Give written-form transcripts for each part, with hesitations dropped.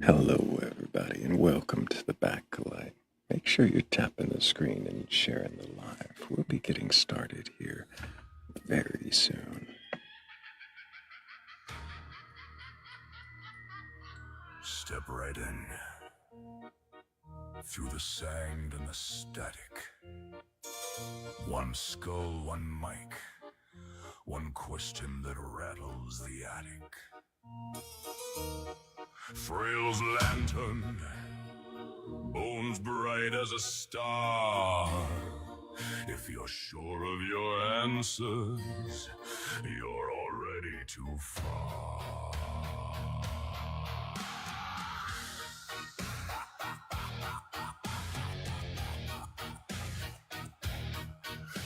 Hello, everybody, and welcome to the Batcolyte. Make sure you're tapping the screen and sharing the live. We'll be getting started here very soon. Step right in. Through the sand and the static. One skull, one mic. One question that rattles the attic. Thrayle's lantern, bones bright as a star. If you're sure of your answers, you're already too far.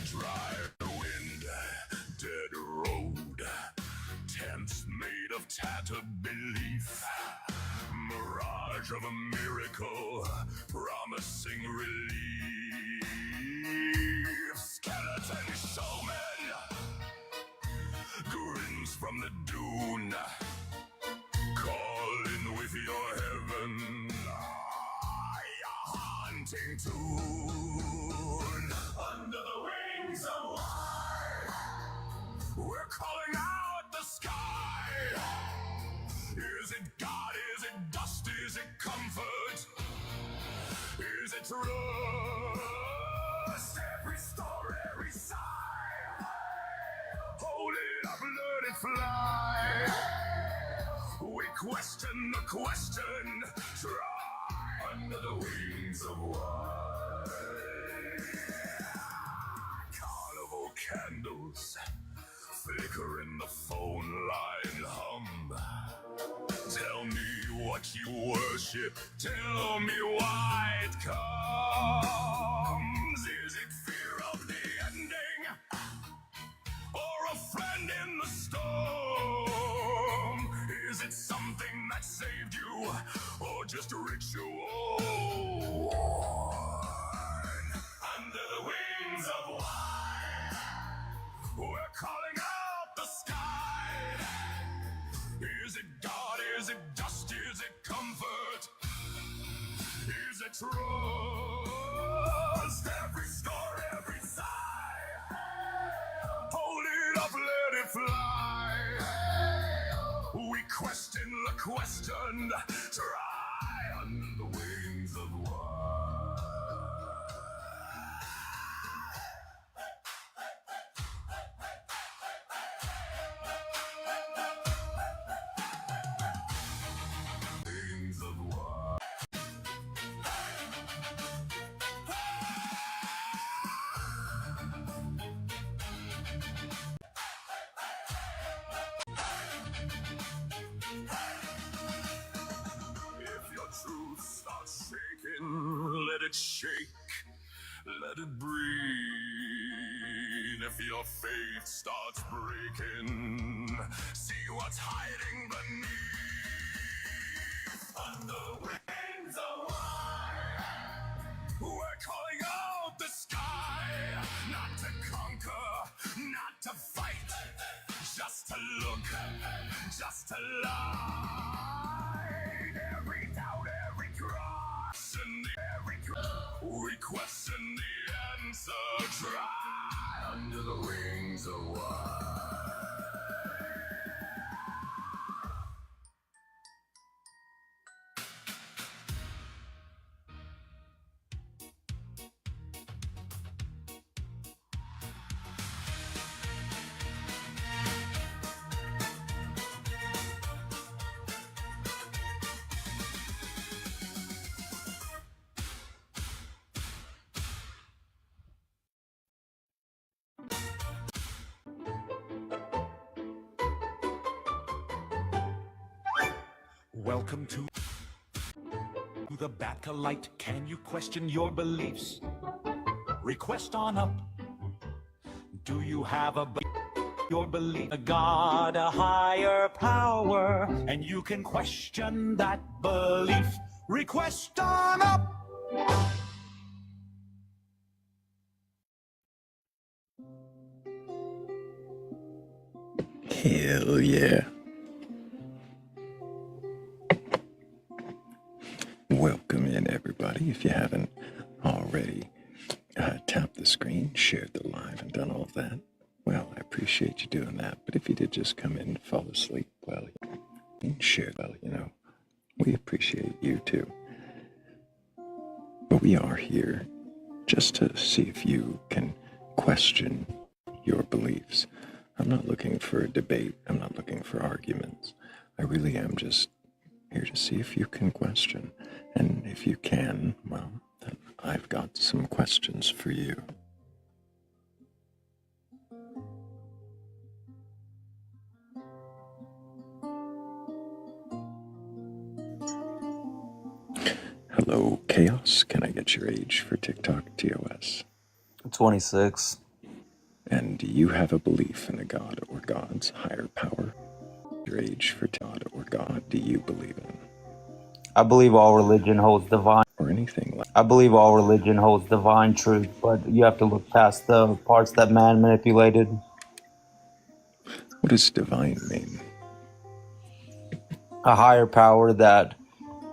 Dry wind, dead road, tents made of tattered belief. Mirage of a miracle, promising relief. Skeleton showman, grins from the dune. Call in with your heaven, your haunting tune. Under the wings of light, we're calling out the sky. Is it God? Is it dust? Is it comfort? Is it trust? Every story, every sigh. Hold it up, let it fly. We question the question. Try under the wings of wine. Carnival candles flicker in the phone line hum. Tell me what you worship. Tell me why it comes. Is it fear of the ending? Or a friend in the storm? Is it something that saved you? Or just a ritual? Under the wings of wine, we're calling out the sky. Is it God? Is it dust? Is it comfort? Is it trust? Every story, every sigh. Hold it up, let it fly. We question the question. Try under the wings of wine. Wings of wine. If your truth starts shaking, let it shake, let it breathe. If your faith starts breaking, see what's hiding beneath. Under wings of wine, we're calling out the sky, not to conquer, not to fight, just to look, just to light. Every doubt, every cross, and every we question the answer. Try under the wings of wine. Welcome to the Batcolyte. Can you question your beliefs? Request on up. Do you have your belief? A God, a higher power, and you can question that belief. Request on up. Hell yeah. everybody. If you haven't already tapped the screen, shared the live, and done all of that, well, I appreciate you doing that. But if you did just come in and fall asleep, well, share, we appreciate you too. But we are here just to see if you can question your beliefs. I'm not looking for a debate. I'm not looking for arguments. I really am just here to see if you can question. And if you can, well, then I've got some questions for you. Hello, Chaos. Can I get your age for TikTok TOS? 26. And do you have a belief in a god or gods, higher power? Your age for God or God do you believe in? I believe all religion holds divine. Or anything like I believe all religion holds divine truth, but you have to look past the parts that man manipulated. What does divine mean? A higher power that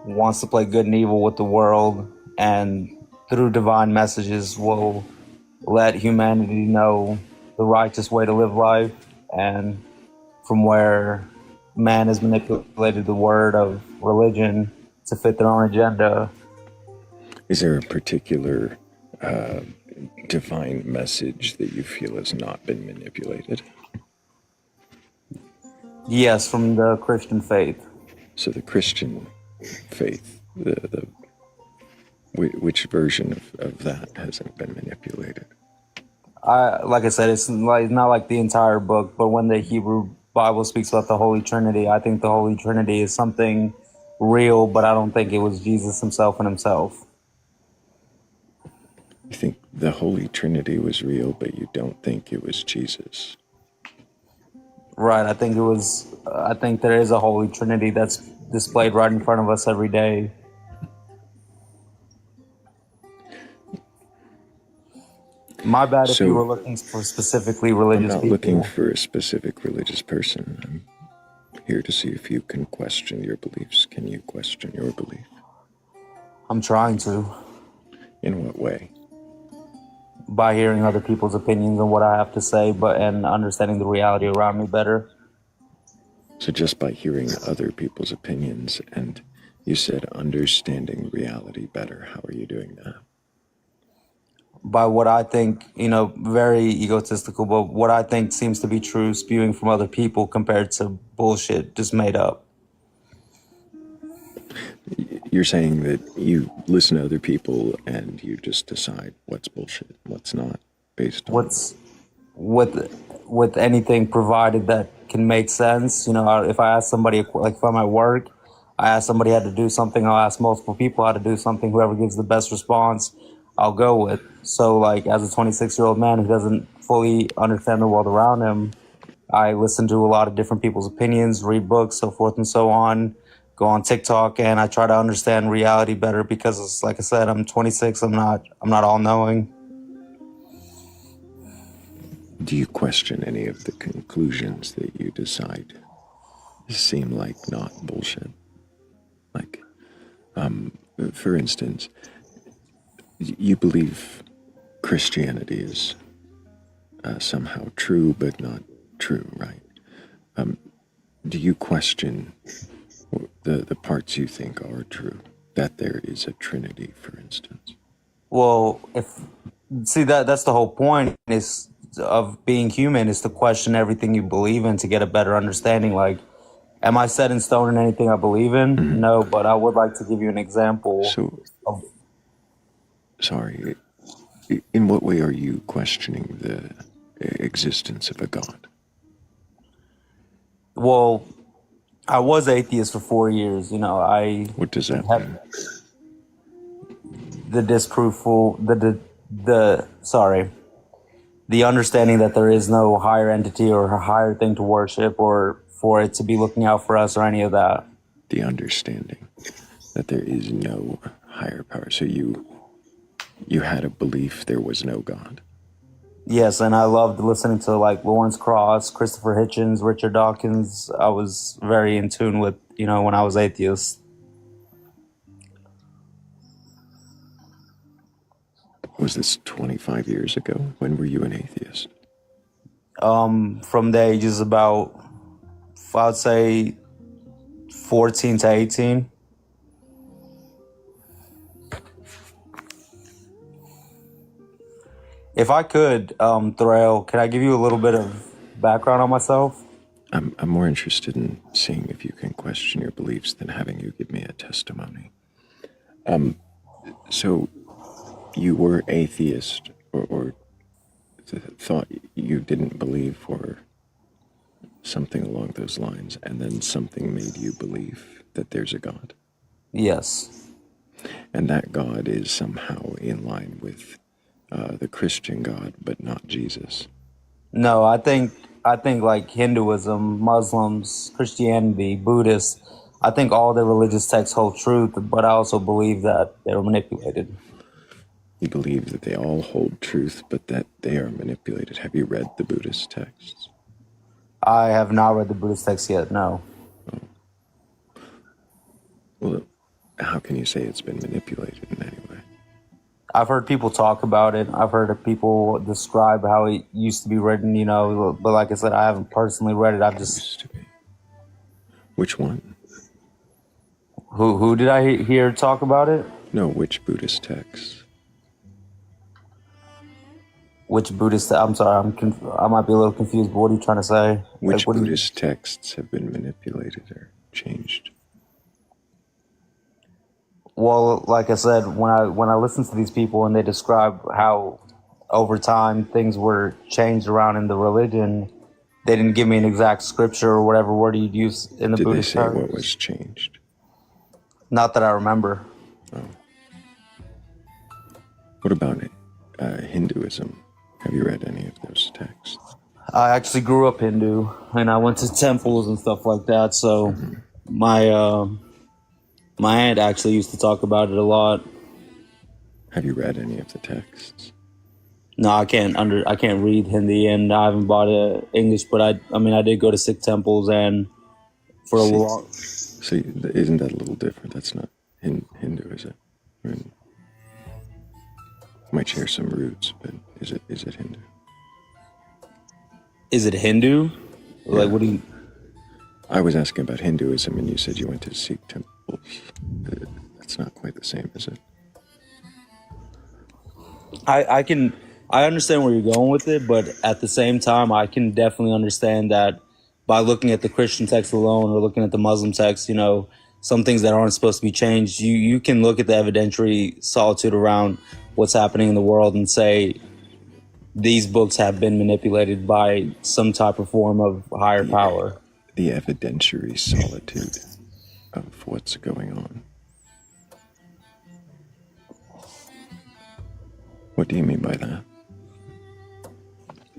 wants to play good and evil with the world, and through divine messages will let humanity know the righteous way to live life, and from where man has manipulated the word of religion to fit their own agenda. Is there a particular divine message that you feel has not been manipulated? Yes, from the Christian faith. So the Christian faith, which version of that hasn't been manipulated? Like I said, it's not like the entire book, but when the Hebrew Bible speaks about the Holy Trinity, I think the Holy Trinity is something real, but I don't think it was Jesus himself and himself. You think the Holy Trinity was real, but you don't think it was Jesus? Right, I think there is a Holy Trinity that's displayed right in front of us every day. My bad if you were looking for specifically religious people. I'm not looking for a specific religious person. I'm here to see if you can question your beliefs. Can you question your belief? I'm trying to. In what way? By hearing other people's opinions on what I have to say, and understanding the reality around me better. So just by hearing other people's opinions, and you said understanding reality better, how are you doing that? By what I think, very egotistical, but what I think seems to be true, spewing from other people compared to bullshit just made up. You're saying that you listen to other people and you just decide what's bullshit, what's not, based on what's with anything provided that can make sense. If I ask somebody, like if I'm at work, I ask somebody how to do something, I'll ask multiple people how to do something. Whoever gives the best response, I'll go with. So like as a 26-year-old man who doesn't fully understand the world around him, I listen to a lot of different people's opinions, read books, so forth and so on, go on TikTok, and I try to understand reality better because, like I said, I'm 26. I'm not all knowing. Do you question any of the conclusions that you decide seem like not bullshit? Like, for instance, you believe Christianity is somehow true but not true, right? Do you question the parts you think are true, that there is a Trinity, for instance? Well, that's the whole point of being human, is to question everything you believe in to get a better understanding. Like, am I set in stone in anything I believe in? Mm-hmm. No, but I would like to give you an example. Sorry, in what way are you questioning the existence of a God? Well, I was atheist for 4 years. What does that mean? The understanding that there is no higher entity or a higher thing to worship, or for it to be looking out for us, or any of that. The understanding that there is no higher power. So you had a belief there was no God? Yes, and I loved listening to like Lawrence Cross, Christopher Hitchens, Richard Dawkins. I was very in tune with, when I was atheist. Was this 25 years ago? When were you an atheist? From the ages about, I'd say, 14 to 18. If I could, Thrayle, can I give you a little bit of background on myself? I'm more interested in seeing if you can question your beliefs than having you give me a testimony. So you were atheist, or thought you didn't believe, or something along those lines, and then something made you believe that there's a God, Yes. and that God is somehow in line with the Christian God, but not Jesus. No, I think like Hinduism, Muslims, Christianity, Buddhists, I think all their religious texts hold truth, but I also believe that they were manipulated. You believe that they all hold truth, but that they are manipulated. Have you read the Buddhist texts? I have not read the Buddhist text yet, no. Well, how can you say it's been manipulated in any way? I've heard people talk about it. I've heard people describe how it used to be written, but like I said, I haven't personally read it. I've just, Used to be. Which one? who did I hear talk about it? No, which Buddhist texts? Which Buddhist, I'm sorry, I might be a little confused, but what are you trying to say? Which What do you- Buddhist texts have been manipulated or changed? Well, like I said, when I listen to these people and they describe how over time things were changed around in the religion, they didn't give me an exact scripture or whatever word you'd use in the Did they Buddhist say text. what was changed? Not that I remember. What about Hinduism? Have you read any of those texts? I actually grew up Hindu and I went to temples and stuff like that. So my aunt actually used to talk about it a lot. Have you read any of the texts? No, I can't read Hindi and I haven't bought English, but I did go to Sikh temples and for a long. So isn't that a little different? That's not Hindu, is it? I mean, might share some roots, but is it Hindu? Is it Hindu? Like, what do you? I was asking about Hinduism, and you said you went to Sikh temples. That's not quite the same, is it? I understand where you're going with it, but at the same time, I can definitely understand that by looking at the Christian text alone or looking at the Muslim text, some things that aren't supposed to be changed, you can look at the evidentiary solitude around what's happening in the world and say these books have been manipulated by some type of form of higher power. The evidentiary solitude of what's going on. What do you mean by that?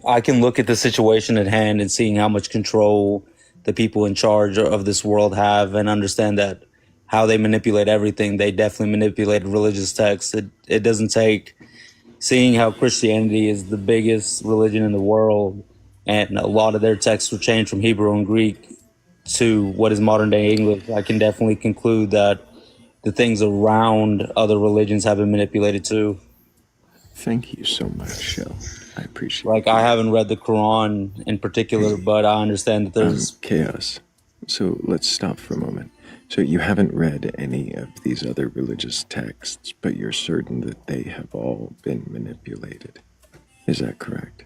I can look at the situation at hand and seeing how much control the people in charge of this world have and understand that how they manipulate everything, they definitely manipulate religious texts. It doesn't take seeing how Christianity is the biggest religion in the world and a lot of their texts were changed from Hebrew and Greek to what is modern day English. I can definitely conclude that the things around other religions have been manipulated too. Thank you so much, Shell. I appreciate Like, I haven't read the Quran in particular, but I understand that there's chaos. So let's stop for a moment. So you haven't read any of these other religious texts, but you're certain that they have all been manipulated. Is that correct?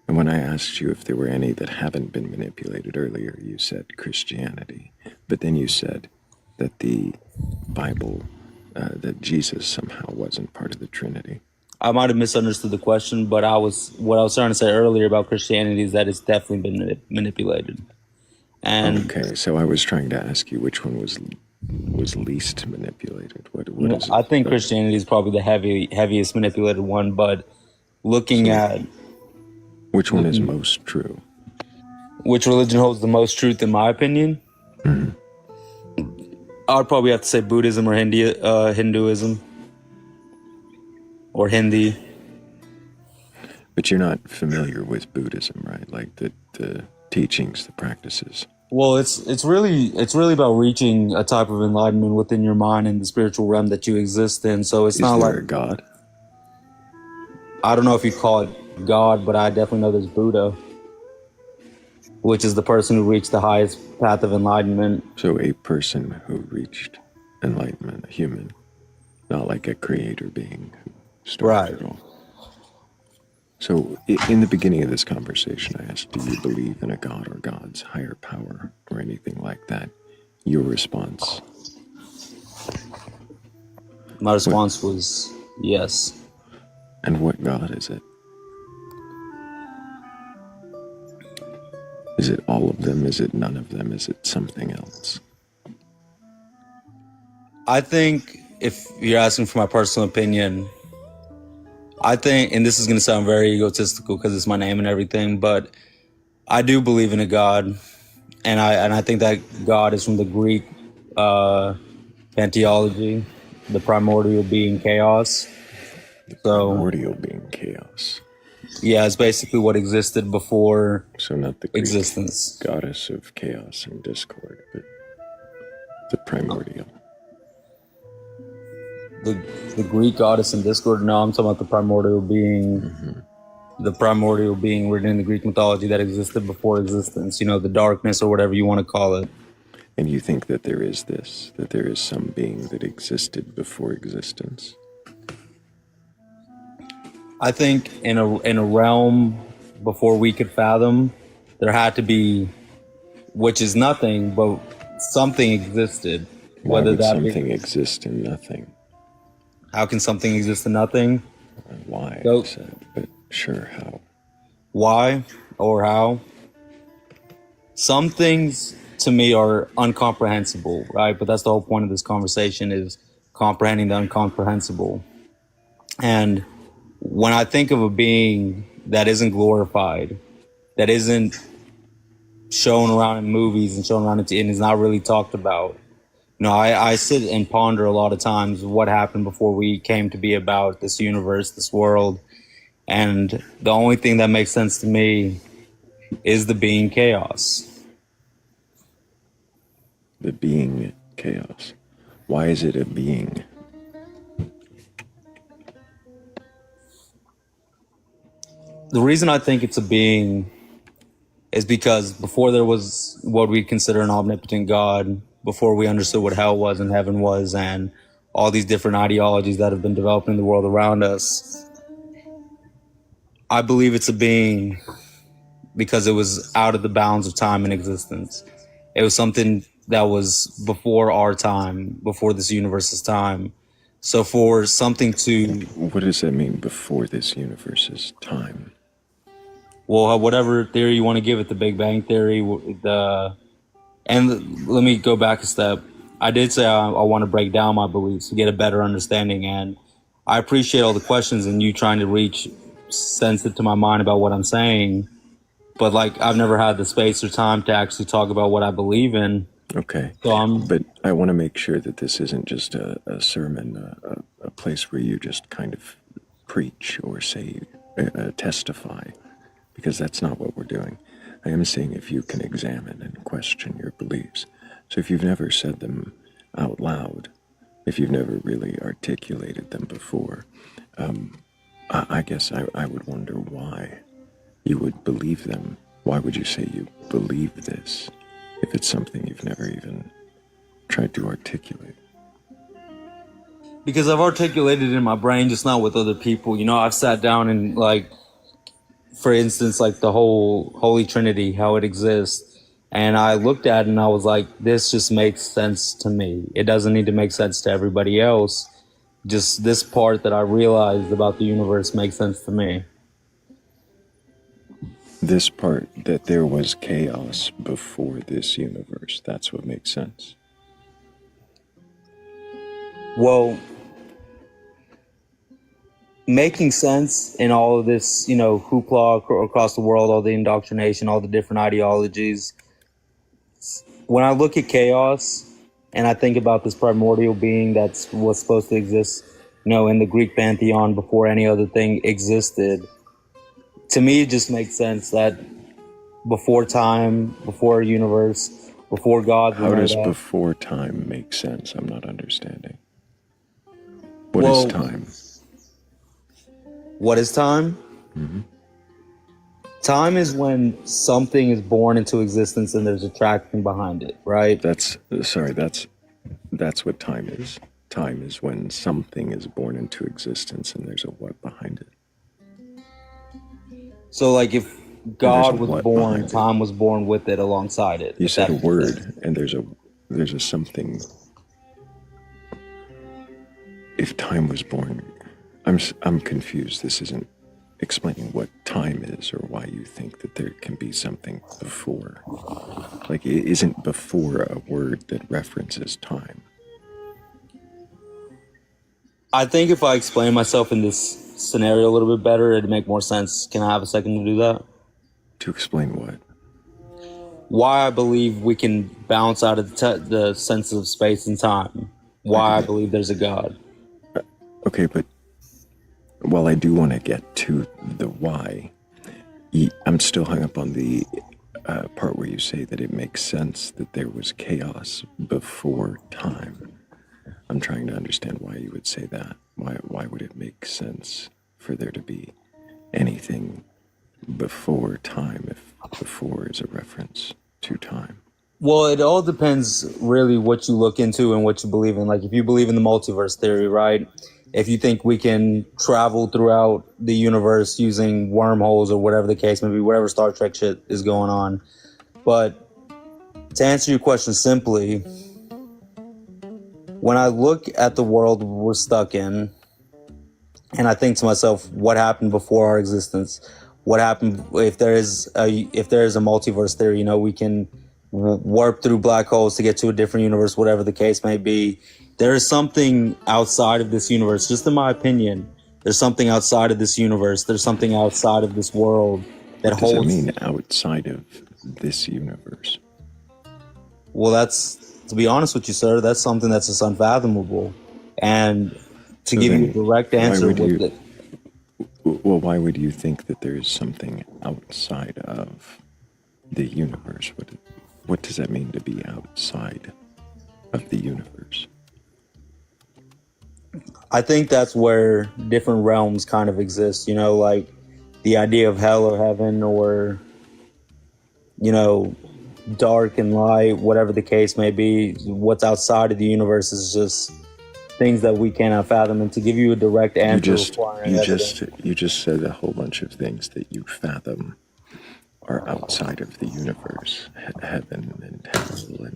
And when I asked you if there were any that haven't been manipulated earlier, you said Christianity. But then you said that the Bible, that Jesus somehow wasn't part of the Trinity. I might have misunderstood the question, but what I was trying to say earlier about Christianity is that it's definitely been manipulated. And okay, so I was trying to ask you which one was least manipulated. What is it? I think Christianity is probably the heaviest manipulated one, but looking at which one is most true? Which religion holds the most truth, in my opinion? Mm-hmm. I'd probably have to say Buddhism or Hinduism. Or Hindi. But you're not familiar with Buddhism, right? Like the teachings, the practices. Well, it's really about reaching a type of enlightenment within your mind and the spiritual realm that you exist in. So it's not like a God. I don't know if you call it God, but I definitely know there's Buddha, which is the person who reached the highest path of enlightenment. So a person who reached enlightenment, a human, not like a creator being who started Right. it all. So in the beginning of this conversation, I asked, do you believe in a God or gods, higher power, or anything like that? Your response, My response was yes. and what God is it? Is it all of them? Is it none of them? Is it something else? I think if you're asking for my personal opinion, I think, and this is going to sound very egotistical because it's my name and everything, but I do believe in a God, and I think that God is from the Greek pantheology, the primordial being chaos. So Primordial being chaos. yeah, it's basically what existed before So not the Greek existence. goddess of chaos and discord, but the primordial. The Greek goddess in Discord. No, I'm talking about the primordial being. The primordial being written in the Greek mythology that existed before existence. You know, the darkness or whatever you want to call it. And you think that there is this, that there is some being that existed before existence? I think in a realm before we could fathom, there had to be, which is nothing, but something existed. Why Whether would that something be, exist in nothing? how can something exist in nothing? Why, So I said, but sure, how? why or how? Some things to me are incomprehensible, right? But that's the whole point of this conversation is comprehending the incomprehensible. And when I think of a being that isn't glorified, that isn't shown around in movies and shown around and is not really talked about, I sit and ponder a lot of times what happened before we came to be about this universe, this world. And the only thing that makes sense to me is the being chaos. The being chaos. Why is it a being? The reason I think it's a being is because before there was what we consider an omnipotent God, before we understood what hell was and heaven was, and all these different ideologies that have been developing in the world around us, I believe it's a being because it was out of the bounds of time and existence. It was something that was before our time, before this universe's time. So for something to, What does that mean, before this universe's time? well, whatever theory you want to give it, the Big Bang Theory, and let me go back a step. I did say I want to break down my beliefs to get a better understanding, and I appreciate all the questions and you trying to reach sense into my mind about what I'm saying. But like, I've never had the space or time to actually talk about what I believe in. Okay, So but I want to make sure that this isn't just a sermon, a place where you just kind of preach or say, testify, because that's not what we're doing. I am saying if you can examine and question your beliefs. So if you've never said them out loud, if you've never really articulated them before, I guess I would wonder why you would believe them. Why would you say you believe this if it's something you've never even tried to articulate? because I've articulated it in my brain, just not with other people. I've sat down and like, for instance, like the whole Holy Trinity, how it exists. And I looked at it and I was like, this just makes sense to me. It doesn't need to make sense to everybody else. Just this part that I realized about the universe makes sense to me. This part, that there was chaos before this universe, that's what makes sense. Well, making sense in all of this, hoopla across the world, all the indoctrination, all the different ideologies. When I look at chaos and I think about this primordial being that's was supposed to exist, in the Greek pantheon before any other thing existed, to me it just makes sense that before time, before universe, before God How was does made up. before time make sense? I'm not understanding. What is Well, time? What is time? Time is when something is born into existence and there's attraction behind it, right? That's what time is. Time is when something is born into existence and there's a what behind it. So, like, if There's a God was what born, behind it. time was born with it, alongside it. You if said that a makes word, sense. and there's a something. If time was born, I'm confused. This isn't explaining what time is or why you think that there can be something before. Like, it isn't before a word that references time. I think if I explain myself in this scenario a little bit better, it'd make more sense. Can I have a second to do that? To explain what? Why I believe we can bounce out of the sense of space and time. Why I believe there's a God. Okay, but while I do want to get to the why, I'm still hung up on the part where you say that it makes sense that there was chaos before time. I'm trying to understand why you would say that. Why would it make sense for there to be anything before time if before is a reference to time? Well, it all depends really what you look into and what you believe in. Like, if you believe in the multiverse theory, right? If you think we can travel throughout the universe using wormholes or whatever the case may be, whatever Star Trek shit is going on. But to answer your question simply, when I look at the world we're stuck in, and I think to myself, what happened before our existence? What happened if there is a multiverse theory? You know, we can warp through black holes to get to a different universe, whatever the case may be. There is something outside of this universe, just in my opinion. There's something outside of this universe. There's something outside of this world that What does holds. it mean outside of this universe? Well, that's, to be honest with you, sir, that's something that's just unfathomable. And to So give you a then direct why answer would with you- it, Well, why would you think that there is something outside of the universe? What does that mean to be outside of the universe? I think that's where different realms kind of exist, you know, like the idea of hell or heaven, or, you know, dark and light, whatever the case may be. What's outside of the universe is just things that we cannot fathom. And to give you a direct answer requiring evidence. You just said a whole bunch of things that you fathom are outside of the universe, heaven and hell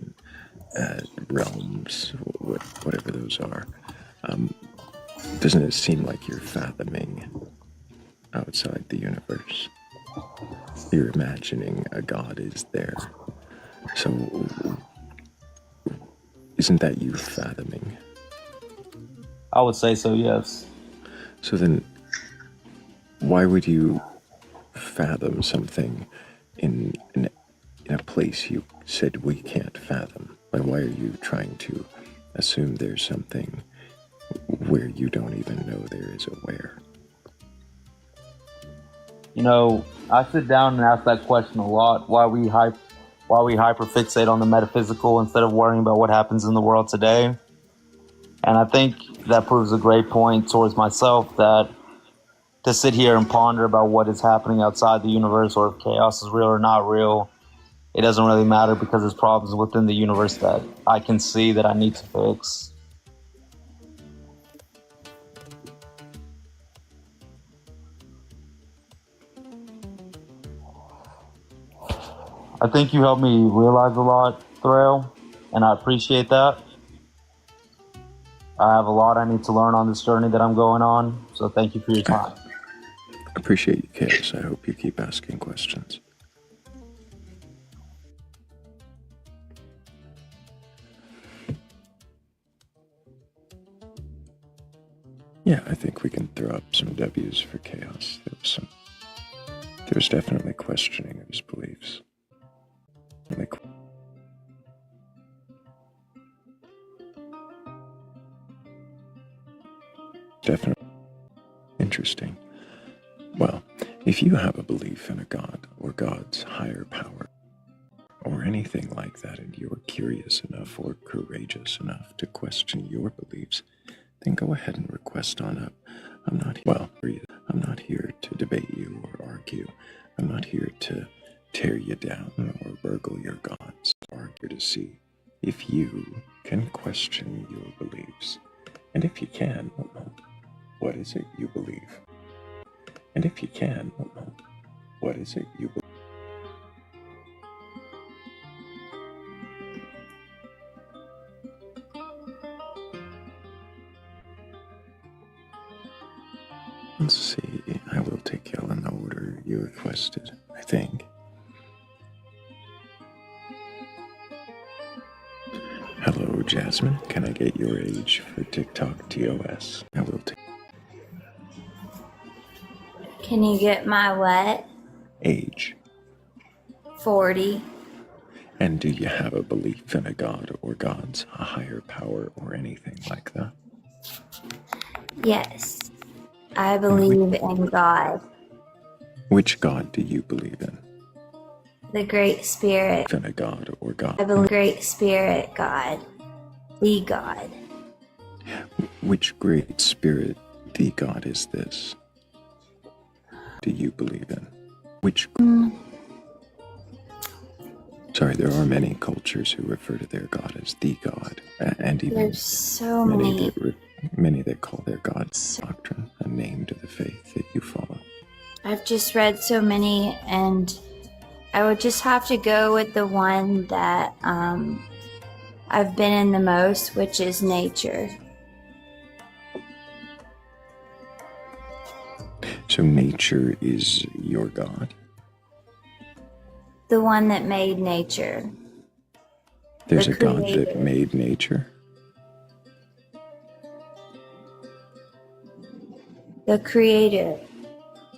and realms, whatever those are. Doesn't it seem like you're fathoming outside the universe? You're imagining a God is there. So isn't that you fathoming? I would say so, yes. So then why would you fathom something in a place you said we can't fathom? Like, why are you trying to assume there's something where you don't even know there is a where? You know, I sit down and ask that question a lot. Why we hyperfixate on the metaphysical instead of worrying about what happens in the world today. And I think that proves a great point towards myself, that to sit here and ponder about what is happening outside the universe, or if chaos is real or not real, it doesn't really matter, because there's problems within the universe that I can see that I need to fix. I think you helped me realize a lot, Thrayle, and I appreciate that. I have a lot I need to learn on this journey that I'm going on, so thank you for your time. Appreciate you, Chaos. I hope you keep asking questions. Yeah, I think we can throw up some W's for Chaos. There was definitely questioning of his beliefs. Definitely interesting. Well, if you have a belief in a god or God's higher power or anything like that, and you're curious enough or courageous enough to question your beliefs, then go ahead and request on up. I'm not I'm not here to debate you or argue. I'm not here to tear you down or burgle your gods. I'm here to see if you can question your beliefs. And if you can, what is it you believe? And if you can, what is it you believe? Let's see, I will take y'all in the order you requested, I think. Hello, Jasmine. Can I get your age for TikTok TOS? I will take Can you get my what? age. 40. And do you have a belief in a god or gods, a higher power, or anything like that? Yes. I believe in God, Which god do you believe in? the Great Spirit. In a god or god? I believe Great Spirit God, the God. Which great spirit, the god, is this? Do you believe in? Which? Sorry, there are many cultures who refer to their god as the god, and even There's so many. many that call their gods doctrine, a name to the faith that you follow. I've just read so many, and I would just have to go with the one that I've been in the most, which is nature. So nature is your god? The one that made nature. There's The a god that creator. made nature? The Creator.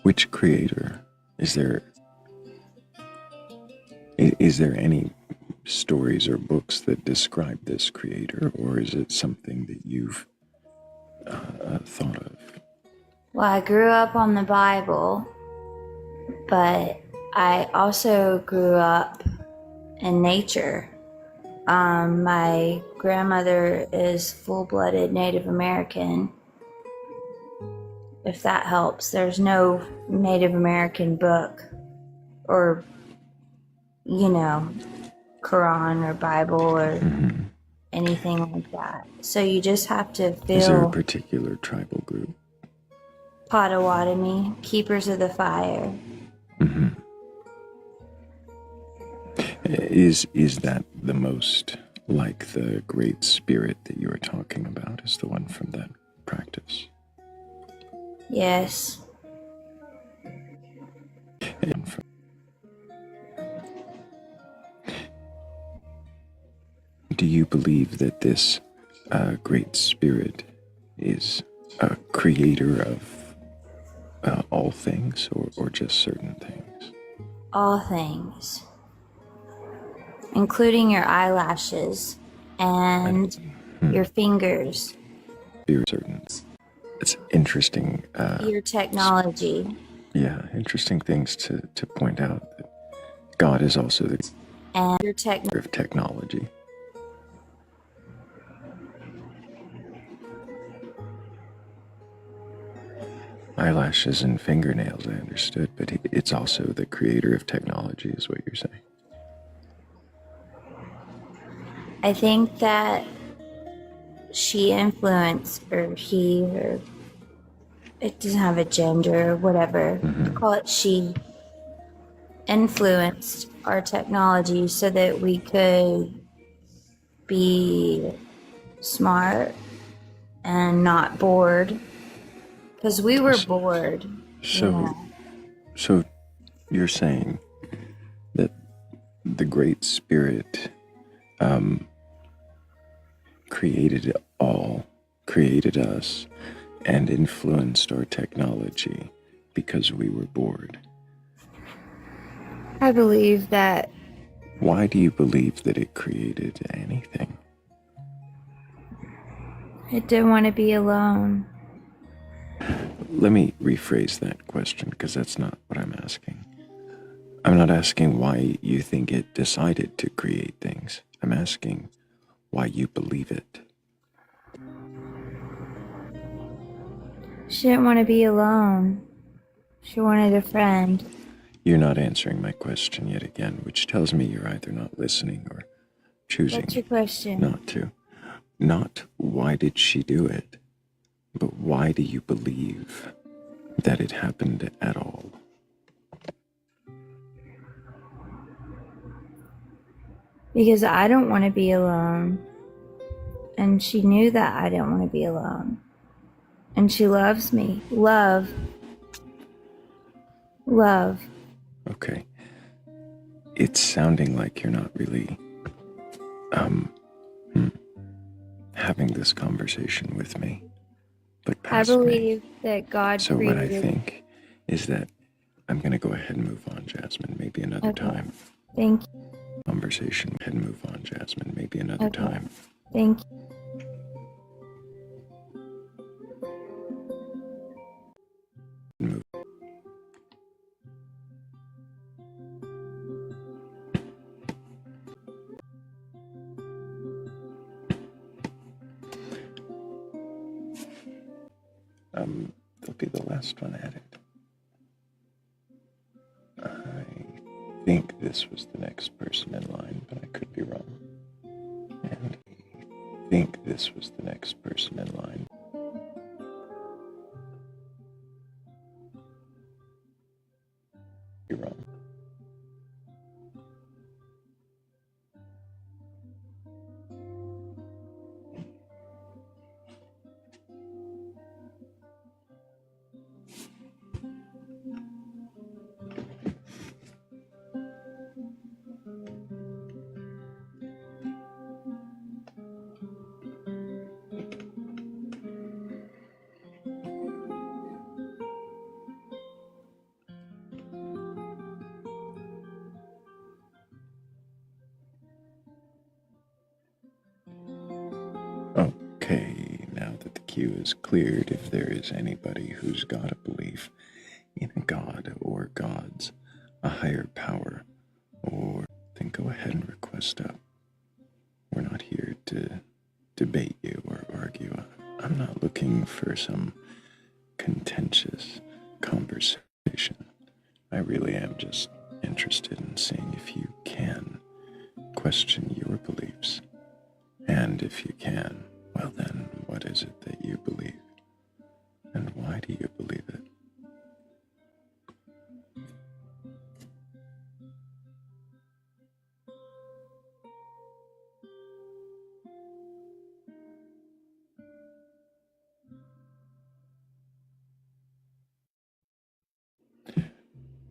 Which creator? Is there any stories or books that describe this creator, or is it something that you've thought of? Well, I grew up on the Bible, but I also grew up in nature. My grandmother is full-blooded Native American. If that helps, there's no Native American book or, Quran or Bible or anything like that. So you just have to Is there a feel particular tribal group? Potawatomi, Keepers of the Fire. Is that the most like the Great Spirit that you were talking about? Is the one from that practice? Yes. And do you believe that this Great Spirit is a creator of all things, or just certain things? All things, including your eyelashes and your fingers, Certain. It's interesting. your technology, Interesting things to point out. That God is also the and your creator of technology. Eyelashes and fingernails, I understood, but it's also the creator of technology, is what you're saying. I think that she influenced, or he, or it doesn't have a gender or whatever. Call it she. Influenced our technology so that we could be smart and not bored. Because we were bored. So you're saying that the Great Spirit created us, and influenced our technology because we were bored. I believe that. Why do you believe that it created anything? It didn't want to be alone. Let me rephrase that question, because that's not what I'm asking. I'm not asking why you think it decided to create things. I'm asking why you believe it. She didn't want to be alone. She wanted a friend. You're not answering my question yet again, which tells me you're either not listening or choosing What's your question? not to. Not why did she do it, but why do you believe that it happened at all? Because I don't want to be alone. And she knew that I didn't want to be alone. And she loves me. Love. Love. Okay. It's sounding like you're not really, having this conversation with me, but I past me. believe that God So what I created. think is that I'm going to go ahead and move on, Jasmine. Maybe another Okay. time. Thank you. Conversation. Head and move on, Jasmine. Maybe another Okay. time. Thank you. Move. They'll be the last one at it. I think this was the next person in line, but I could be wrong. And I think this was the next person in line. Be wrong. Okay, now that the queue is cleared, if there is anybody who's got a belief in a god or gods, a higher power, or then go ahead and request up. We're not here to debate you or argue. I'm not looking for some contentious conversation. I really am just interested in seeing if you can question your beliefs. And if you can, well then, what is it that you believe? And why do you believe it?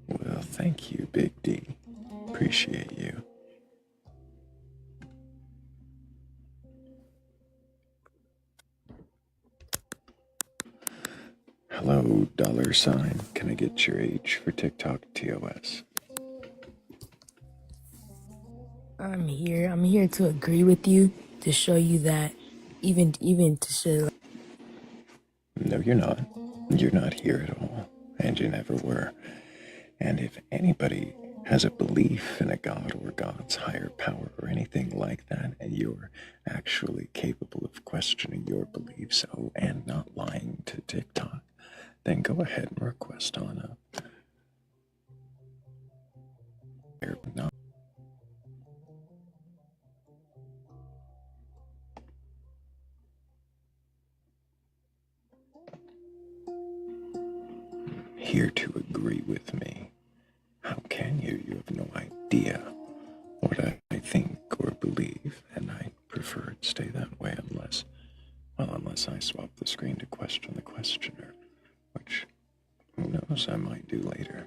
Well, thank you, Big D. Appreciate you. Hello, $. Can I get your age for TikTok TOS? I'm here to agree with you, to show you that even to show. No, you're not. You're not here at all, and you never were. And if anybody has a belief in a god or God's higher power or anything like that, and you're actually capable of questioning your beliefs, and not lying to TikTok, then go ahead and request on up. Not here to agree with me. How can you? You have no idea what I think or believe, and I prefer it stay that way unless I swap the screen to question the questioner, which, who knows, I might do later.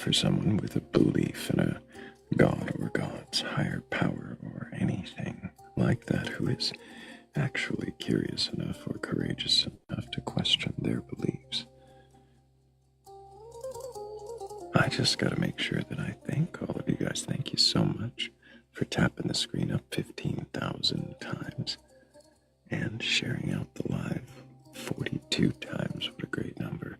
for someone with a belief in a god or gods, higher power, or anything like that who is actually curious enough or courageous enough to question their beliefs. I just gotta make sure that I thank all of you guys. Thank you so much for tapping the screen up 15,000 times and sharing out the live 42 times. What a great number.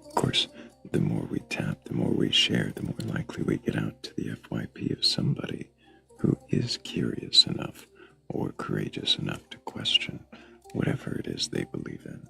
Of course, the more we tap, the more we share, the more likely we get out to the FYP of somebody who is curious enough or courageous enough to question whatever it is they believe in.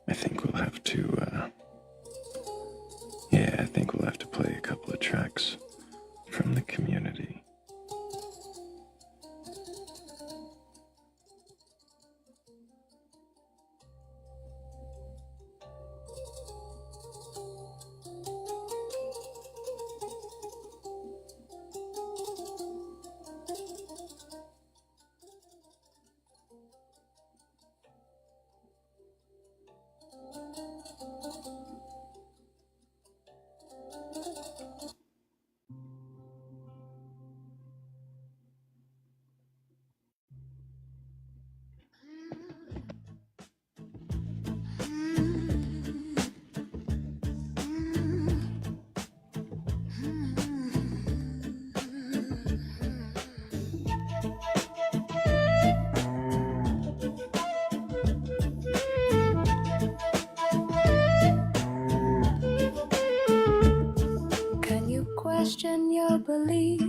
I think we'll have to, I think we'll have to play a couple of tracks from the community. Can you question your beliefs?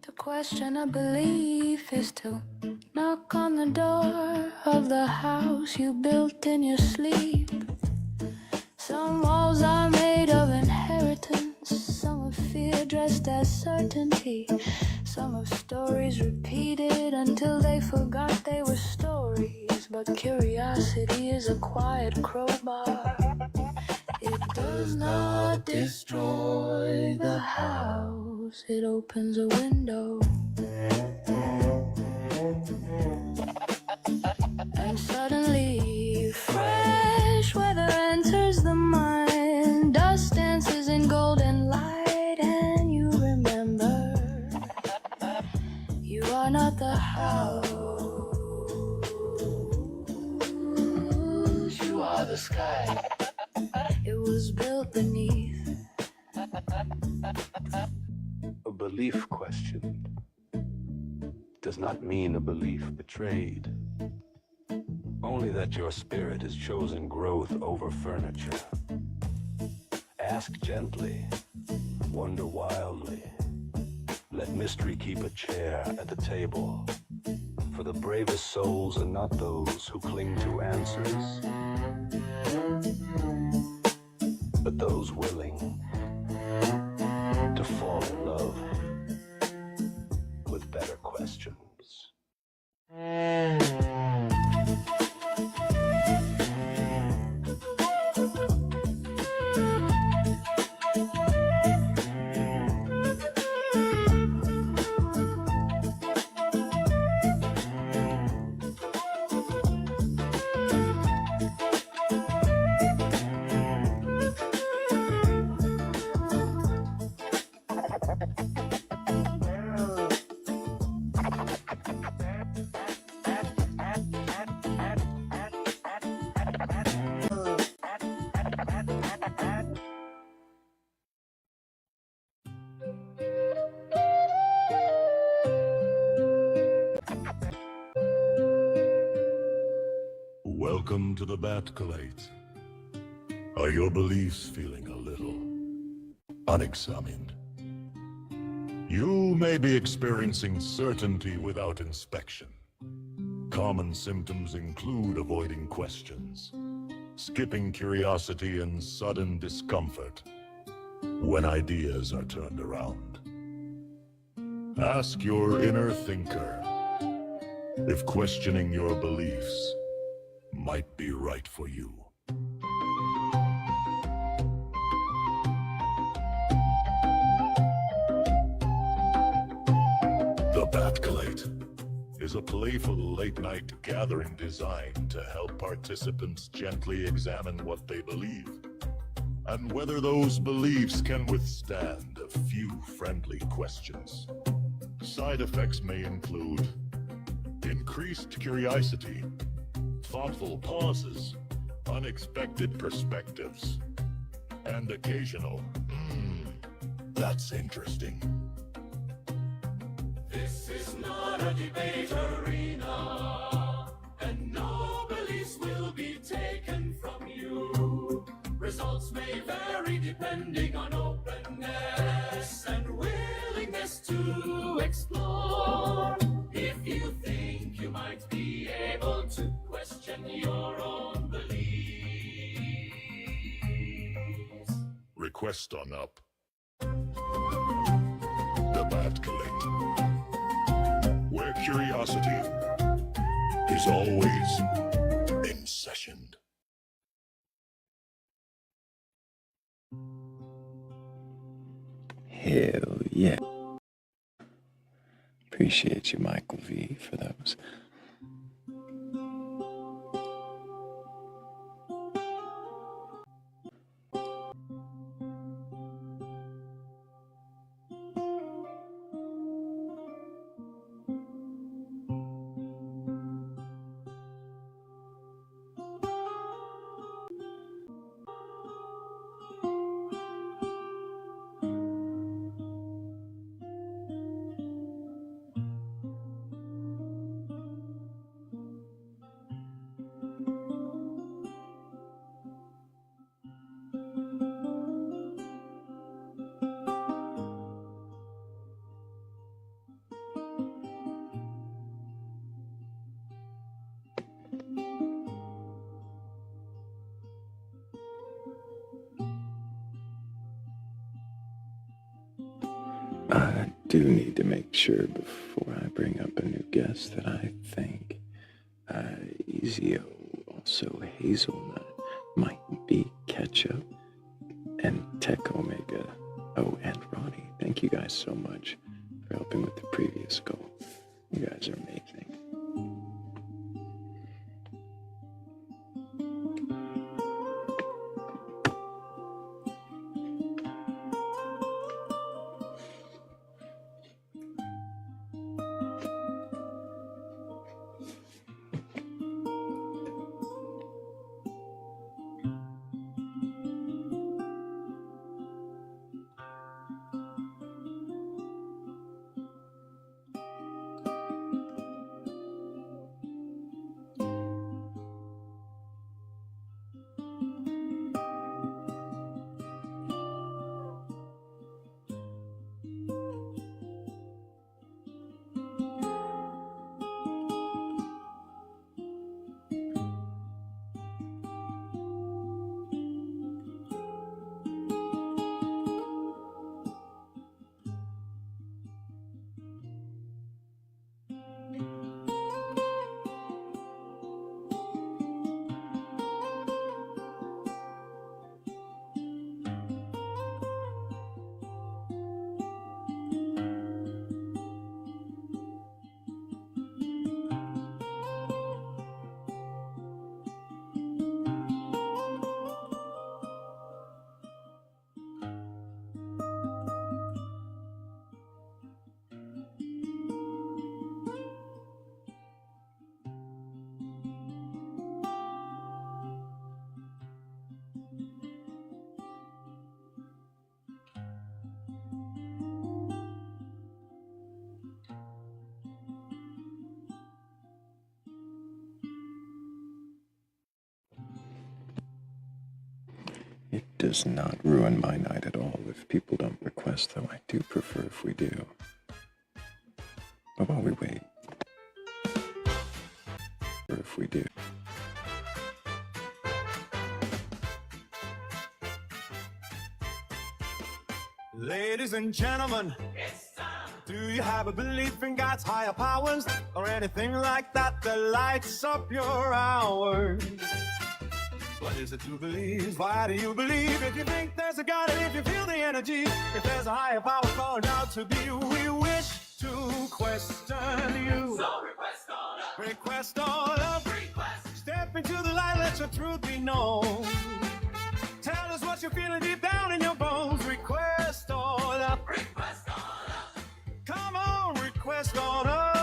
To question a belief is to knock on the door of the house you built in your sleep. Some walls are made of inheritance, some of fear dressed as certainty, some of stories repeated until they forgot they were stories. But curiosity is a quiet crowbar. It does not destroy the house, it opens a window. And suddenly, fresh weather enters the mind. Dust dances in golden light, and you remember you are not the house, you are the sky. It was built beneath. A belief questioned does not mean a belief betrayed. Only that your spirit has chosen growth over furniture. Ask gently, wonder wildly. Let mystery keep a chair at the table. For the bravest souls are not those who cling to answers, but those willing to fall in love with better questions. Welcome to the Batcolyte. Are your beliefs feeling a little unexamined? You may be experiencing certainty without inspection. Common symptoms include avoiding questions, skipping curiosity, and sudden discomfort when ideas are turned around. Ask your inner thinker if questioning your beliefs might be right for you. The Batcolyte is a playful late-night gathering designed to help participants gently examine what they believe and whether those beliefs can withstand a few friendly questions. Side effects may include increased curiosity, thoughtful pauses, unexpected perspectives, and occasional, that's interesting. This is not a debate arena, and no beliefs will be taken from you. Results may vary depending on openness and willingness to explore. If you think you might be able to question your own beliefs, Request on up. The Batcolyte, where curiosity is always in session. Hell yeah. Appreciate you, Michael V, for those. I do need to make sure before I bring up a new guest that I think Ezio, also Hazelnut, might be Ketchup, and Tech Omega. Oh, and Ronnie. Thank you guys so much for helping with the previous goal. You guys are amazing. does not ruin my night at all if people don't request, though I do prefer if we do. But while we wait, or if we do. Ladies and gentlemen, it's time. Do you have a belief in God's higher powers or anything like that that lights up your hours? What is it you believe? Why do you believe? If you think there's a God and if you feel the energy, if there's a higher power calling out to be, we wish to question you. So request all up. Request all up. Request. Step into the light, let your truth be known. Tell us what you're feeling deep down in your bones. Request all up. Request all up. Come on, request all up.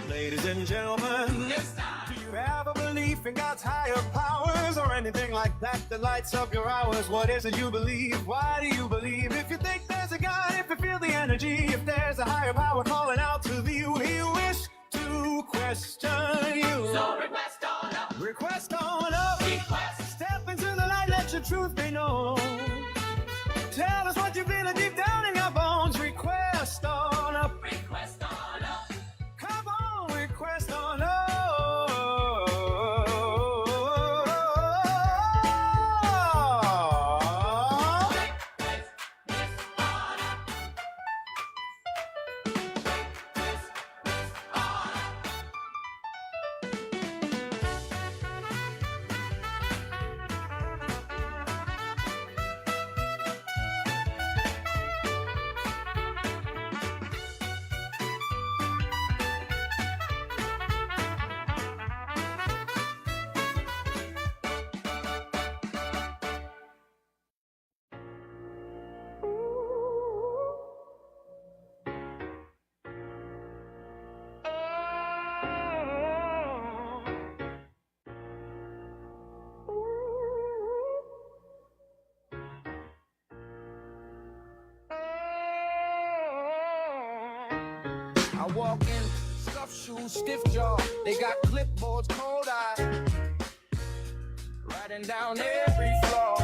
Ladies and gentlemen, yes, do you have a belief in God's higher powers or anything like that that lights up your hours? What is it you believe? Why do you believe? If you think there's a God, if you feel the energy, if there's a higher power calling out to you, we wish to question you. So request on up. Request on up. Request. Step into the light, let your truth be known. Tell us what you're feeling deep down in your bones. Request on up. Request on up. Come on, request on up. I walk in, scuff shoes, stiff jaw. They got clipboards, cold eye, writing down every flaw.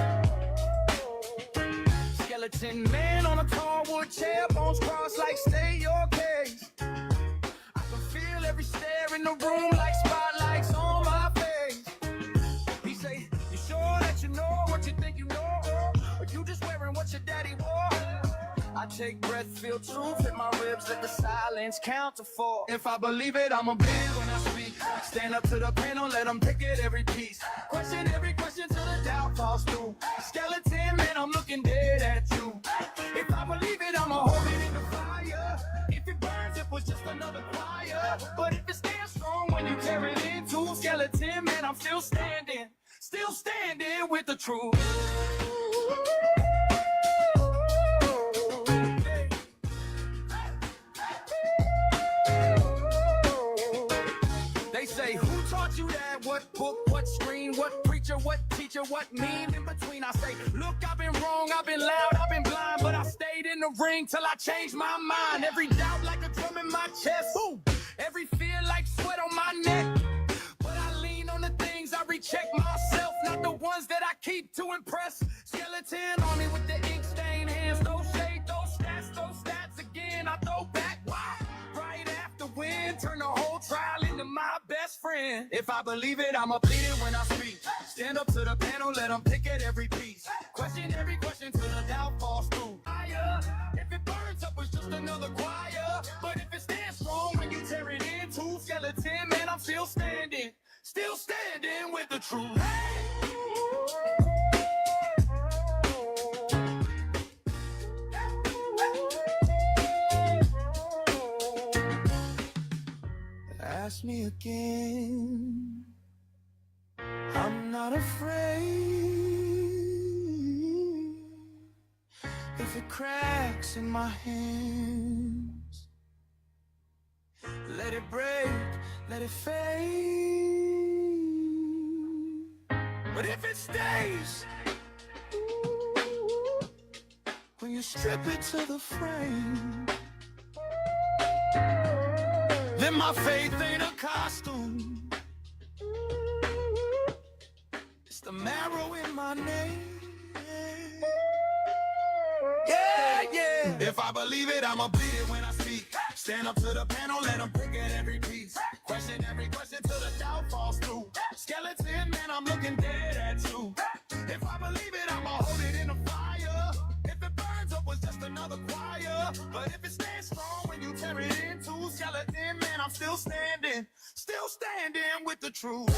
Skeleton man on a tall wood chair, bones crossed like state your case. I can feel every stare in the room like spotlights on my face. He say, you sure that you know what you think you know? Or you just wearing what your daddy wore? I take breath, feel truth, hit my ribs, let the silence count to 4. If I believe it, I'ma believe when I speak. Stand up to the panel, let them pick it every piece. Question every question till the doubt falls through. Skeleton, man, I'm looking dead at you. If I believe it, I'ma hold it in the fire. If it burns, it was just another choir. But if it stands strong when you tear it into, skeleton, man, I'm still standing with the truth. They say, who taught you that? What book, what screen, what preacher, what teacher, what meme in between? I say, look, I've been wrong, I've been loud, I've been blind, but I stayed in the ring till I changed my mind. Every doubt like a drum in my chest, ooh. Every fear like sweat on my neck. But I lean on the things I recheck myself, not the ones that I keep to impress. Skeleton on me with the ink stained hands, those shade, those stats again. I throw back, why? Right after win, turn the whole trial into my best friend. If I believe it, I'ma plead it when I speak. Stand up to the panel, let them pick at every piece. Question every question till the doubt falls through. If it burns up, it's just another choir. But if it stands strong when you tear it into, skeleton, man, I'm still standing with the truth. Ask me again. I'm not afraid if it cracks in my hands. Let it break, let it fade. But if it stays, you strip it to the frame, then my faith ain't a costume. It's the marrow in my name. Yeah, yeah. If I believe it, I'ma bleed it when I speak. Stand up to the panel, let them pick at every piece. Question every question till the doubt falls through. Skeleton, man, I'm looking dead at you. If I believe it, I'ma hold it in the fire. If it burns up, was just another choir. But if it stands strong when you tear it into, skeleton, man, I'm still standing with the truth.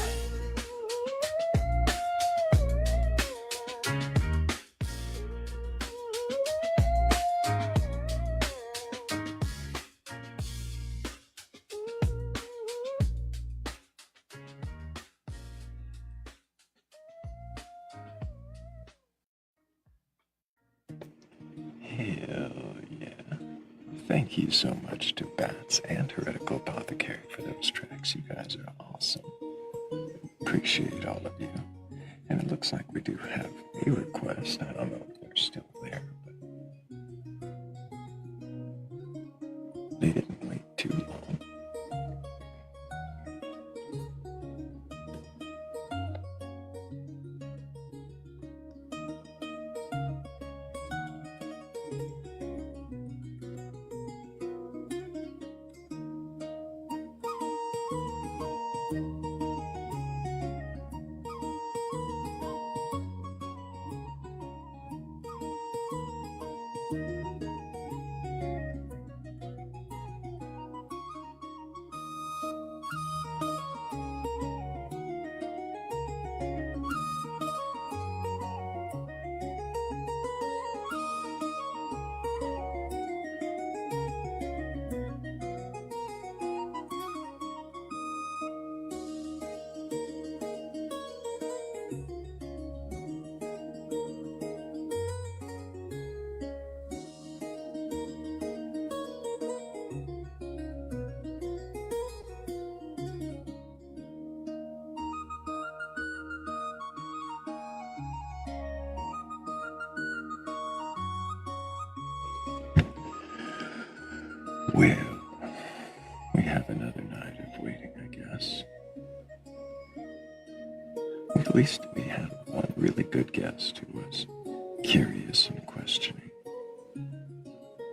Hell yeah. Thank you so much to Bats and Heretical Apothecary for those tracks. You guys are awesome. Appreciate all of you. And it looks like we do have a request. I don't know if they're still there, but they didn't wait too long. Well, we have another night of waiting, I guess. At least we had one really good guest who was curious and questioning.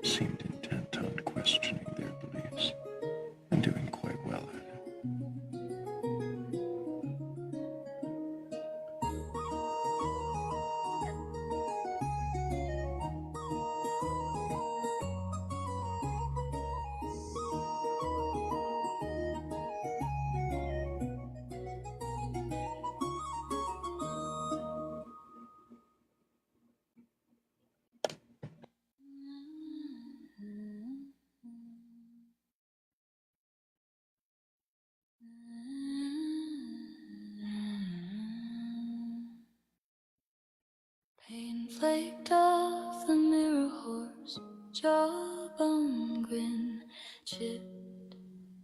Seemed intent on questioning their beliefs and doing quite well at it. Pain flaked off the mirror horse, jawbone grin, chipped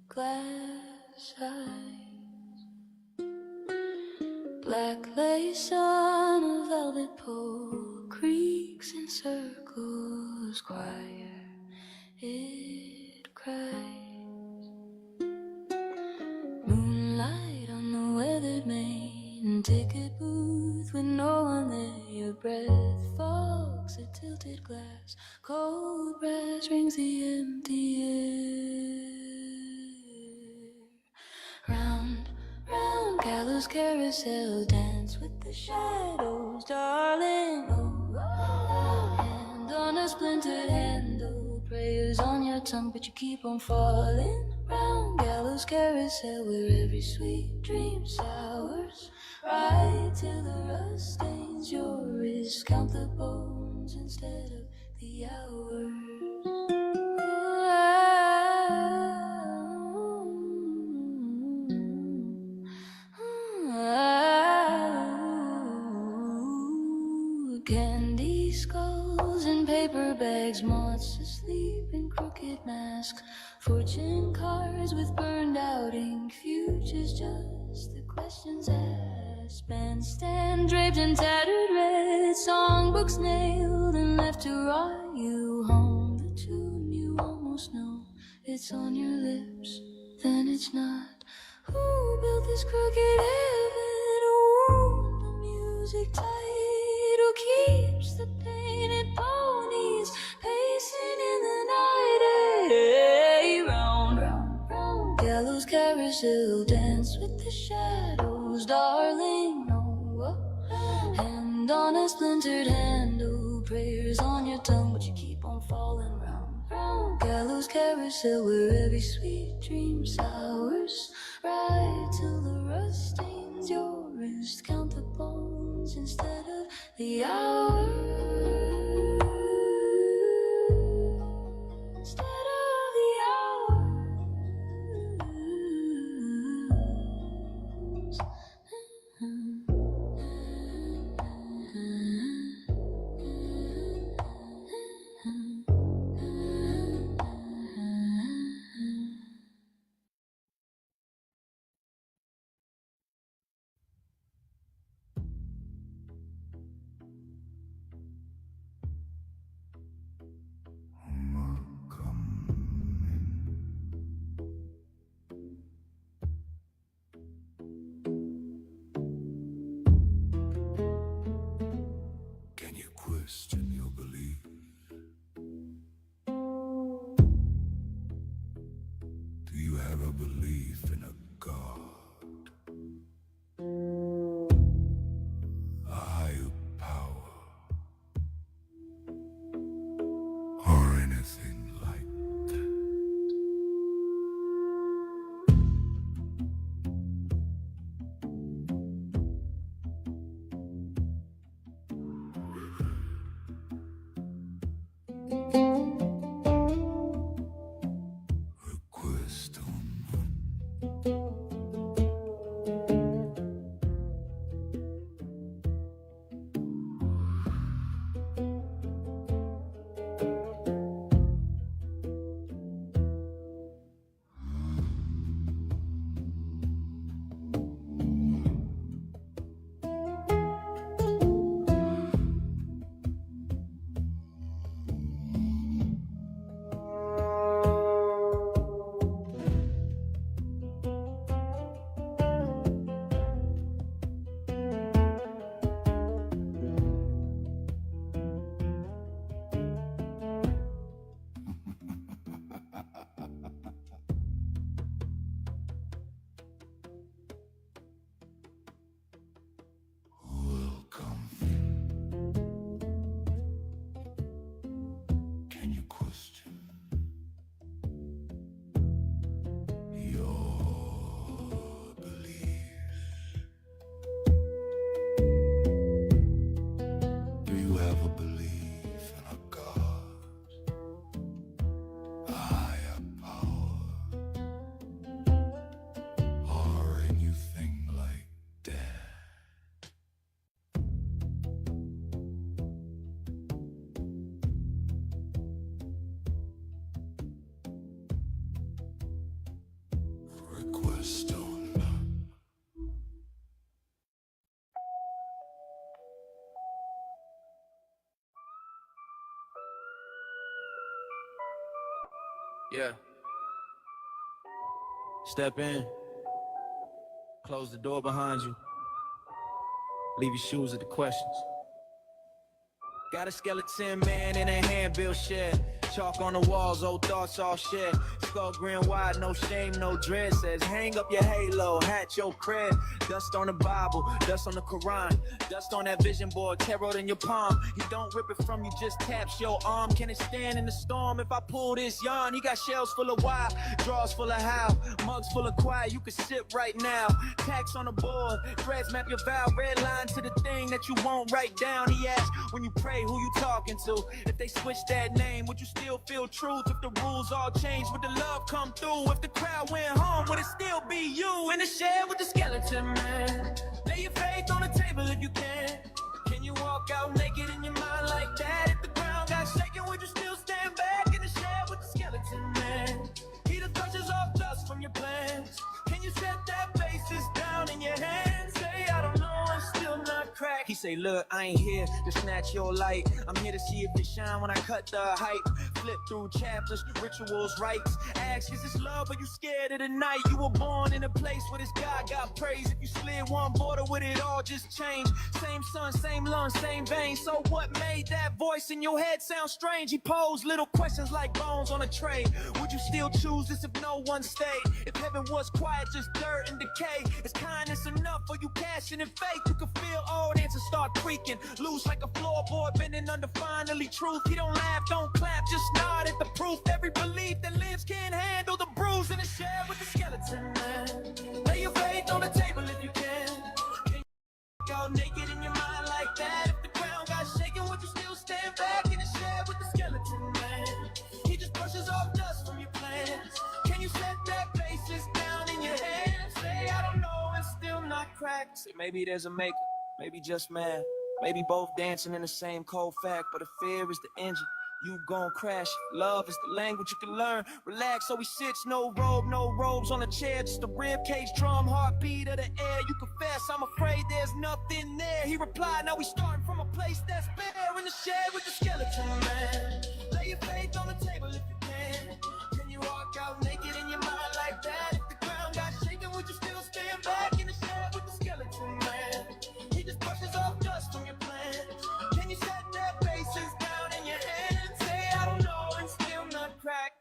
glass eyes. Black lace on a velvet pole, creaks in circles, choir, it cries. Moonlight on the weathered mane, ticket booth with no one there. Your breath fogs a tilted glass, cold brass rings the empty air. Round, round gallows carousel, dance with the shadows, darling. Oh, hand on a splintered handle, prayers on your tongue, but you keep on falling. Round gallows carousel, where every sweet dream sours. Right till the rust stains your wrist. Count the bones instead of the hours. Candy skulls and paper bags, moths asleep in crooked masks, fortune cards with burned out ink, futures just the questions asked. brass bandstand draped in tattered red, songbooks nailed and left to rot. You hum the tune you almost know. It's on your lips, then it's not. Who built this crooked heaven? Who wound the music tight? Who keeps the painted ponies pacing in the night? Hey, round, round, round, gallows carousel, dance with the shadows, darling. No, hand on a splintered handle, prayers on your tongue, but you keep on falling round, round. Gallows carousel, where every sweet dream sours, right till the rust stains your wrist. Count the bones instead of the hours. Instead of the Can you question your belief? Do you have a belief in a God? A higher power? Or anything like that? Request on. Welcome. Can you question your beliefs? Do you have a belief in a God, a higher power, or anything like that? Request on. Yeah. Step in. Close the door behind you. Leave your shoes at the questions. Got a skeleton man in a hand-built shed. Chalk on the walls, old thoughts all shed. Skull grin wide, no shame, no dread. Says hang up your halo, hat your cred. Dust on the Bible, dust on the Quran. Dust on that vision board, tarot in your palm. He don't rip it from you, just taps your arm. Can it stand in the storm if I pull this yarn? He got shells full of why, drawers full of how, mugs full of quiet. You can sip right now. Tax on the board, threads map your vow. Red line to the thing that you won't write down. He asks when you pray who you talking to. If they switch that name, would you still feel truth? If the rules all change, would the love come through? If the crowd went home, would it still be you in the shed with the skeleton man? Lay your faith on the table if you can. Can you walk out naked in your mind like that? If the ground got shaken, would you still stand back in the shed with the skeleton man? He the brushes off dust from your plans. Can you set that basis down in your hands? Say I don't know. He say, look, I ain't here to snatch your light. I'm here to see if it shine when I cut the hype. Flip through chapters, rituals, rites. Ask, is this love or you scared of the night? You were born in a place where this God got praise. If you slid one border with it all just changed. Same sun, same lungs, same vein. So what made that voice in your head sound strange? He posed little questions like bones on a tray. Would you still choose this if no one stayed? If heaven was quiet, just dirt and decay. Is kindness enough for you cashing in faith? You can feel old answers start creaking. Loose like a floorboard bending under finally truth. He don't laugh, don't clap, just nod at the proof. Every belief that lives can't handle the bruise in the shed with the skeleton man. Lay your faith on the table if you can. Can you go naked in your mind like that? If the ground got shaken, would you still stand back in the shed with the skeleton man? He just brushes off dust from your plans. Can you set that basis down in your hand? Say I don't know and still not cracked. Say maybe there's a maker, maybe just man. Maybe both dancing in the same cold fact, but if fear is the engine, you gon' crash. Love is the language you can learn. Relax, so he sits, no robe, no robes on a chair, just a rib cage, drum, heartbeat of the air. You confess, I'm afraid there's nothing there. He replied, now we starting from a place that's bare in the shed with the skeleton man. Lay your faith on the table if you can. Can you walk out naked in your mind like that? If the ground got shaken, would you still stand back in the shed with the skeleton man? He just brushes off dust from your plans. Can you set that basis down in your hand? Say I don't know and still not crack.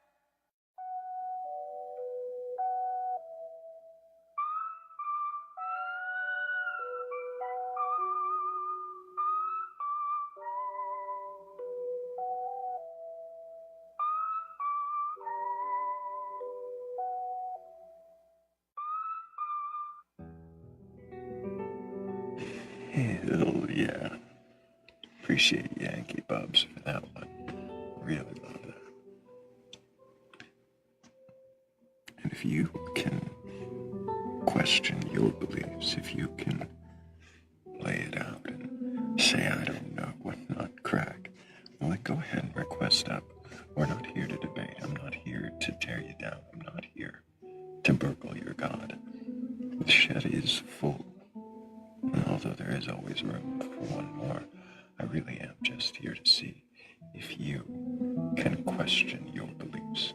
Hell yeah. Appreciate Yankee Bubs for that one. Really love that. And if you can question your beliefs, if you can lay it out and say, I don't know, whatnot, crack, well, then go ahead and request up. We're not here to debate. I'm not here to tear you down. I'm not here to burgle your God. The shed is full. And although there is always room for one more, I really am just here to see if you can question your beliefs.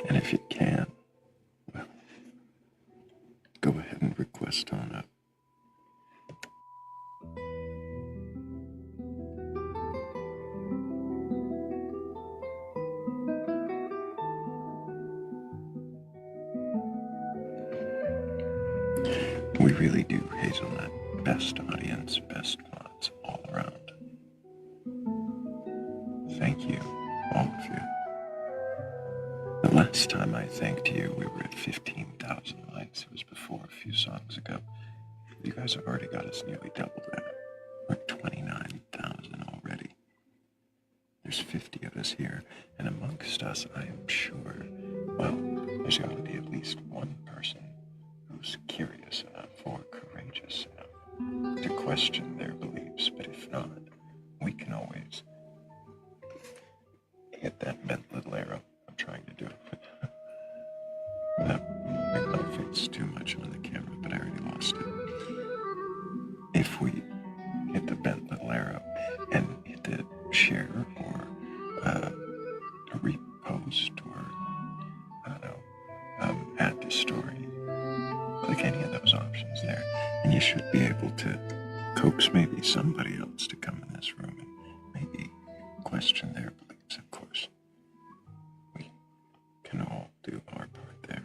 And if you can, well, go ahead and request on up. We really do, Hazelnut. Best audience, best mods all around. Thank you, all of you. The last time I thanked you, we were at 15,000 likes. It was before a few songs ago. You guys have already got us nearly double that. We're at 29,000 already. There's 50 of us here, and amongst us, I am sure, well, there's got to be at least one person who's curious enough or courageous enough to question their beliefs. But if not, we can always hit that bent little arrow. I'm trying to do it. That might not fix too much on the camera, but I already lost it. If we hit the bent little arrow and hit the share or a repost or, I don't know, add to story, click any of those options there, and you should be able to coax maybe somebody else to come in this room and maybe question their beliefs. Of course, we can all do our part there.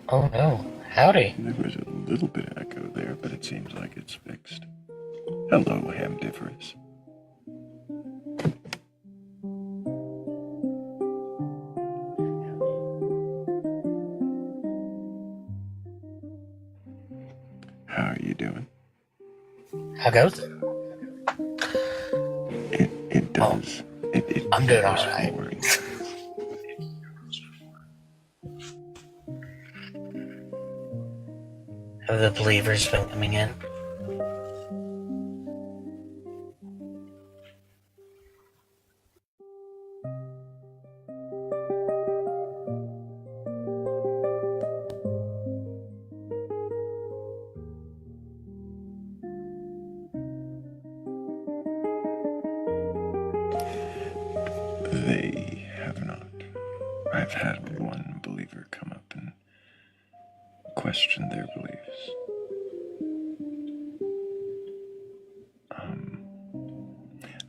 Oh no. Howdy. There was a little bit of echo there, but it seems like it's fixed. Hello, Hamdiferous. How are you doing? How goes it? It does. It I'm doing goes alright. forward. Have the believers been coming in? They have not. I've had one believer come up and question their beliefs.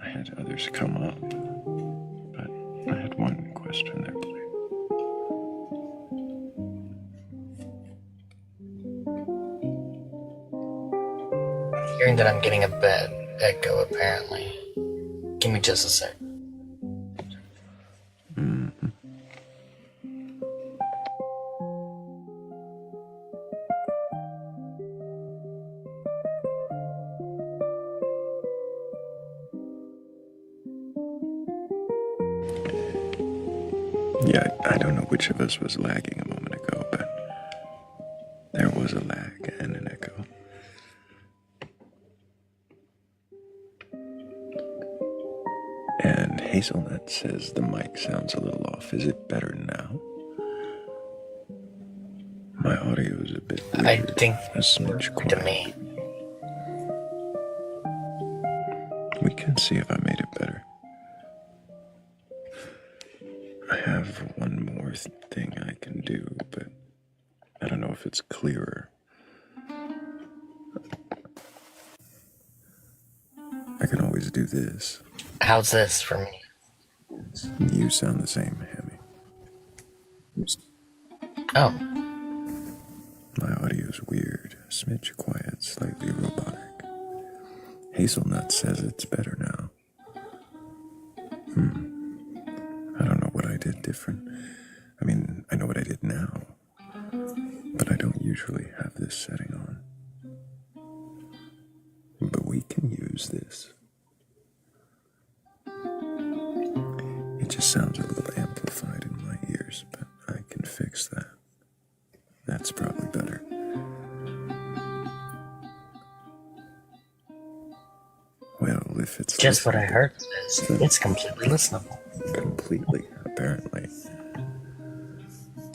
I had others come up, but I had one question their belief. Hearing that I'm getting a bad echo, apparently. Give me just a sec. Yeah, I don't know which of us was lagging a moment ago, but there was a lag and an echo. And Hazelnut says the mic sounds a little off. Is it better now? My audio is a bit weird, I think a smidge to quiet. me. We can see if I made it better. I have one more thing I can do, but I don't know if it's clearer. I can always do this. How's this for me? You sound the same, Hammy. Oh, My audio's weird, a smidge quiet, slightly robotic. Hazelnut says it's better now. I don't know what I did different. I mean, I know what I did now, but I don't usually have this setting on. But we can use this. It just sounds a little amplified in my ears, but I can fix that. That's probably better. Well, if it's just what I listenable- heard. It's completely listenable. Completely, apparently.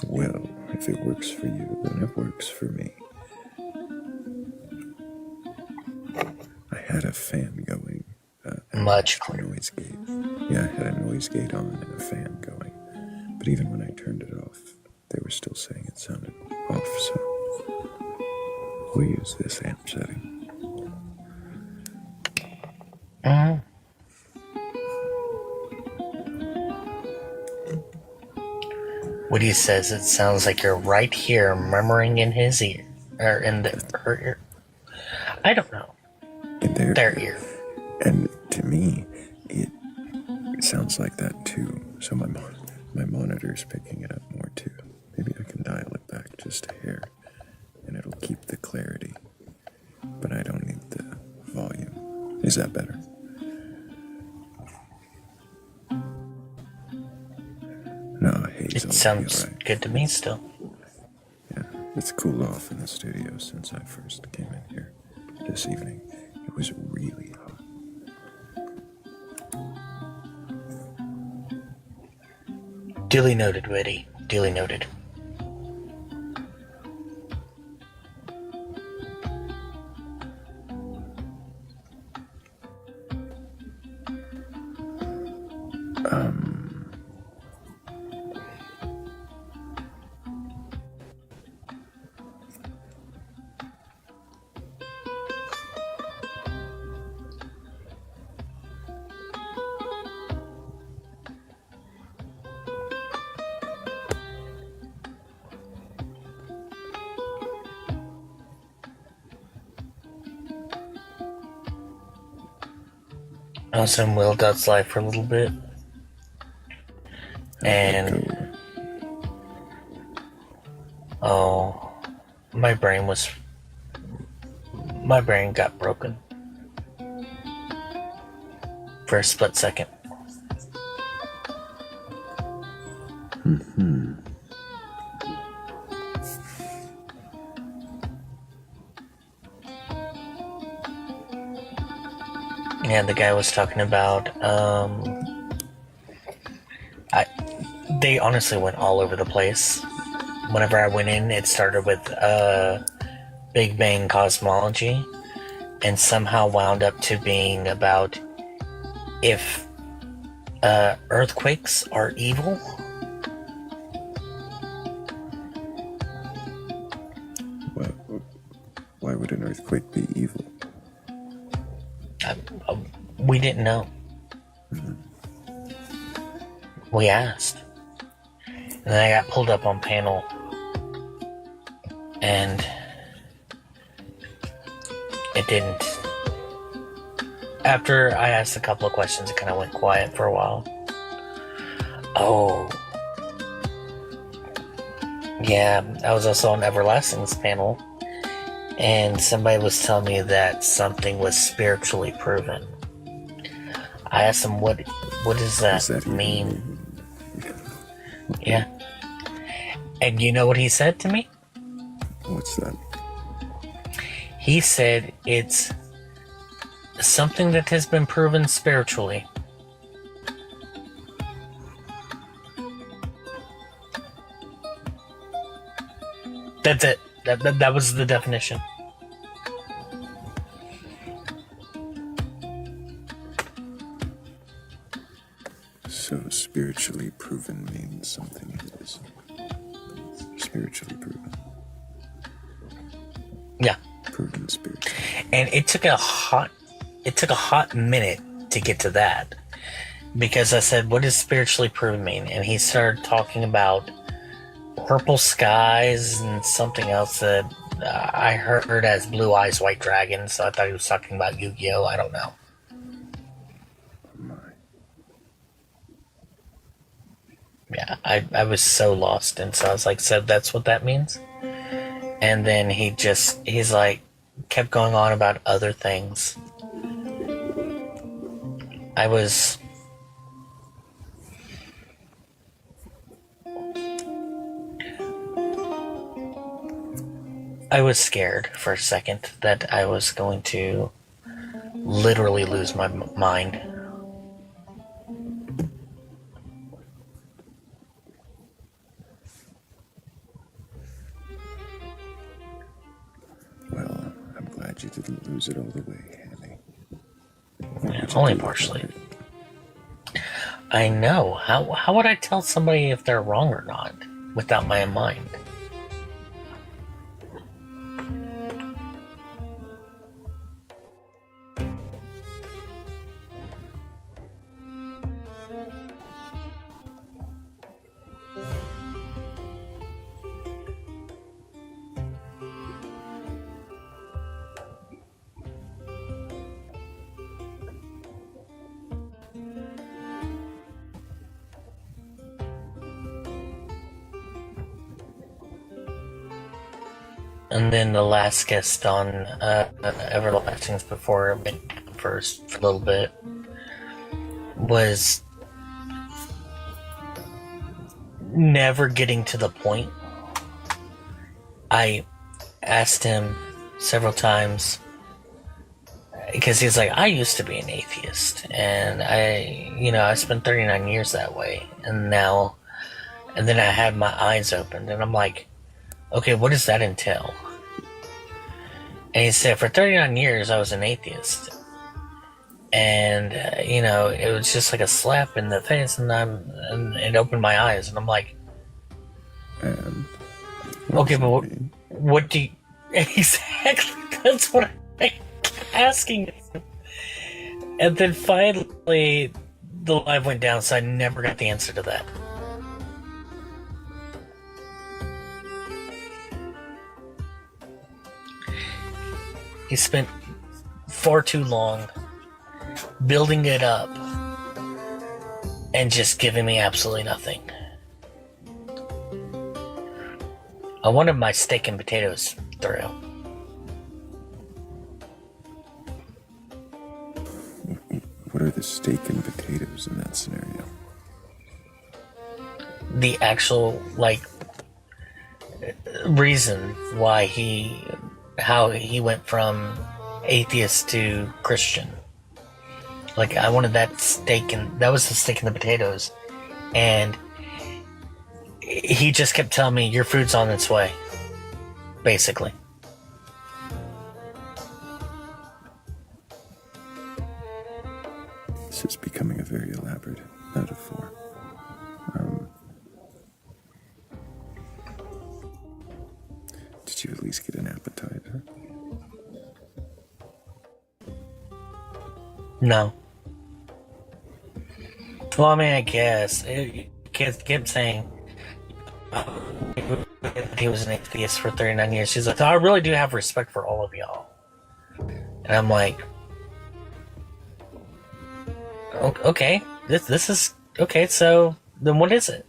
Well, if it works for you, then it works for me. I had a fan going. Much A clearer. noise gate. Yeah, I had a noise gate on and a fan going. But even when I turned it off, they were still saying it sounded off, so we'll use this amp setting. Woody says it sounds like you're right here murmuring in his ear. Or in her ear. I don't know. In Their ear. And to me, it sounds like that too. So my monitor's picking it up more too. Maybe I can dial it back just a hair, and it'll keep the clarity. But I don't need the volume. Is that better? No, Hazel. It sounds good to me still. Yeah, it's cooled off in the studio since I first came in here this evening. It was really hot. Duly noted, Witty. Duly noted. I was in Will Dot's life for a little bit. How'd that And, go? oh, my brain got broken for a split second. Yeah, the guy was talking about, they honestly went all over the place. Whenever I went in, it started with, Big Bang cosmology, and somehow wound up to being about if, earthquakes are evil. Why would an earthquake be evil? We didn't know. We asked. And then I got pulled up on panel. And it didn't. After I asked a couple of questions, it kind of went quiet for a while. Oh. Yeah, I was also on Everlasting's panel. And somebody was telling me that something was spiritually proven. I asked him, what does that mean? Yeah. And you know what he said to me? What's that? He said it's something that has been proven spiritually. That's it. That was the definition. So spiritually proven means something is spiritually proven. Yeah. Proven spiritually. And it took a hot minute to get to that. Because I said, what does spiritually proven mean? And he started talking about purple skies and something else that I heard as Blue Eyes White Dragon, so I thought he was talking about Yu-Gi-Oh! I don't know. Yeah, I was so lost, and so I was like, so that's what that means? And then he's like, kept going on about other things. I was scared for a second that I was going to literally lose my mind. Well, I'm glad you didn't lose it all the way, Annie. Yeah, only partially. I know. How would I tell somebody if they're wrong or not without my mind? And then the last guest on Everlasting's before it went down first for a little bit was never getting to the point. I asked him several times because he's like, I used to be an atheist, and I spent 39 years that way, and then I had my eyes opened, and I'm like, okay, what does that entail? And he said, for 39 years, I was an atheist. And, it was just like a slap in the face, and it opened my eyes, and I'm like, okay, but what do you... Exactly, that's what I'm asking him. And then finally, the live went down, so I never got the answer to that. He spent far too long building it up, and just giving me absolutely nothing. I wanted my steak and potatoes, Thrayle. What are the steak and potatoes in that scenario? The actual, like, reason why how he went from atheist to Christian. Like, I wanted that steak, and that was the steak and the potatoes. And he just kept telling me, your food's on its way. Basically. This is becoming a very elaborate metaphor. Did you at least get an appetizer? No. Well, I mean, I guess. He kept saying he was an atheist for 39 years. She's like, I really do have respect for all of y'all. And I'm like, okay, this is, okay, so then what is it?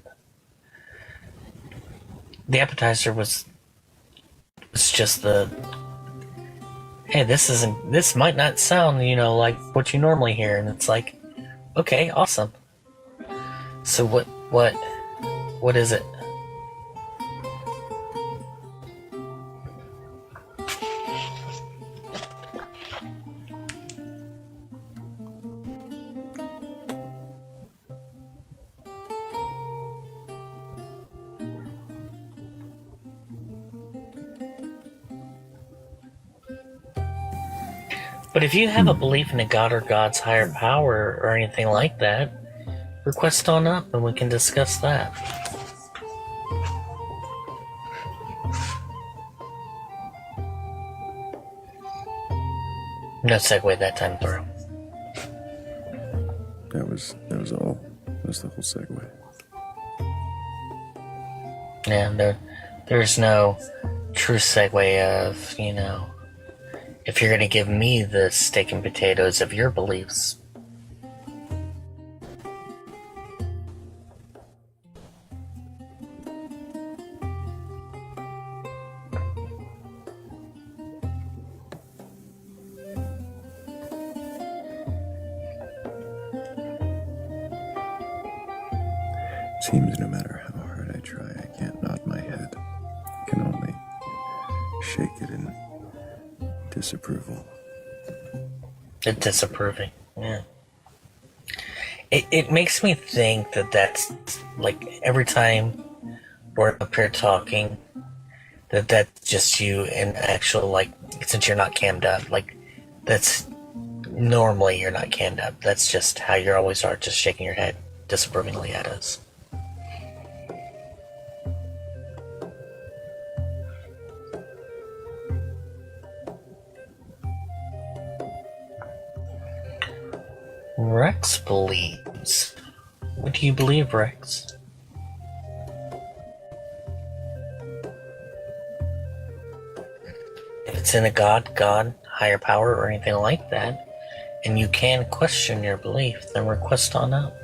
The appetizer was just hey, this might not sound, like what you normally hear. And it's like, okay, awesome. So what is it? But if you have a belief in a god or God's higher power or anything like that, request on up and we can discuss that. No segue that time through. That was all. That was the whole segue. Yeah, there's no true segue of, if you're going to give me the steak and potatoes of your beliefs. Seems no matter how hard I try, I can't nod my head. I can only shake it in disapproval. Disapproving, yeah. It makes me think that's like every time we're up here talking, that's just you and actual, like, since you're not cammed up, like, that's normally you're not cammed up. That's just how you always are, just shaking your head disapprovingly at us. Rex believes. What do you believe, Rex? If it's in a god, higher power, or anything like that, and you can question your belief, then request on up.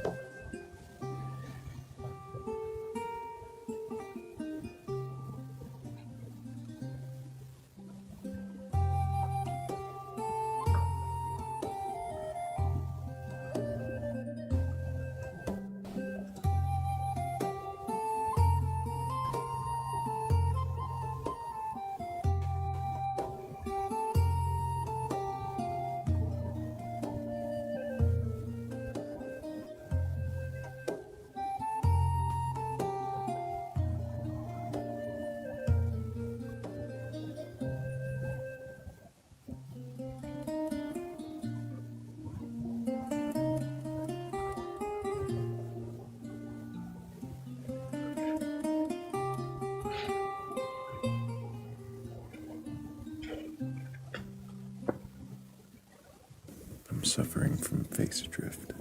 I'm suffering from face drift.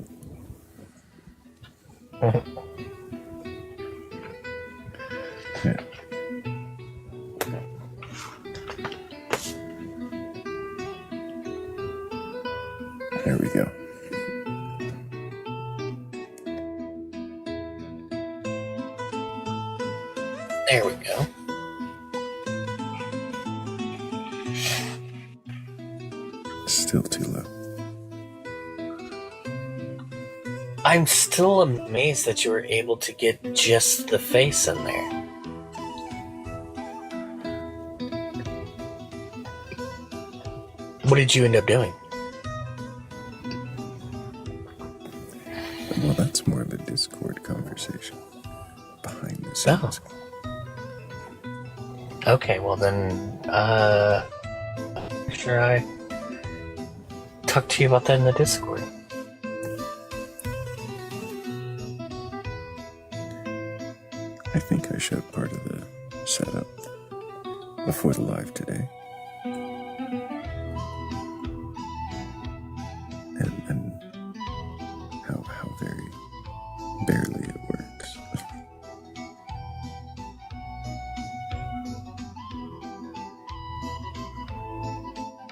Yeah. There we go. Still too low. I'm still amazed that you were able to get just the face in there. What did you end up doing? Well, that's more of a Discord conversation. Behind the scenes. Okay, well then, make sure I talk to you about that in the Discord. I think I showed part of the setup before the live today. And how very barely it works.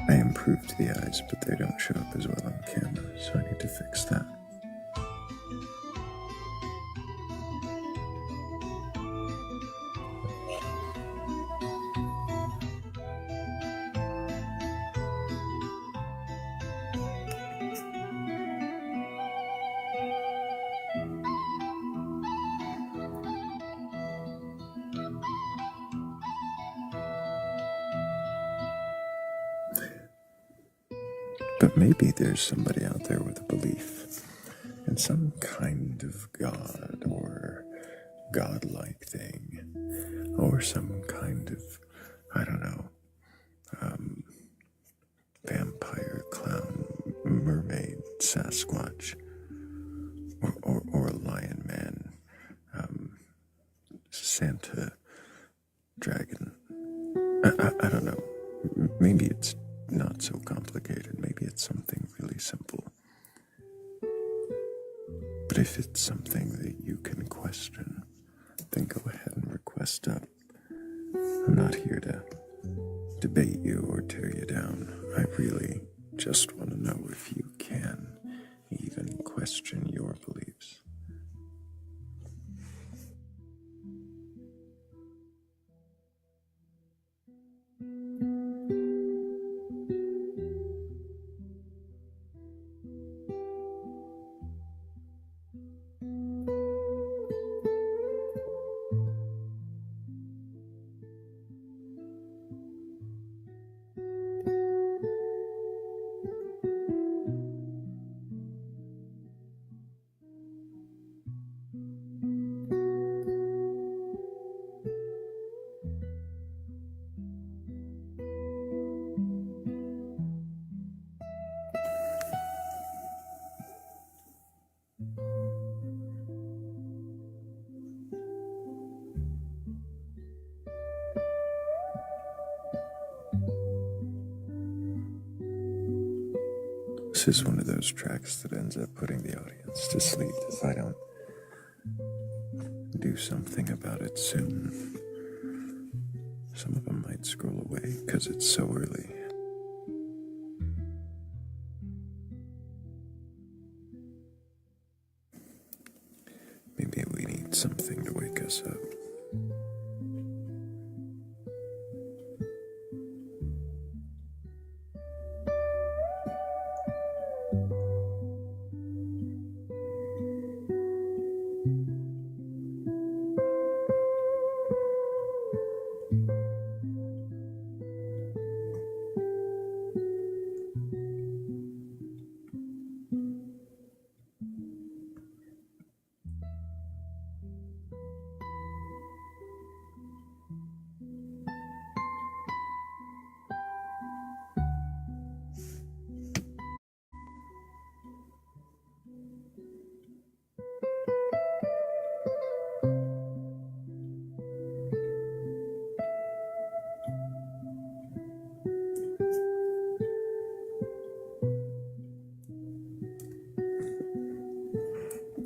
I improved the eyes, but they don't show up as well on camera, so I need to fix that. But maybe there's somebody out there with a belief in some kind of god or godlike thing, or some kind of, I don't know, vampire, clown, mermaid, Sasquatch, or a lion man, Santa, dragon. I don't know. Maybe it's not so complicated. Maybe it's something really simple. But if it's something that you can question, then go ahead and request up. I'm not here to debate you or tear you down. I really just want to know if you can even question your beliefs. This is one of those tracks that ends up putting the audience to sleep if I don't do something about it soon. Some of them might scroll away because it's so early. Maybe we need something to wake us up.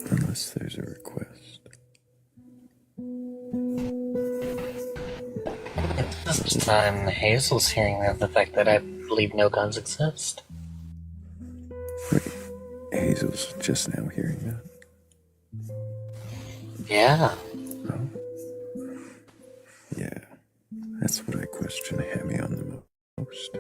Unless there's a request. This time, Hazel's hearing the fact that I believe no guns exist. Wait, Hazel's just now hearing that? Yeah. Oh? Yeah, that's what I question Hammy on the most.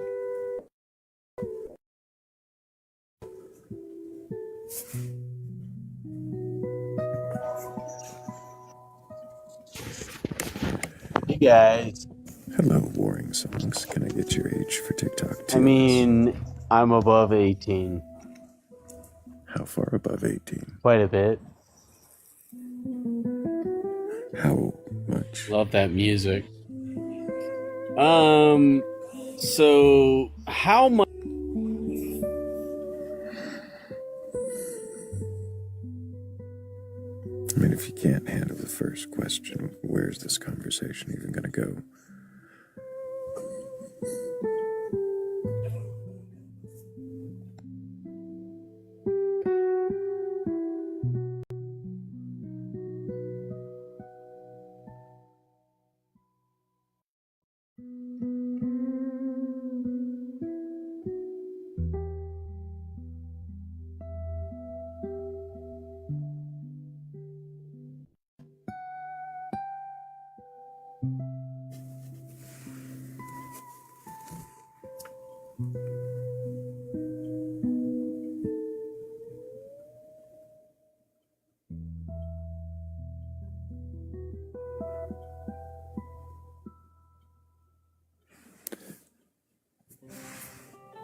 Hey guys. Hello, Warring Songs. Can I get your age for TikTok I TOS? mean, I'm above 18. How far above 18? Quite a bit. How much? Love that music. So how much? I mean, if you can't handle the first question, where's this conversation even going to go?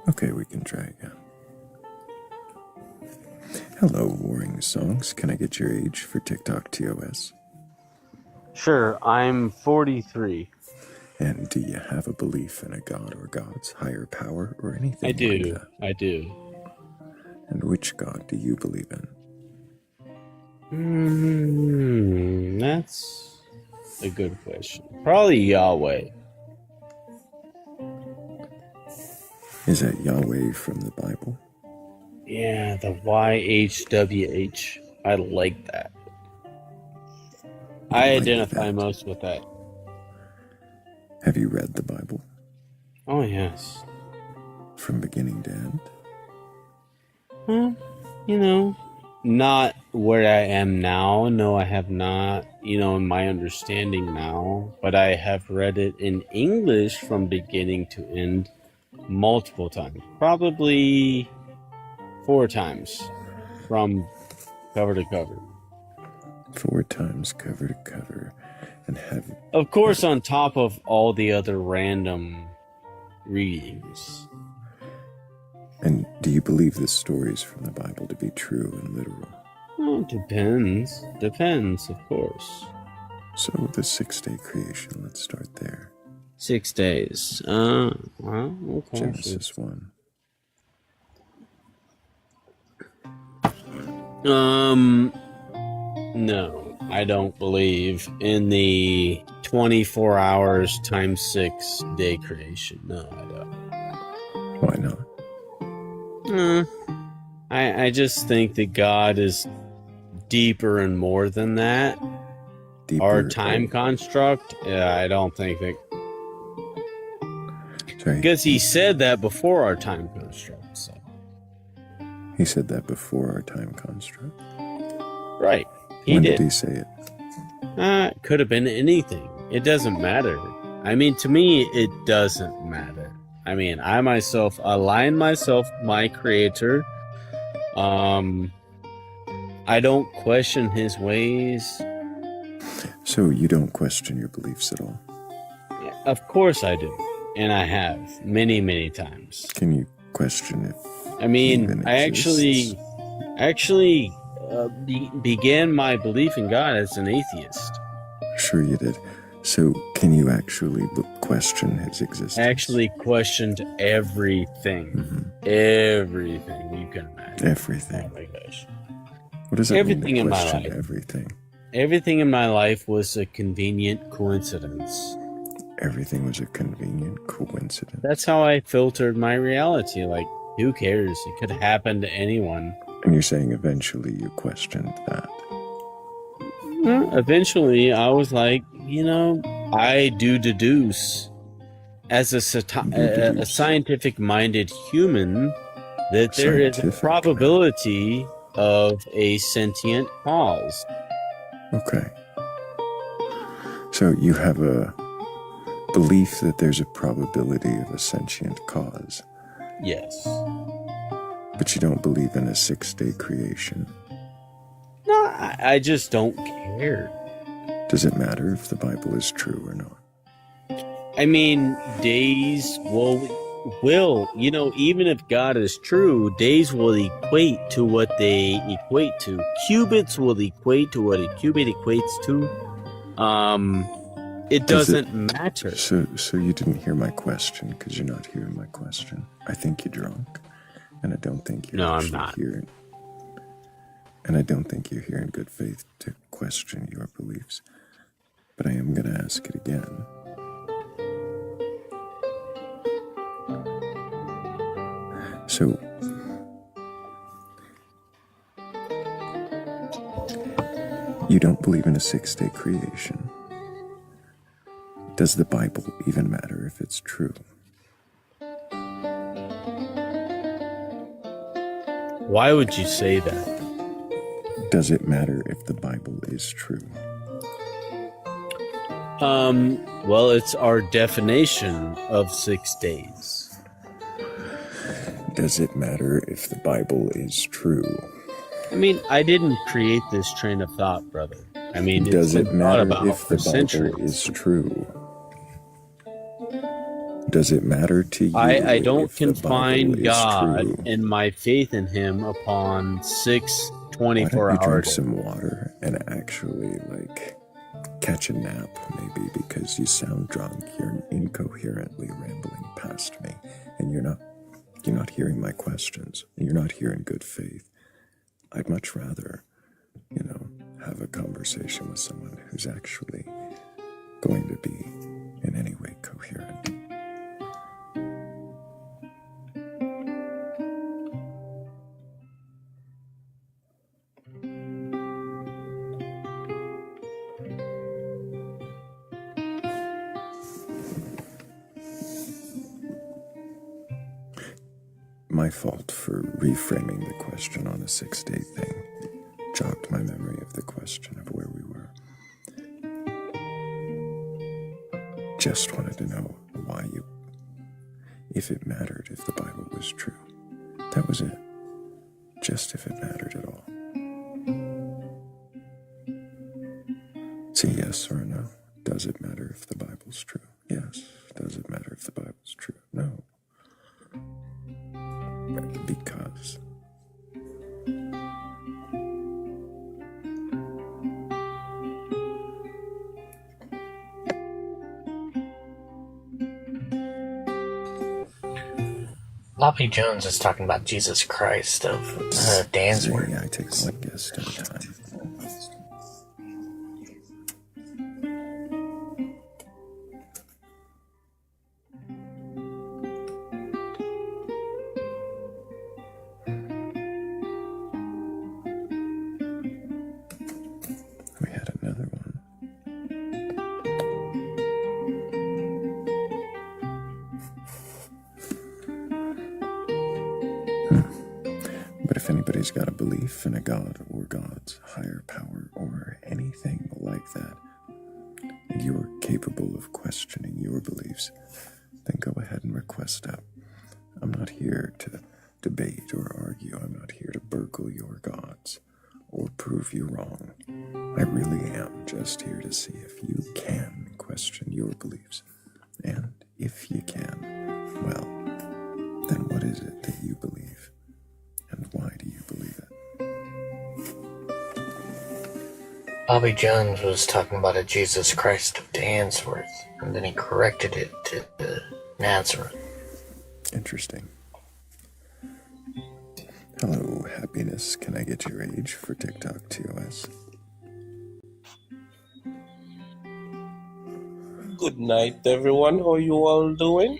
Okay, we can try again. Hello, Warring Songs. Can I get your age for TikTok TOS? Sure, I'm 43. And do you have a belief in a god or gods, higher power, or anything I do. like that? I do. And which god do you believe in? That's a good question. Probably Yahweh. Is that Yahweh from the Bible? Yeah, the YHWH. I like that. I identify most with that. Have you read the Bible? Oh, yes. From beginning to end? Well, not where I am now. No, I have not, in my understanding now. But I have read it in English from beginning to end multiple times. Probably 4 times from cover to cover. 4 times cover to cover. And have... Of course, on top of all the other random readings. And do you believe the stories from the Bible to be true and literal? Well, it depends. Depends, of course. So the 6-day creation, let's start there. 6 days. Well, okay. Genesis 1. No, I don't believe in the 24 hours times 6 day creation. No, I don't. Why not? I just think that God is deeper and more than that. Deeper, Our time construct, I don't think that. Sorry. Because he said that before our time construct. So. He said that before our time construct? Right. When did he say it? It could have been anything. It doesn't matter. I mean, to me, it doesn't matter. I mean, I myself align myself with my creator. I don't question his ways. So you don't question your beliefs at all? Yeah, of course I do. And I have many, many times. Can you question it? I mean, I actually began my belief in God as an atheist. Sure you did. So can you actually question his existence? I actually questioned everything. Mm-hmm. Everything you can imagine. Everything. Oh my gosh. What does that Everything mean to in my question life. everything? Everything in my life was a convenient coincidence. Everything was a convenient coincidence. That's how I filtered my reality. Like, who cares? It could happen to anyone. And you're saying eventually you questioned that? Eventually, I was like, I do deduce as a scientific-minded human that there is a probability of a sentient cause. Okay. So you have a belief that there's a probability of a sentient cause. Yes. But you don't believe in a 6-day creation. No, I just don't care. Does it matter if the Bible is true or not? I mean, days will, you know, even if God is true, days will equate to what they equate to. Cubits will equate to what a cubit equates to. It doesn't matter. So you didn't hear my question because you're not hearing my question. I think you're drunk, and I don't think you're No, I'm actually not. hearing. And I don't think you're here in good faith to question your beliefs. But I am going to ask it again. So, you don't believe in a 6-day creation. Does the Bible even matter if it's true? Why would you say that? Does it matter if the Bible is true? Well, it's our definition of 6 days. Does it matter if the Bible is true? I mean, I didn't create this train of thought, brother. I mean, does it matter if the centuries. Bible is true? Does it matter to you? I don't if the confine Bible is God true? and my faith in Him upon 6 Why don't 24 you drink hours. some water and actually, catch a nap, maybe, because you sound drunk. You're incoherently rambling past me, and you're not hearing my questions, and you're not here in good faith. I'd much rather, have a conversation with someone who's actually going to be in any way coherent. My fault for reframing the question on a 6-day thing. Jogged my memory of the question of where we were. Just wanted to know if it mattered if the Bible was true. That was it. Just if it mattered at all. It's a yes or a no. Does it matter if the Bible's true? Yes. Does it matter if the Bible's true? No. Because. Bobby Jones is talking about Jesus Christ of Dansworth. Yeah, I take one guest at a time. We had another one. But if anybody's got a belief in a god or gods, higher power, or anything like that, and you're capable of questioning your beliefs, then go ahead and request that. I'm not here to debate or argue. I'm not here to burgle your gods or prove you wrong. I really am just here to see if you can question your beliefs. And if you can, well, then what is it that you believe? And why do you believe it? Bobby Jones was talking about a Jesus Christ of Dansworth, and then he corrected it to Nazareth. Interesting. Hello, happiness. Can I get your age for TikTok TOS? Good night, everyone. How you all doing?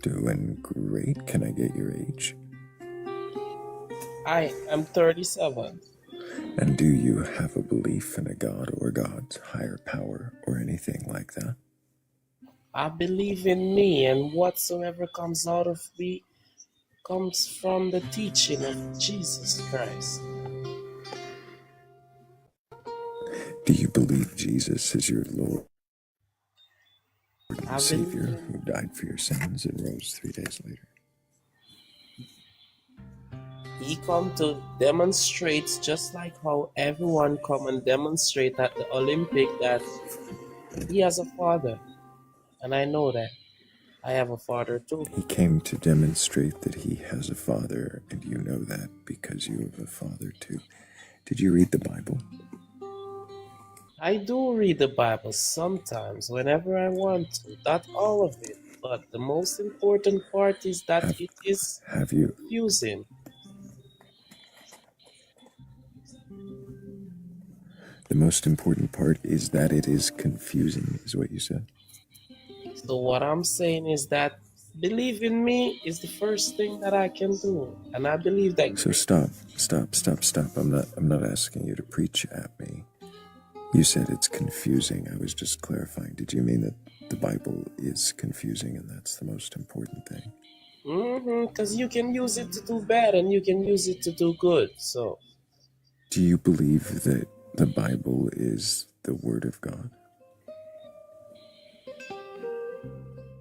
Doing great. Can I get your age? I am 37. And do you have a belief in a god or gods, higher power, or anything like that? I believe in me, and whatsoever comes out of me comes from the teaching of Jesus Christ. Do you believe Jesus is your Lord and Savior who died for your sins and rose 3 days later? He come to demonstrate, just like how everyone come and demonstrate at the Olympic, that he has a father. And I know that. I have a father too. He came to demonstrate that he has a father, and you know that because you have a father too. Did you read the Bible? I do read the Bible sometimes, whenever I want to. Not all of it. But the most important part is that Have it is have you? confusing. The most important part is that it is confusing, is what you said. So what I'm saying is that believe in me is the first thing that I can do. And I believe that So stop. I'm not asking you to preach at me. You said it's confusing. I was just clarifying. Did you mean that the Bible is confusing and that's the most important thing? because you can use it to do bad and you can use it to do good. So Do you believe that the Bible is the Word of God?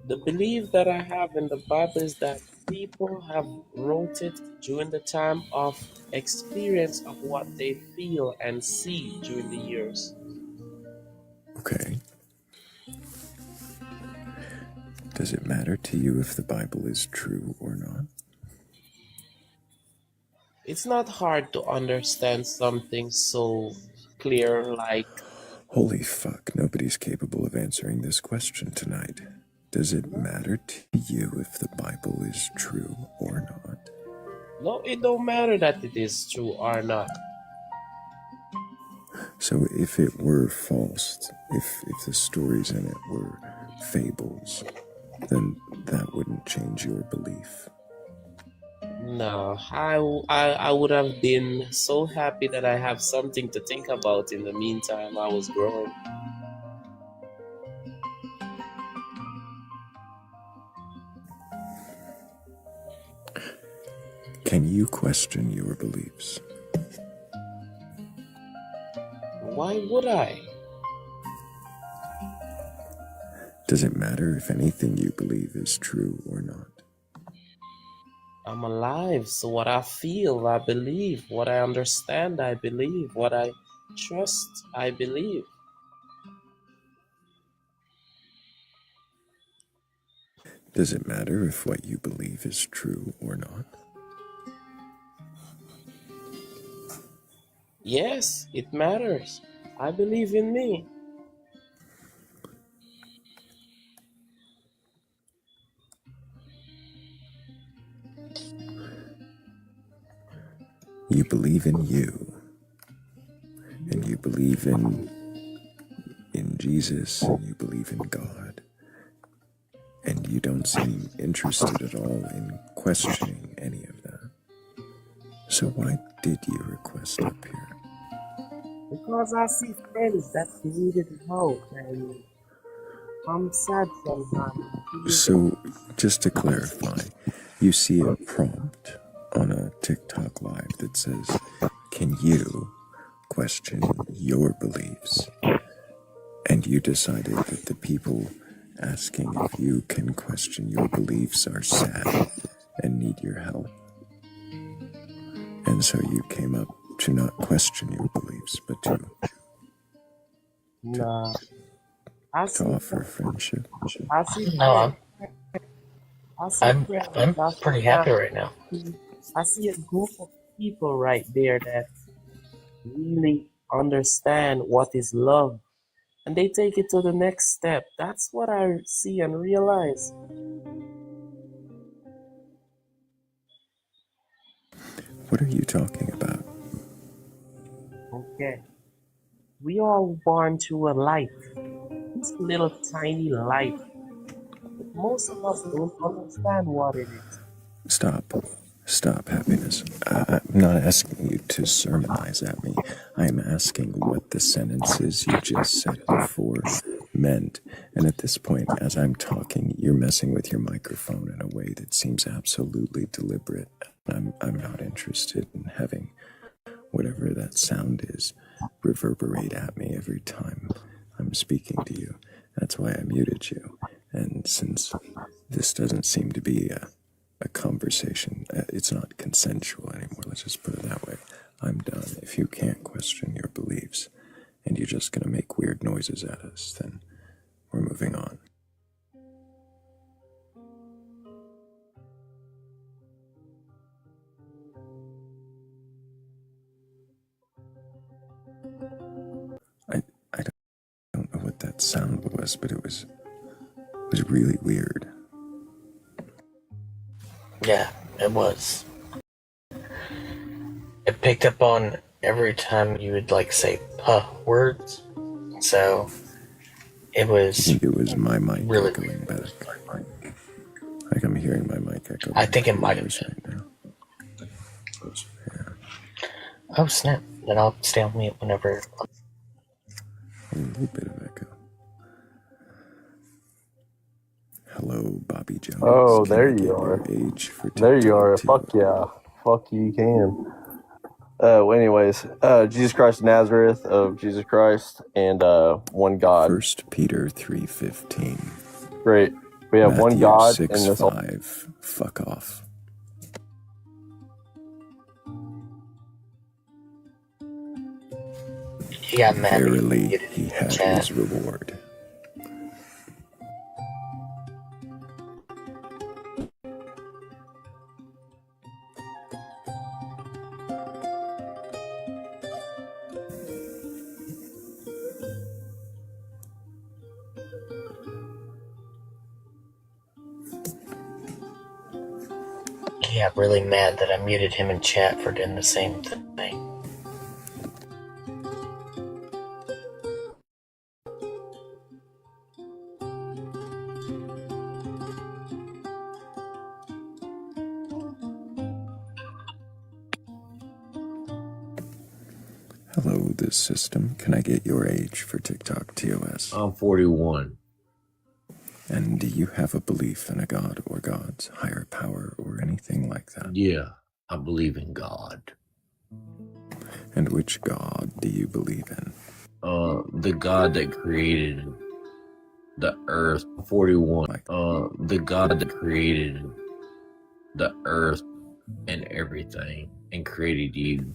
the belief that I have in the Bible is that people have wrote it during the time of experience of what they feel and see during the years. Okay. Does it matter to you if the Bible is true or not? It's not hard to understand something so clear like Holy fuck, nobody's capable of answering this question tonight. Does it matter to you if the Bible is true or not? no, it don't matter that it is true or not. So if it were false, if the stories in it were fables, then that wouldn't change your belief. No, I would have been so happy that I have something to think about in the meantime I was growing. Can you question your beliefs? Why would I? Does it matter if anything you believe is true or not? I'm alive, so what I feel, I believe. What I understand, I believe. What I trust, I believe. Does it matter if what you believe is true or not? Yes, it matters. I believe in me. You believe in you, and you believe in Jesus, and you believe in God, and you don't seem interested at all in questioning any of that. So why did you request up here? Because I see friends that needed help and I'm sad sometimes. So, just to clarify, you see a prompt on a TikTok live that says, can you question your beliefs? And you decided that the people asking if you can question your beliefs are sad and need your help. And so you came up to not question your beliefs, but to Nah, I see, offer friendship. I see No, friends. I see I'm friends I'm that pretty happy right now. I see a group of people right there that really understand what is love and they take it to the next step. That's what I see and realize. What are you talking about? Okay. We all born through a light. This little tiny light. But most of us don't understand what it is. Stop, happiness. I'm not asking you to sermonize at me. I'm asking what the sentences you just said before meant. And at this point, as I'm talking, you're messing with your microphone in a way that seems absolutely deliberate. I'm not interested in having whatever that sound is reverberate at me every time I'm speaking to you. That's why I muted you. And since this doesn't seem to be a conversation. It's not consensual anymore. Let's just put it that way. I'm done. If you can't question your beliefs and you're just going to make weird noises at us, then we're moving on. I don't know what that sound was, but it was really weird. Yeah, it was. It picked up on every time you would like say "puh" words, so it was. I think it was my mic really echoing back. Like I'm hearing my mic echo. I think it might have been. Right now. Oh snap! Then I'll stay on mute whenever. A little bit of echo. Hello, Bobby Jones. Oh, Can there I you get are. your age for There you are. TikTok, Fuck yeah. Fuck you can. Anyways, Jesus Christ of Nazareth of Jesus Christ and one God. 1 Peter 3:15. Great. We have one Matthew God 6:5. Fuck off. He got mad. Verily, he had his reward. He got really mad that I muted him in chat for doing the same thing. Hello, this system. Can I get your age for TikTok, TOS? I'm 41. And do you have a belief in a god or gods, higher power, or anything like that? Yeah, I believe in God. And which god do you believe in? The God that created the earth. 41. The God that created the earth and everything and created you.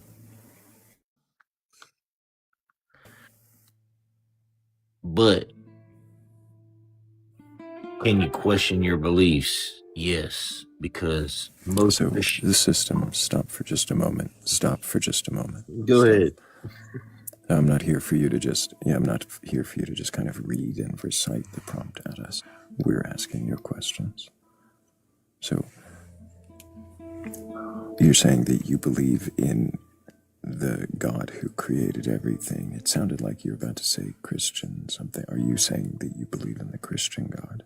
But can you question your beliefs? Yes, because most So the system, stop for just a moment. Stop for just a moment. Go ahead. I'm not here for you to just, I'm not here for you to just kind of read and recite the prompt at us. We're asking your questions. So you're saying that you believe in the God who created everything. It sounded like you were about to say Christian something. Are you saying that you believe in the Christian God?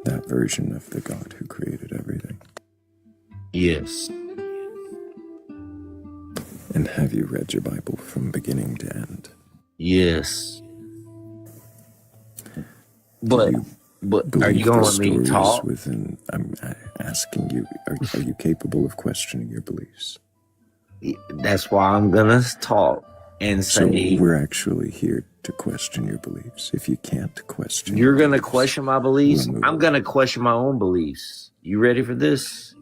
That version of the God who created everything? Yes. And have you read your Bible from beginning to end? Yes. But are you going to let me talk? I'm asking you, are you capable of questioning your beliefs? That's why I'm gonna talk and say. So we're actually here to question your beliefs. If you can't question, You're gonna question my beliefs. I'm gonna question my own beliefs. You ready for this?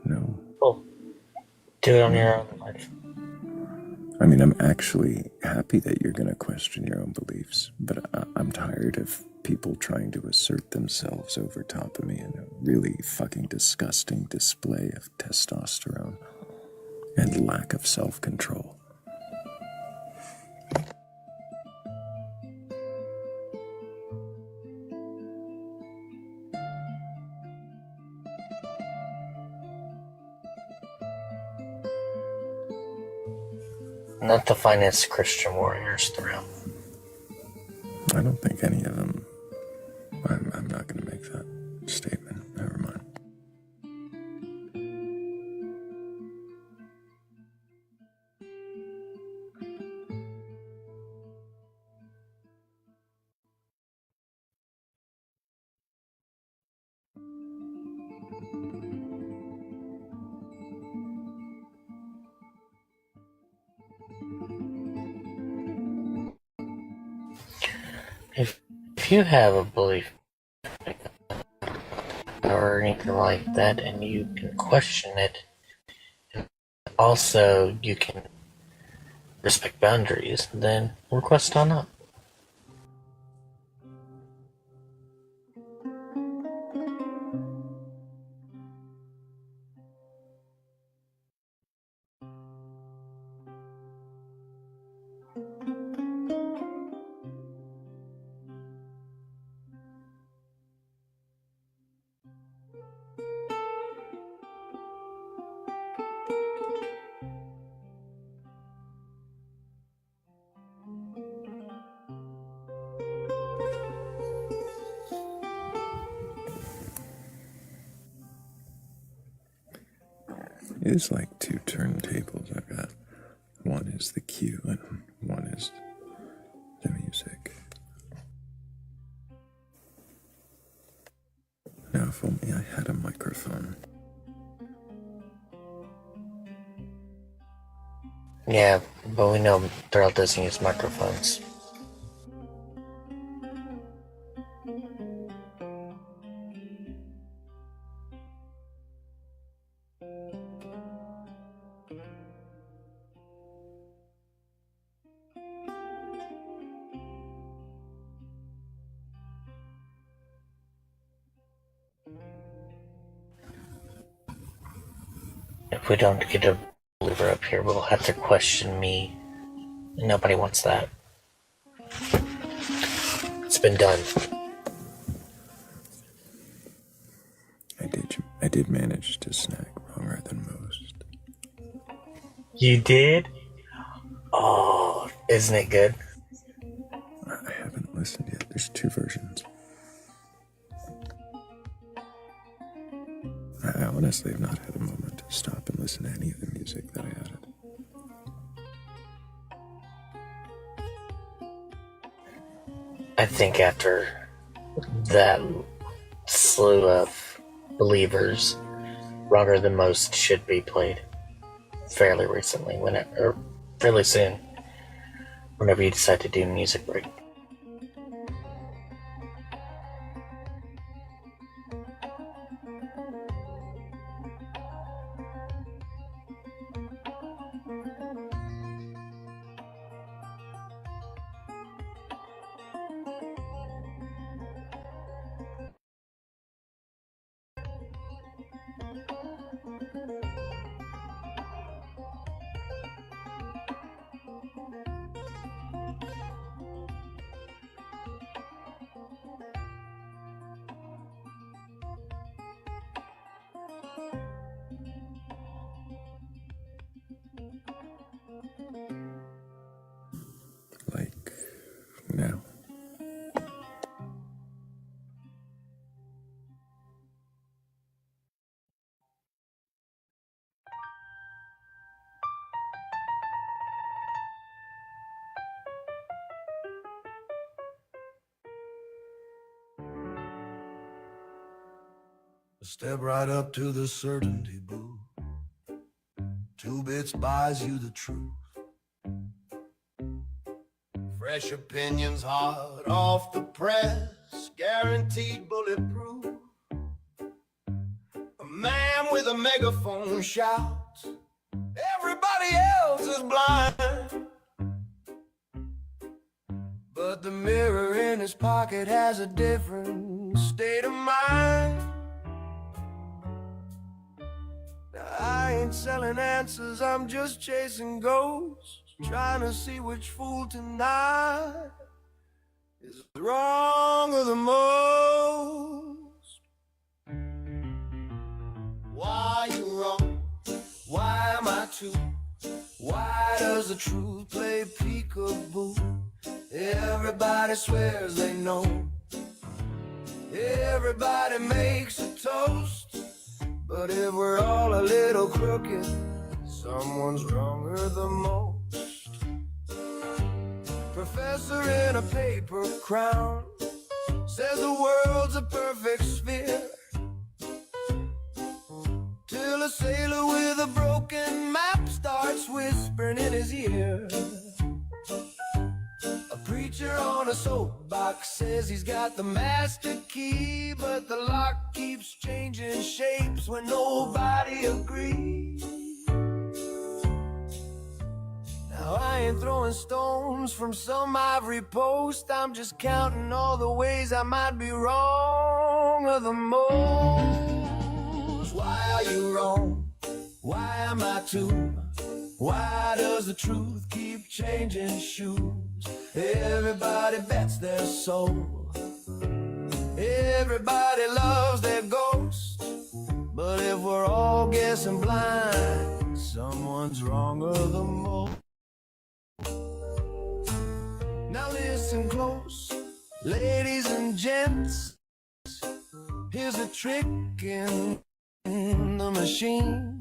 No. Oh, do it on your own life. I mean, I'm actually happy that you're going to question your own beliefs, but I'm tired of people trying to assert themselves over top of me in a really fucking disgusting display of testosterone and lack of self-control. Not the finest Christian warriors, Thrayle. I don't think any of them. I'm not going to make that statement. Never mind. If you have a belief, or anything like that, and you can question it. Also, you can respect boundaries, then request on up. It's like two turntables I've got. One is the cue and one is the music. Now, if only I had a microphone. Yeah, but we know Thrayle doesn't use microphones. If we don't get a believer up here, we'll have to question me. Nobody wants that. It's been done. I did manage to snag wronger than most. You did? Oh, isn't it good? I haven't listened yet. There's two versions. I honestly have not had a moment to stop and listen to any of the music that I added. I think after that slew of believers, Wronger Than Most should be played fairly recently, or fairly soon, whenever you decide to do music break. Like now. Step right up to the certainty booth. 2 bits buys you the truth. Fresh opinions hot off the press, guaranteed bulletproof. A man with a megaphone shouts, everybody else is blind. But the mirror in his pocket has a different state of mind. I ain't selling answers, I'm just chasing ghosts, trying to see which fool tonight is wronger the most. Why you wrong? Why am I too? Why does the truth play peekaboo? Everybody swears they know. Everybody makes a toast. But if we're all a little crooked, someone's wronger the most. Professor in a paper crown says the world's a perfect sphere, till a sailor with a broken map starts whispering in his ear. A preacher on a soapbox says he's got the master key, but the lock keeps keeps changing shapes when nobody agrees. Now I ain't throwing stones from some ivory post. I'm just counting all the ways I might be wrong or the most. Why are you wrong? Why am I too? Why does the truth keep changing shoes? Everybody bets their soul. Everybody loves their ghost. But if we're all guessing blind, someone's wronger the most. Now listen close, ladies and gents. Here's a trick in the machine.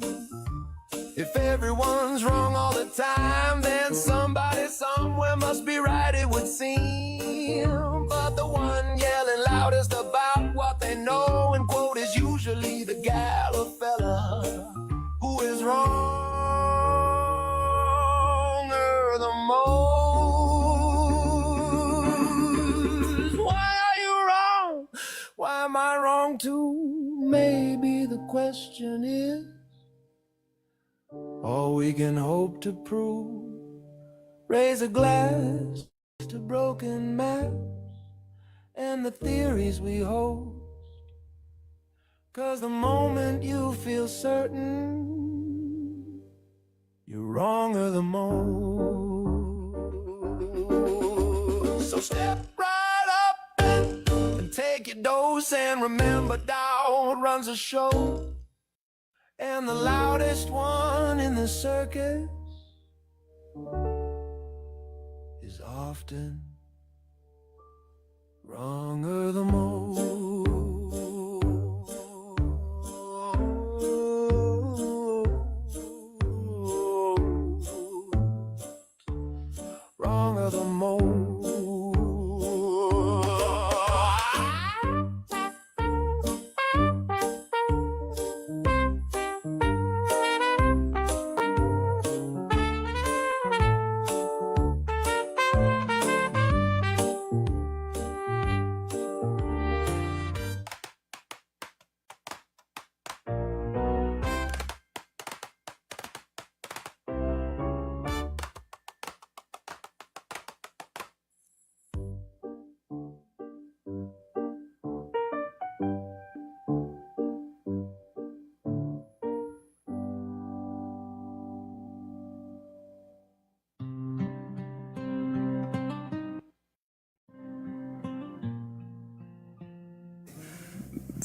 If everyone's wrong all the time, then somebody somewhere must be right, it would seem. But the one yelling loudest about what they know and quote is usually the gal or fella who is wronger the most. Why are you wrong? Why am I wrong too? Maybe the question is all we can hope to prove. Raise a glass to broken maps and the theories we hold. 'Cause the moment you feel certain, you're wronger the most. So step right up and take your dose, and remember Dowd runs a show. And the loudest one in the circus is often wronger the most. Wronger the most.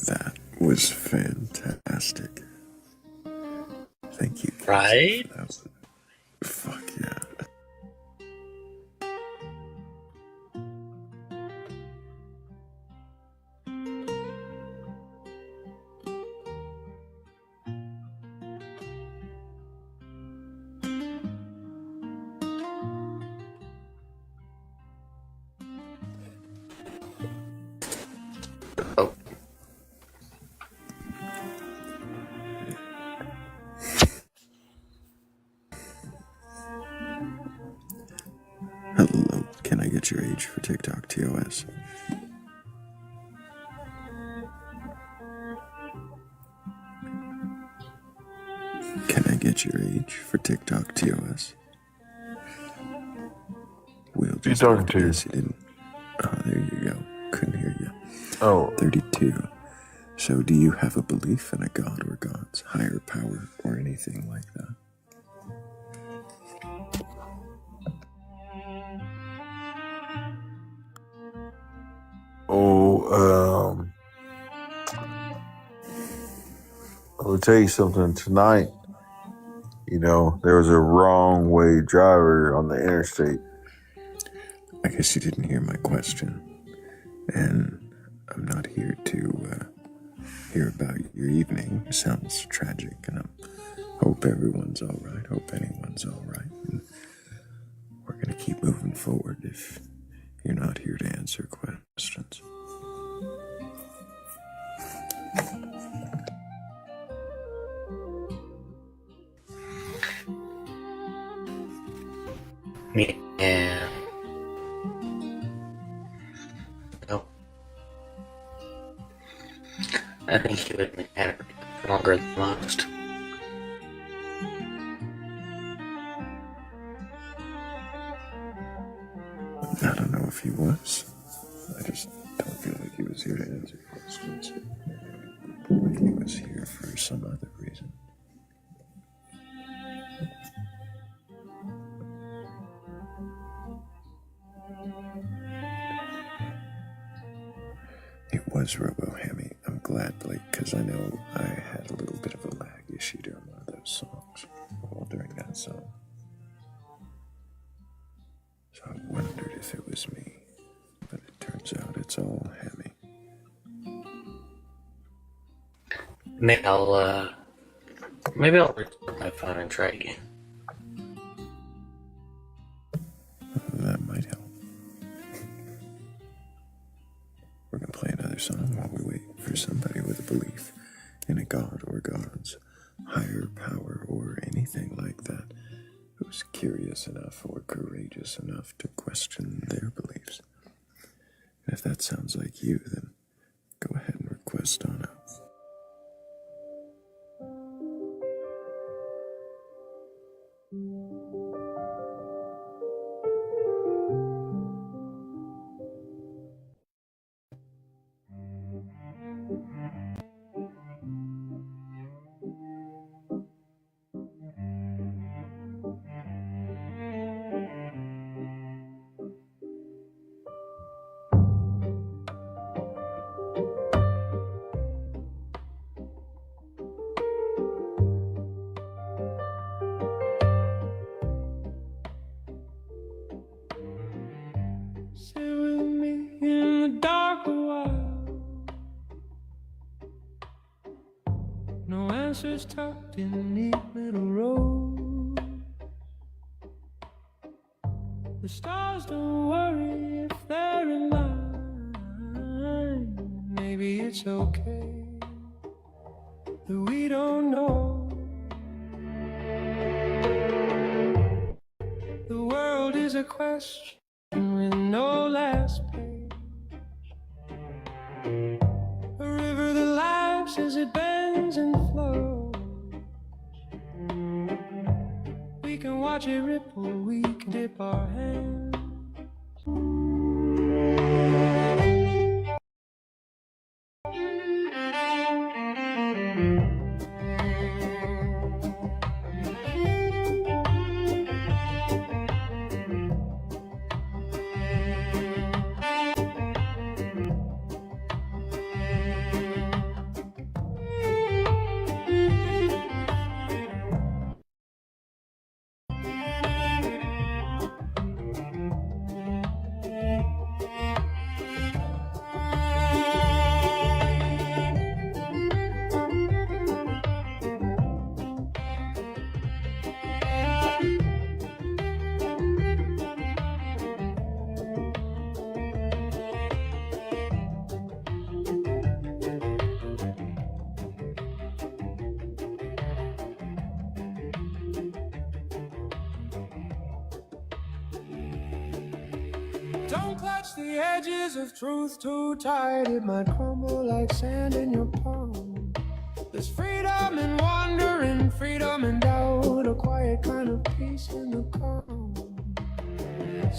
That was fantastic. Thank you, Casey, Right? for that one. Fuck yeah. Oh, Hello, can I get your age for TikTok TOS? Can I get your age for TikTok TOS? We'll You just talking have to to? guess you didn't. Oh, there you go. Couldn't hear you. Oh, 32. So do you have a belief in a god or gods, higher power, or anything like that? I'll tell you something tonight. You know, there was a wrong way driver on the interstate. I guess you didn't hear my question. And I'm not here to hear about your evening. It sounds tragic, and I hope everyone's all right. Hope anyone's all right. And we're going to keep moving forward if you're not here to answer questions. yeah. No. I think he would have had it longer than most. I don't know if he was. I just don't feel like he was here to answer questions. Like he was here for some other reason. It was Robo-Hammy. I'm glad, Blake, because I know I had a little bit of a lag issue during one of those songs. Well, during that song. So I wondered if it was me. But it turns out it's all Hammy. Maybe I'll restart my phone and try again. That might help. We're going to play another song while we wait for somebody with a belief in a god or gods, higher power, or anything like that, who's curious enough or courageous enough to question their beliefs. And if that sounds like you, then go ahead and request on out. Sit with me in the dark a while. No answers tucked in a neat little row. The stars don't worry if they're in line. Maybe it's okay that we don't know. The world is a question with no last page. A river that laughs as it bends and flows. We can watch it ripple, we can dip our hands. Don't clutch the edges of truth too tight. It might crumble like sand in your palm. There's freedom in wonder and freedom in doubt, a quiet kind of peace in the calm.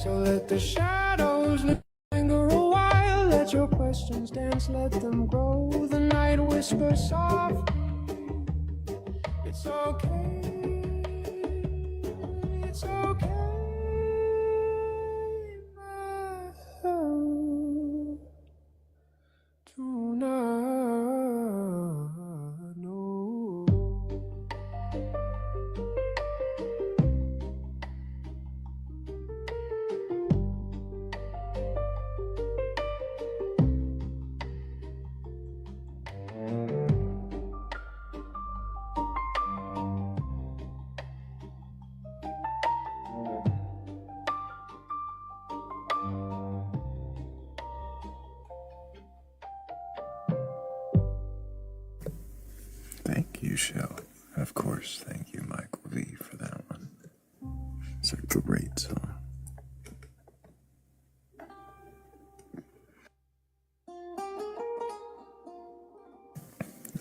So let the shadows linger a while. Let your questions dance, let them grow. The night whispers softly. It's okay. It's okay. Do not know. Thank you, show. Of course, thank you, Michael V, for that one. It's a great song.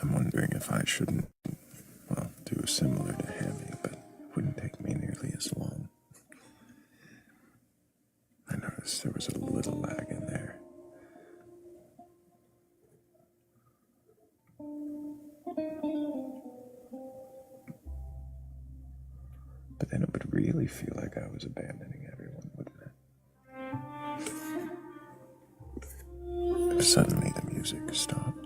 I'm wondering if I shouldn't, well, do similar to Hammy, but it wouldn't take me nearly as long. I noticed there was a little lag in there. But then it would really feel like I was abandoning everyone, wouldn't it? Suddenly the music stopped.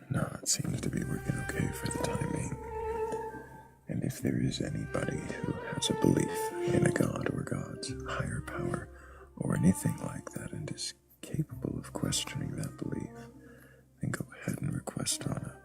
No, it seems to be working okay for the time being. And if there is anybody who has a belief in a god or gods, higher power, or anything like that, and is capable of questioning that belief, then go ahead and request on it.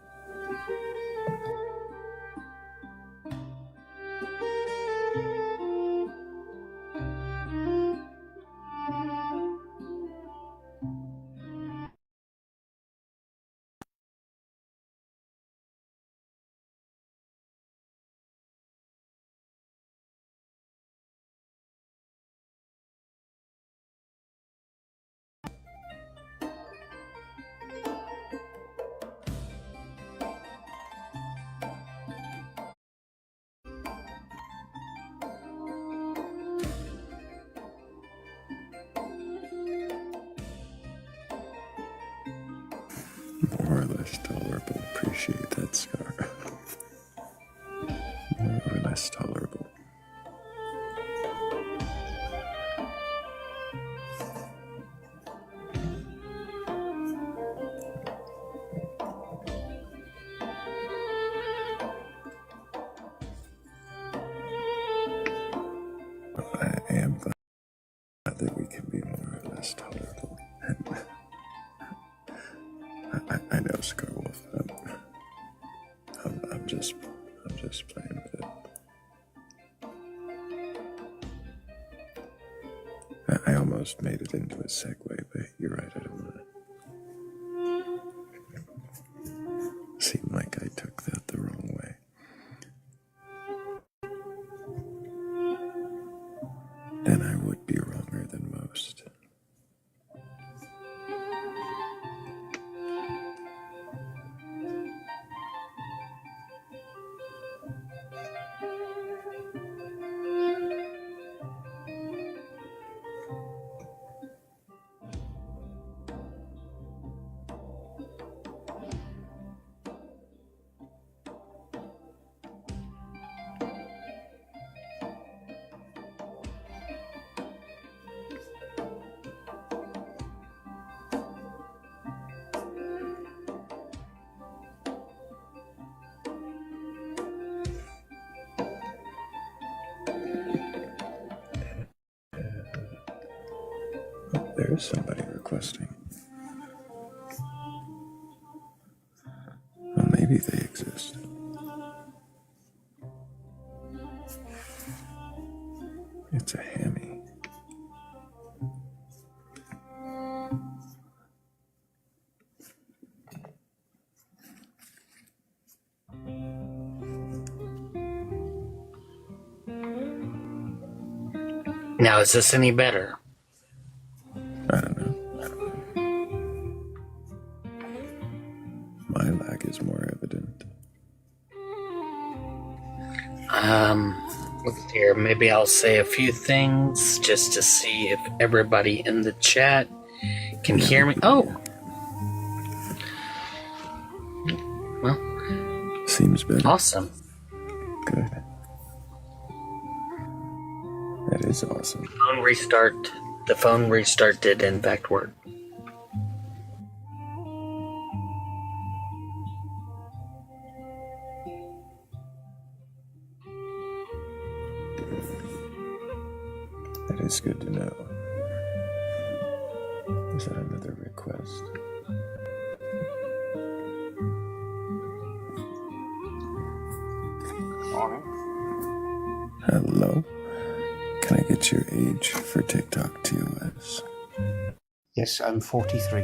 More or less tolerable. Appreciate that, Scar. More or less tolerable. I am glad that we can be more or less tolerable. And I know, Scarwolf. I'm just playing with it. I almost made it into a segue, but you're right. I don't want to seem like I took that the wrong way. Then I would be wronger than most. There's somebody requesting. Well, maybe they exist. It's a Hammy. Now, is this any better? I don't know. My lag is more evident. Let's see here. Maybe I'll say a few things just to see if everybody in the chat can hear me. Oh! Well, seems better. Awesome. Good. That is awesome. The phone restart did in fact work. That is good to know. Is that another request? Hello? Can I get your age for TikTok TOS? Yes, I'm 43.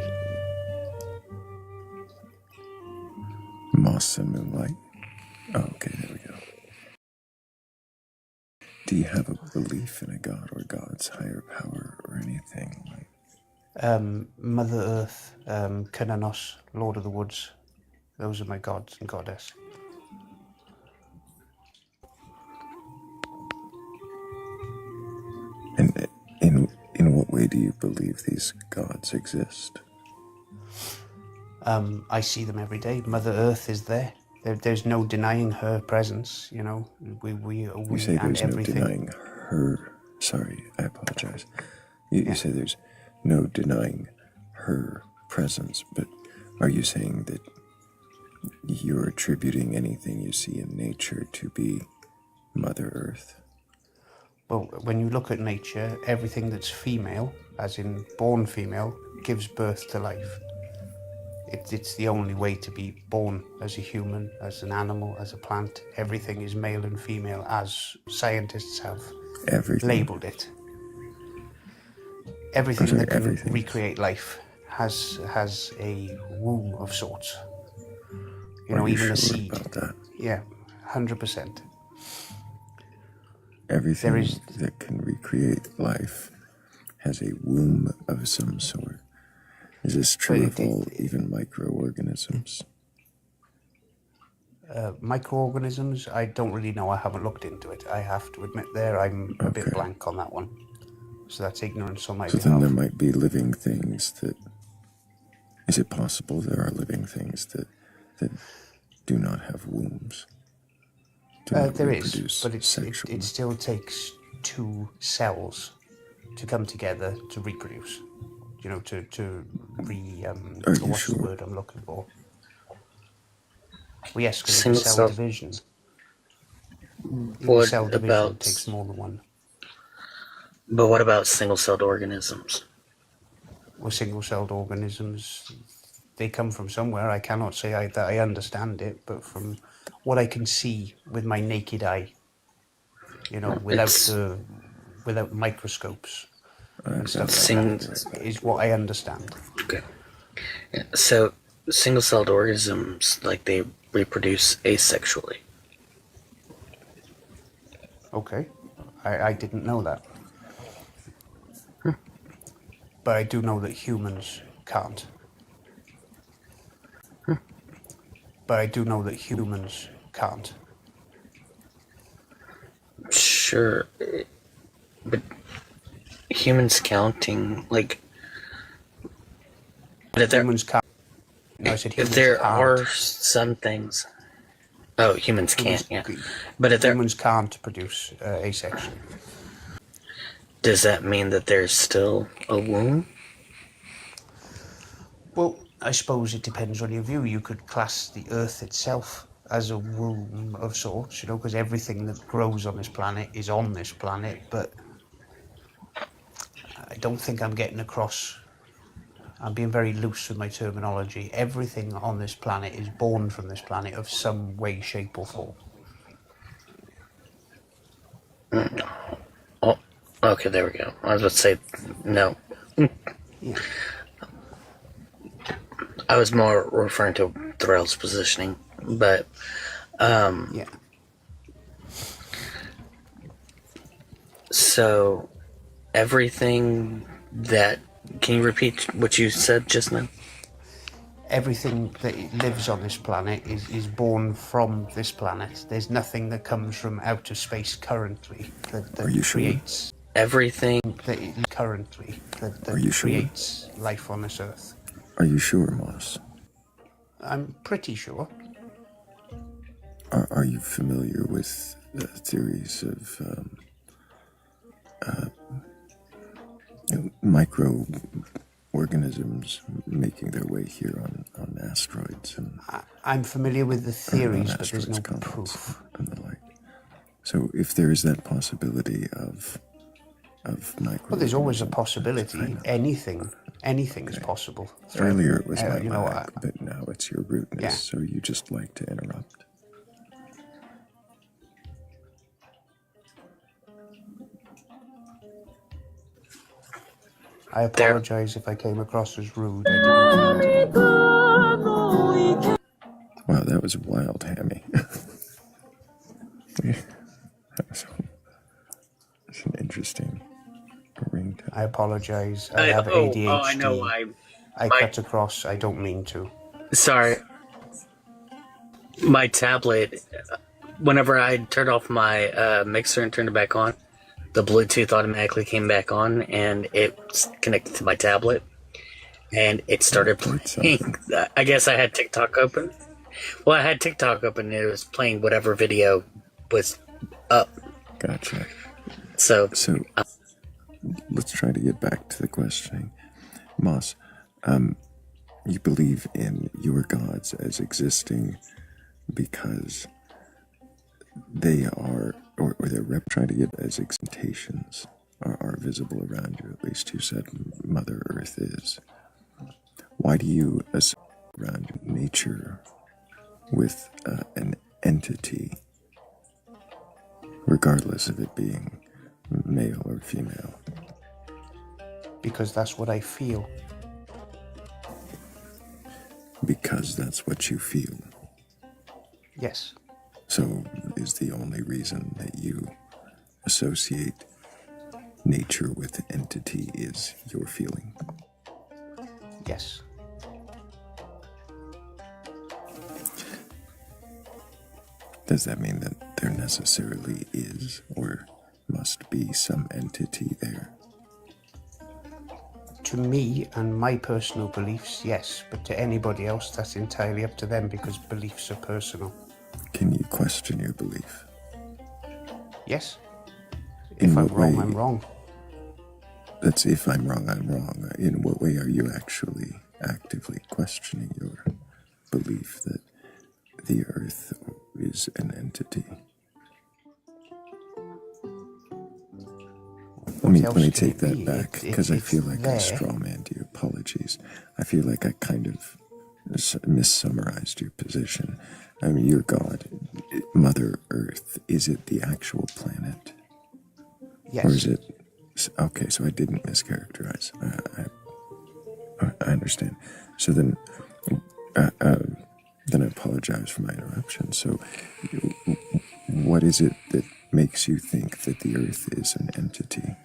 Moss and Moonlight? Oh, okay, there we go. Do you have a belief in a god or gods, higher power, or anything? Mother Earth, Cananos, Lord of the Woods. Those are my gods and goddess. And in what way do you believe these gods exist? I see them every day. Mother Earth is there. There's no denying her presence. You know, we You say and there's everything. no denying her. Sorry, I apologize. You say there's no denying her presence, but are you saying that you're attributing anything you see in nature to be Mother Earth? Well, when you look at nature, everything that's female, as in born female, gives birth to life. It's the only way to be born as a human, as an animal, as a plant. Everything is male and female, as scientists have labeled it. Everything that can recreate life has a womb of sorts. You know, even a seed. About that? Yeah, 100%. Everything that can recreate life has a womb of some sort. Is this true of all, even microorganisms? Microorganisms, I don't really know. I haven't looked into it. I have to admit there, I'm a bit blank on that one. So that's ignorance on my behalf. So then there might be living things that... Is it possible there are living things that do not have wombs? There is, but it still takes two cells to come together to reproduce. You know, what's the word I'm looking for? Well, yes, because of the cell division. What cell division about takes more than one. But what about single-celled organisms? Well, single-celled organisms, they come from somewhere. I cannot say that I understand it, but from what I can see with my naked eye, you know, without microscopes and stuff like that, is what I understand. Okay. Yeah, so single-celled organisms, like, they reproduce asexually. Okay. I didn't know that. But I do know that humans can't. But I do know that humans can't. Sure. But humans counting, like... But humans can't. No, I said humans if there can't. are some things... Oh, humans can't, yeah. But if humans can't produce asexually. Does that mean that there's still a womb? Well, I suppose it depends on your view. You could class the Earth itself as a womb of sorts, you know, because everything that grows on this planet is on this planet, but I don't think I'm getting across. I'm being very loose with my terminology. Everything on this planet is born from this planet of some way, shape, or form. Oh, okay, there we go. I was about to say no. Yeah. I was more referring to Thrayle's positioning, but yeah. So everything that... Can you repeat what you said just now? Everything that lives on this planet is born from this planet. There's nothing that comes from outer space currently that creates... Sure? Everything that currently that creates life on this Earth. Are you sure, Moss? I'm pretty sure. Are you familiar with theories of microorganisms making their way here on asteroids? I'm familiar with the theories, but there's no proof. And the like. So if there is that possibility of microorganisms... Well, there's always a possibility. Anything is possible. Earlier it was my lag, but now it's your rudeness, so you just like to interrupt. I apologize if I came across as rude. I didn't mean to. Wow, that was wild, Hammy. long time. I apologize. I have ADHD. I know why. I cut across. I don't mean to. Sorry. My tablet, whenever I turned off my mixer and turned it back on, the Bluetooth automatically came back on, and it's connected to my tablet, and it started playing. I guess I had TikTok open. Well, I had TikTok open, and it was playing whatever video was up. Gotcha. So let's try to get back to the questioning. Moss, you believe in your gods as existing because they are, or they're trying to get as representations are visible around you. At least you said Mother Earth is. Why do you associate around nature with an entity, regardless of it being male or female? Because that's what I feel. Because that's what you feel. Yes. So is the only reason that you associate nature with entity is your feeling? Yes. Does that mean that there necessarily is or must be some entity there? To me and my personal beliefs, yes, but to anybody else, that's entirely up to them because beliefs are personal. Can you question your belief? Yes. In if I'm what wrong, way? I'm wrong. That's if I'm wrong, I'm wrong. In what way are you actually actively questioning your belief that the Earth is an entity? Let me take that back, because I feel like I strawmanned you. Apologies. I feel like I kind of missummarized your position. I mean, your God, Mother Earth, is it the actual planet? Yes. Or is it... Okay, so I didn't mischaracterize. I understand. So then I apologize for my interruption. So what is it that makes you think that the Earth is an entity?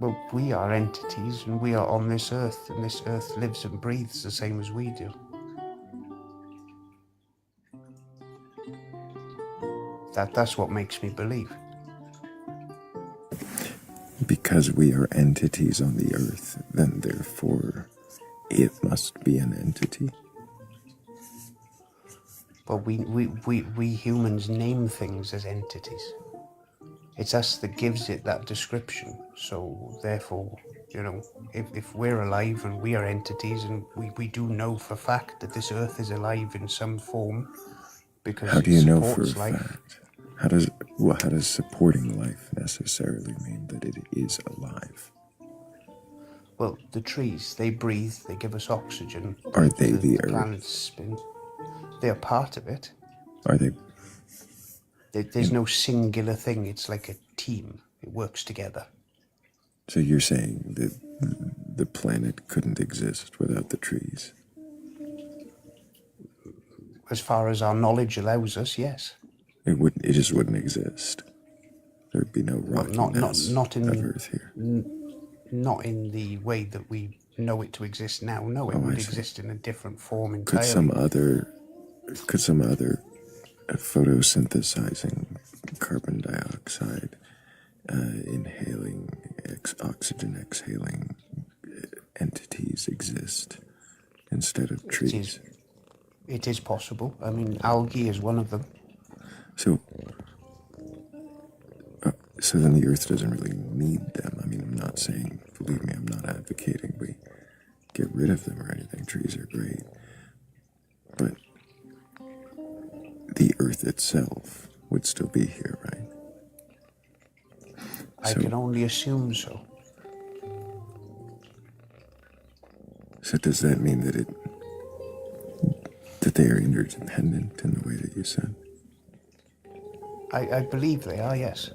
Well, we are entities and we are on this Earth, and this Earth lives and breathes the same as we do. That's what makes me believe. Because we are entities on the Earth, then therefore it must be an entity? Well, we humans name things as entities. It's us that gives it that description. So therefore, you know, if we're alive and we are entities, and we do know for fact that this Earth is alive in some form, because How do you know for a life. fact? How does supporting life necessarily mean that it is alive? Well, the trees, they breathe, they give us oxygen. Are they the Earth? Planets spin. They're part of it. Are they? There's no singular thing. It's like a team. It works together. So you're saying that the planet couldn't exist without the trees? As far as our knowledge allows us, yes. It just wouldn't exist. There'd be no rocky mass not in of Earth here. Not in the way that we know it to exist now. No, it would exist in a different form entirely. Could some other photosynthesizing carbon dioxide, inhaling, oxygen exhaling entities exist instead of trees? It is possible. I mean, algae is one of them. So then the Earth doesn't really need them. I mean, I'm not saying, believe me, I'm not advocating we get rid of them or anything. Trees are great. But the Earth itself would still be here, right? I can only assume so. So does that mean that they are interdependent in the way that you said? I believe they are, yes.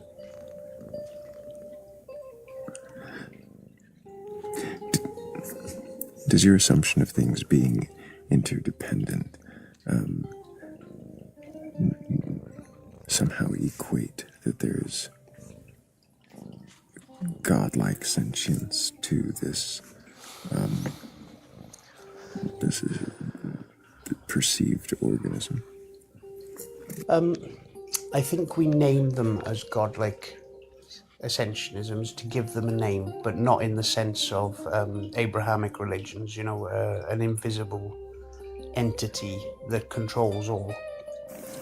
Does your assumption of things being interdependent somehow equate that there's godlike sentience to this this is perceived organism? I think we name them as godlike ascensionisms to give them a name, but not in the sense of Abrahamic religions, an invisible entity that controls all.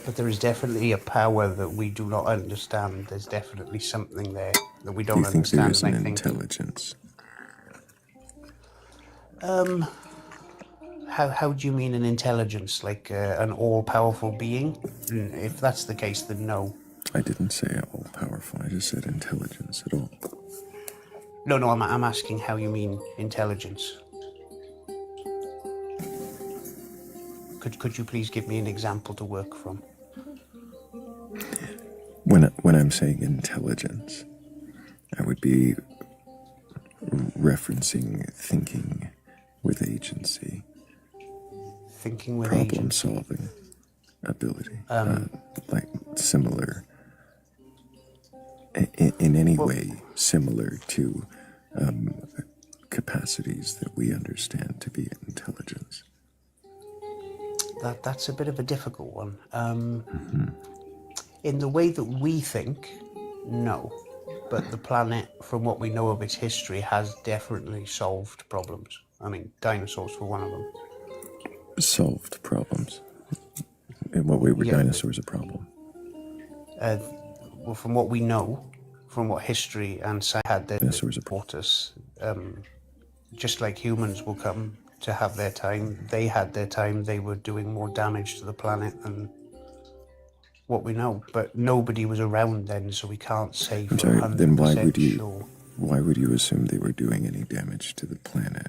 But there is definitely a power that we do not understand. There's definitely something there that we Do don't you think there understand. is And an I think intelligence? how do you mean an intelligence, like an all-powerful being? If that's the case, then no. I didn't say all-powerful, I just said intelligence at all. No, I'm asking how you mean intelligence. Could you please give me an example to work from? When I'm saying intelligence, I would be referencing thinking with agency, Thinking with problem agency. solving ability, like similar, in any way similar to capacities that we understand to be intelligence. That's a bit of a difficult one. In the way that we think, no. But the planet, from what we know of its history, has definitely solved problems. I mean, dinosaurs were one of them. Solved problems? In what way were dinosaurs a problem? Well, from what we know, from what history and science had, Dinosaurs are taught us, just like humans will come to have their time, they had their time, they were doing more damage to the planet than what we know. But nobody was around then, so we can't say for 100% then sure. why would you assume they were doing any damage to the planet?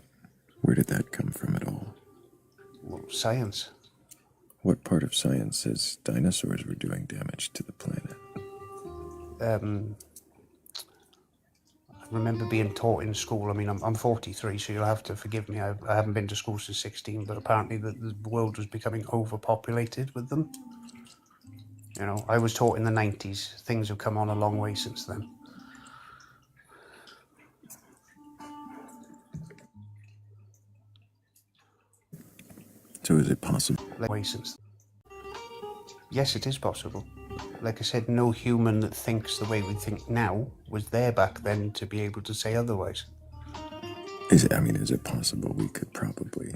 Where did that come from at all? Well, science. What part of science says dinosaurs were doing damage to the planet? I remember being taught in school. I mean, I'm 43, so you'll have to forgive me. I haven't been to school since 16, but apparently the world was becoming overpopulated with them. I was taught in the 90s. Things have come on a long way since then. So is it possible? Yes, it is possible. Like I said, no human that thinks the way we think now was there back then to be able to say otherwise. Is it possible we could probably,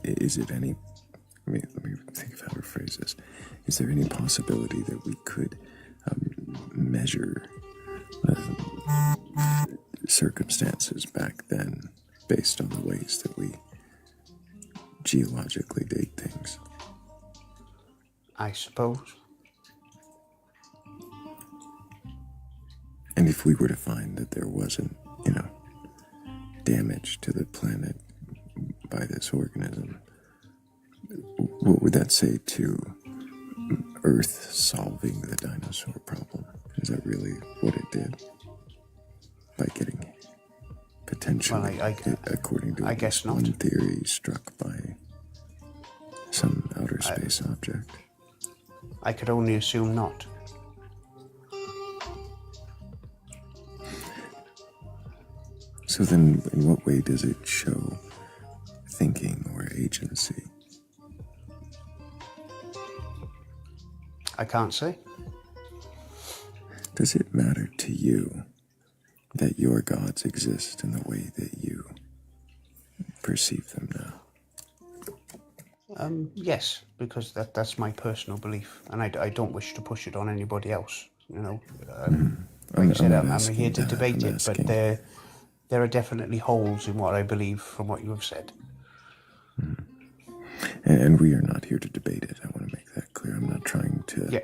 is it any, let me think of how to phrase this. Is there any possibility that we could measure circumstances back then based on the ways that we geologically date things? I suppose. And if we were to find that there wasn't, damage to the planet by this organism, what would that say to Earth solving the dinosaur problem? Is that really what it did? By getting potentially, according to I guess not. one theory, struck by some outer space object? I could only assume not. So then, in what way does it show thinking or agency? I can't say. Does it matter to you that your gods exist in the way that you perceive them now? Yes, because that's my personal belief, and I don't wish to push it on anybody else. Like I said, I'm here to debate it, but there are definitely holes in what I believe from what you have said. And we are not here to debate it. I want to make that clear. I'm not trying to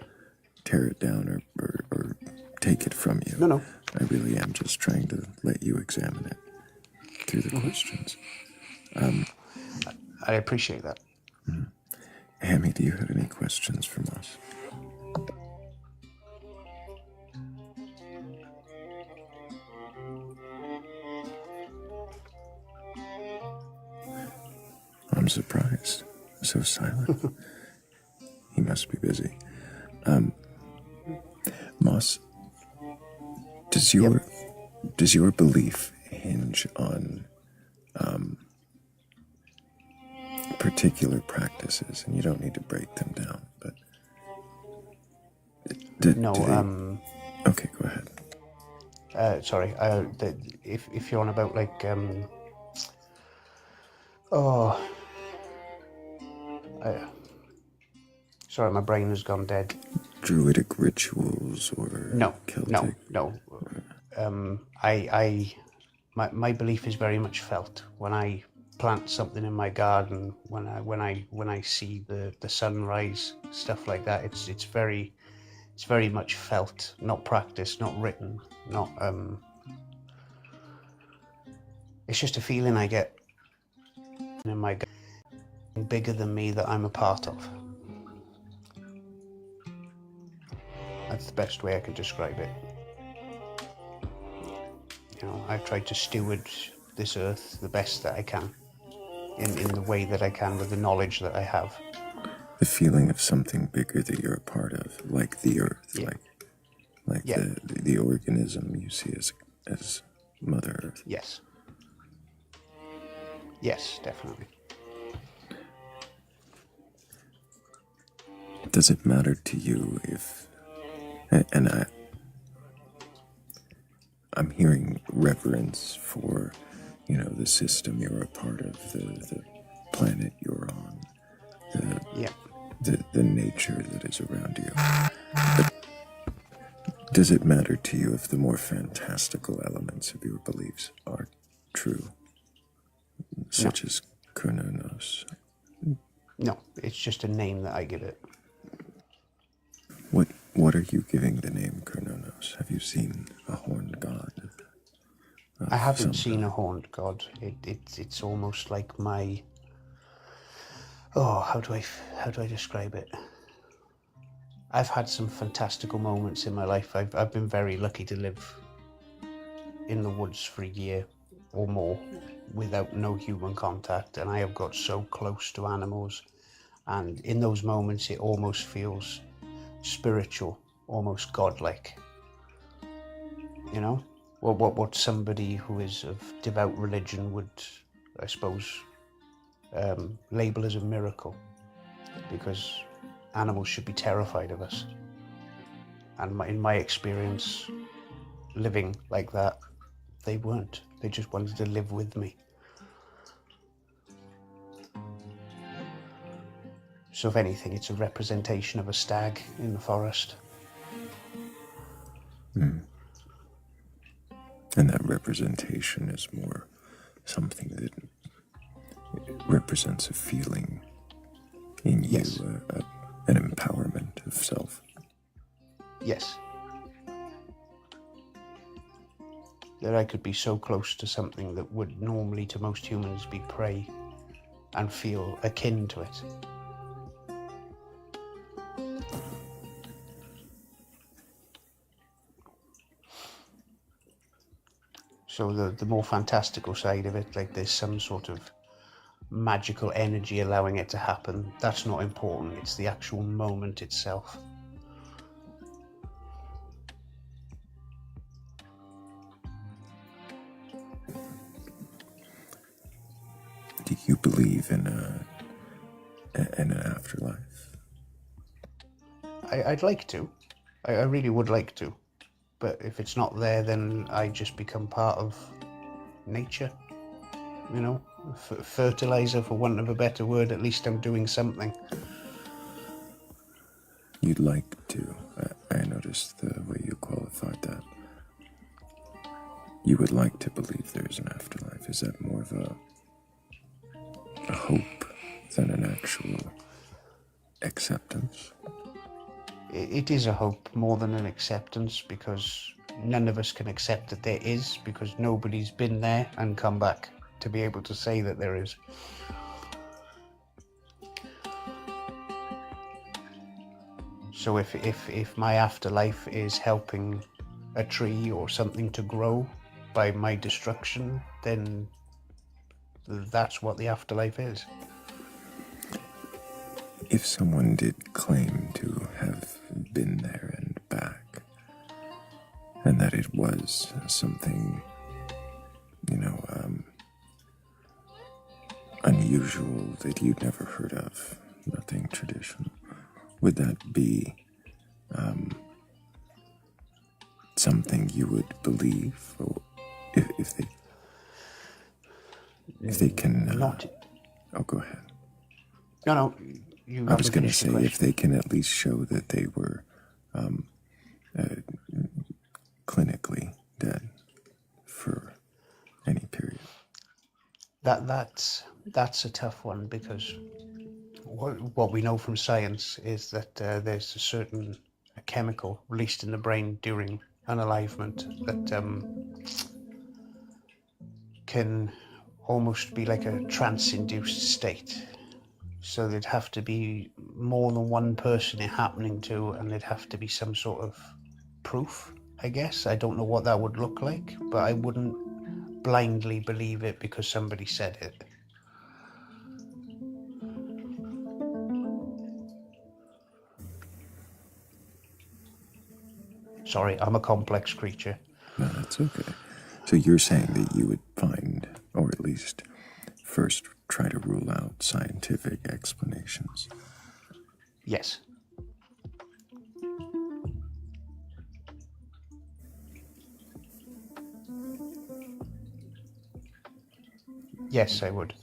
tear it down or take it from you. No. I really am just trying to let you examine it through the questions. I appreciate that. Hammy, do you have any questions from us? I'm surprised. So silent. He must be busy. Moss, does your belief hinge on particular practices? And you don't need to break them down, but No, okay, go ahead. Sorry, if you're on about like, sorry, my brain has gone dead. Druidic rituals or No, Celtic? no. My belief is very much felt. When I plant something in my garden, when I see the sunrise, stuff like that, it's very much felt, not practiced, not written, not it's just a feeling I get in my garden, bigger than me, that I'm a part of. That's the best way I could describe it. You know, I've tried to steward this earth the best that I can, in the way that I can, with the knowledge that I have. The feeling of something bigger that you're a part of, like the earth, Yeah. like the organism you see as Mother Earth. Yes. Yes, definitely. Does it matter to you if, and I'm hearing reverence for, the system you're a part of, the planet you're on, the nature that is around you. But does it matter to you if the more fantastical elements of your beliefs are true, such as Kurnonos? No, it's just a name that I give it. What are you giving the name Kurnonos? Have you seen a horned god? I haven't seen a horned god. It's almost like my... Oh, how do I describe it? I've had some fantastical moments in my life. I've been very lucky to live in the woods for a year or more without no human contact, and I have got so close to animals, and in those moments it almost feels spiritual, almost godlike. You know, what somebody who is of devout religion would, I suppose, label as a miracle, because animals should be terrified of us. And in my experience, living like that, they weren't. They just wanted to live with me. So if anything, it's a representation of a stag in the forest. And that representation is more something that represents a feeling in you, Yes. An empowerment of self. Yes. That I could be so close to something that would normally to most humans be prey, and feel akin to it. So the more fantastical side of it, like there's some sort of magical energy allowing it to happen, that's not important. It's the actual moment itself. Do you believe in an afterlife? I'd like to. I really would like to. But if it's not there, then I just become part of nature. You know, fertilizer, for want of a better word. At least I'm doing something. You'd like to. I noticed the way you qualified that. You would like to believe there's an afterlife. Is that more of a hope than an actual acceptance? It is a hope more than an acceptance, because none of us can accept that there is, because nobody's been there and come back to be able to say that there is. So if my afterlife is helping a tree or something to grow by my destruction, then that's what the afterlife is. If someone did claim to have been there and back, and that it was something, unusual that you'd never heard of, nothing traditional, would that be something you would believe, or if they can? Not. Oh, go ahead. No. I was going to say if they can at least show that they were clinically dead for any period. That's a tough one, because what we know from science is that there's a certain chemical released in the brain during unalivement that can almost be like a trance-induced state. So there'd have to be more than one person it happening to, and there'd have to be some sort of proof, I guess. I don't know what that would look like, but I wouldn't blindly believe it because somebody said it. Sorry, I'm a complex creature. No, that's okay. So you're saying that you would find, or at least first try to rule out scientific explanations? Yes. Yes, I would.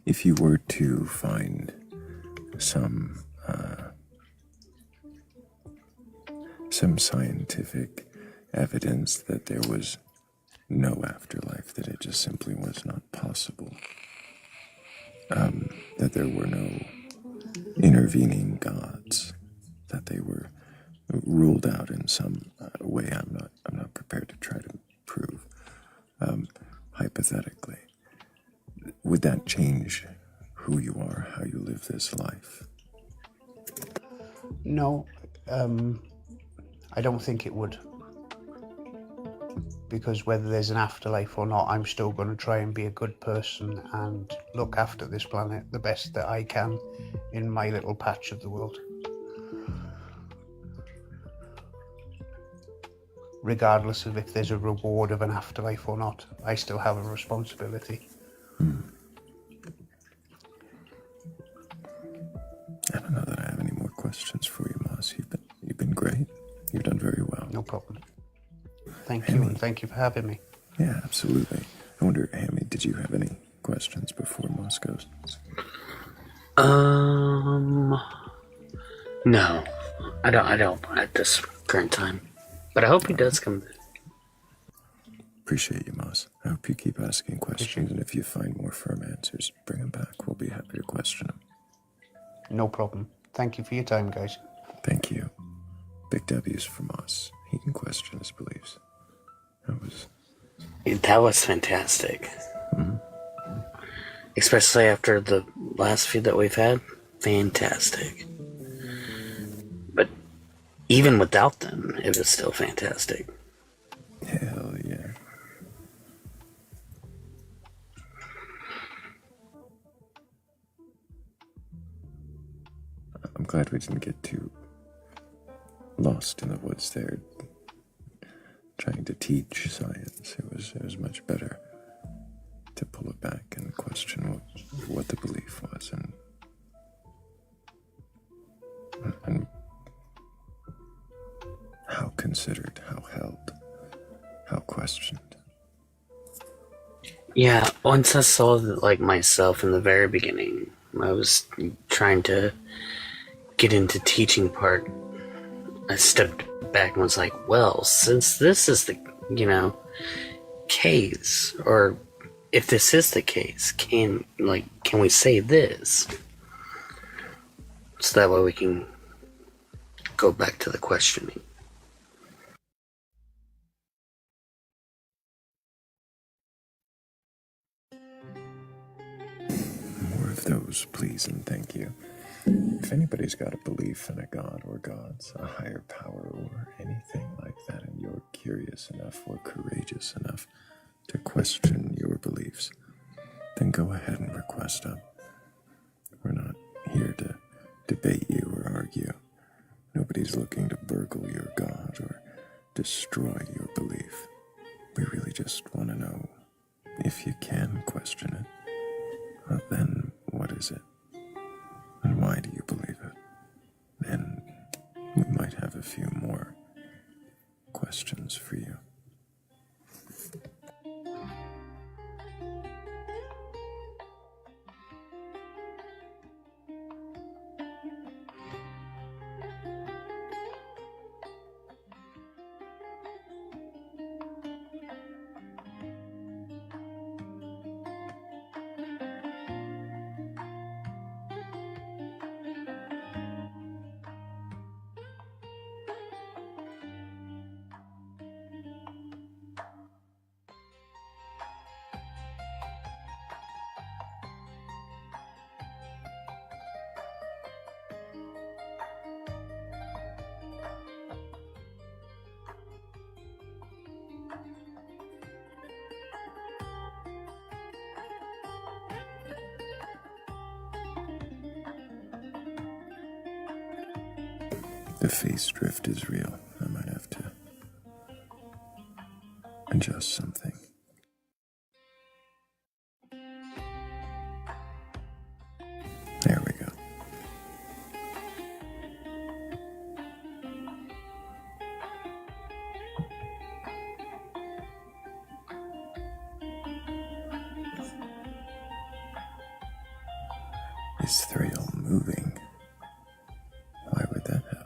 If you were to find some scientific evidence that there was no afterlife, that it just simply was not possible, that there were no intervening gods, that they were ruled out in some way I'm not prepared to try to prove, hypothetically, would that change who you are, how you live this life? No, I don't think it would. Because whether there's an afterlife or not, I'm still going to try and be a good person and look after this planet the best that I can in my little patch of the world. Regardless of if there's a reward of an afterlife or not, I still have a responsibility. I don't know that I have any more questions for you, Moss. You've been great. You've done very well. No problem. Thank you, and thank you for having me. Yeah, absolutely. I wonder, Hammy, did you have any questions before Moss goes? No, I don't at this current time. But I hope he does come back. Appreciate you, Moss. I hope you keep asking questions, and if you find more firm answers, bring them back. We'll be happy to question them. No problem. Thank you for your time, guys. Thank you. Big W's for Moss. He can question his beliefs. That was fantastic. Mm-hmm. Especially after the last few that we've had. Fantastic. But even without them, it was still fantastic. Hell yeah. I'm glad we didn't get too lost in the woods there, trying to teach science. It was much better to pull it back and question what the belief was and how considered, how held, how questioned. Yeah, once I saw like myself in the very beginning, I was trying to get into teaching part. I stepped back and was like, well, since this is the, case, or if this is the case, can we say this? So that way we can go back to the questioning. More of those, please and thank you. If anybody's got a belief in a god or gods, a higher power or anything like that, and you're curious enough or courageous enough to question your beliefs, then go ahead and request up. We're not here to debate you or argue. Nobody's looking to burgle your God or destroy your belief. We really just want to know if you can question it. Well, then what is it? And why do you believe it? Then we might have a few more questions for you. The face drift is real. I might have to adjust something. There we go. Is Thrayle moving? Why would that happen?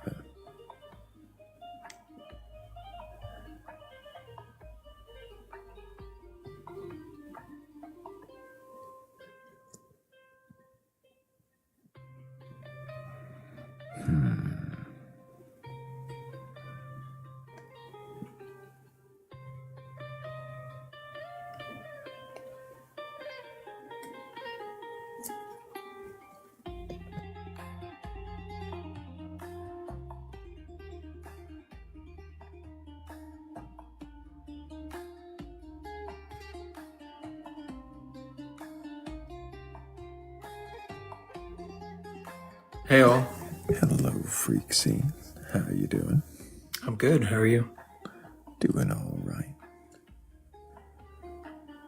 Hey all. Hello, Freak Scene. How are you doing? I'm good. How are you? Doing all right.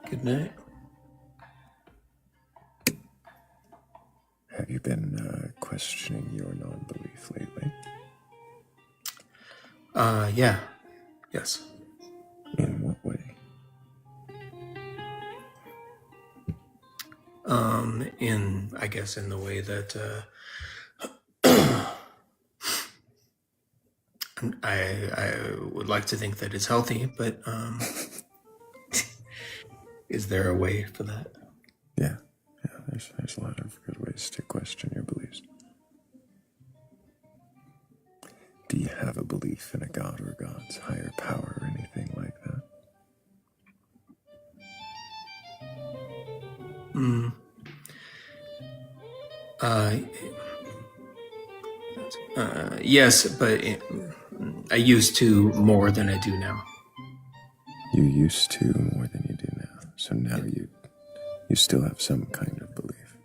Good night. Have you been questioning your non-belief lately? Yeah. Yes. In what way? I guess in the way that I would like to think that it's healthy, but is there a way for that? Yeah, there's a lot of good ways to question your beliefs. Do you have a belief in a God or God's higher power or anything like that? Yes, but I used to more than I do now. You used to more than you do now. So now you still have some kind of belief.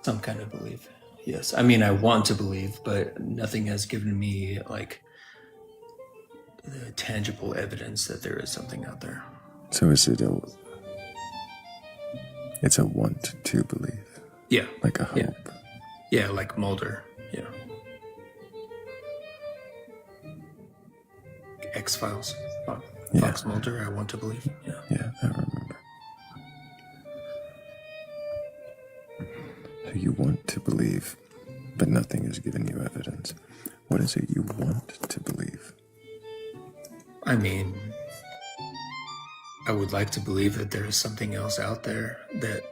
Some kind of belief. Yes. I mean, I want to believe, but nothing has given me like the tangible evidence that there is something out there. So is it it's a want to believe? Yeah. Like a hope? Yeah, like Mulder. Yeah. X-Files. Fox Mulder, I want to believe. Yeah, I remember. So you want to believe, but nothing has given you evidence. What is it you want to believe? I mean, I would like to believe that there is something else out there that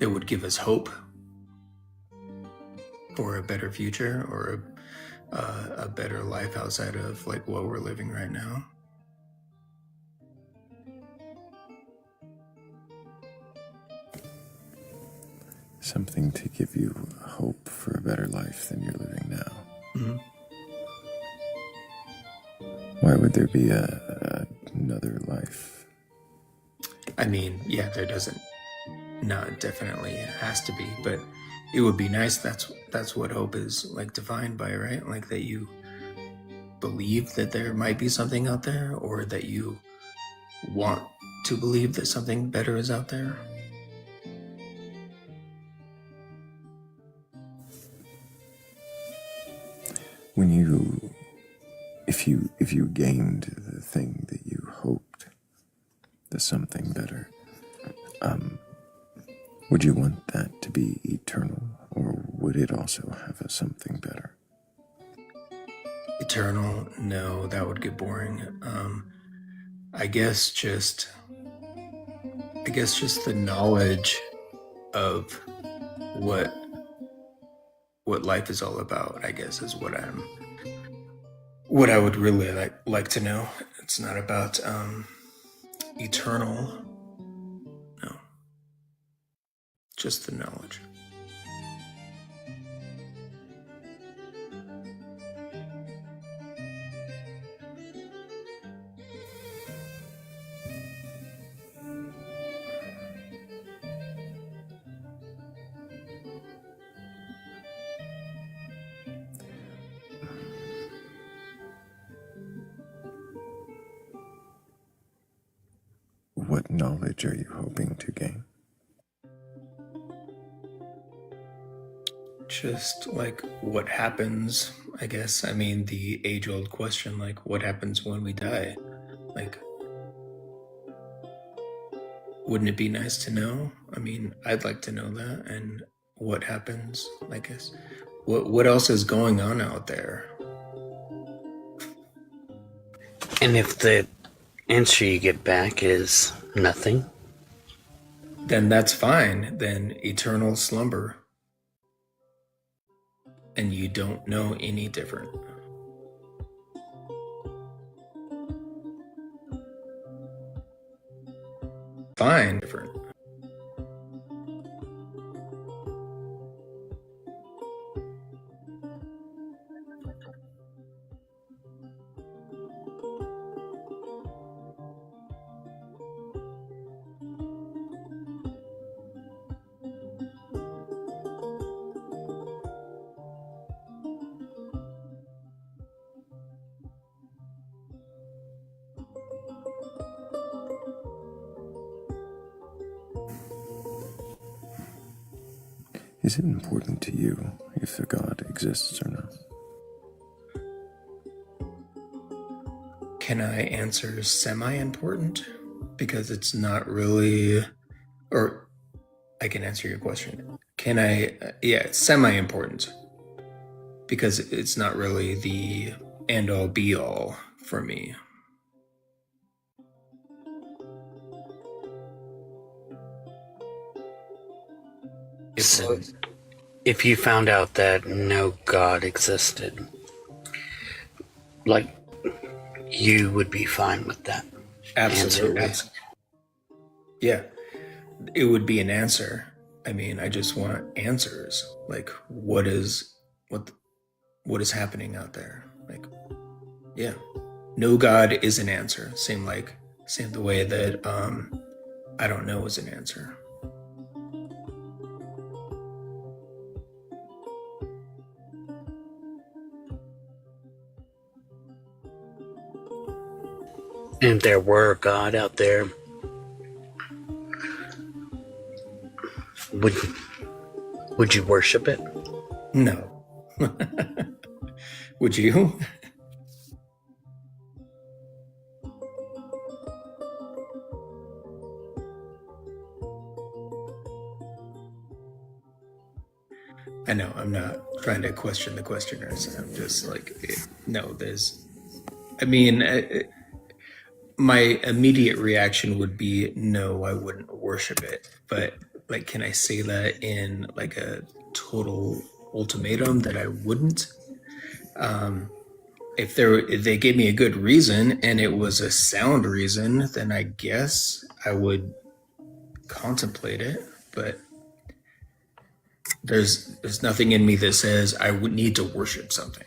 would give us hope for a better future or a better life outside of like what we're living right now. Something to give you hope for a better life than you're living now. Mm-hmm. Why would there be another life I mean, yeah, there doesn't, not definitely has to be, but it would be nice. That's what hope is like defined by, right? Like that you believe that there might be something out there, or that you want to believe that something better is out there. When you, if you gained the thing that you hoped, the something better, would you want that to be eternal, or would it also have a something better? Eternal? No, that would get boring. I guess just the knowledge of what life is all about, I guess, is what I would really like to know. It's not about eternal. No. Just the knowledge. What knowledge are you hoping to gain? Just like what happens, I guess. I mean, the age-old question, like what happens when we die? Like, wouldn't it be nice to know? I mean, I'd like to know that. And what happens, I guess. What else is going on out there? And if the answer you get back is nothing, then that's fine. Then eternal slumber. And you don't know any different. Fine, different. Is it important to you if the God exists or not? Can I answer semi-important? Because it's not really, or I can answer your question. Can I, yeah, it's semi-important. Because it's not really the end-all be-all for me. so if you found out that no God existed, like, you would be fine with that? Absolutely. Answer? Yeah, it would be an answer. I mean, I just want answers. Like, what is happening out there? Like, yeah, no God is an answer. Same the way that I don't know is an answer. And if there were a God out there, would you worship it? No. Would you? I know, I'm not trying to question the questioners. I'm just like, no, I mean, my immediate reaction would be, no, I wouldn't worship it. But like, can I say that in like a total ultimatum that I wouldn't? If they gave me a good reason and it was a sound reason, then I guess I would contemplate it. But there's nothing in me that says I would need to worship something.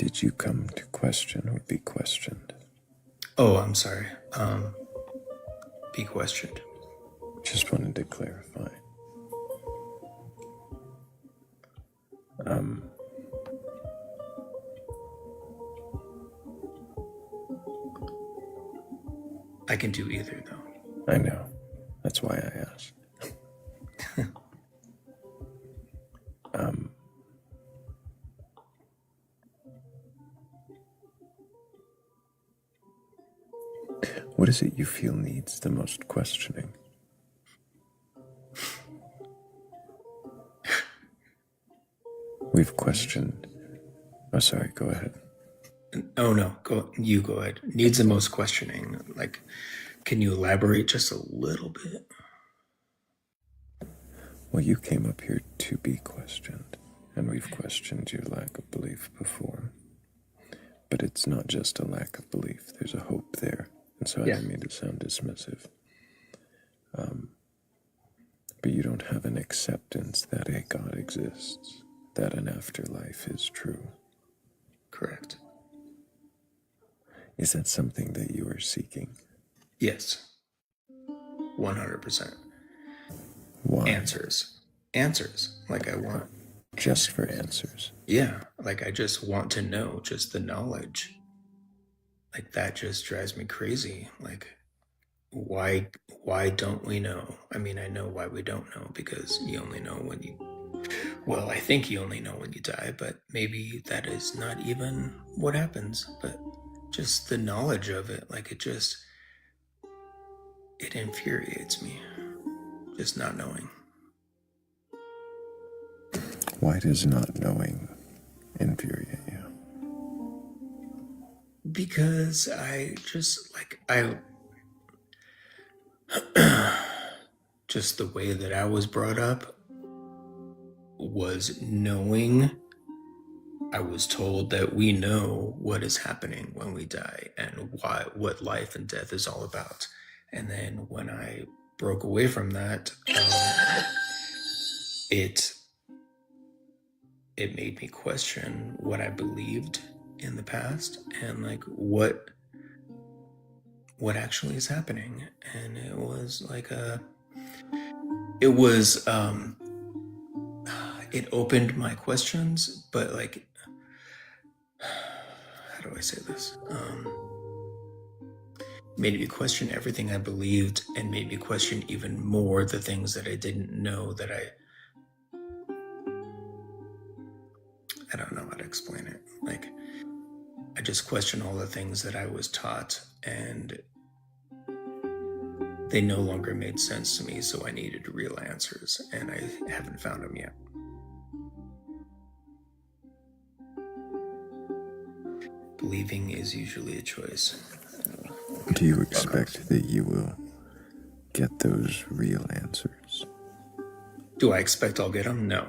Did you come to question or be questioned? Oh, I'm sorry. Be questioned. Just wanted to clarify. I can do either, though. I know. That's why I asked. What is it you feel needs the most questioning? We've questioned. Oh, sorry, go ahead. Oh, no. You go ahead. Needs the most questioning. Like, can you elaborate just a little bit? Well, you came up here to be questioned, and we've questioned your lack of belief before. But it's not just a lack of belief. There's a hope there. And so I Yeah. didn't mean to sound dismissive. But you don't have an acceptance that a God exists, that an afterlife is true. Correct. Is that something that you are seeking? Yes. 100%. Why? Answers. Like, I want. Just for answers. Yeah. Like, I just want to know, just the knowledge. Like, that just drives me crazy. Like, why don't we know? I mean, I know why we don't know, because you only know when you, well, I think you only know when you die, but maybe that is not even what happens. But just the knowledge of it, like, it infuriates me, just not knowing. Why does not knowing infuriate you? Because I just, like, just the way that I was brought up was knowing. I was told that we know what is happening when we die and what life and death is all about. And then when I broke away from that, it made me question what I believed in the past and, like, what actually is happening. And it was like it opened my questions, but, like, how do I say this? Made me question everything I believed and made me question even more the things that I didn't know that I don't know how to explain it. Like, I just question all the things that I was taught, and they no longer made sense to me, so I needed real answers, and I haven't found them yet. Believing is usually a choice. Do you expect that you will get those real answers? Do I expect I'll get them? No.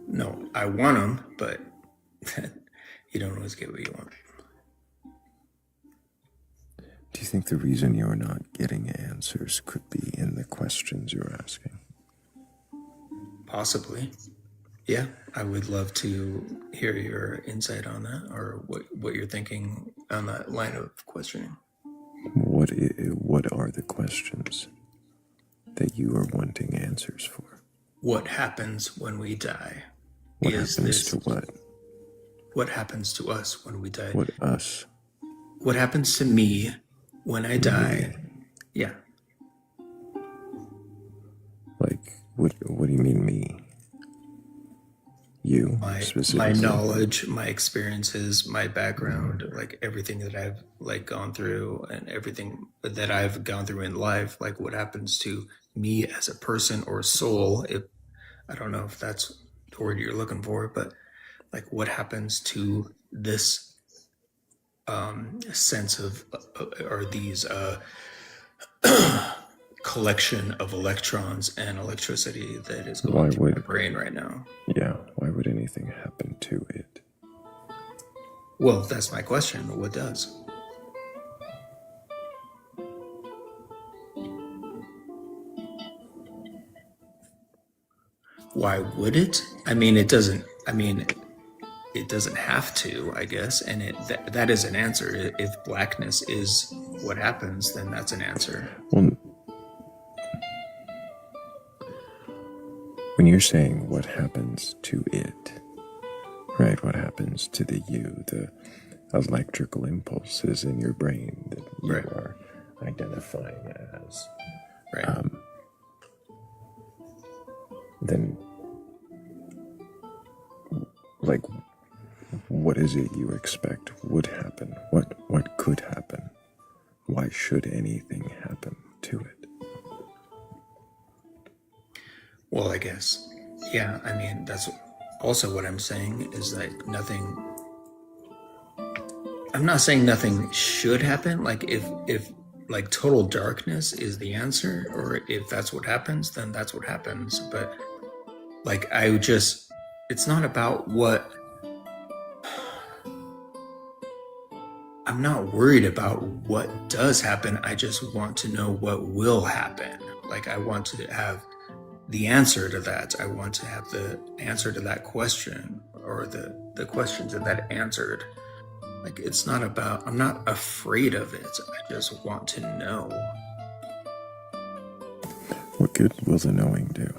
No, I want them, but you don't always get what you want. Do you think the reason you're not getting answers could be in the questions you're asking? Possibly. Yeah, I would love to hear your insight on that, or what you're thinking on that line of questioning. What are the questions that you are wanting answers for? What happens when we die? What happens to what? What happens to us when we die? What us? What happens to me when I die? Yeah. Like, what do you mean me? You, my specifically? knowledge, my experiences, my background, like everything that I've, like, gone through and everything that I've gone through in life, like what happens to me as a person or soul. If I don't know if that's the word you're looking for, but, like, what happens to this sense of or these collection of electrons and electricity that is going through my brain right now. Yeah, why would anything happen to it? Well, that's my question. What does? Why would it? I mean, it doesn't. I mean, it doesn't have to, I guess, and that is an answer. If blackness is what happens, then that's an answer. Well, when you're saying what happens to it, right? What happens to the you, the electrical impulses in your brain that you Right. are identifying as, Right. then, like, what is it you expect would happen? What could happen? Why should anything happen to it? Well, I guess, yeah. I mean, that's also what I'm saying is that nothing. I'm not saying nothing should happen. Like if like total darkness is the answer, or if that's what happens, then that's what happens. But like it's not about what. I'm not worried about what does happen. I just want to know what will happen. Like I want to have the answer to that. I want to have the answer to that question, or the question to that answered. Like it's not about, I'm not afraid of it. I just want to know. What good will the knowing do?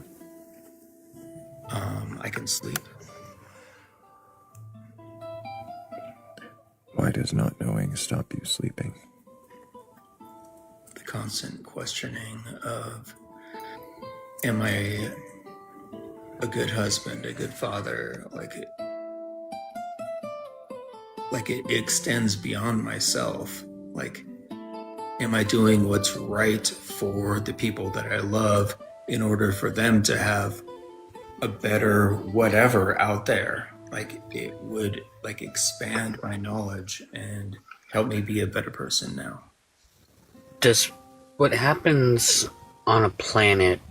I can sleep. Why does not knowing stop you sleeping? The constant questioning of, am I a good husband, a good father? Like it extends beyond myself. Like, am I doing what's right for the people that I love in order for them to have a better whatever out there? Like it would like expand my knowledge and help me be a better person now. Does what happens on a planet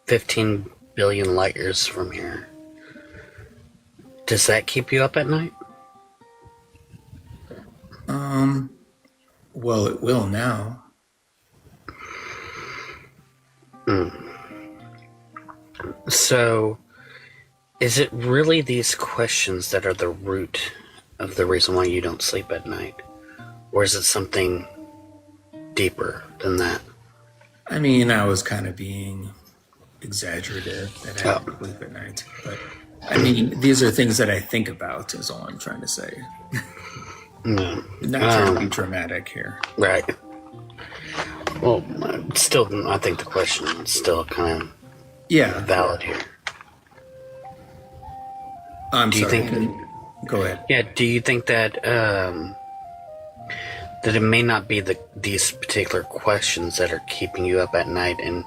15 billion light years from here, does that keep you up at night? Well, it will now. So, is it really these questions that are the root of the reason why you don't sleep at night? Or is it something deeper than that? I mean, I was kind of being exaggerative that I don't sleep at night. But, I mean, these are things that I think about is all I'm trying to say. Not trying to be dramatic here. Right. Well, still, I think the question is still kind of valid here. I'm do you sorry. think? Go ahead. Yeah. Do you think that that it may not be these particular questions that are keeping you up at night, and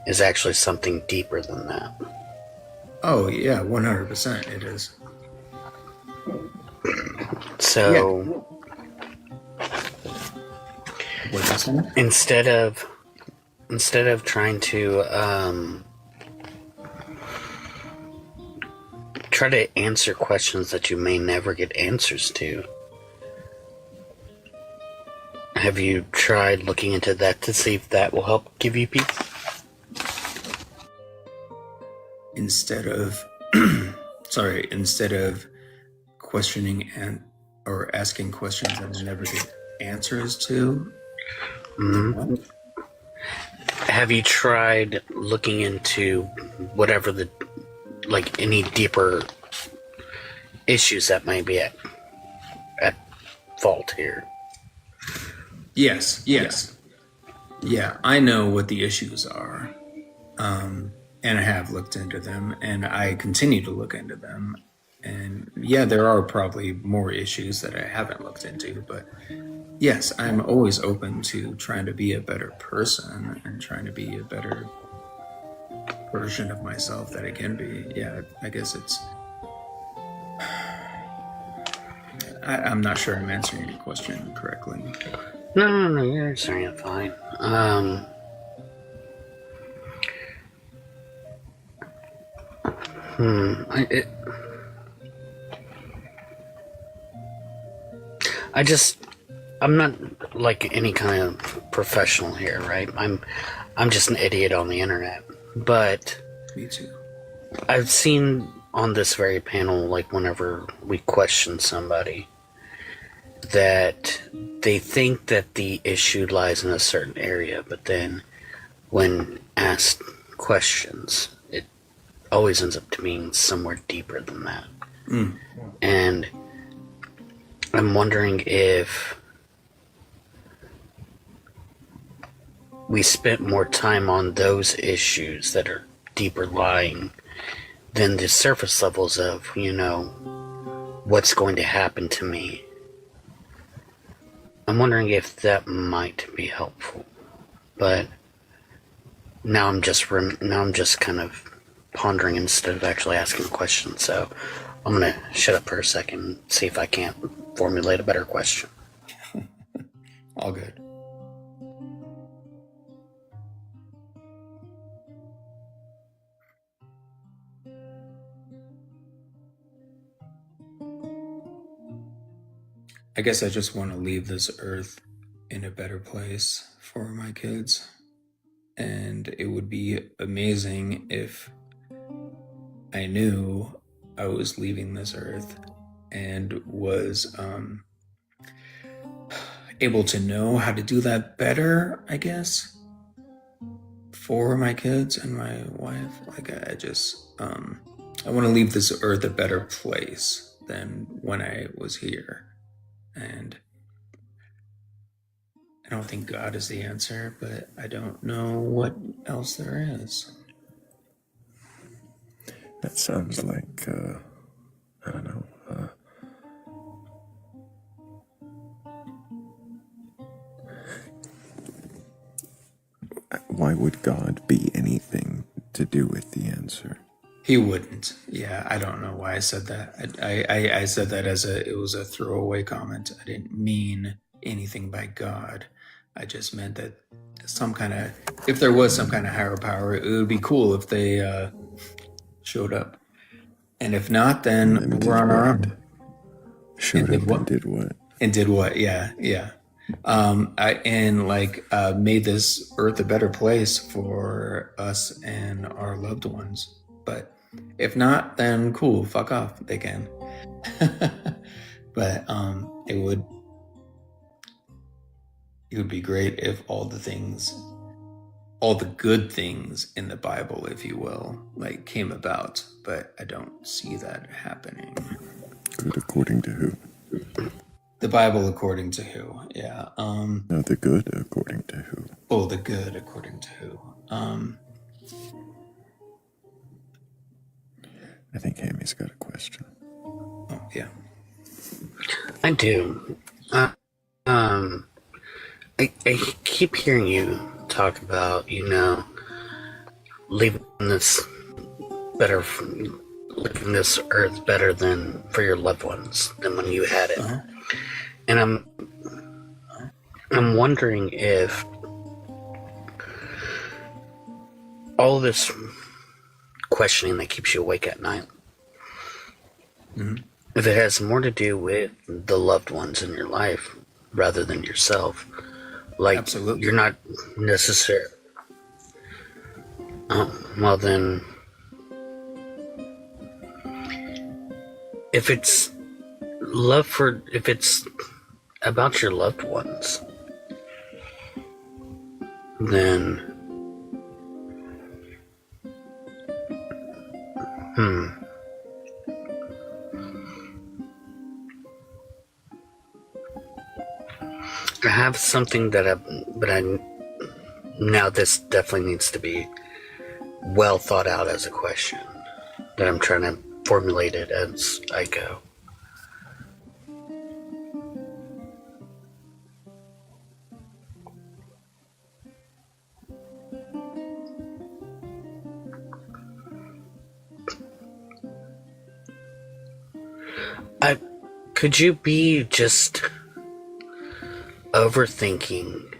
is actually something deeper than that? Oh yeah, 100% it is. So instead of trying to try to answer questions that you may never get answers to, have you tried looking into that to see if that will help give you peace? Instead of questioning or asking questions that I never get answers to. Mm-hmm. Have you tried looking into whatever any deeper issues that might be at fault here? Yes. Yeah, I know what the issues are. And I have looked into them, and I continue to look into them. And yeah, there are probably more issues that I haven't looked into, but yes, I'm always open to trying to be a better person and trying to be a better version of myself that I can be. Yeah, I guess it's... I'm not sure I'm answering your question correctly. No, you're answering it fine. I'm not like any kind of professional here, right? I'm just an idiot on the internet. But me too. I've seen on this very panel, like whenever we question somebody, that they think that the issue lies in a certain area, but then when asked questions, it always ends up to being somewhere deeper than that. And I'm wondering if we spent more time on those issues that are deeper lying than the surface levels of, what's going to happen to me. I'm wondering if that might be helpful. But now I'm just kind of pondering instead of actually asking questions. So I'm going to shut up for a second and see if I can't formulate a better question. All good. I guess I just want to leave this earth in a better place for my kids. And it would be amazing if I knew I was leaving this earth and was able to know how to do that better, I guess, for my kids and my wife. Like, I want to leave this earth a better place than when I was here. And I don't think God is the answer, but I don't know what else there is. That sounds like, I don't know, why would God be anything to do with the answer? He wouldn't. Yeah, I don't know why I said that. I said that it was a throwaway comment. I didn't mean anything by God. I just meant that if there was some kind of higher power, it would be cool if they showed up. And if not, then we're on our own. Showed up and did what? And did what? Yeah. Made this earth a better place for us and our loved ones. But if not, then cool, fuck off. They can. But it would be great if all the good things in the Bible, if you will, like came about. But I don't see that happening. Good according to who? The Bible according to who? Yeah. No, the good according to who? Oh, the good according to who? I think Hammy's got a question. Oh, yeah. I do. I keep hearing you talk about, leaving this earth better than for your loved ones than when you had it. Uh-huh. And I'm wondering if all this questioning that keeps you awake at night, if it has more to do with the loved ones in your life rather than yourself. Like, absolutely. You're not necessarily... well then... If it's about your loved ones, then... I have something now this definitely needs to be well thought out as a question that I'm trying to formulate it as I go. Could you be just overthinking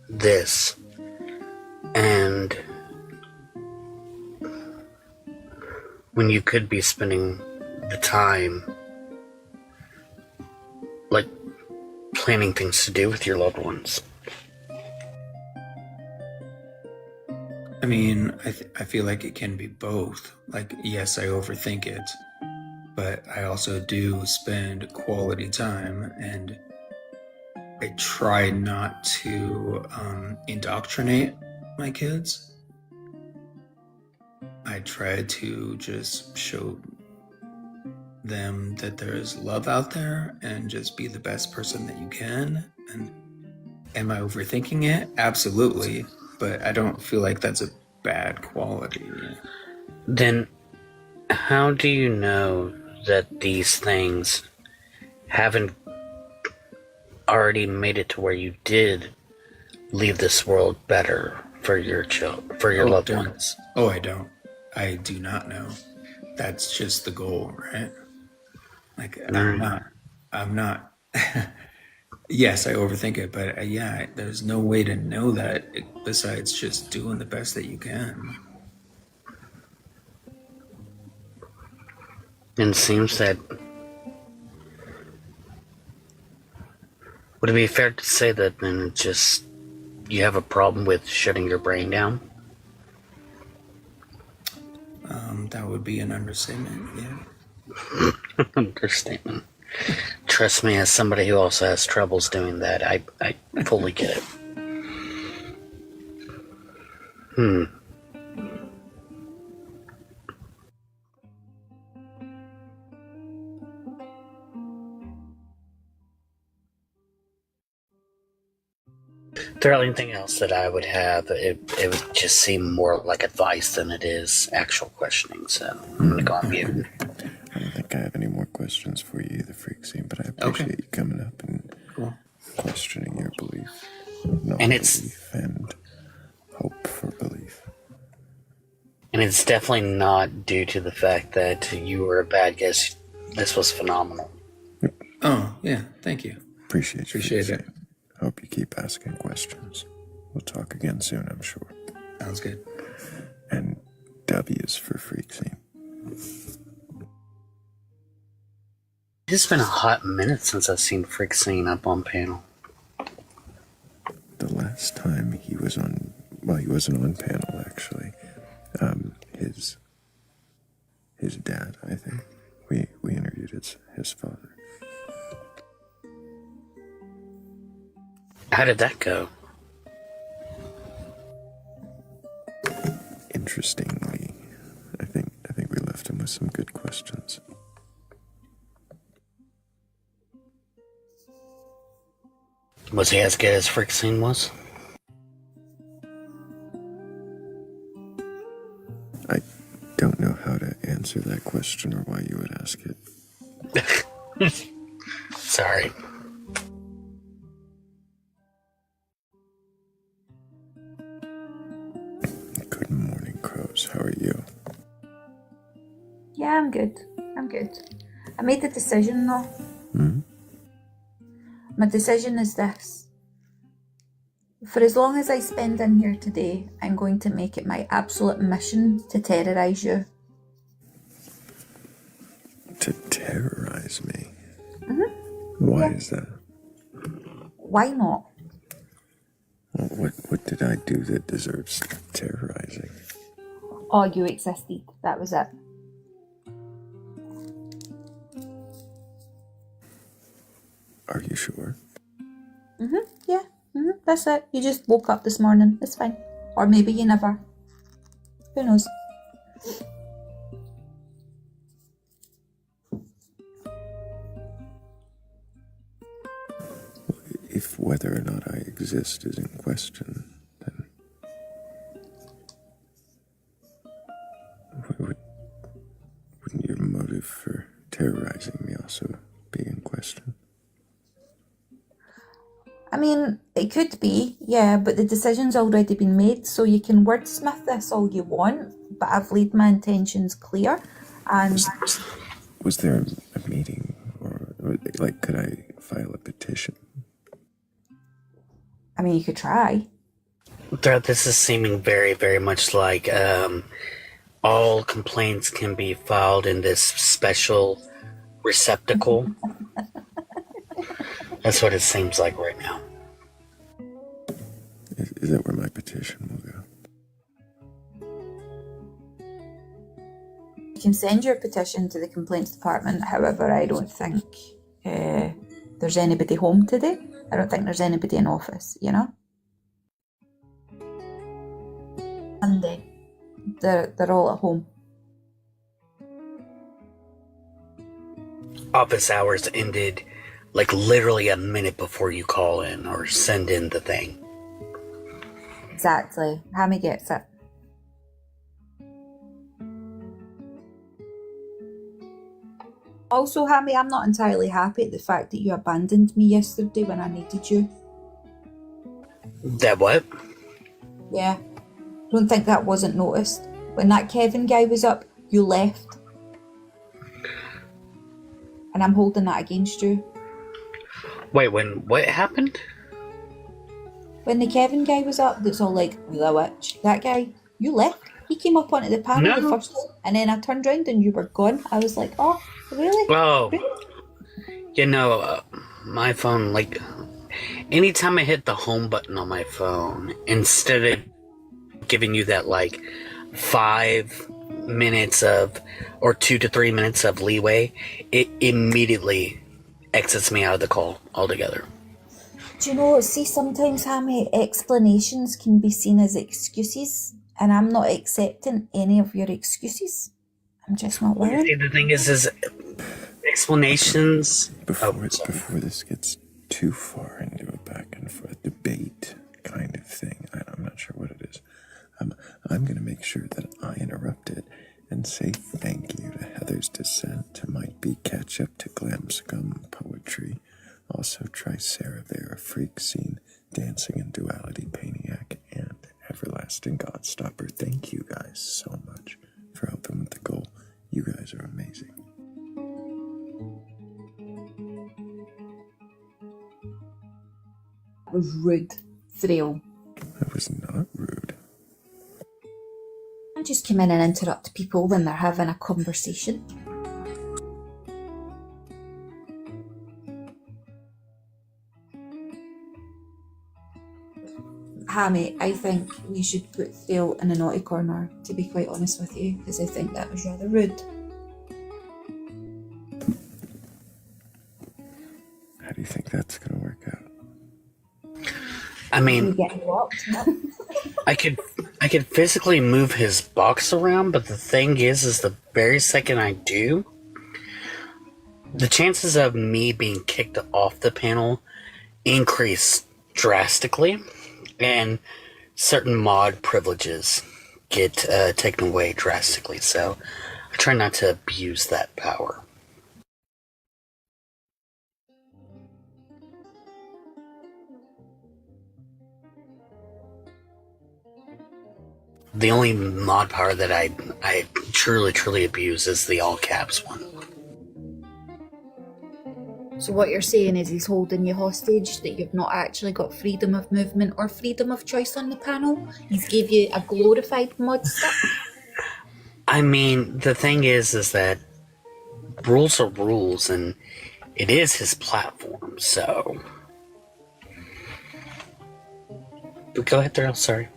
this and when you could be spending the time like planning things to do with your loved ones? I mean, I feel like it can be both. Like, yes, I overthink it, but I also do spend quality time, and I try not to indoctrinate my kids. I try to just show them that there's love out there and just be the best person that you can. And am I overthinking it? Absolutely. But I don't feel like that's a bad quality. Then how do you know that these things haven't already made it to where you did leave this world better for your loved ones? Oh, I don't. I do not know. That's just the goal, right? Like, I'm not. Yes, I overthink it, but yeah, there's no way to know that besides just doing the best that you can. And it seems that, would it be fair to say that then it just, you have a problem with shutting your brain down? That would be an understatement, yeah. Understatement. Trust me, as somebody who also has troubles doing that, I fully get it. Thrayle, anything else that I would have, it would just seem more like advice than it is actual questioning, so I'm going to go on mute. I don't think I have any more questions for you either, Freak Scene, but I appreciate you coming up and questioning your belief. Belief and hope for belief. And it's definitely not due to the fact that you were a bad guest. This was phenomenal. Oh, yeah, thank you. Appreciate it. Hope you keep asking questions. We'll talk again soon, I'm sure. Sounds good. And W's for Freak Scene. It's been a hot minute since I've seen Freak Scene up on panel. The last time he was on, well, he wasn't on panel, actually. His dad, I think. We interviewed his father. How did that go? Interestingly, I think we left him with some good questions. Was he as good as Freak Scene was? I don't know how to answer that question or why you would ask it. Sorry. Good morning, Crows. How are you? Yeah, I'm good. I made the decision though. Hmm? My decision is this. For as long as I spend in here today, I'm going to make it my absolute mission to terrorise you. To terrorize me? Mm-hmm. Why is that? Why not? Well, what did I do that deserves terrorizing? Oh, you existed. That was it. Are you sure? Yeah. That's it. You just woke up this morning. It's fine. Or maybe you never. Who knows? If whether or not I exist is in question, then wouldn't your motive for terrorizing me also be in question? I mean, it could be, yeah, but the decision's already been made, so you can wordsmith this all you want, but I've laid my intentions clear, and... Was there a meeting, or, like, could I file a petition? I mean, you could try. This is seeming very, very much like all complaints can be filed in this special receptacle. That's what it seems like right now. Is that where my petition will go? You can send your petition to the complaints department. However, I don't think there's anybody home today. I don't think there's anybody in office, you know? Monday. They're all at home. Office hours ended like literally a minute before you call in or send in the thing. Exactly. Hammy gets it. Also, Hammy, I'm not entirely happy at the fact that you abandoned me yesterday when I needed you. That what? Yeah. Don't think that wasn't noticed. When that Kevin guy was up, you left. And I'm holding that against you. Wait, when what happened? When the Kevin guy was up, that's all like, the witch. That guy, you left. He came up onto the panel the first time, and then I turned around and you were gone. I was like, oh, really? Oh, Really? you know, my phone, like, anytime I hit the home button on my phone, instead of giving you that, like, 5 minutes of, or 2 to 3 minutes of leeway, it immediately exits me out of the call altogether. Do you know, see, sometimes, Hammy, explanations can be seen as excuses, and I'm not accepting any of your excuses. I'm just not willing. See, the thing is explanations... Before this gets too far into a back and forth debate kind of thing, I'm not sure what it is. I'm going to make sure that I interrupt it and say thank you to Heather's Descent, to Might Be Catch Up, to Glam Scum Poetry. Also try Sarah Vera, Freak Scene, Dancing and Duality, Paniac, and Everlasting Godstopper. Thank you guys so much for helping with the goal. You guys are amazing. That was rude, Thrayle. That was not rude. I just come in and interrupt people when they're having a conversation. Hammy, I think we should put Thrayle in a naughty corner, to be quite honest with you, because I think that was rather rude. How do you think that's going to work out? I mean, I could physically move his box around, but the thing is the very second I do, the chances of me being kicked off the panel increase drastically, and certain mod privileges get taken away drastically. So I try not to abuse that power. The only mod power that I truly abuse is the all caps one. So what you're saying is he's holding you hostage, that you've not actually got freedom of movement or freedom of choice on the panel? He's gave you a glorified mod stick? I mean, the thing is that rules are rules, and it is his platform, so... But go ahead, Thrayle, sorry.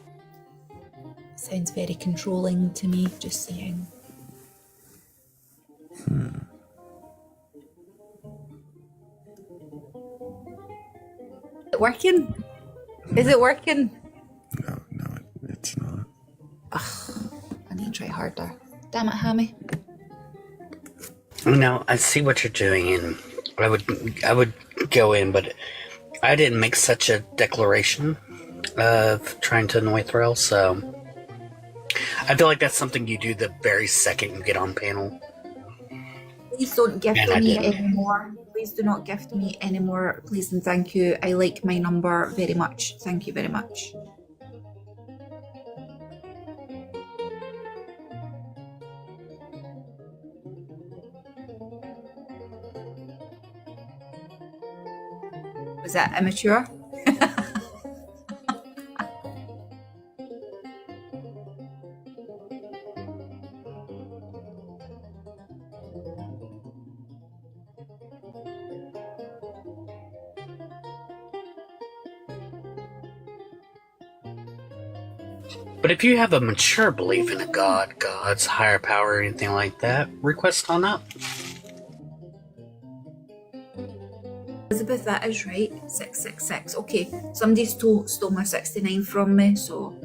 Sounds very controlling to me, just saying. Is it working? Is it working? No, it's not. Ugh, I need to try harder. Damn it, Hammy. No, I see what you're doing, and I would go in, but I didn't make such a declaration of trying to annoy Thrayle, so I feel like that's something you do the very second you get on panel. Please don't gift me anymore. Please do not gift me anymore. Please and thank you. I like my number very much. Thank you very much. Was that immature? But if you have a mature belief in a god, gods, higher power, or anything like that, request on up. Elizabeth, that is right. 666. Okay, somebody stole my 69 from me, so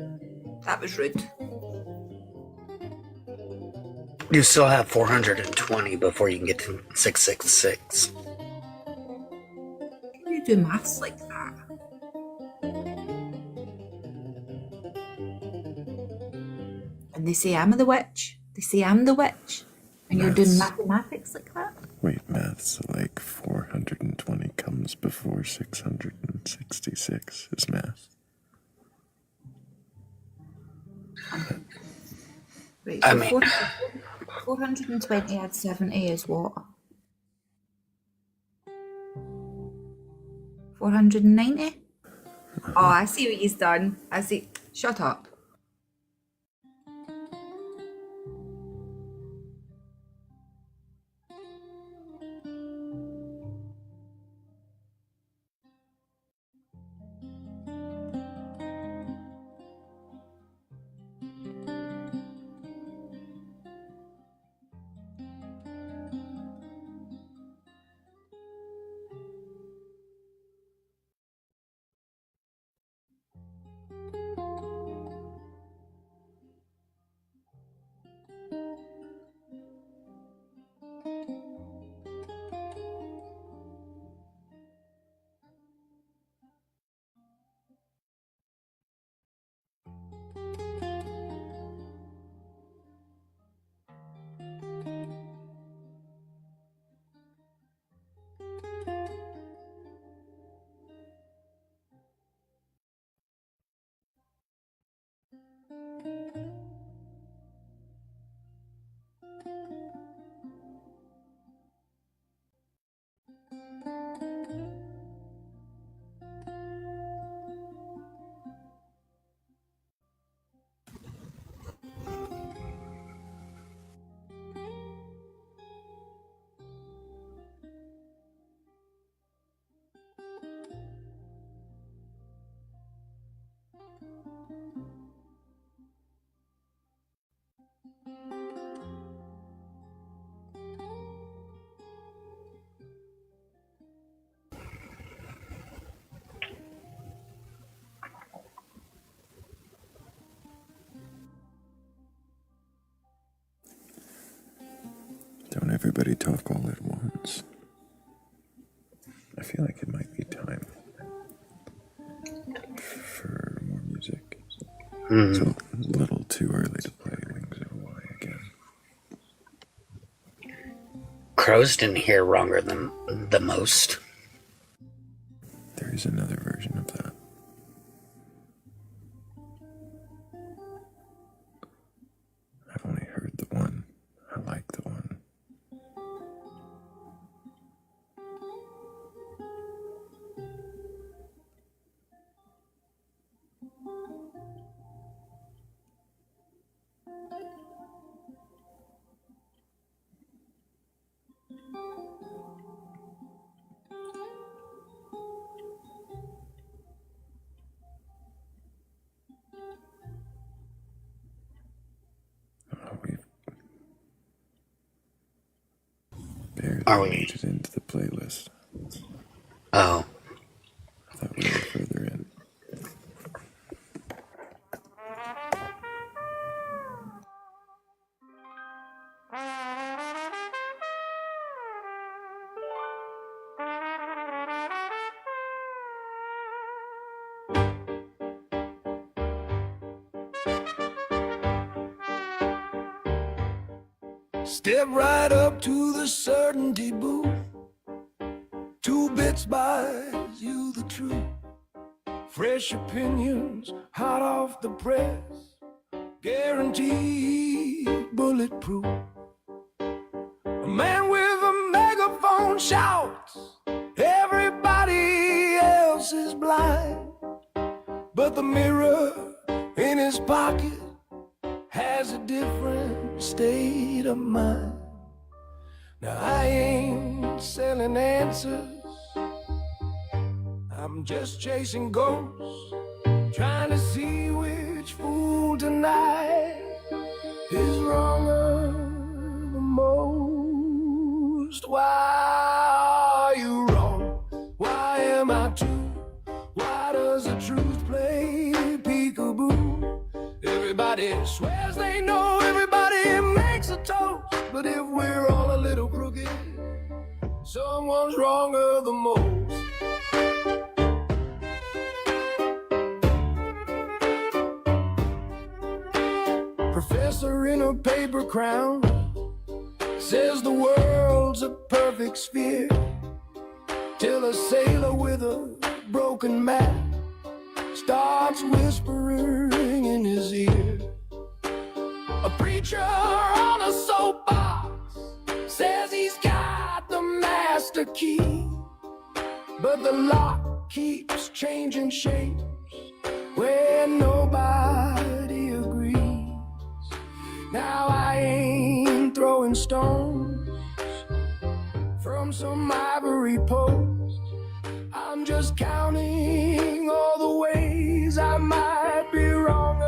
that was rude. You still have 420 before you can get to 666. Can you do maths like that? And they say I'm the witch. They say I'm the witch. And you're doing mathematics like that? Wait, math's like 420 comes before 666 is math. Right, so 420 add 70 is what? 490? Oh, I see what he's done. I see. Shut up. Don't everybody talk all at once. I feel like it might be time for more music. It's a little too early to play Wings of Hawaii again. Crows didn't hear wronger than the most. There is another version of that. I've only heard the one. I like the one. Barely made it into the playlist. Oh. I thought we were further in. Step right up to the certainty booth. 2 bits buys you the truth. Fresh opinions, hot off the press. Guaranteed bulletproof. A man with a megaphone shouts. Everybody else is blind. But the mirror in his pocket has a different state of mind. Now I ain't selling answers, I'm just chasing ghosts, trying to see which average fool tonight is wronger the most. Why are you wrong? Why am I too? Why does the truth play peekaboo? Everybody swears they know, everybody makes a toast, but if we're all a little crooked, someone's wronger the most. Professor in a paper crown says the world's a perfect sphere, till a sailor with a broken map starts whispering in his ear. A preacher on a soapbox says he's got the master key, but the lock keeps changing shapes when nobody agrees. Now I ain't throwing stones from some ivory post. I'm just counting all the ways I might be wrong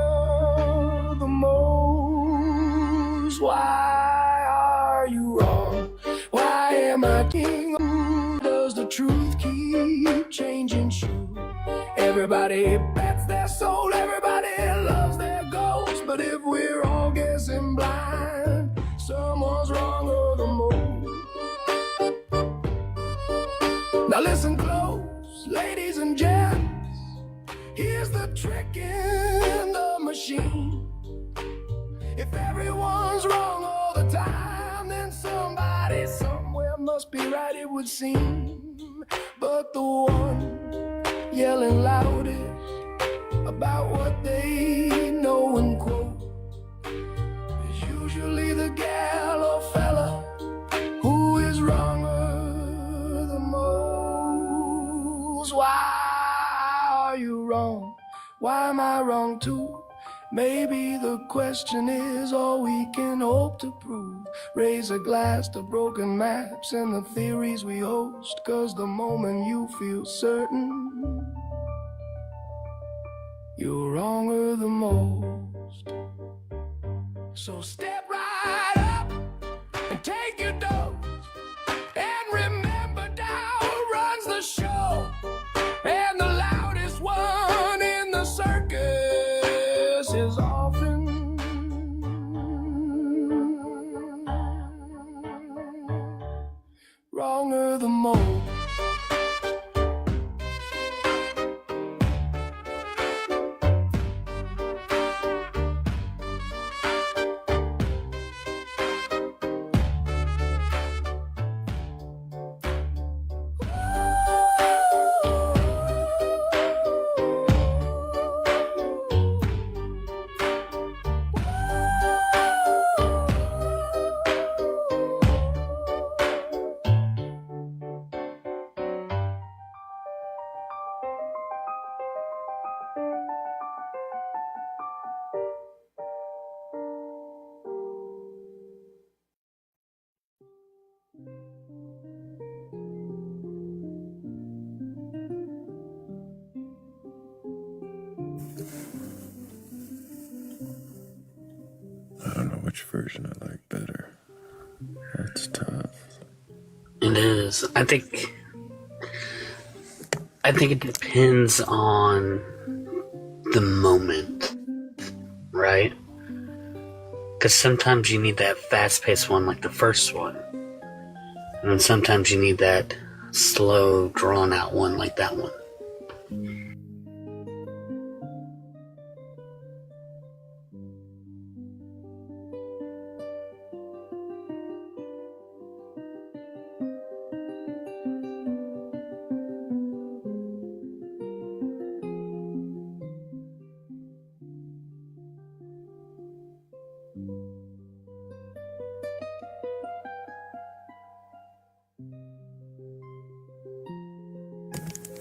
the most. Why are you wrong? Why am I king? Does the truth keep changing shoes? Everybody bets their soul, everybody loves their ghost, but if we're all guessing blind, someone's wrong the most. Now listen close, ladies and gents, here's the trick in the machine. If everyone's wrong all the time, then somebody somewhere must be right, it would seem. But the one yelling loudest about what they know and quote is usually the gal or fella who is wronger the most. Why are you wrong? Why am I wrong too? Maybe the question is all we can hope to prove. Raise a glass to broken maps and the theories we host, 'cause the moment you feel certain you're wronger the most. So step right up and take your dose, and remember Dow runs the show, and the loudest one in the circus is often wronger the most. I don't know which version I like better. That's tough. It is. I think it depends on the moment, right? Because sometimes you need that fast-paced one like the first one. And then sometimes you need that slow, drawn-out one like that one.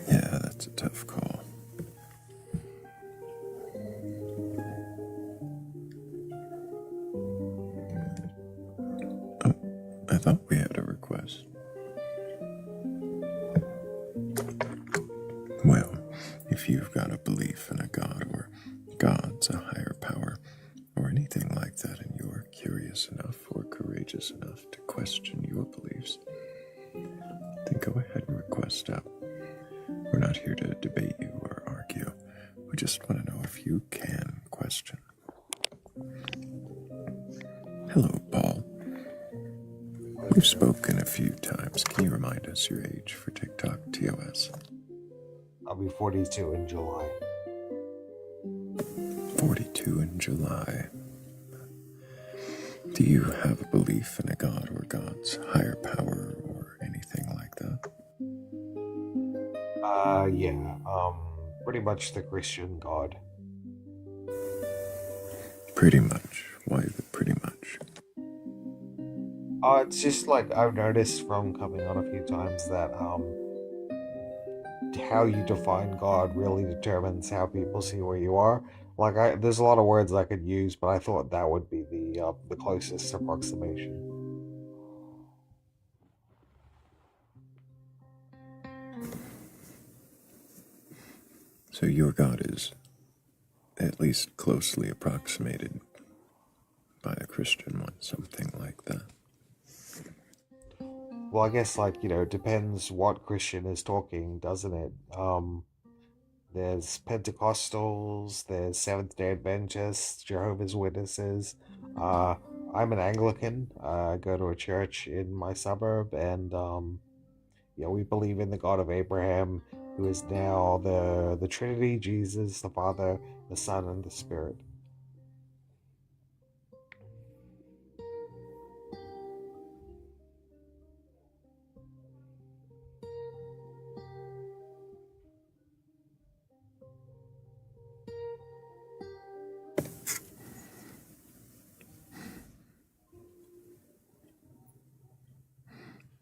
Yeah, that's a tough call. Oh, I thought we had a request. Well, if you've got a belief in a god or gods, a curious enough or courageous enough to question your beliefs, then go ahead and request out. We're not here to debate you or argue. We just want to know if you can question. Hello, Paul. We've spoken a few times. Can you remind us your age for TikTok TOS? I'll be 42 in July. 42 in July. Do you have a belief in a god or gods, higher power, or anything like that? Yeah, pretty much the Christian God. Pretty much. Why the pretty much? It's just like I've noticed from coming on a few times that, how you define God really determines how people see where you are. Like, there's a lot of words I could use, but I thought that would be the closest approximation. So your God is at least closely approximated by a Christian one, something like that. Well, I guess, like, it depends what Christian is talking, doesn't it? There's Pentecostals, there's Seventh-day Adventists, Jehovah's Witnesses. I'm an Anglican. I go to a church in my suburb, and we believe in the God of Abraham, who is now the Trinity: Jesus, the Father, the Son, and the Spirit.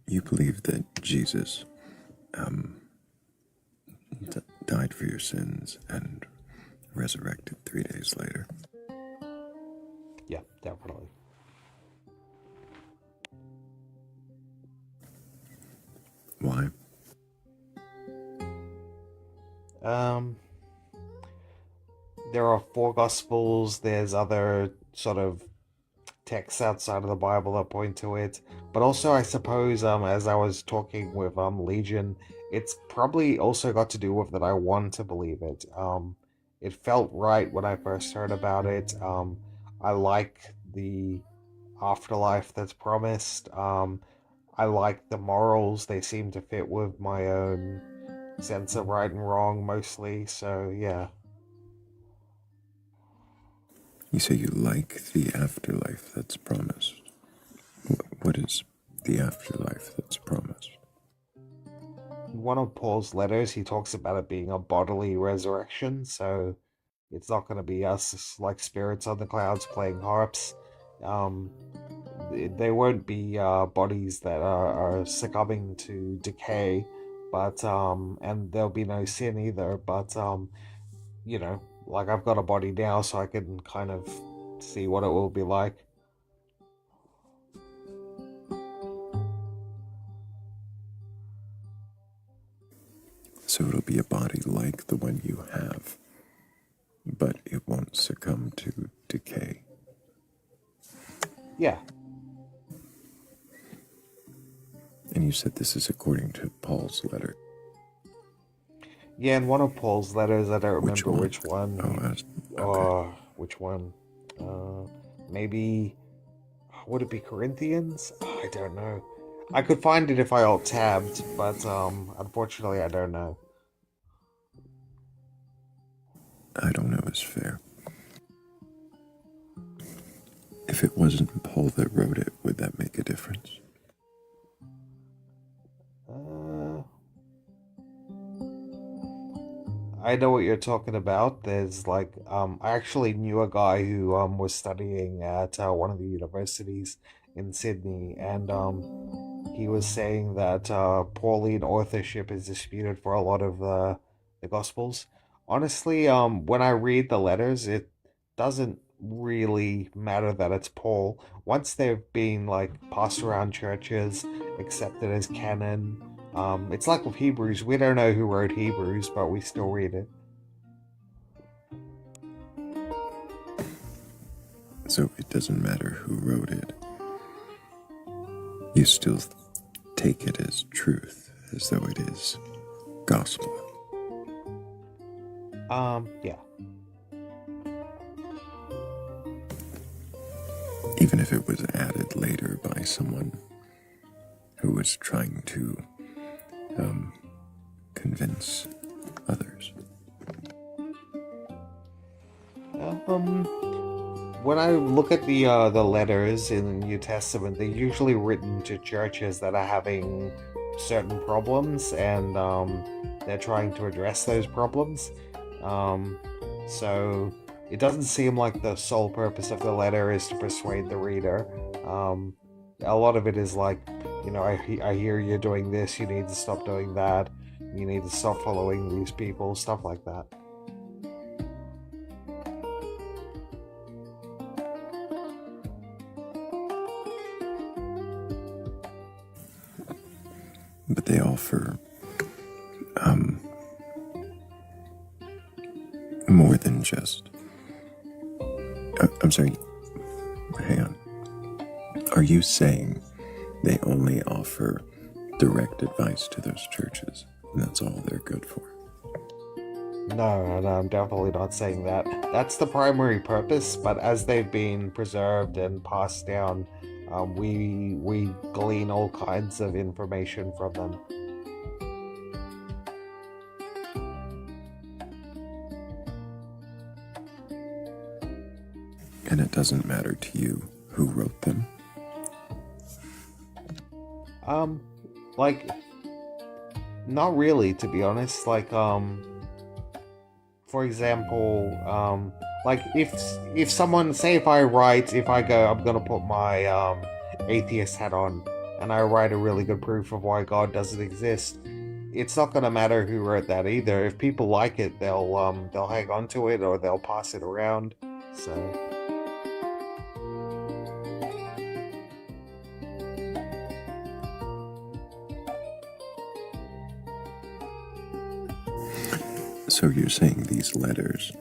You believe that Jesus died for your sins and resurrected 3 days later. Yeah, definitely. Why? There are 4 Gospels. There's other sort of texts outside of the Bible that point to it. But also, I suppose, as I was talking with Legion, it's probably also got to do with that I want to believe it. It felt right when I first heard about it. I like the afterlife that's promised. I like the morals. They seem to fit with my own sense of right and wrong mostly. So, yeah. You say you like the afterlife that's promised. What is the afterlife that's promised? In one of Paul's letters, he talks about it being a bodily resurrection, so it's not going to be us like spirits on the clouds playing harps. They won't be bodies that are succumbing to decay, but and there'll be no sin either. But like, I've got a body now, so I can kind of see what it will be like. So it'll be a body like the one you have, but it won't succumb to decay. Yeah. And you said this is according to Paul's letter. Yeah, in one of Paul's letters, I don't remember which one. Okay. Which one? Maybe, would it be Corinthians? I don't know. I could find it if I alt-tabbed, but unfortunately I don't know. I don't know is fair. If it wasn't Paul that wrote it, would that make a difference? I know what you're talking about. There's like, I actually knew a guy who was studying at one of the universities in Sydney, and he was saying that Pauline authorship is disputed for a lot of the Gospels. Honestly, when I read the letters, it doesn't really matter that it's Paul. Once they've been like passed around churches, accepted as canon, it's like with Hebrews. We don't know who wrote Hebrews, but we still read it. So it doesn't matter who wrote it. You still take it as truth, as though it is gospel. Yeah. Even if it was added later by someone who was trying to convince others. When I look at the letters in the New Testament, they're usually written to churches that are having certain problems, and they're trying to address those problems. So it doesn't seem like the sole purpose of the letter is to persuade the reader. A lot of it is like, I hear you're doing this, you need to stop doing that, you need to stop following these people, stuff like that. But they offer more than just... I'm sorry, hang on. Are you saying they only offer direct advice to those churches, and that's all they're good for? No, I'm definitely not saying that. That's the primary purpose, but as they've been preserved and passed down, we glean all kinds of information from them. And it doesn't matter to you who wrote them? Like, not really, to be honest. Like, for example, like if someone, say if I go, I'm gonna put my atheist hat on, and I write a really good proof of why God doesn't exist, it's not gonna matter who wrote that either. If people like it, they'll hang on to it, or they'll pass it around. So. So you're saying these letters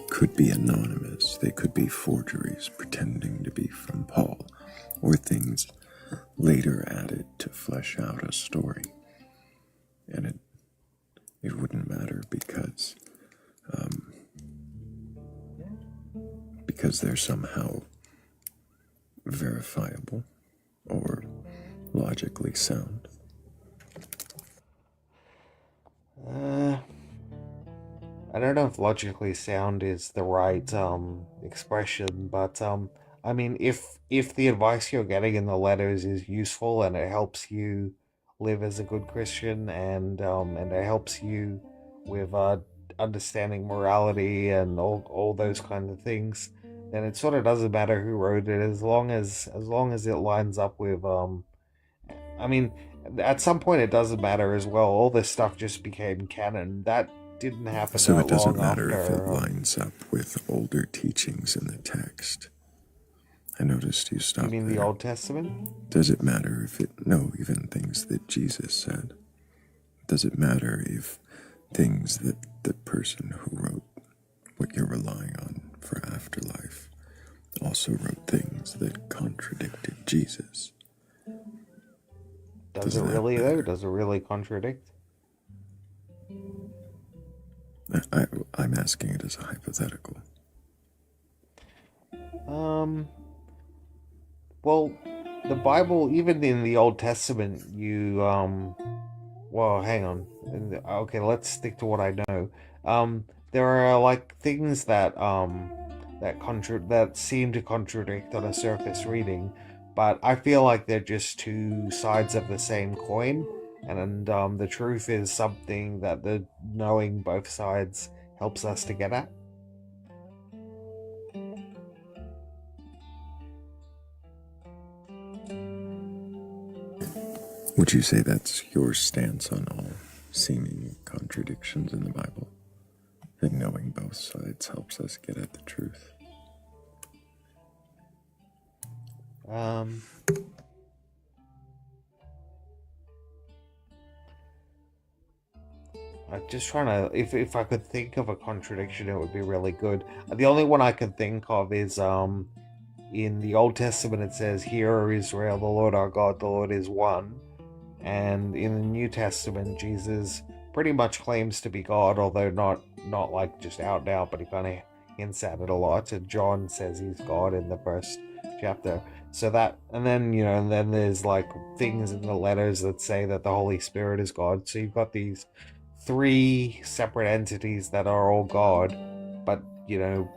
could be anonymous, they could be forgeries pretending to be from Paul, or things later added to flesh out a story. And it wouldn't matter because they're somehow verifiable or logically sound. I don't know if logically sound is the right expression, but I mean, if the advice you're getting in the letters is useful and it helps you live as a good Christian, and it helps you with understanding morality and all those kind of things, then it sort of doesn't matter who wrote it, as long as it lines up with I mean, at some point it doesn't matter as well. All this stuff just became canon. That didn't happen So that it doesn't long matter if it after. lines up with older teachings in the text. I noticed you stopped You mean there. the Old Testament? Does it matter if even things that Jesus said? Does it matter if things that the person who wrote what you're relying on for afterlife also wrote things that contradicted Jesus? Does it really though? Does it really contradict? I'm asking it as a hypothetical. Well, the Bible, even in the Old Testament, well, hang on. Okay, let's stick to what I know. There are like things that seem to contradict on a surface reading, but I feel like they're just two sides of the same coin, and the truth is something that the knowing both sides helps us to get at. Would you say that's your stance on all seeming contradictions in the Bible? That knowing both sides helps us get at the truth? I'm just trying to. If I could think of a contradiction, it would be really good. The only one I can think of is in the Old Testament it says, "Hear, O Israel, the Lord our God, the Lord is one." And in the New Testament, Jesus pretty much claims to be God, although not like just out and out, but he kind of hints at it a lot. And John says he's God in the first chapter. So that, and then and then there's like things in the letters that say that the Holy Spirit is God. So you've got these three separate entities that are all God, but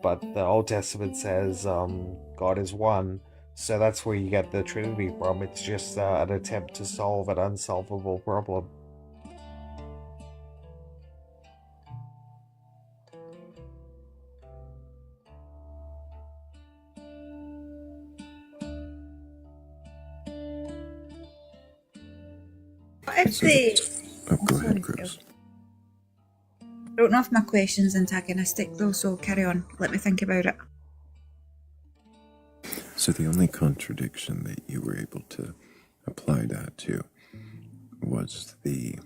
but the Old Testament says God is one. So that's where you get the Trinity from. It's just an attempt to solve an unsolvable problem. If they... Go ahead, Chris. I don't know if my question's antagonistic though, so carry on. Let me think about it. So the only contradiction that you were able to apply that to was the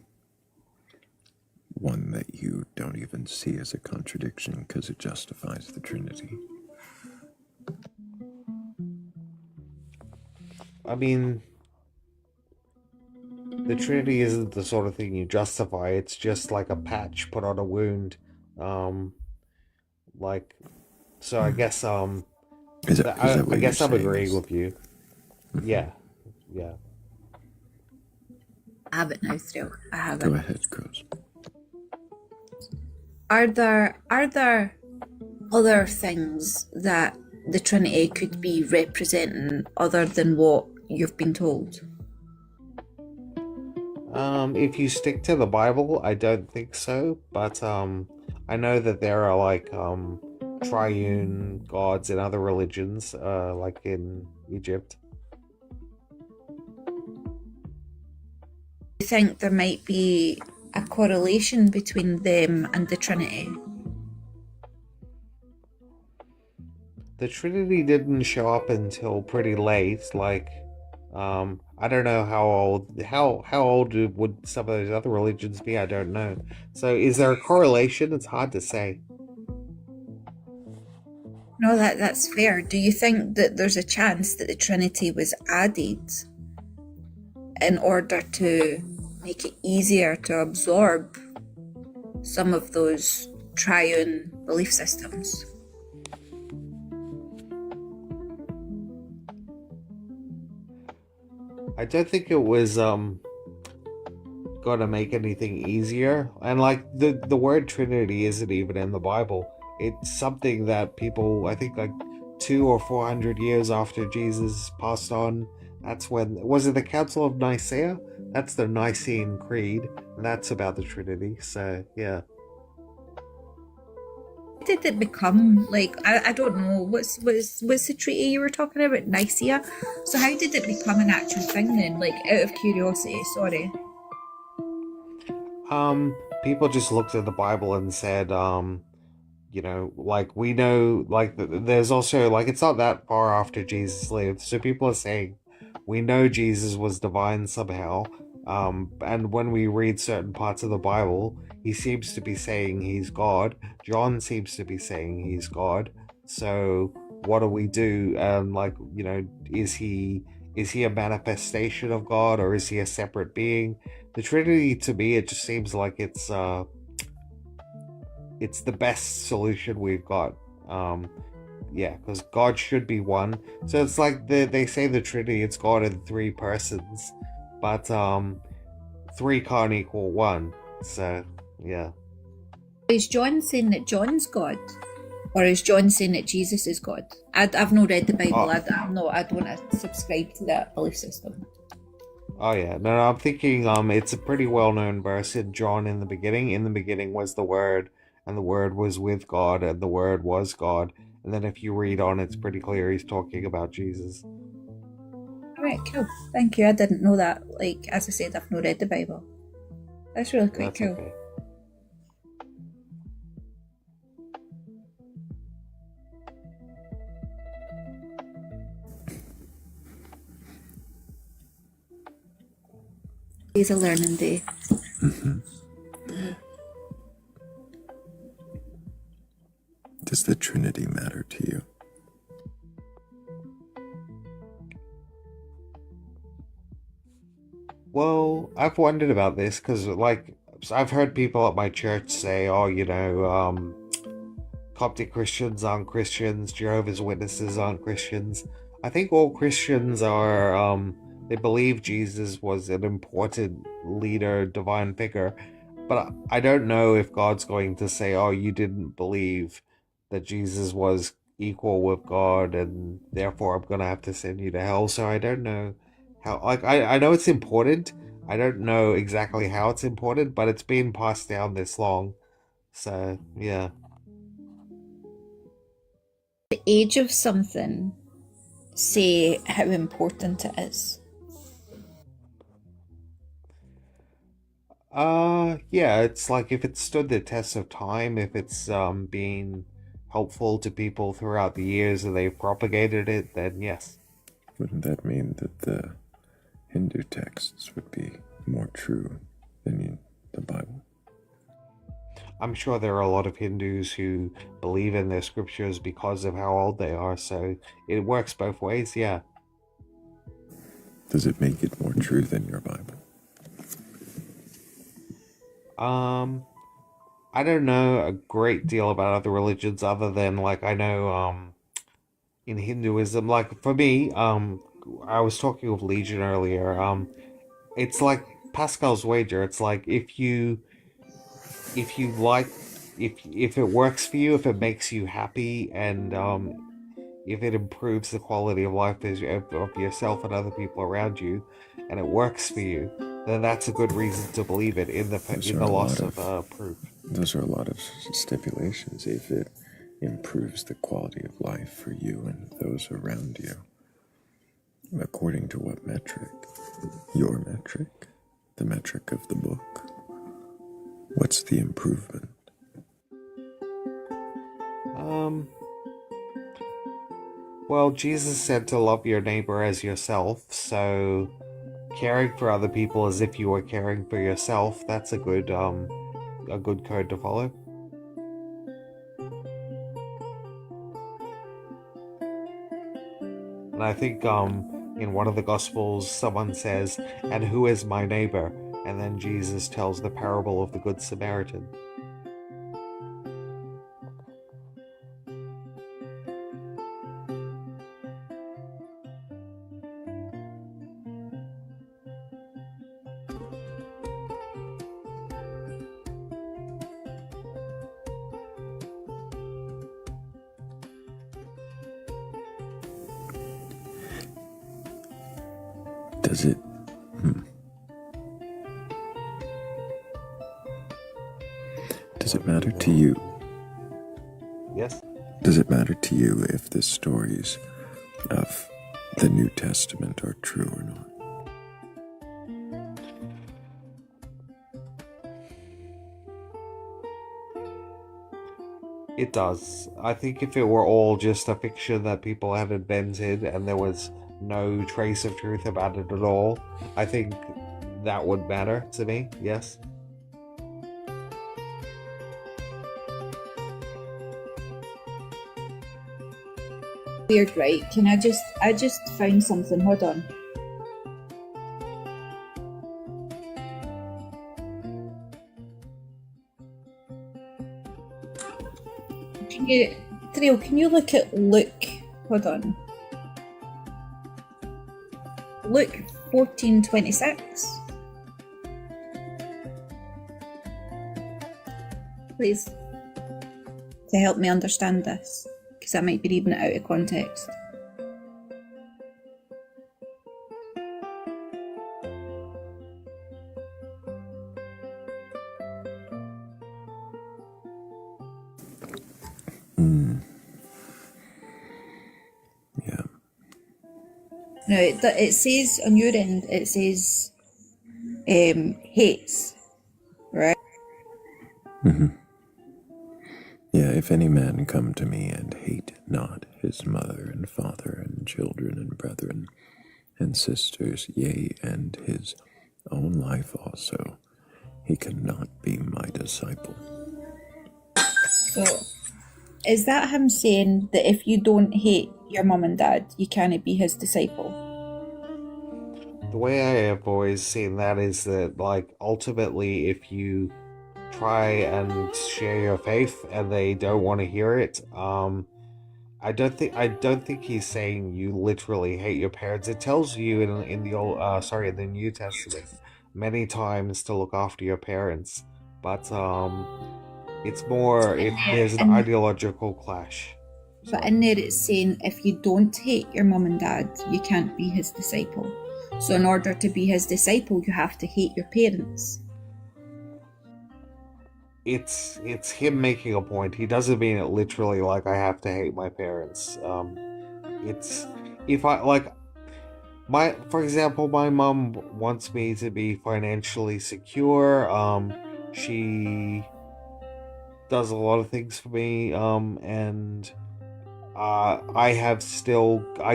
one that you don't even see as a contradiction because it justifies the Trinity. I mean, the Trinity isn't the sort of thing you justify. It's just like a patch put on a wound. So I guess Is that what I guess you're I'm saying agreeing is- with you. Yeah. I have it now, Thrayle. I have Go it. ahead, Chris. Are there other things that the Trinity could be representing other than what you've been told? If you stick to the Bible, I don't think so, but I know that there are like triune gods in other religions, like in Egypt. Do you think there might be a correlation between them and the Trinity? The Trinity didn't show up until pretty late. Like, I don't know how old would some of those other religions be? I don't know. So, is there a correlation? It's hard to say. No, that's fair. Do you think that there's a chance that the Trinity was added in order to make it easier to absorb some of those triune belief systems? I don't think it was gonna make anything easier. And like the word Trinity isn't even in the Bible. It's something that people, I think, like 200 or 400 years after Jesus passed on, that's when, was it the Council of Nicaea? That's the Nicene Creed, and that's about the Trinity. So yeah. Did it become like, I don't know, what's the treaty you were talking about, Nicaea? So how did it become an actual thing then? Like, out of curiosity, sorry. People just looked at the Bible and said, like we know, like there's also like it's not that far after Jesus lived, so people are saying we know Jesus was divine somehow. And when we read certain parts of the Bible, he seems to be saying he's God. John seems to be saying he's God. So what do we do? And like, is he a manifestation of God, or is he a separate being? The Trinity, to me, it just seems like it's the best solution we've got. Because God should be one. So it's like they say the Trinity, it's God in three persons, but three can't equal one. So yeah. Is John saying that John's God? Or is John saying that Jesus is God? I've not read the Bible. I don't subscribe to that belief system. Oh yeah, no, I'm thinking it's a pretty well-known verse in John. In the beginning. In the beginning was the Word, and the Word was with God, and the Word was God. And then if you read on, it's pretty clear he's talking about Jesus. Alright, cool. Thank you. I didn't know that. Like, as I said, I've not read the Bible. That's really quite cool. Okay. It's a learning day. Does the Trinity matter to you? Well, I've wondered about this because, like, I've heard people at my church say, "Oh, Coptic Christians aren't Christians, Jehovah's Witnesses aren't Christians." I think all Christians are, they believe Jesus was an important leader, divine figure, but I don't know if God's going to say, "Oh, you didn't believe that Jesus was equal with God, and therefore I'm gonna have to send you to hell." So I don't know how, like, I know it's important. I don't know exactly how it's important, but it's been passed down this long. So, yeah. The age of something say how important it is. Yeah, it's like if it's stood the test of time, if it's been helpful to people throughout the years and they've propagated it, then yes. Wouldn't that mean that the Hindu texts would be more true than the Bible? I'm sure there are a lot of Hindus who believe in their scriptures because of how old they are, so it works both ways, yeah. Does it make it more true than your Bible? I don't know a great deal about other religions other than, like, I know in Hinduism, like, for me, I was talking with Legion earlier, it's like Pascal's wager. It's like if you like if it works for you, if it makes you happy, and if it improves the quality of life of yourself and other people around you, and it works for you, then that's a good reason to believe it in the loss of proof. Those are a lot of stipulations. If it improves the quality of life for you and those around you, according to what metric? Your metric? The metric of the book? What's the improvement? Well, Jesus said to love your neighbor as yourself, so caring for other people as if you were caring for yourself, that's a good code to follow. And I think in one of the Gospels, someone says, "And who is my neighbor?" And then Jesus tells the parable of the Good Samaritan. Does it? Does it matter to you? Yes. Does it matter to you if the stories of the New Testament are true or not? It does. I think if it were all just a fiction that people had invented and there was no trace of truth about it at all, I think that would matter to me, yes. Weird, right? I just found something, hold on. Thrayle, can you look at Luke? Hold on. Luke 14:26. Please. To help me understand this, because I might be reading it out of context. Yeah. No, it says on your end, it says hates, right? Yeah, if any man come to me and hate not his mother and father and children and brethren and sisters, yea, and his own life also, he cannot be my disciple. So, Is that him saying that if you don't hate your mum and dad, you can't be his disciple? The way I have always seen that is that, like, ultimately, if you try and share your faith and they don't want to hear it, I don't think he's saying you literally hate your parents. It tells you in the old in the New Testament many times to look after your parents, but it's more if there's an And ideological clash. but Sorry. in there it's saying if you don't hate your mum and dad, you can't be his disciple. So in order to be his disciple, you have to hate your parents. It's him making a point. He doesn't mean it literally like I have to hate my parents. It's if I like my for example, my mom wants me to be financially secure. She does a lot of things for me. And I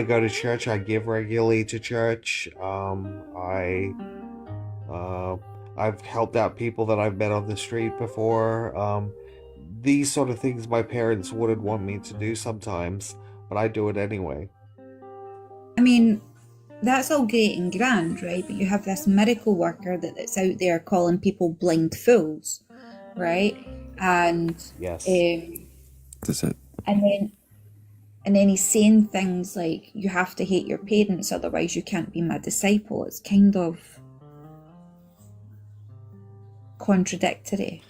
go to church. I give regularly to church. Uh, I've helped out people that I've met on the street before. These sort of things my parents wouldn't want me to do sometimes, but I do it anyway. I mean, that's all great and grand, right? But you have this miracle worker that's out there calling people blind fools, right? And Yes. Does it? and then and then he's saying things like you have to hate your parents, otherwise you can't be my disciple. It's kind of contradictory.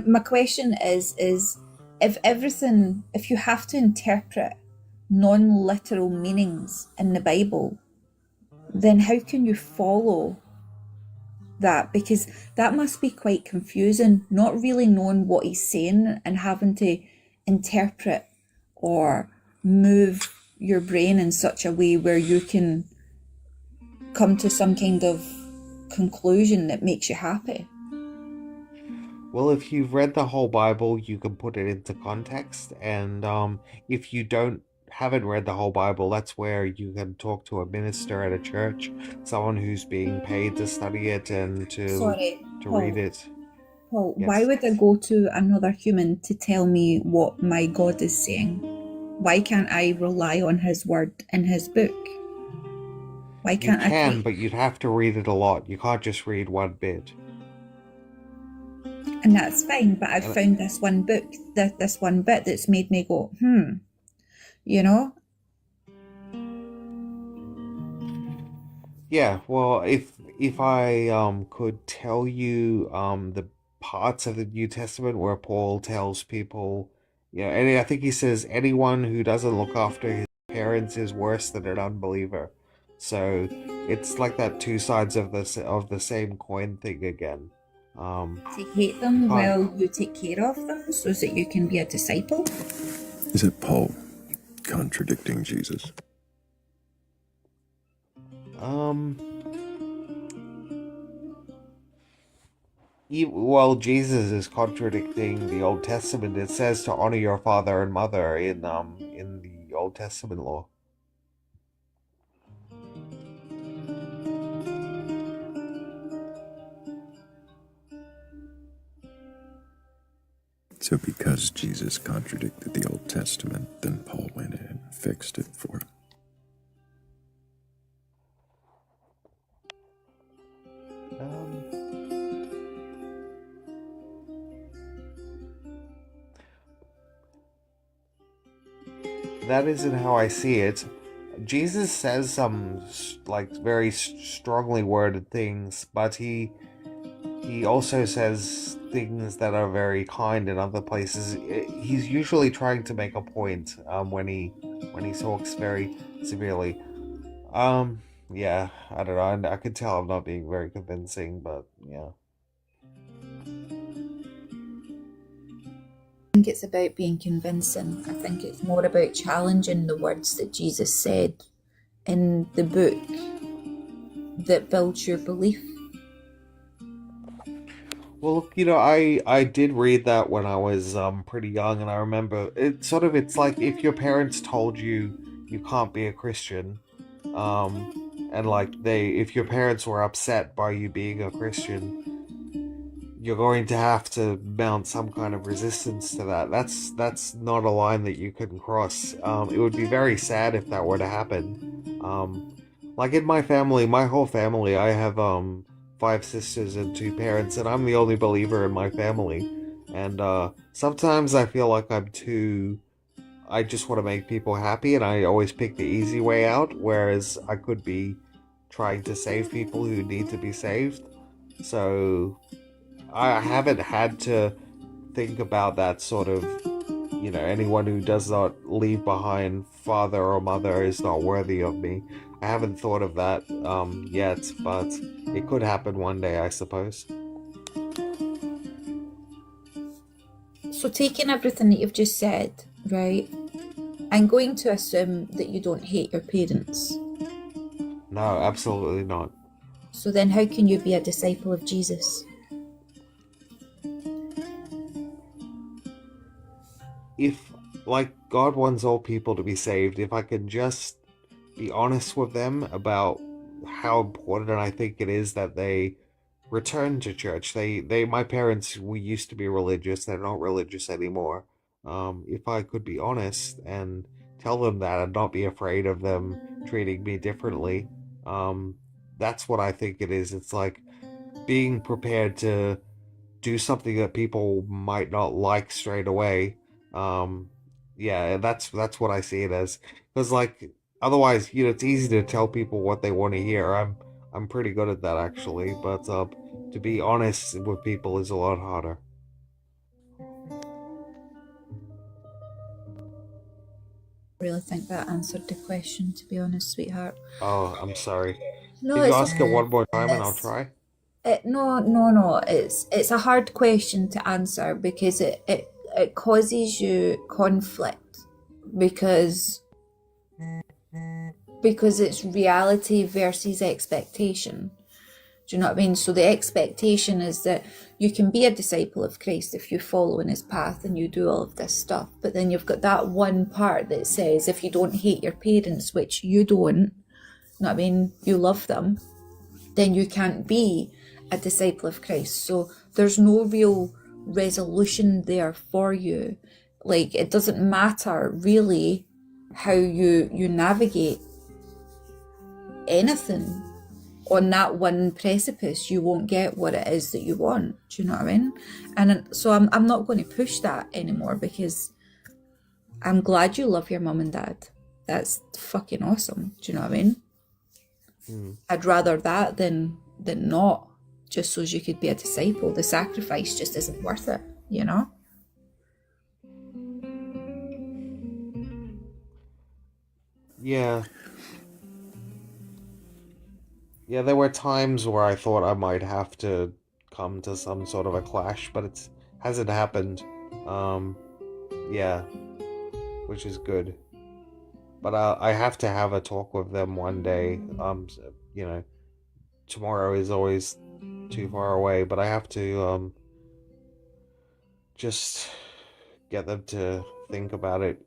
My question is if you have to interpret non-literal meanings in the Bible, then how can you follow that? Because that must be quite confusing, not really knowing what he's saying and having to interpret or move your brain in such a way where you can come to some kind of conclusion that makes you happy. Well, if you've read the whole Bible, you can put it into context, and if you haven't read the whole Bible, that's where you can talk to a minister at a church, someone who's being paid to study it and Sorry, to read Paul. it. Paul, why Yes. would I go to another human to tell me what my God is saying? Why can't I rely on his word in his book? Why You can't I can, take... but you'd have to read it a lot. You can't just read one bit. And that's fine, but I've And found this one book, this one bit that's made me go, you know? yeah, well, if I could tell you the parts of the New Testament where Paul tells people, and I think he says anyone who doesn't look after his parents is worse than an unbeliever. So it's like that two sides of the same coin thing again. To hate You them can't. while you take care of them so that you can be a disciple? Is it Paul contradicting Jesus? Um. Well, Jesus is contradicting the Old Testament. It says to honor your father and mother in the Old Testament law. So because Jesus contradicted the Old Testament, then Paul went in and fixed it for him. That isn't how I see it. Jesus says some like very strongly worded things, but he also says things that are very kind in other places. He's usually trying to make a point when he talks very severely. Yeah, I don't know. I could tell I'm not being very convincing, but yeah. I think it's about being convincing. I think it's more about challenging the words that Jesus said in the book that builds your belief. Well, look, I did read that when I was pretty young, and I remember it's like if your parents told you you can't be a Christian, and like if your parents were upset by you being a Christian, you're going to have to mount some kind of resistance to that. That's not a line that you can cross. It would be very sad if that were to happen. Like in my family, my whole family, I have five sisters and two parents, and I'm the only believer in my family. And sometimes I feel like I just want to make people happy, and I always pick the easy way out, whereas I could be trying to save people who need to be saved. So I haven't had to think about that sort of, anyone who does not leave behind father or mother is not worthy of me. I haven't thought of that yet, but it could happen one day, I suppose. So, taking everything that you've just said, right, I'm going to assume that you don't hate your parents. No, absolutely not. So then how can you be a disciple of Jesus? If, like, God wants all people to be saved, if I can just be honest with them about how important I think it is that they return to church. My parents, we used to be religious. They're not religious anymore. If I could be honest and tell them that and not be afraid of them treating me differently, that's what I think it is. It's like being prepared to do something that people might not like straight away. Um, yeah, that's what I see it as. Because like otherwise, it's easy to tell people what they want to hear. I'm pretty good at that actually, but to be honest with people is a lot harder. I really think that answered the question, to be honest, sweetheart. Oh, I'm sorry. No, Can you it's ask it okay. one more time and I'll try? No. It's a hard question to answer because it causes you conflict because it's reality versus expectation. Do you know what I mean? So the expectation is that you can be a disciple of Christ if you follow in his path and you do all of this stuff. But then you've got that one part that says if you don't hate your parents, which you don't, you know what I mean? You love them, then you can't be a disciple of Christ. So there's no real resolution there for you. Like, it doesn't matter really how you navigate anything on that one precipice. You won't get what it is that you want. Do you know what I mean? And so I'm not going to push that anymore because I'm glad you love your mum and dad. That's fucking awesome. Do you know what I mean? I'd rather that than not, just so as you could be a disciple. The sacrifice just isn't worth it, you know? Yeah. Yeah, there were times where I thought I might have to come to some sort of a clash, but it hasn't happened. Yeah, which is good. But I have to have a talk with them one day. You know, tomorrow is always too far away, but I have to just get them to think about it.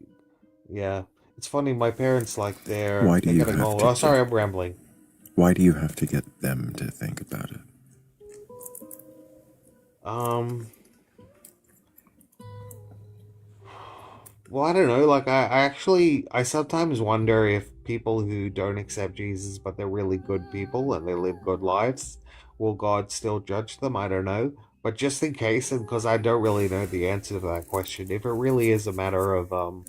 Yeah, it's funny. My parents Why do they're you getting have old. to Oh, sorry, get, I'm rambling. why do you have to get them to think about it? Well, I don't know. Like, I sometimes wonder if people who don't accept Jesus, but they're really good people and they live good lives, will God still judge them? I don't know. But just in case, and because I don't really know the answer to that question, if it really is a matter of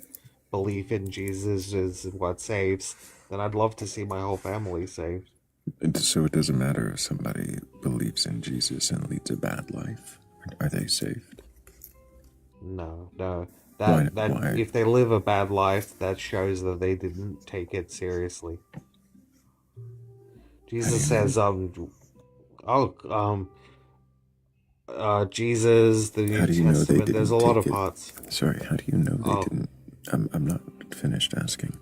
belief in Jesus is what saves, then I'd love to see my whole family saved. So it doesn't matter if somebody believes in Jesus and leads a bad life. Are they saved? No, no. Why? That Why? if they live a bad life, that shows that they didn't take it seriously. Jesus says, oh, Jesus, the New How do you know they Testament. There's a didn't lot take of it? parts. Sorry, how do you know they Oh, didn't? I'm not finished asking.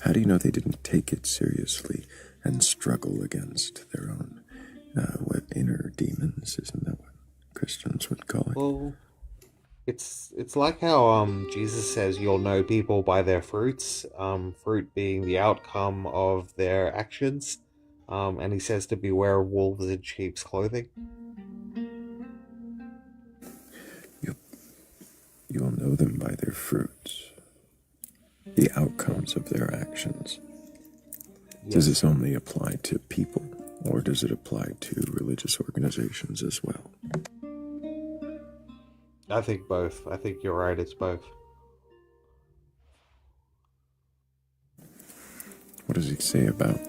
How do you know they didn't take it seriously and struggle against their own what inner demons? Isn't that what Christians would call it? well, it's like how Jesus says you'll know people by their fruits. Fruit being the outcome of their actions. And he says to beware of wolves in sheep's clothing. you'll know them by their fruits, the outcomes of their actions. Does this only apply to people, or does it apply to religious organizations as well? I think both. I think you're right, it's both. What does he say about...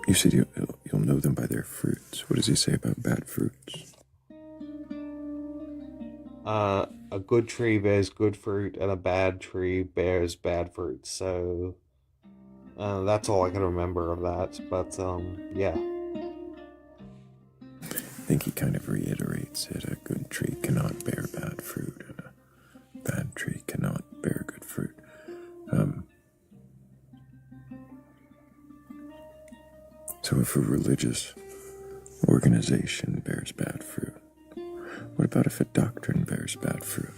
You said you'll know them by their fruits. What does he say about bad fruits? A good tree bears good fruit, and a bad tree bears bad fruit. So that's all I can remember of that. But yeah. I think he kind of reiterates it. A good tree cannot bear bad fruit, and a bad tree cannot bear good fruit. So if a religious organization bears bad fruit, what about if a doctrine bears bad fruit?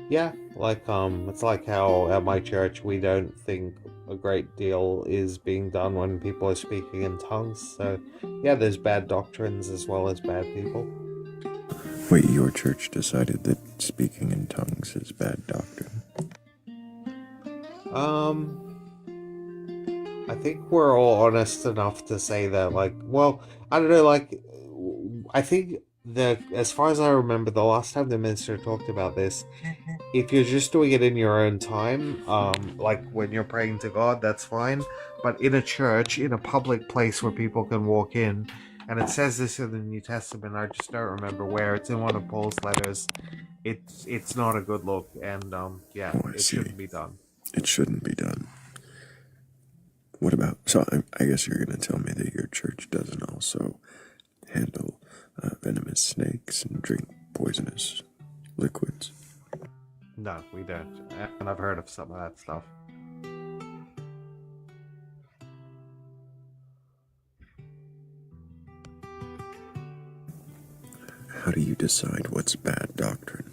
Yeah, like it's like how at my church we don't think a great deal is being done when people are speaking in tongues. So yeah, there's bad doctrines as well as bad people. Wait, your church decided that speaking in tongues is bad doctrine? I think we're all honest enough to say that, like, well, I don't know, like, I think that as far as I remember, the last time the minister talked about this, if you're just doing it in your own time, like when you're praying to God, that's fine. But in a church, in a public place where people can walk in, and it says this in the New Testament, I just don't remember where, it's in one of Paul's letters, it's not a good look, and yeah, it shouldn't be done. It shouldn't be done. What about... So I guess you're going to tell me that your church doesn't also handle venomous snakes and drink poisonous liquids? No, we don't. And I've heard of some of that stuff. How do you decide what's bad doctrine?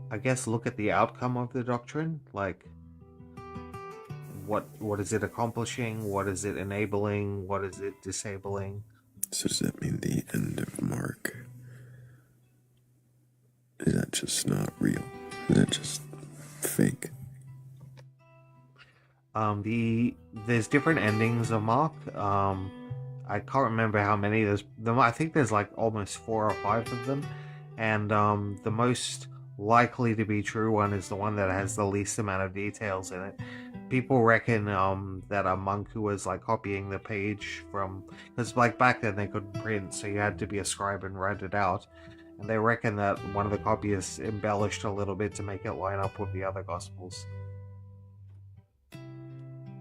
I guess look at the outcome of the doctrine, like what is it accomplishing, what is it enabling, what is it disabling. So does that mean the end of Mark? Is that just not real? Is that just fake? There's different endings of Mark. I can't remember how many. I think there's like almost 4 or 5 of them, and the most likely to be true one is the one that has the least amount of details in it. People reckon that a monk who was like copying the page from, because like back then they couldn't print, so you had to be a scribe and write it out, and they reckon that one of the copyists embellished a little bit to make it line up with the other gospels.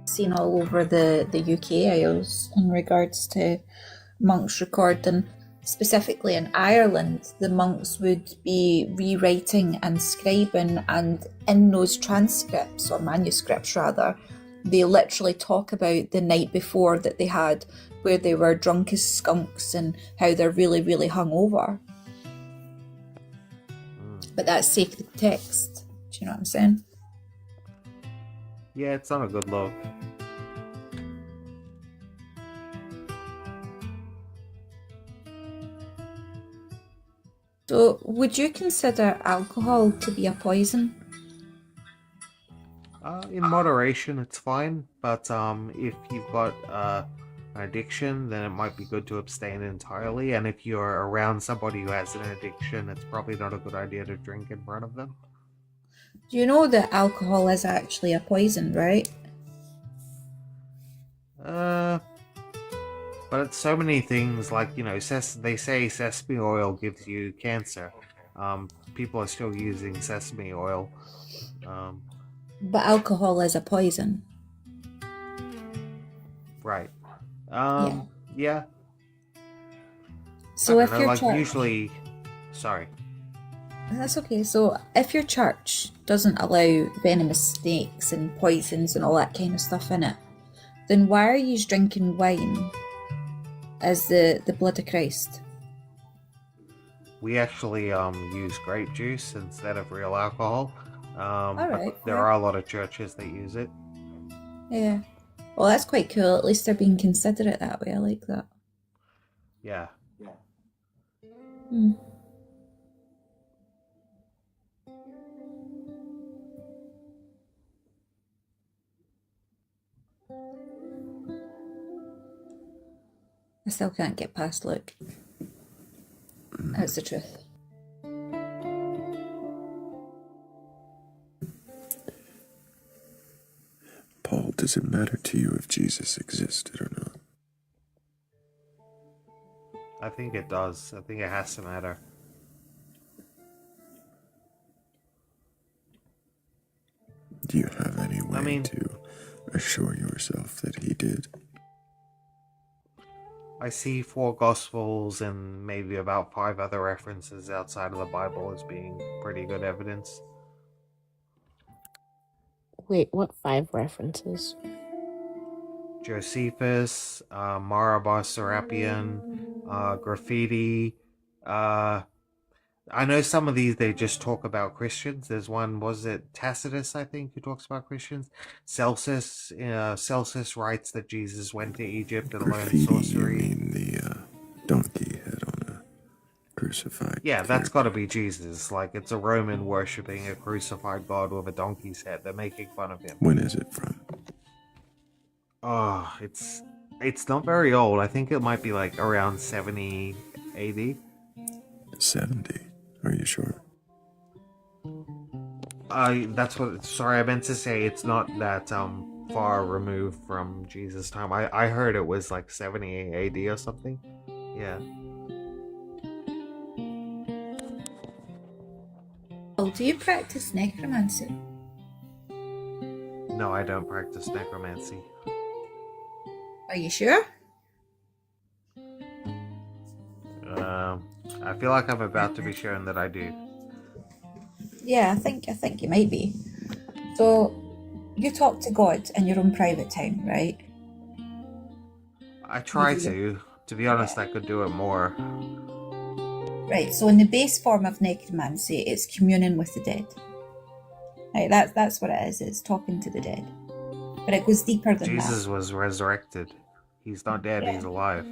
Seen all over the UK Isles in regards to monks recording. Specifically in Ireland, the monks would be rewriting and scribing, and in those transcripts, or manuscripts rather, they literally talk about the night before that they had, where they were drunk as skunks and how they're really, really hungover. But that's sacred text. Do you know what I'm saying? Yeah, it's not a good look. So, would you consider alcohol to be a poison? In moderation, it's fine, but if you've got an addiction, then it might be good to abstain entirely, and if you're around somebody who has an addiction, it's probably not a good idea to drink in front of them. Do you know that alcohol is actually a poison, right? But it's so many things, like, you know, they say sesame oil gives you cancer. People are still using sesame oil. But alcohol is a poison. Right. Yeah. So if your like church... usually... Sorry. That's okay. So if your church doesn't allow venomous snakes and poisons and all that kind of stuff in it, then why are you drinking wine as the blood of Christ? We actually use grape juice instead of real alcohol. Alright, there are a lot of churches that use it. Yeah. Well, that's quite cool. At least they're being considerate that way. I like that. Yeah. Hmm. I still can't get past Luke. That's the truth. Paul, does it matter to you if Jesus existed or not? I think it does. I think it has to matter. Do you have any way I mean, to assure yourself that he did? I see 4 Gospels and maybe about 5 other references outside of the Bible as being pretty good evidence. Wait, what 5 references? Josephus, Marabas Serapion, Graffiti. I know some of these they just talk about Christians. There's one, was it Tacitus, I think, who talks about Christians. Celsus writes that Jesus went to Egypt and learned Graffiti, sorcery. you mean the donkey head on a crucified Yeah, that's figure? got to be Jesus. Like, it's a Roman worshipping a crucified god with a donkey's head. They're making fun of him. When is it from? Oh, it's not very old. I think it might be like around 70 AD. 70? Are you sure? That's what. Sorry, I meant to say it's not that far removed from Jesus' time. I heard it was like 70 AD or something. Yeah. Oh, do you practice necromancy? No, I don't practice necromancy. Are you sure? I feel like I'm about to be shown that I do. Yeah, I think you might be. So, you talk to God in your own private time, right? I try to. To be honest, I could do it more. Right. So, in the base form of necromancy, it's communing with the dead. Right. That's what it is. It's talking to the dead. But it goes deeper than that. Jesus was resurrected. He's not dead. Yeah. He's alive.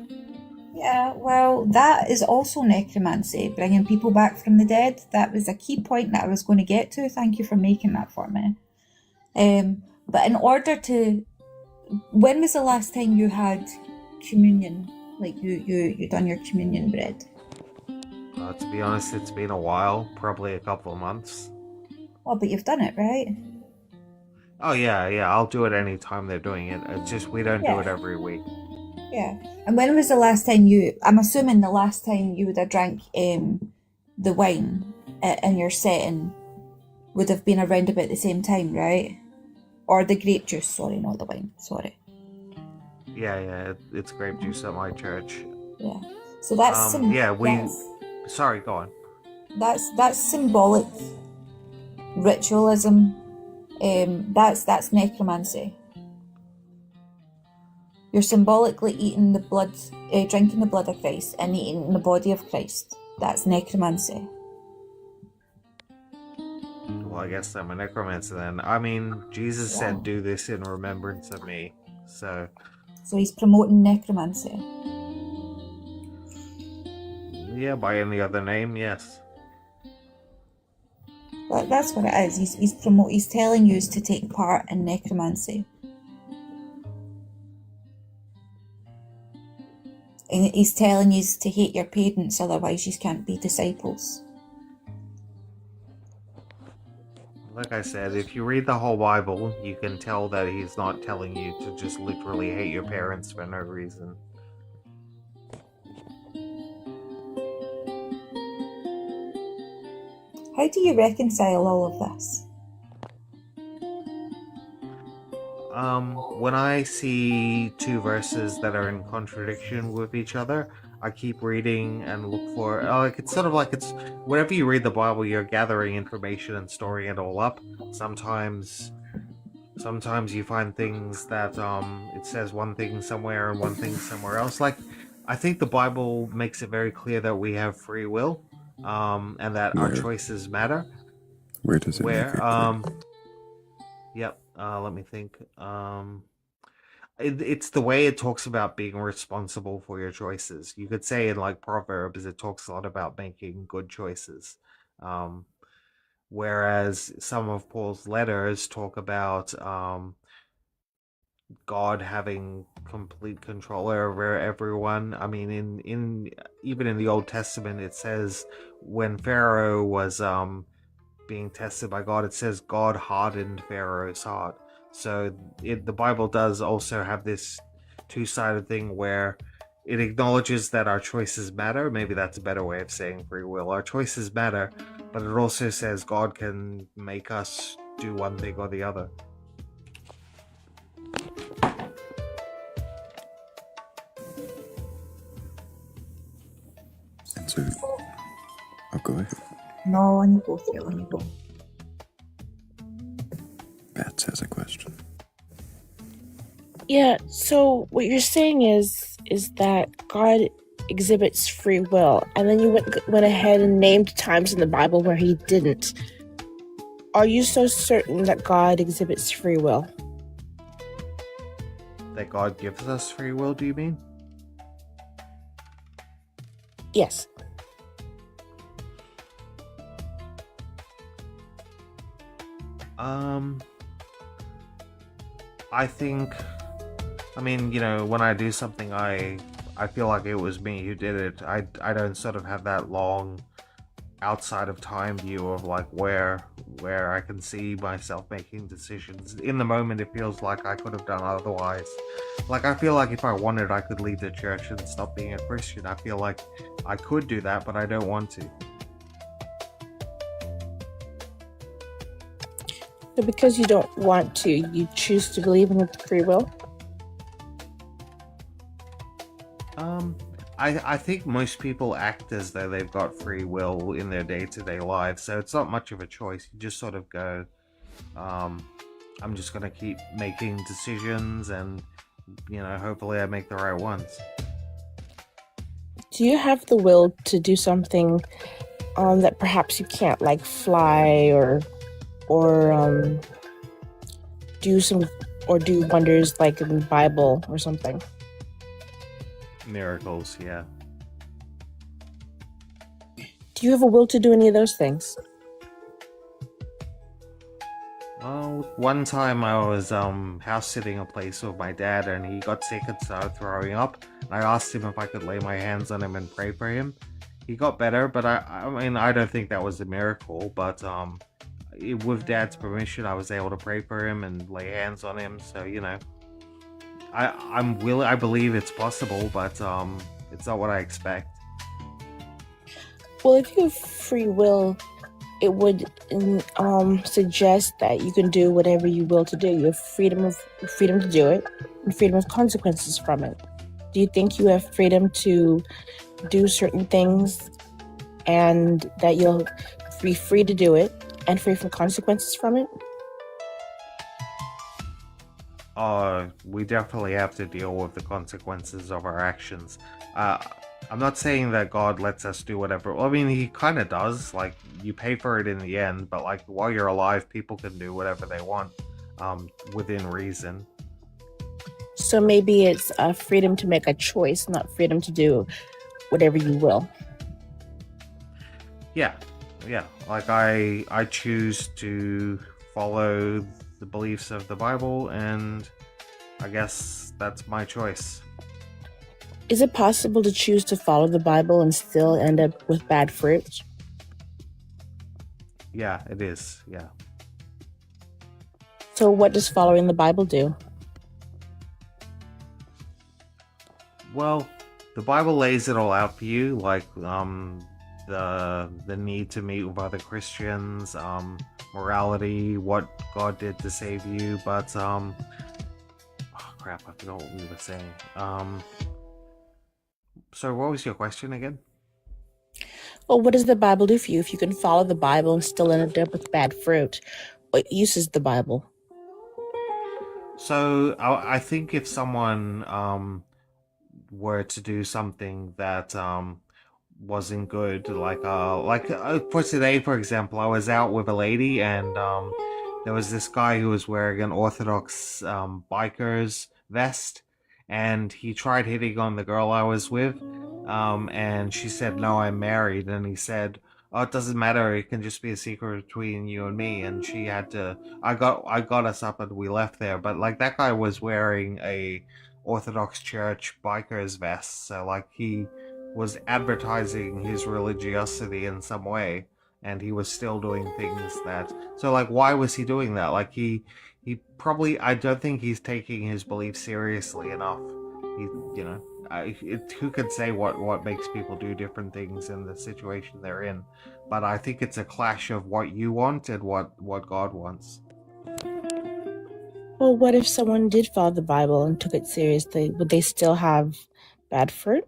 Yeah, well, that is also necromancy, bringing people back from the dead. That was a key point that I was going to get to. Thank you for making that for me. But in order to, when was the last time you had communion? Like you done your communion bread? To be honest, it's been a while. Probably a couple of months. Oh, but you've done it, right? Oh yeah, I'll do it any time they're doing it. It's just we don't do it every week. Yeah. And when was the last time I'm assuming the last time you would have drank the wine in your setting would have been around about the same time, right? Or the grape juice, sorry, not the wine, sorry. Yeah, it's grape juice at my church. Yeah. So that's sorry, go on. That's symbolic ritualism. That's necromancy. You're symbolically eating the blood, drinking the blood of Christ and eating the body of Christ. That's necromancy. Well, I guess I'm a necromancer then. I mean, Jesus said, "Do this in remembrance of me." So he's promoting necromancy. Yeah, by any other name, yes. That's what it is. He's telling you to take part in necromancy. And he's telling you to hate your parents, otherwise you can't be disciples. Like I said, if you read the whole Bible, you can tell that he's not telling you to just literally hate your parents for no reason. How do you reconcile all of this? When I see 2 verses that are in contradiction with each other, I keep reading and look for it's sort of like it's whenever you read the Bible, you're gathering information and storing it all up. Sometimes you find things that it says one thing somewhere and one thing somewhere else. Like, I think the Bible makes it very clear that we have free will, and that our choices matter. Where does it make it clear? Yep. Let me think. it's the way it talks about being responsible for your choices. You could say in like Proverbs, it talks a lot about making good choices. Um, Whereas some of Paul's letters talk about God having complete control over everyone. I mean, in even in the Old Testament, it says when Pharaoh was being tested by God, it says God hardened Pharaoh's heart. So the Bible does also have this two-sided thing where it acknowledges that our choices matter. Maybe that's a better way of saying free will. Our choices matter, but it also says God can make us do one thing or the other. And so, oh, go ahead. No, on you go, Thrayle, on you go. Bats has a question. Yeah, so what you're saying is that God exhibits free will, and then you went ahead and named times in the Bible where he didn't. Are you so certain that God exhibits free will? That God gives us free will, do you mean? Yes. I think, I mean, you know, when I do something, I feel like it was me who did it. I don't sort of have that long outside of time view of like where I can see myself making decisions. In the moment, it feels like I could have done otherwise. Like, I feel like if I wanted, I could leave the church and stop being a Christian. I feel like I could do that, but I don't want to. So because you don't want to, you choose to believe in free will? I think most people act as though they've got free will in their day-to-day lives, so it's not much of a choice. You just sort of go, I'm just gonna keep making decisions, and you know, hopefully I make the right ones. Do you have the will to do something that perhaps you can't, like fly or do wonders like in the Bible or something? Miracles, yeah. Do you have a will to do any of those things? Well, one time I was house sitting a place with my dad, and he got sick and started throwing up. And I asked him if I could lay my hands on him and pray for him. He got better, but I mean, I don't think that was a miracle. But with Dad's permission, I was able to pray for him and lay hands on him. So you know, I'm willing. I believe it's possible, but it's not what I expect. Well, if you have free will, it would suggest that you can do whatever you will to do. You have freedom to do it, and freedom of consequences from it. Do you think you have freedom to do certain things, and that you'll be free to do it and free from consequences from it? We definitely have to deal with the consequences of our actions. I'm not saying that God lets us do whatever. Well, I mean, he kind of does. Like, you pay for it in the end, but like while you're alive, people can do whatever they want, within reason. So maybe it's freedom to make a choice, not freedom to do whatever you will. Yeah. Like I choose to follow the beliefs of the Bible, and I guess that's my choice. Is it possible to choose to follow the Bible and still end up with bad fruit? Yeah, it is. Yeah. So what does following the Bible do? Well, the Bible lays it all out for you, like the need to meet with other Christians, morality, what God did to save you, but oh crap, I forgot what we were saying. So what was your question again? Well, what does the Bible do for you if you can follow the Bible and still end up with bad fruit? What use is the Bible? So I think if someone were to do something that wasn't good, like for today, for example, I was out with a lady, and there was this guy who was wearing an Orthodox biker's vest, and he tried hitting on the girl I was with, and she said, "No, I'm married," and he said, "Oh, it doesn't matter. It can just be a secret between you and me." And she had to. I got us up and we left there. But like that guy was wearing a Orthodox Church biker's vest, so like he was advertising his religiosity in some way, and he was still doing things that. So like, why was he doing that? Like he probably. I don't think he's taking his beliefs seriously enough. He, you know. Who could say what makes people do different things in the situation they're in? But I think it's a clash of what you want and what God wants. Well, what if someone did follow the Bible and took it seriously? Would they still have bad fruit?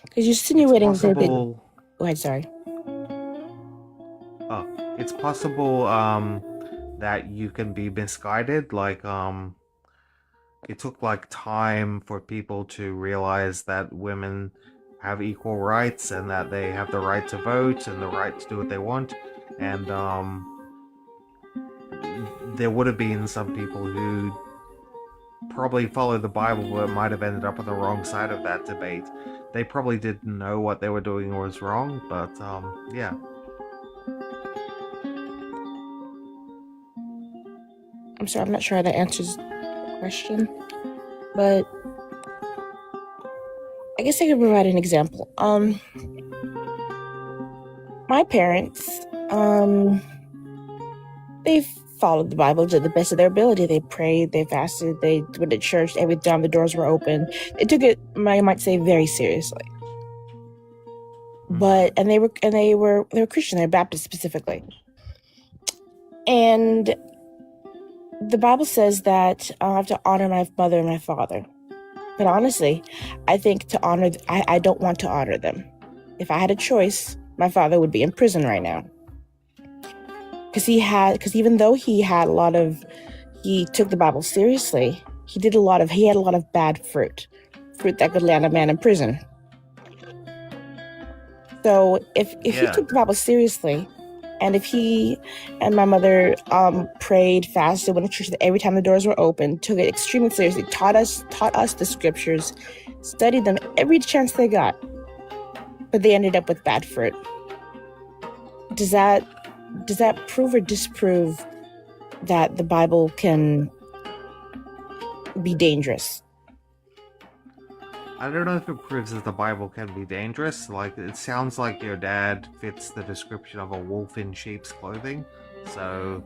Because you're insinuating it's possible. Go ahead, sorry. Oh, it's possible that you can be misguided. Like it took like time for people to realize that women have equal rights and that they have the right to vote and the right to do what they want. And there would have been some people who probably followed the Bible but might have ended up on the wrong side of that debate. They probably didn't know what they were doing was wrong, but yeah. I'm sorry, I'm not sure how that answers the question, but I guess I could provide an example. My parents, they followed the Bible to the best of their ability. They prayed, they fasted, they went to church every time the doors were open. They took it, I might say, very seriously. But they were Christian, they're Baptist specifically. And the Bible says that I have to honor my mother and my father. But honestly, I think I don't want to honor them. If I had a choice, my father would be in prison right now. Because even though he took the Bible seriously, he had a lot of bad fruit that could land a man in prison. So if he took the Bible seriously, and if he and my mother prayed, fasted, went to church every time the doors were open, took it extremely seriously, taught us the scriptures, studied them every chance they got, but they ended up with bad fruit. Does that prove or disprove that the Bible can be dangerous? I don't know if it proves that the Bible can be dangerous. Like, it sounds like your dad fits the description of a wolf in sheep's clothing. So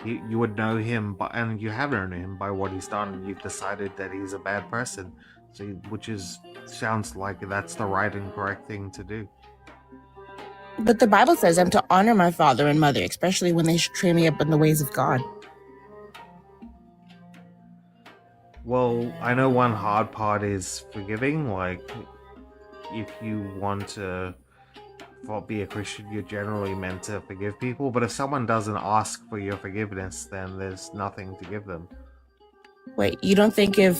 you would know him, and you have known him by what he's done, and you've decided that he's a bad person. So, sounds like that's the right and correct thing to do. But the Bible says I'm to honor my father and mother, especially when they train me up in the ways of God. Well, I know one hard part is forgiving. Like, if you want to be a Christian, you're generally meant to forgive people. But if someone doesn't ask for your forgiveness, then there's nothing to give them. Wait, you don't think you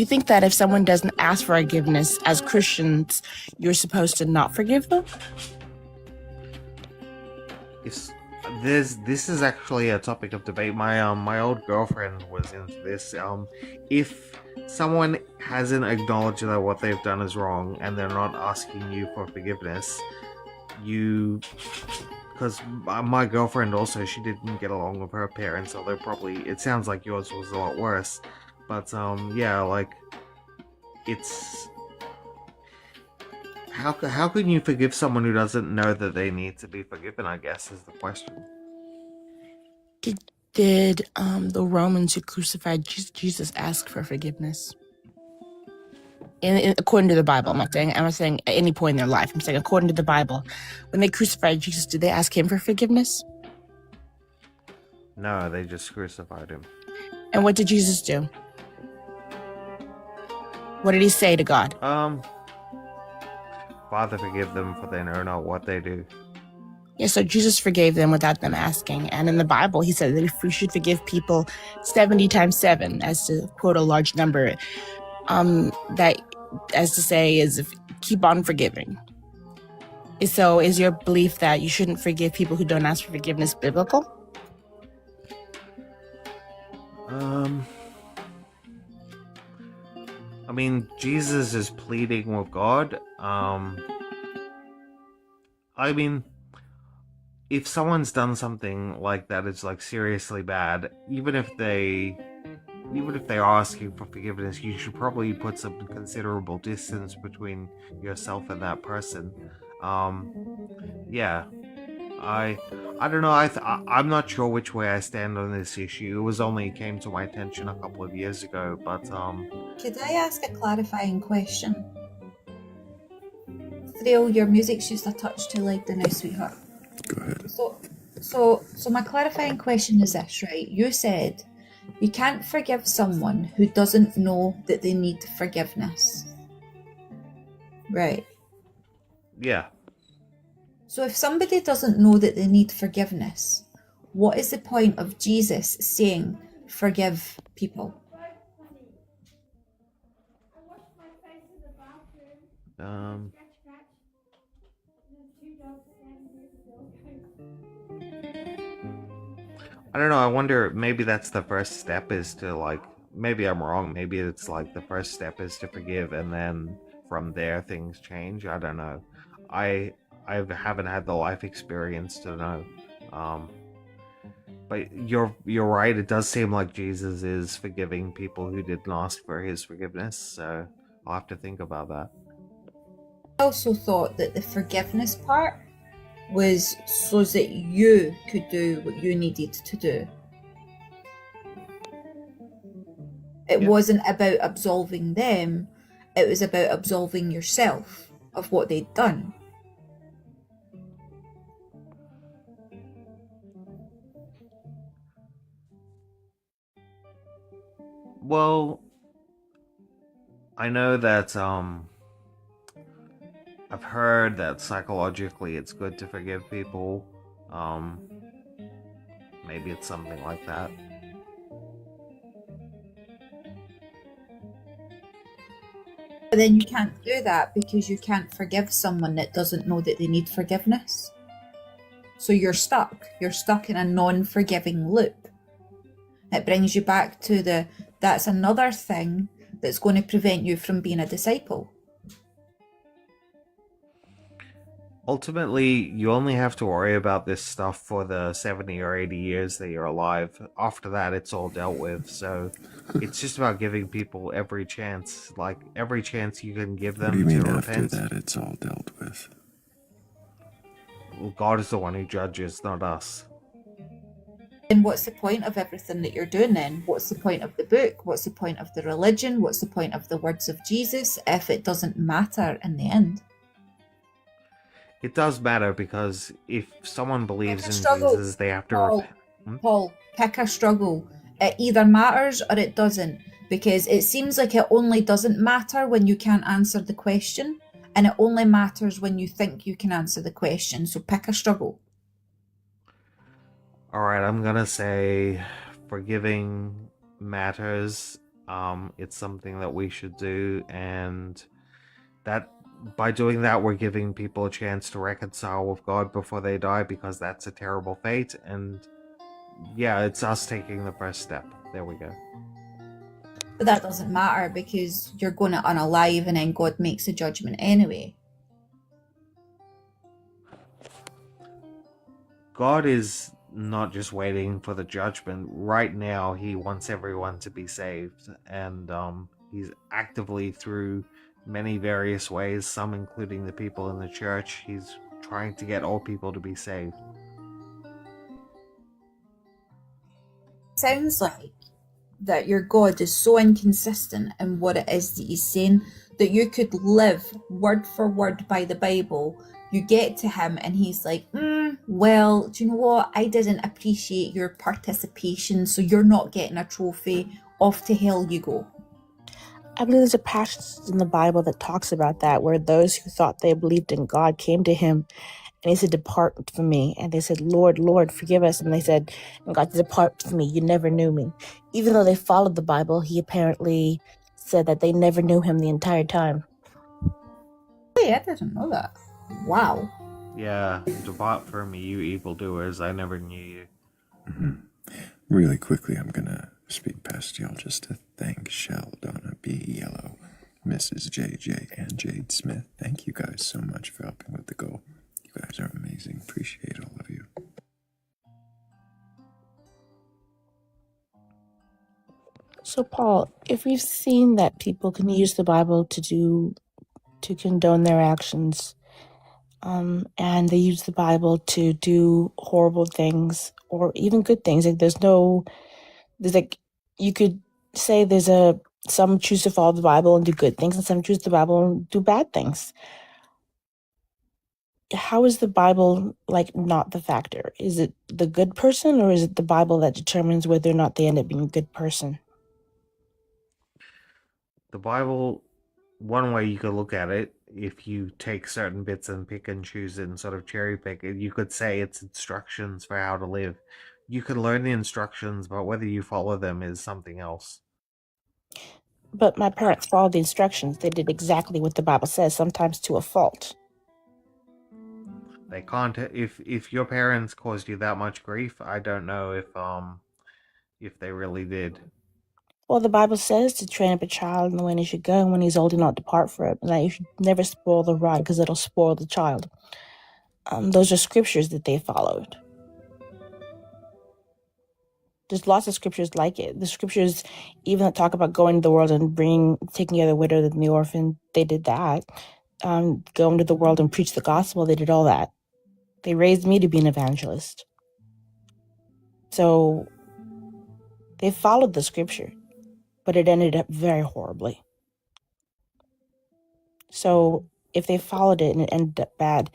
think that if someone doesn't ask for forgiveness as Christians, you're supposed to not forgive them? This is actually a topic of debate. My old girlfriend was into this. If someone hasn't acknowledged that what they've done is wrong and they're not asking you for forgiveness, because my girlfriend also, she didn't get along with her parents, although probably it sounds like yours was a lot worse. But yeah, like, it's how can you forgive someone who doesn't know that they need to be forgiven, I guess, is the question. Did the Romans who crucified Jesus ask for forgiveness? According to the Bible, I'm not saying at any point in their life. I'm saying according to the Bible, when they crucified Jesus, did they ask him for forgiveness? No, they just crucified him. And what did Jesus do? What did he say to God? Father, forgive them, for they know not what they do. Yeah, so Jesus forgave them without them asking. And in the Bible, he said that if we should forgive people 70 times 7, as to quote a large number, that, as to say, is keep on forgiving. So is your belief that you shouldn't forgive people who don't ask for forgiveness biblical? I mean, Jesus is pleading with God. I mean, if someone's done something like that, it's like seriously bad. Even if they're asking for forgiveness, you should probably put some considerable distance between yourself and that person. Yeah, I don't know. I'm not sure which way I stand on this issue. It was only came to my attention a couple of years ago, but Could I ask a clarifying question? Thrayle, your music's just a touch too loud now, sweetheart. Go ahead. So my clarifying question is this, right? You said you can't forgive someone who doesn't know that they need forgiveness. Right. yeah. So if somebody doesn't know that they need forgiveness, what is the point of Jesus saying, forgive people? I don't know. I wonder. Maybe that's the first step is to like. Maybe I'm wrong. Maybe it's like the first step is to forgive, and then from there things change. I don't know. I haven't had the life experience to know. But you're right. It does seem like Jesus is forgiving people who didn't ask for his forgiveness. So I'll have to think about that. I also thought that the forgiveness part was so that you could do what you needed to do. It wasn't about absolving them, it was about absolving yourself of what they'd done. Well, I know that I've heard that psychologically it's good to forgive people. Maybe it's something like that. But then you can't do that because you can't forgive someone that doesn't know that they need forgiveness. So you're stuck. You're stuck in a non-forgiving loop. It brings you back to that's another thing that's going to prevent you from being a disciple. Ultimately, you only have to worry about this stuff for the 70 or 80 years that you're alive. After that, it's all dealt with. So it's just about giving people every chance. Like, every chance you can give them What do you mean to after repent. that it's all dealt with? Well, God is the one who judges, not us. Then what's the point of everything that you're doing then? What's the point of the book? What's the point of the religion? What's the point of the words of Jesus if it doesn't matter in the end? It does matter because if someone believes in struggle. Jesus, they have to Paul, repent. Paul, pick a struggle. It either matters or it doesn't, because it seems like it only doesn't matter when you can't answer the question, and it only matters when you think you can answer the question. So pick a struggle. Alright, I'm gonna say forgiving matters. It's something that we should do, and that by doing that, we're giving people a chance to reconcile with God before they die, because that's a terrible fate. And yeah, it's us taking the first step. There we go. But that doesn't matter because you're going to unalive and then God makes a judgment anyway. God is not just waiting for the judgment. Right now, he wants everyone to be saved. And he's actively, through many various ways, some including the people in the church, he's trying to get all people to be saved. Sounds like that your God is so inconsistent in what it is that he's saying that you could live word for word by the Bible. You get to him and he's like, well, do you know what? I didn't appreciate your participation, so you're not getting a trophy. Off to hell you go. I believe there's a passage in the Bible that talks about that, where those who thought they believed in God came to him and he said, depart from me. And they said, Lord, Lord, forgive us. And they said, God, depart from me. You never knew me. Even though they followed the Bible, he apparently said that they never knew him the entire time. Hey, I didn't know that. Wow. Yeah, depart from me, you evildoers. I never knew you. Really quickly, I'm gonna speed past y'all just to thank Shell, Donna B. Yellow, Mrs. JJ, and Jade Smith. Thank you guys so much for helping with the goal. You guys are amazing. Appreciate all of you. So, Paul, if we've seen that people can use the Bible to condone their actions, and they use the Bible to do horrible things or even good things, like there's like, you could say some choose to follow the Bible and do good things, and some choose the Bible and do bad things. How is the Bible like not the factor? Is it the good person, or is it the Bible that determines whether or not they end up being a good person? The Bible, one way you could look at it, if you take certain bits and pick and choose it and sort of cherry pick it, you could say it's instructions for how to live. You could learn the instructions, but whether you follow them is something else. But my parents followed the instructions. They did exactly what the Bible says, sometimes to a fault. They can't. If your parents caused you that much grief, I don't know if they really did. Well, the Bible says to train up a child in the way he should go, and when he's old, he not depart from it. And that you should never spoil the rod, because it'll spoil the child. Those are scriptures that they followed. There's lots of scriptures like it. The scriptures even that talk about going to the world and taking care of the widow and the orphan, they did that. Go into the world and preach the gospel, they did all that. They raised me to be an evangelist. So they followed the scripture, but it ended up very horribly. So if they followed it and it ended up bad,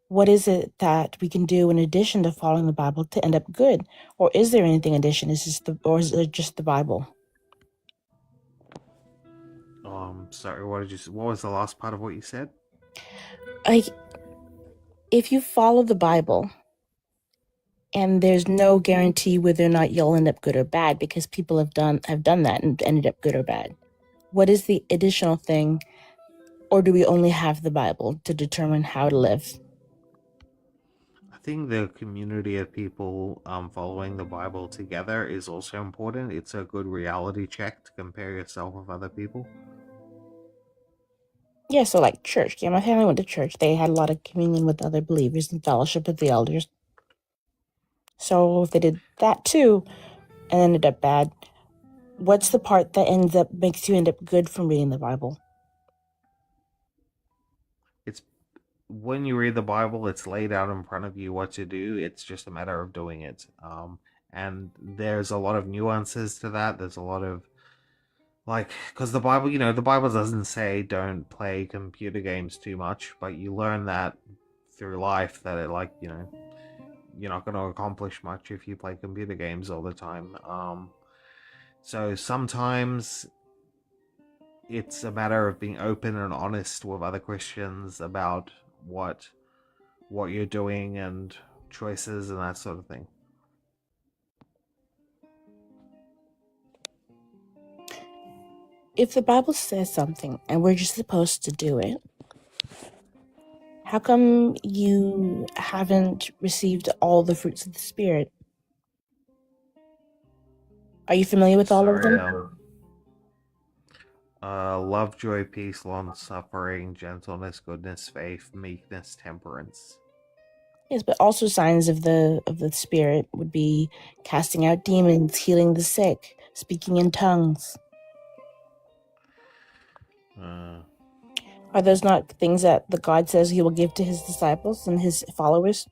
what is it that we can do in addition to following the Bible to end up good? Or is there anything in addition? Is it just the Bible? Sorry, what was the last part of what you said? Like, if you follow the Bible, and there's no guarantee whether or not you'll end up good or bad, because people have done that and ended up good or bad. What is the additional thing, or do we only have the Bible to determine how to live? I think the community of people following the Bible together is also important. It's a good reality check to compare yourself with other people. Yeah, so like church. Yeah, my family went to church. They had a lot of communion with other believers and fellowship with the elders. So if they did that too and ended up bad, what's the part that makes you end up good from reading the Bible? It's when you read the Bible, it's laid out in front of you what to do. It's just a matter of doing it. And there's a lot of nuances to that. There's a lot of because the Bible, the Bible doesn't say don't play computer games too much, but you learn that through life that you're not going to accomplish much if you play computer games all the time. So sometimes it's a matter of being open and honest with other Christians about what you're doing and choices and that sort of thing. If the Bible says something and we're just supposed to do it, how come you haven't received all the fruits of the Spirit? Are you familiar with all of them? Love, joy, peace, long suffering, gentleness, goodness, faith, meekness, temperance. Yes, but also signs of the Spirit would be casting out demons, healing the sick, speaking in tongues. Are those not things that the God says He will give to His disciples and His followers?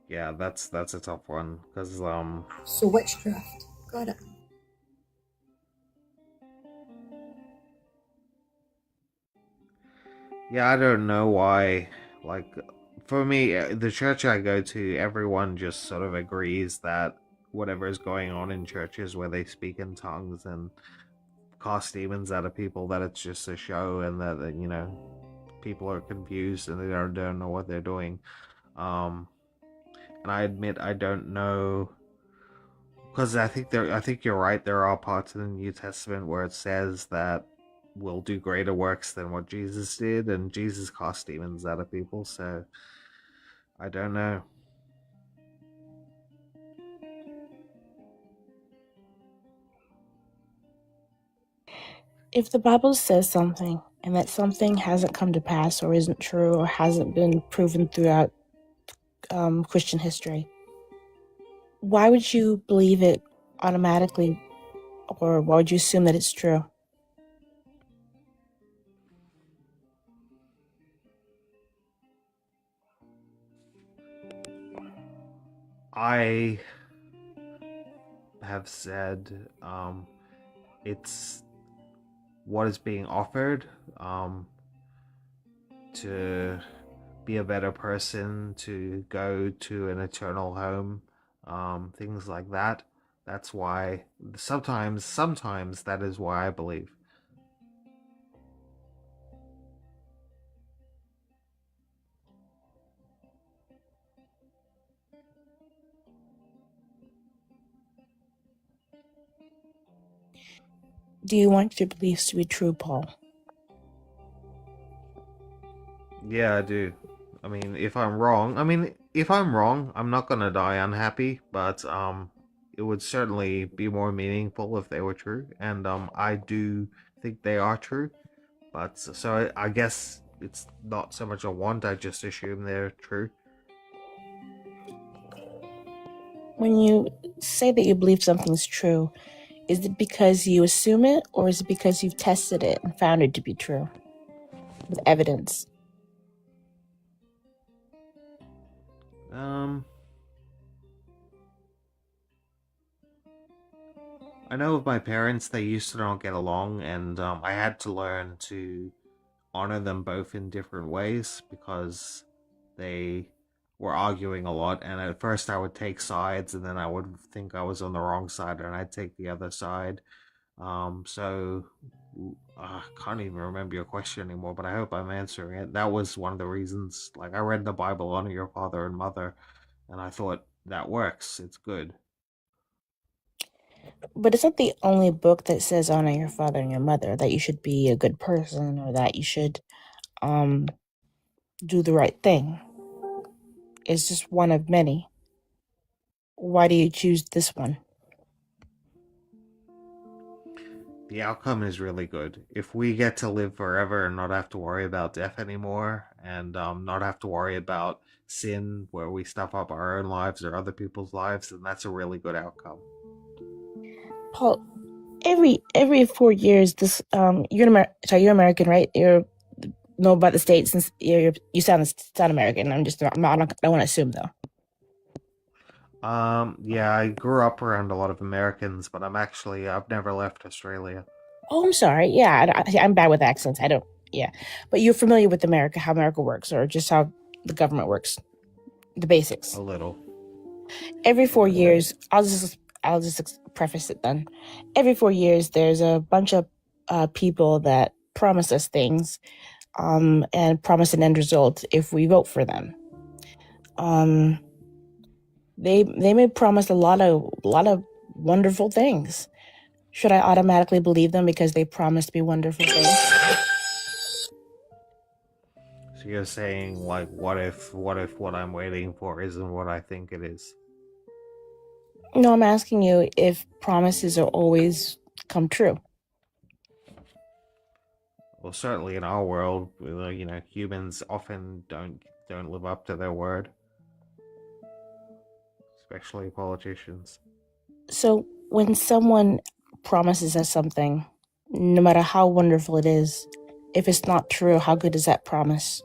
Yeah, that's a tough one because So witchcraft. Got it. Yeah, I don't know why. Like, for me, the church I go to, everyone just sort of agrees that whatever is going on in churches where they speak in tongues and cast demons out of people, that it's just a show and that people are confused and they don't know what they're doing. And I admit I don't know, because I think you're right. There are parts in the New Testament where it says that we'll do greater works than what Jesus did, and Jesus cast demons out of people. So I don't know. If the Bible says something and that something hasn't come to pass or isn't true or hasn't been proven throughout Christian history, why would you believe it automatically, or why would you assume that it's true? I have said it's what is being offered to be a better person, to go to an eternal home, things like that. That's why sometimes that is why I believe. Do you want your beliefs to be true, Paul? Yeah, I do. I mean, if I'm wrong, I'm not gonna die unhappy, but it would certainly be more meaningful if they were true, and I do think they are true. But so I guess it's not so much a want; I just assume they're true. When you say that you believe something's true, is it because you assume it, or is it because you've tested it and found it to be true with evidence? I know with my parents, they used to not get along, and I had to learn to honor them both in different ways because they were arguing a lot. And at first, I would take sides, and then I would think I was on the wrong side, and I'd take the other side. So I can't even remember your question anymore, but I hope I'm answering it. That was one of the reasons. Like, I read the Bible, honor your father and mother, and I thought that works. It's good. But it's not the only book that says honor your father and your mother, that you should be a good person or that you should do the right thing. It's just one of many. Why do you choose this one? The outcome is really good. If we get to live forever and not have to worry about death anymore, and not have to worry about sin where we stuff up our own lives or other people's lives, then that's a really good outcome. Paul, every 4 years, this you're American, right? You know about the states, since you sound American. I don't want to assume though. Yeah, I grew up around a lot of Americans, but I've never left Australia. Oh, I'm sorry. Yeah, I'm bad with accents. I don't. Yeah, but you're familiar with America, how America works, or just how the government works, the basics. A little. Every 4 years, I'll just preface it then. Every 4 years, there's a bunch of people that promise us things, and promise an end result if we vote for them. They may promise a lot of wonderful things. Should I automatically believe them because they promised me wonderful things? So you're saying, like, what if what I'm waiting for isn't what I think it is? No, I'm asking you if promises are always come true. Well, certainly in our world, humans often don't live up to their word, especially politicians. So when someone promises us something, no matter how wonderful it is, if it's not true, how good is that promise?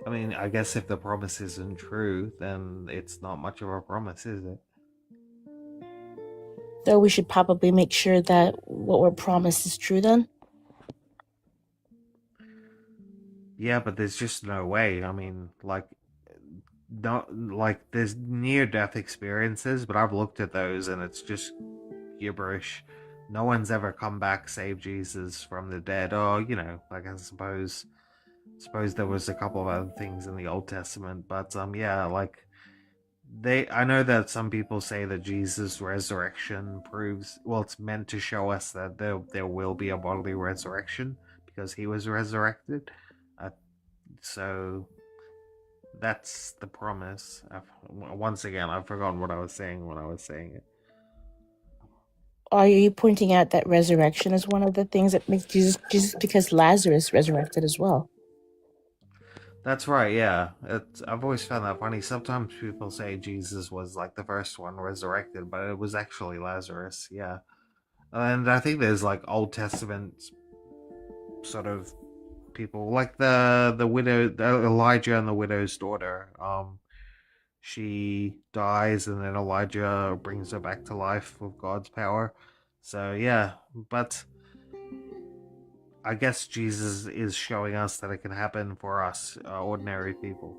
I mean, I guess if the promise isn't true, then it's not much of a promise, is it? So we should probably make sure that what we're promised is true then? Yeah, but there's just no way. I mean, not like there's near death experiences, but I've looked at those and it's just gibberish. No one's ever come back, save Jesus from the dead. Oh, like I suppose there was a couple of other things in the Old Testament, but yeah, like I know that some people say that Jesus' resurrection proves, well, it's meant to show us that there will be a bodily resurrection because he was resurrected. So That's the promise. Once again, I've forgotten what I was saying when I was saying it. Are you pointing out that resurrection is one of the things that makes Jesus because Lazarus resurrected as well? That's right, yeah. I've always found that funny. Sometimes people say Jesus was like the first one resurrected, but it was actually Lazarus, yeah. And I think there's like Old Testament sort of people, like the widow, Elijah and the widow's daughter. She dies, and then Elijah brings her back to life with God's power. So yeah, but I guess Jesus is showing us that it can happen for us, ordinary people.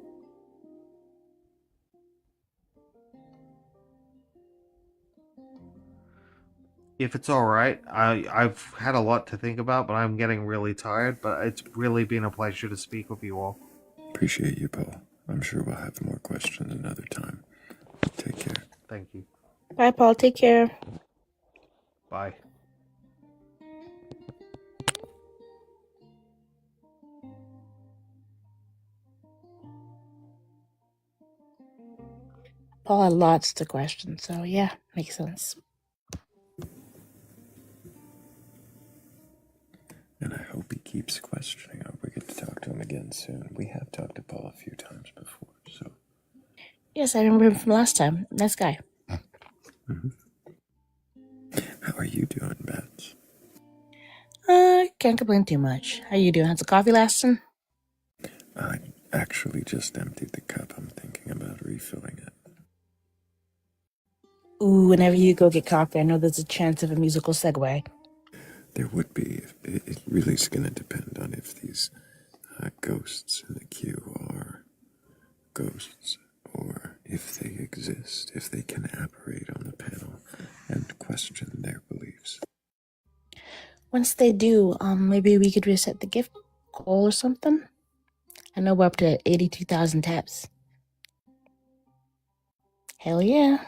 If it's all right, I've had a lot to think about, but I'm getting really tired. But it's really been a pleasure to speak with you all. Appreciate you, Paul. I'm sure we'll have more questions another time. Take care. Thank you. Bye, Paul. Take care. Bye. Paul had lots to question, so yeah, makes sense. And I hope he keeps questioning. I hope we get to talk to him again soon. We have talked to Paul a few times before, so. Yes, I remember him from last time. Nice guy. Mm-hmm. How are you doing, Bats? Can't complain too much. How you doing? How's the coffee lasting? I actually just emptied the cup. I'm thinking about refilling it. Ooh, whenever you go get coffee, I know there's a chance of a musical segue. There would be. It really is going to depend on if these ghosts in the queue are ghosts, or if they exist, if they can apparate on the panel and question their beliefs. Once they do, maybe we could reset the gift goal or something. I know we're up to 82,000 taps. Hell yeah.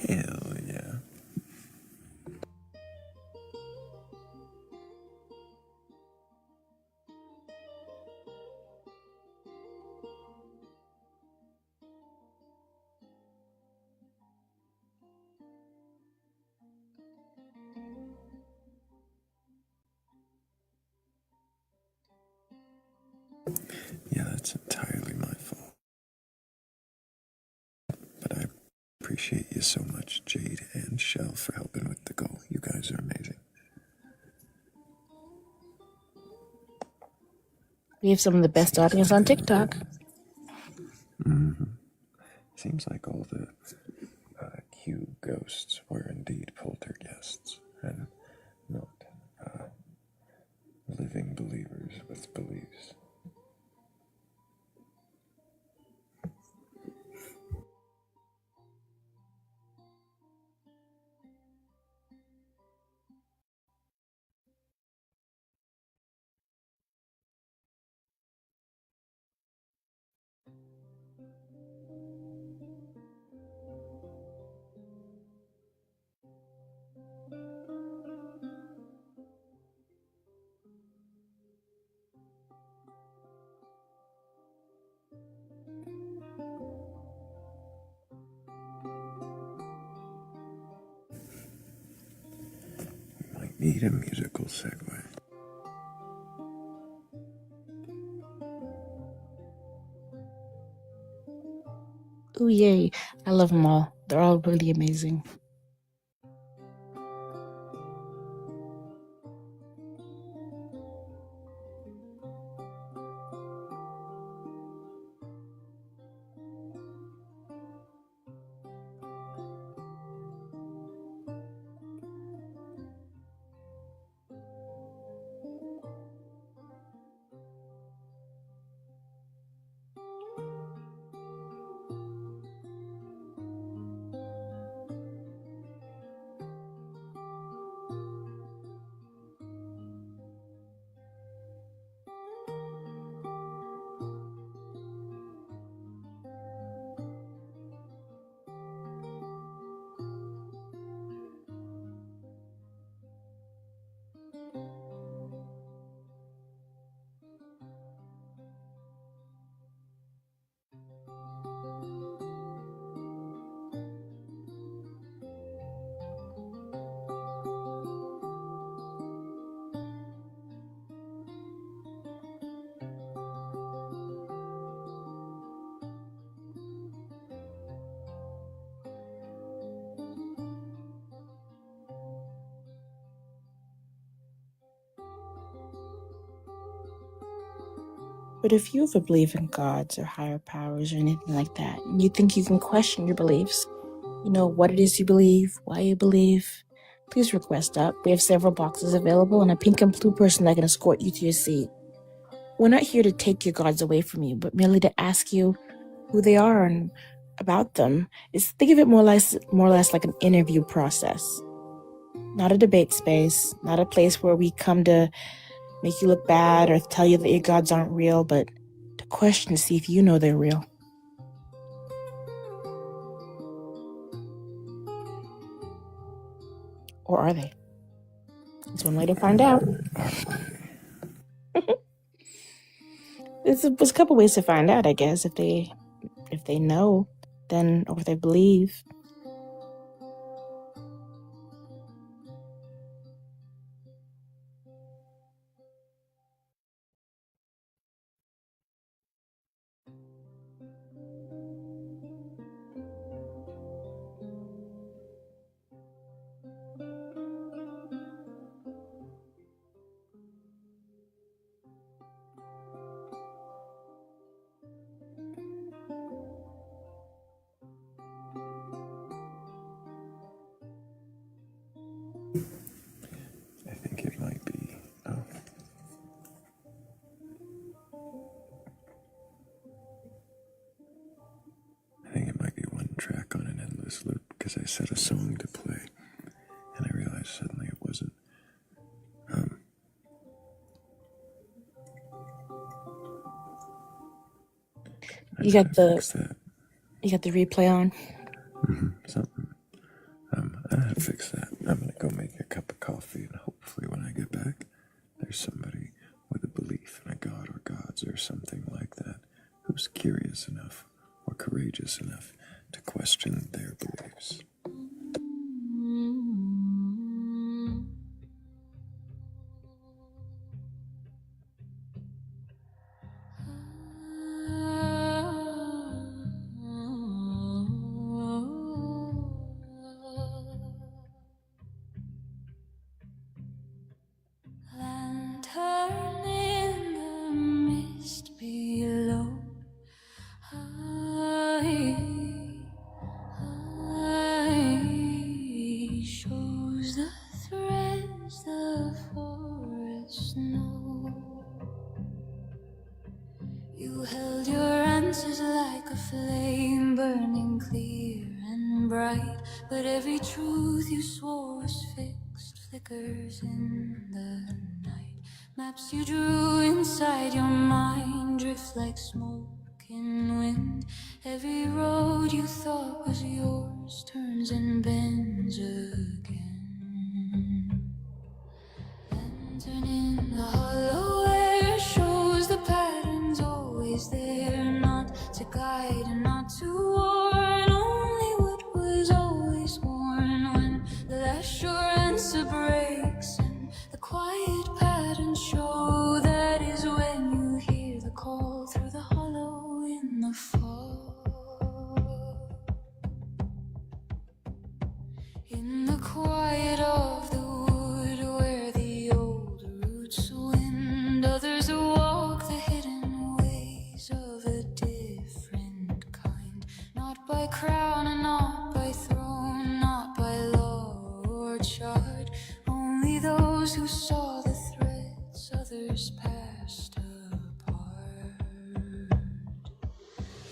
Hell yeah. Yeah, that's entirely my fault. But I appreciate you so much, Jade and Shell, for helping with the goal. You guys are amazing. We have some of the best audience on TikTok. Mm-hmm. Seems like all the Q ghosts were indeed poltergeists and not living believers with beliefs. Might need a musical segue. Ooh, yay. I love them all. They're all really amazing. But if you ever believe in gods or higher powers or anything like that, and you think you can question your beliefs, you know what it is you believe, why you believe, please request up. We have several boxes available and a pink and blue person that can escort you to your seat. We're not here to take your gods away from you, but merely to ask you who they are and about them. Think of it more or less like an interview process. Not a debate space, not a place where we come to make you look bad or tell you that your gods aren't real, but to question to see if you know they're real. Or are they? It's one way to find out. There's a couple ways to find out, I guess. If they know, then, or if they believe. I think it might be. I think it might be one track on an endless loop because I set a song to play, and I realized suddenly it wasn't. You got the replay on. Something. I have to fix that. I'm gonna go make a cup of coffee, and hopefully, when I get back, there's somebody with a belief in a god or gods or something like that who's curious enough or courageous enough to question their beliefs. Lantern in the mist below. Shows the threads the forest know. You held your answers like a flame, burning clear and bright. But every truth you swore was fixed, flickers in the night. Maps you drew inside your mind drift like smoke in wind. Every road you thought was yours turns and bends again. Lantern in the hollow air shows the patterns always there, not to guide and not to warn, only what was always worn. When the last sure answer breaks and the quiet patterns show, that is when you hear the call through the hollow in the fall. In the quiet of the wood where the old roots wind, others walk the hidden ways of a different kind. Not by crown and not by throne, not by law or chart, only those who saw the threads others passed apart.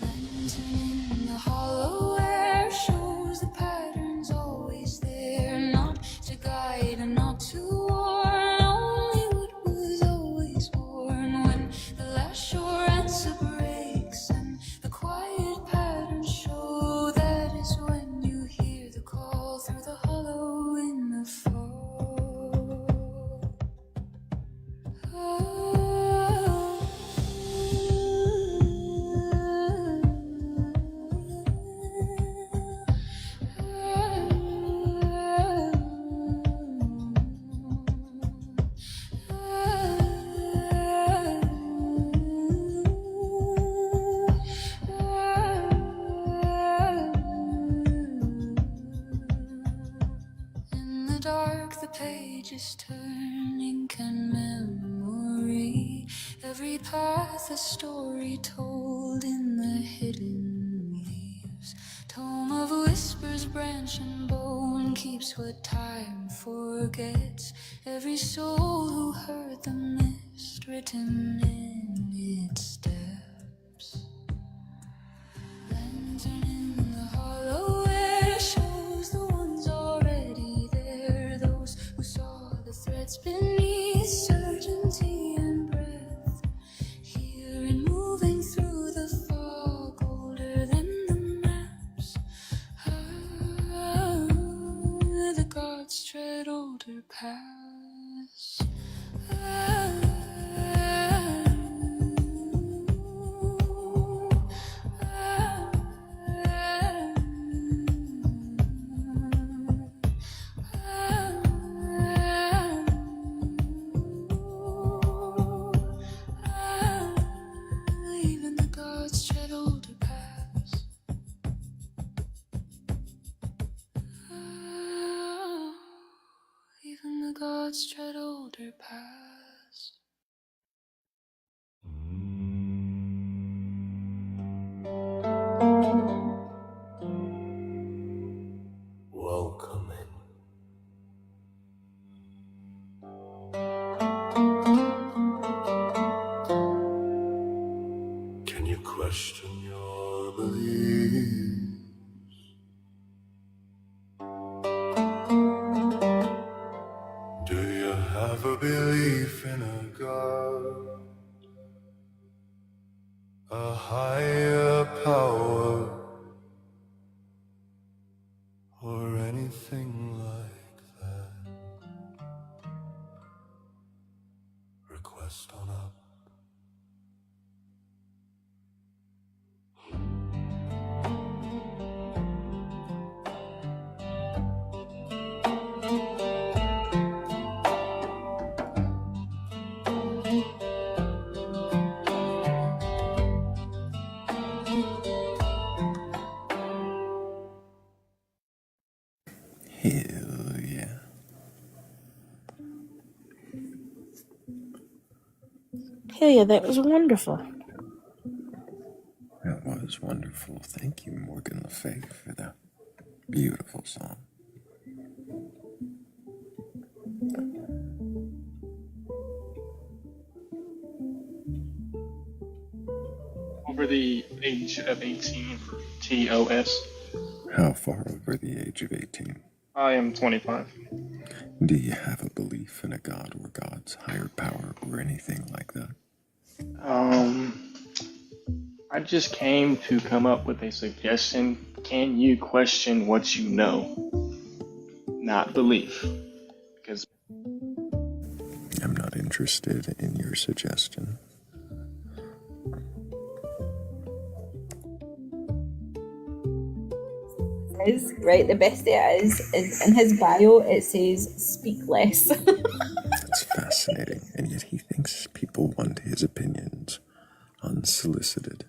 Lantern in the hollow air shows the patterns always there, not to guide and not to warn, only what was always worn. When the last sure answer breaks and the quiet patterns show, that is when you hear the call through the hollow in the fall. In the dark, the pages turn, ink and memory. Every Every path a story told in the hidden leaves. Tome of whispers, branch and bone keeps what time forgets. Every soul who heard the mist written in its steps. Lantern in the hollow air shows the ones already there. Those who saw the threads beneath certainty and breath. Here and moving through the fog, older than the maps. Ah, the gods tread older paths. Ah, even the gods tread older paths. Even the gods tread older paths. Welcome in. Can you question your beliefs? Do you have a belief in a God? A higher power? Or anything like that? Request on up. Hell yeah. Hell yeah, that was wonderful. That was wonderful. Thank you, Morgan Le Fay, for that beautiful song. Over the age of 18 for TOS. How far over the age of 18? I am 25. Do you have a belief in a god or gods, higher power, or anything like that? I just came to come up with a suggestion. Can you question what you know? Not belief. Because I'm not interested in your suggestion. Is right. The best it is in his bio. It says "speak less." That's fascinating, and yet he thinks people want his opinions unsolicited.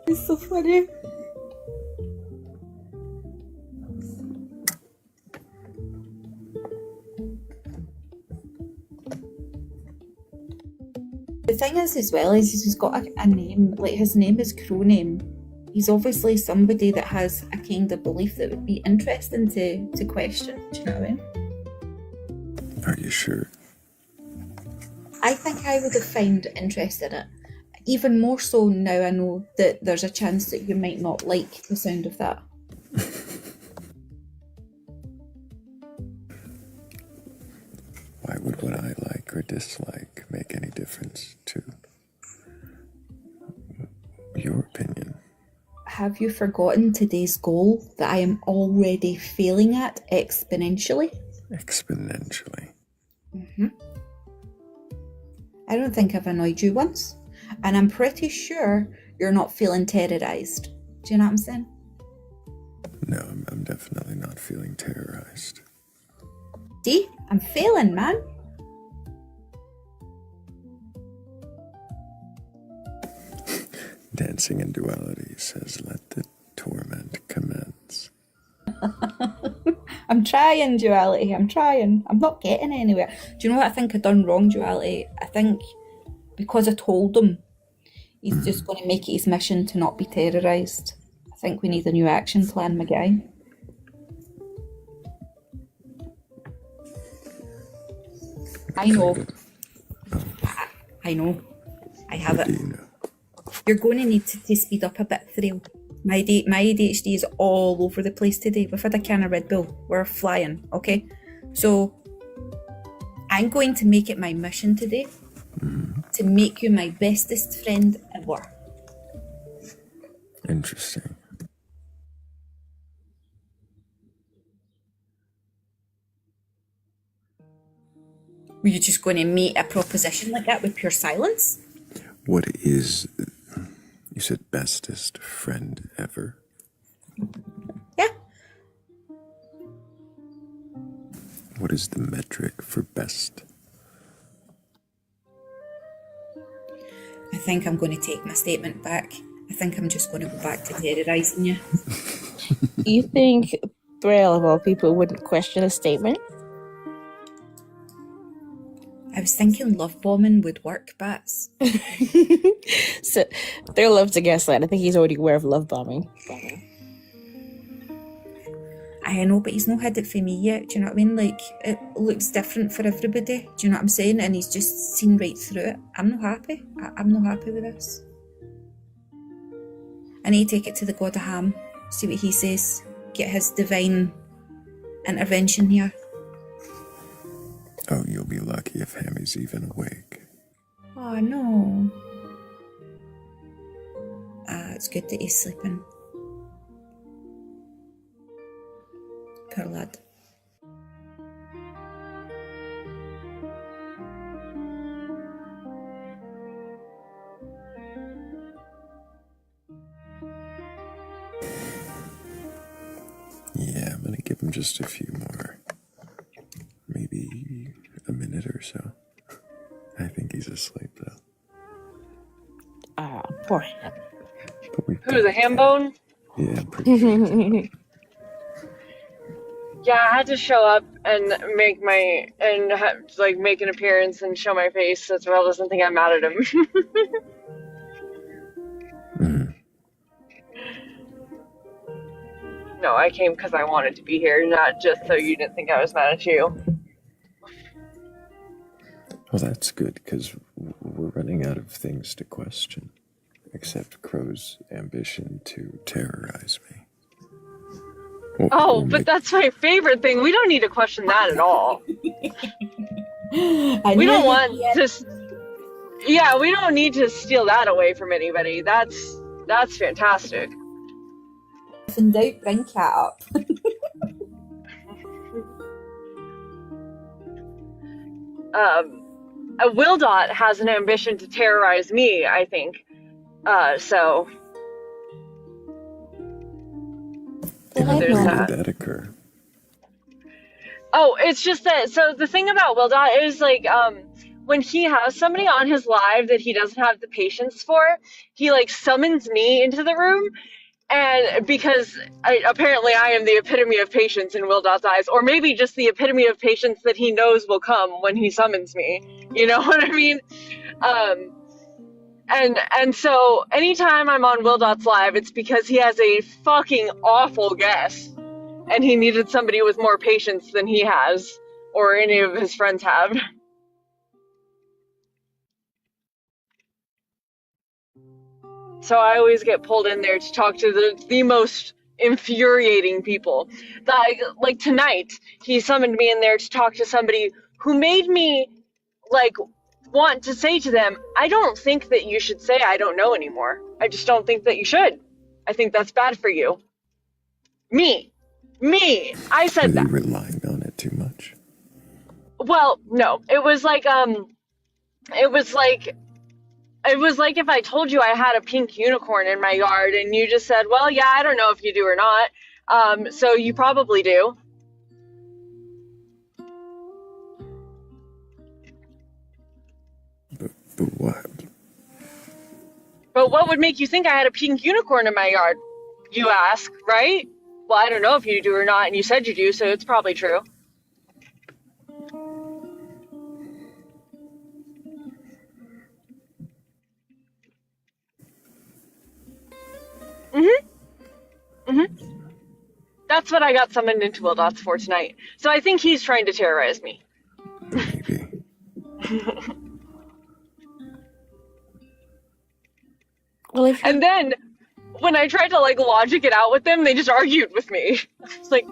It's so funny. The thing is, as well, is he's got a name. Like his name is Crow Name. He's obviously somebody that has a kind of belief that would be interesting to question. Do you know what I mean? Are you sure? I think I would have found interest in it. Even more so now I know that there's a chance that you might not like the sound of that. Why would what I like or dislike make any difference to your opinion? Have you forgotten today's goal that I am already failing at exponentially? Exponentially. I don't think I've annoyed you once, and I'm pretty sure you're not feeling terrorized. Do you know what I'm saying? No, I'm definitely not feeling terrorized. See, I'm failing, man. Dancing in Duality says, let the torment commence. I'm trying, Duality. I'm trying. I'm not getting anywhere. Do you know what I think I've done wrong, Duality? I think because I told him, he's just going to make it his mission to not be terrorised. I think we need a new action plan, my guy. I know. I know. I have it. You're going to need to speed up a bit, Thrayle. My ADHD is all over the place today. We've had a can of Red Bull. We're flying, okay? So, I'm going to make it my mission today to make you my bestest friend ever. Interesting. Were you just going to meet a proposition like that with pure silence? What is, you said bestest friend ever? Yeah. What is the metric for best? I think I'm going to take my statement back. I think I'm just going to go back to terrorising you. You think Thrayle of all people wouldn't question a statement? I was thinking love bombing would work, Bats. So Thrayle loves to gaslight. I think he's already aware of love bombing. I know, but he's not had it for me yet. Do you know what I mean? Like, it looks different for everybody. Do you know what I'm saying? And he's just seen right through it. I'm not happy. I'm not happy with this. I need to take it to the God of Ham, see what he says, get his divine intervention here. Oh, you'll be lucky if Hammy's even awake. Oh, no. It's good that he's sleeping. Poor lad. Yeah, I'm gonna give him just a few more. Maybe a minute or so. I think he's asleep, though. Poor him. Who, the ham bone? Yeah, I'm pretty sure. Yeah, I had to show up and make an appearance and show my face so Thrayle doesn't think I'm mad at him. No, I came because I wanted to be here, not just so you didn't think I was mad at you. Well, that's good, because we're running out of things to question, except Crow's ambition to terrorize me. But that's my favorite thing. We don't need to question that at all. We don't want to. Yeah, we don't need to steal that away from anybody. That's fantastic. If in doubt, bring Cat up. Wildot has an ambition to terrorize me, I think. So. How There's did that. that occur? Oh, it's just that. So the thing about Wildot is like, when he has somebody on his live that he doesn't have the patience for, he like summons me into the room, and because apparently I am the epitome of patience in Wildot's eyes, or maybe just the epitome of patience that he knows will come when he summons me. You know what I mean? And so anytime I'm on Wildot's live, it's because he has a fucking awful guest, and he needed somebody with more patience than he has, or any of his friends have. So I always get pulled in there to talk to the most infuriating people. Like tonight, he summoned me in there to talk to somebody who made me, like, want to say to them, I don't think that you should say I don't know anymore. I just don't think that you should. I think that's bad for you. Me. I said that. Are you relying on it too much? Well, no. It was like if I told you I had a pink unicorn in my yard and you just said, well, yeah, I don't know if you do or not. So you probably do. But what? But what would make you think I had a pink unicorn in my yard? You ask, right? Well, I don't know if you do or not, and you said you do, so it's probably true. That's what I got summoned into Wildats for tonight. So I think he's trying to terrorize me. Maybe. Well, if And then when I tried to like logic it out with them, they just argued with me. It's like,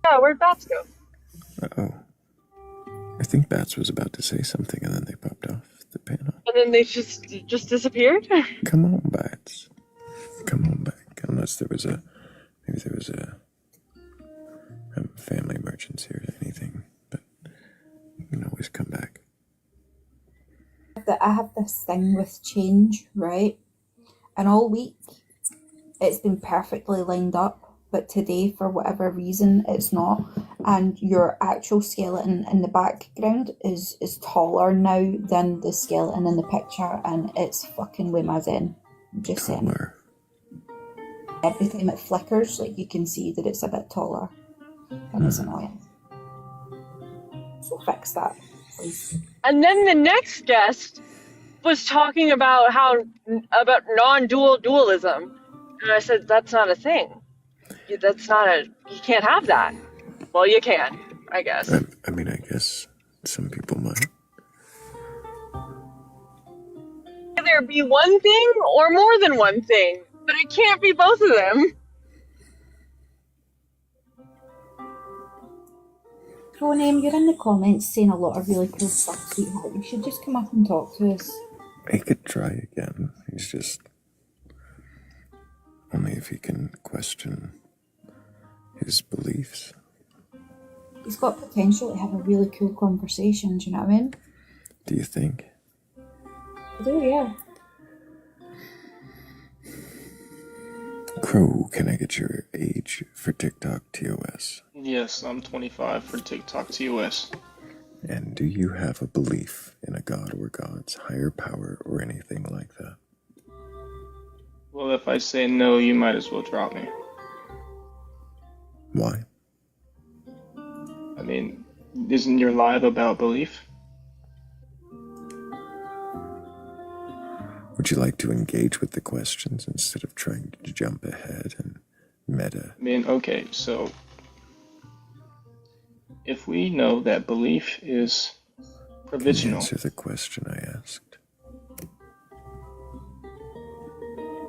yeah, where'd Bats go? Uh-oh. I think Bats was about to say something and then they popped off the panel. And then they just disappeared. Come on, Bats. Come on back. Unless there was a family emergency or anything. But you can always come back. That I have this thing with change, right? And all week it's been perfectly lined up, but today, for whatever reason, it's not. And your actual skeleton in the background is taller now than the skeleton in the picture, and it's fucking with my zen. I'm just saying. Every time it flickers, like you can see that it's a bit taller, and it's annoying. So fix that, please. And then the next guest was talking about about non-dual dualism, and I said that's not a thing. You can't have that. Well, you can, I guess. I mean, I guess some people might. Either be one thing or more than one thing, but it can't be both of them. Croname, you're in the comments saying a lot of really cool stuff, sweetheart. You should just come up and talk to us. He could try again. He's just... Only if he can question his beliefs. He's got potential to have a really cool conversation, do you know what I mean? Do you think? I do, yeah. Crow, can I get your age for TikTok TOS? Yes, I'm 25 for TikTok TOS. And do you have a belief in a god or gods, higher power, or anything like that? Well, if I say no, you might as well drop me. Why? I mean, isn't your live about belief? Would you like to engage with the questions instead of trying to jump ahead and meta? I mean, okay, so if we know that belief is provisional. Answer the question I asked.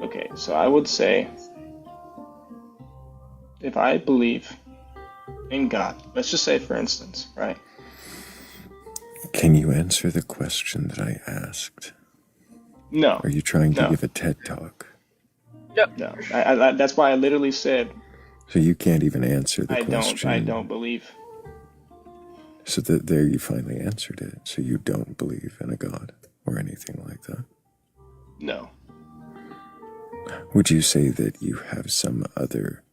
Okay, so I would say, if I believe in God, let's just say for instance, right? Can you answer the question that I asked? No. Are you trying to No. give a TED Talk? No. I that's why I literally said So you can't even answer the I question. don't believe. So there you finally answered it. So you don't believe in a god or anything like that? No. Would you say that you have some other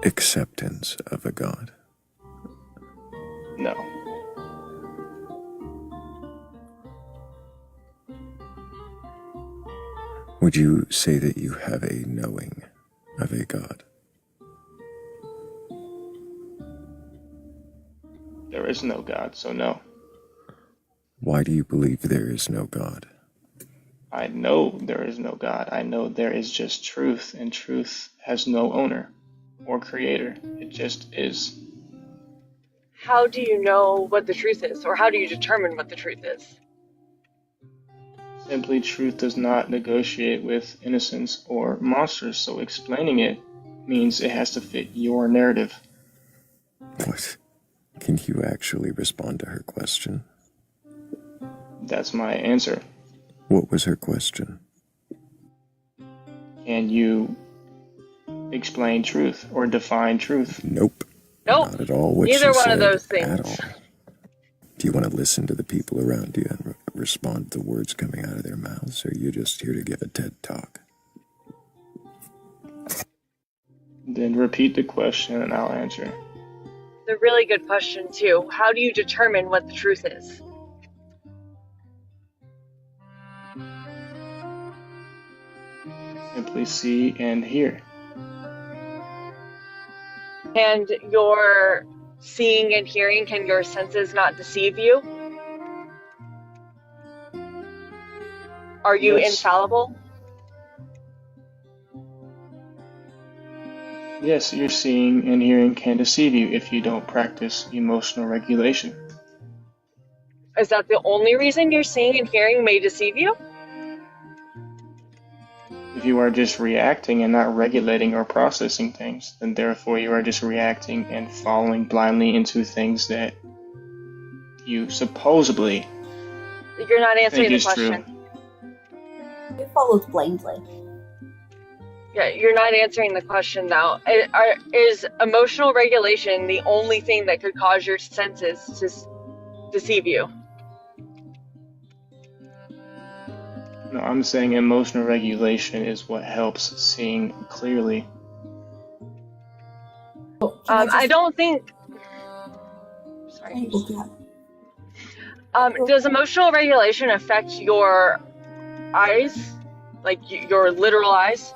acceptance of a god? No. Would you say that you have a knowing of a god? There is no God, so no. Why do you believe there is no god? I know there is no God. I know there is just truth, and truth has no owner or creator. It just is. How do you know what the truth is, or how do you determine what the truth is? Simply, truth does not negotiate with innocence or monsters, so explaining it means it has to fit your narrative. What? Can you actually respond to her question? That's my answer. What was her question? Can you explain truth or define truth? Nope. Nope. Not at all what Neither she one of said those at things. all. Do you want to listen to the people around you and respond to the words coming out of their mouths, or are you just here to give a TED Talk? Then repeat the question and I'll answer. It's a really good question, too. How do you determine what the truth is? Simply see and hear. And your seeing and hearing, can your senses not deceive you? Are you Yes. infallible? Yes, your seeing and hearing can deceive you if you don't practice emotional regulation. Is that the only reason your seeing and hearing may deceive you? If you are just reacting and not regulating or processing things, then therefore you are just reacting and following blindly into things that you supposedly You're not answering think the is question. true. You followed blindly. Yeah, you're not answering the question now. Is emotional regulation the only thing that could cause your senses to deceive you? No, I'm saying emotional regulation is what helps seeing clearly. I don't think. Sorry. Does emotional regulation affect your eyes, like your literal eyes?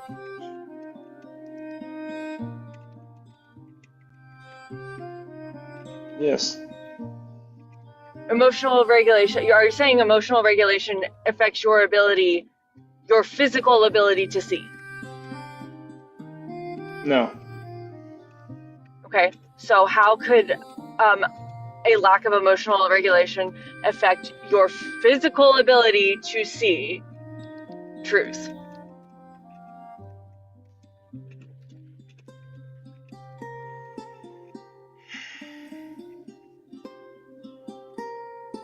Yes. Emotional regulation. Are you saying emotional regulation affects your ability, your physical ability to see? No. Okay. So how could a lack of emotional regulation affect your physical ability to see truth?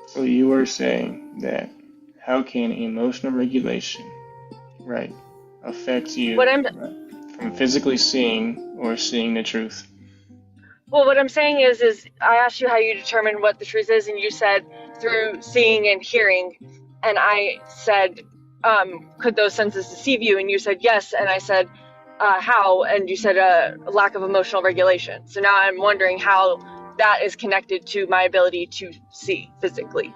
So you are saying that how can emotional regulation, right, affect you from physically seeing or seeing the truth? Well, what I'm saying is I asked you how you determine what the truth is, and you said through seeing and hearing, and I said, could those senses deceive you? And you said yes, and I said, how? And you said a lack of emotional regulation. So now I'm wondering how that is connected to my ability to see physically.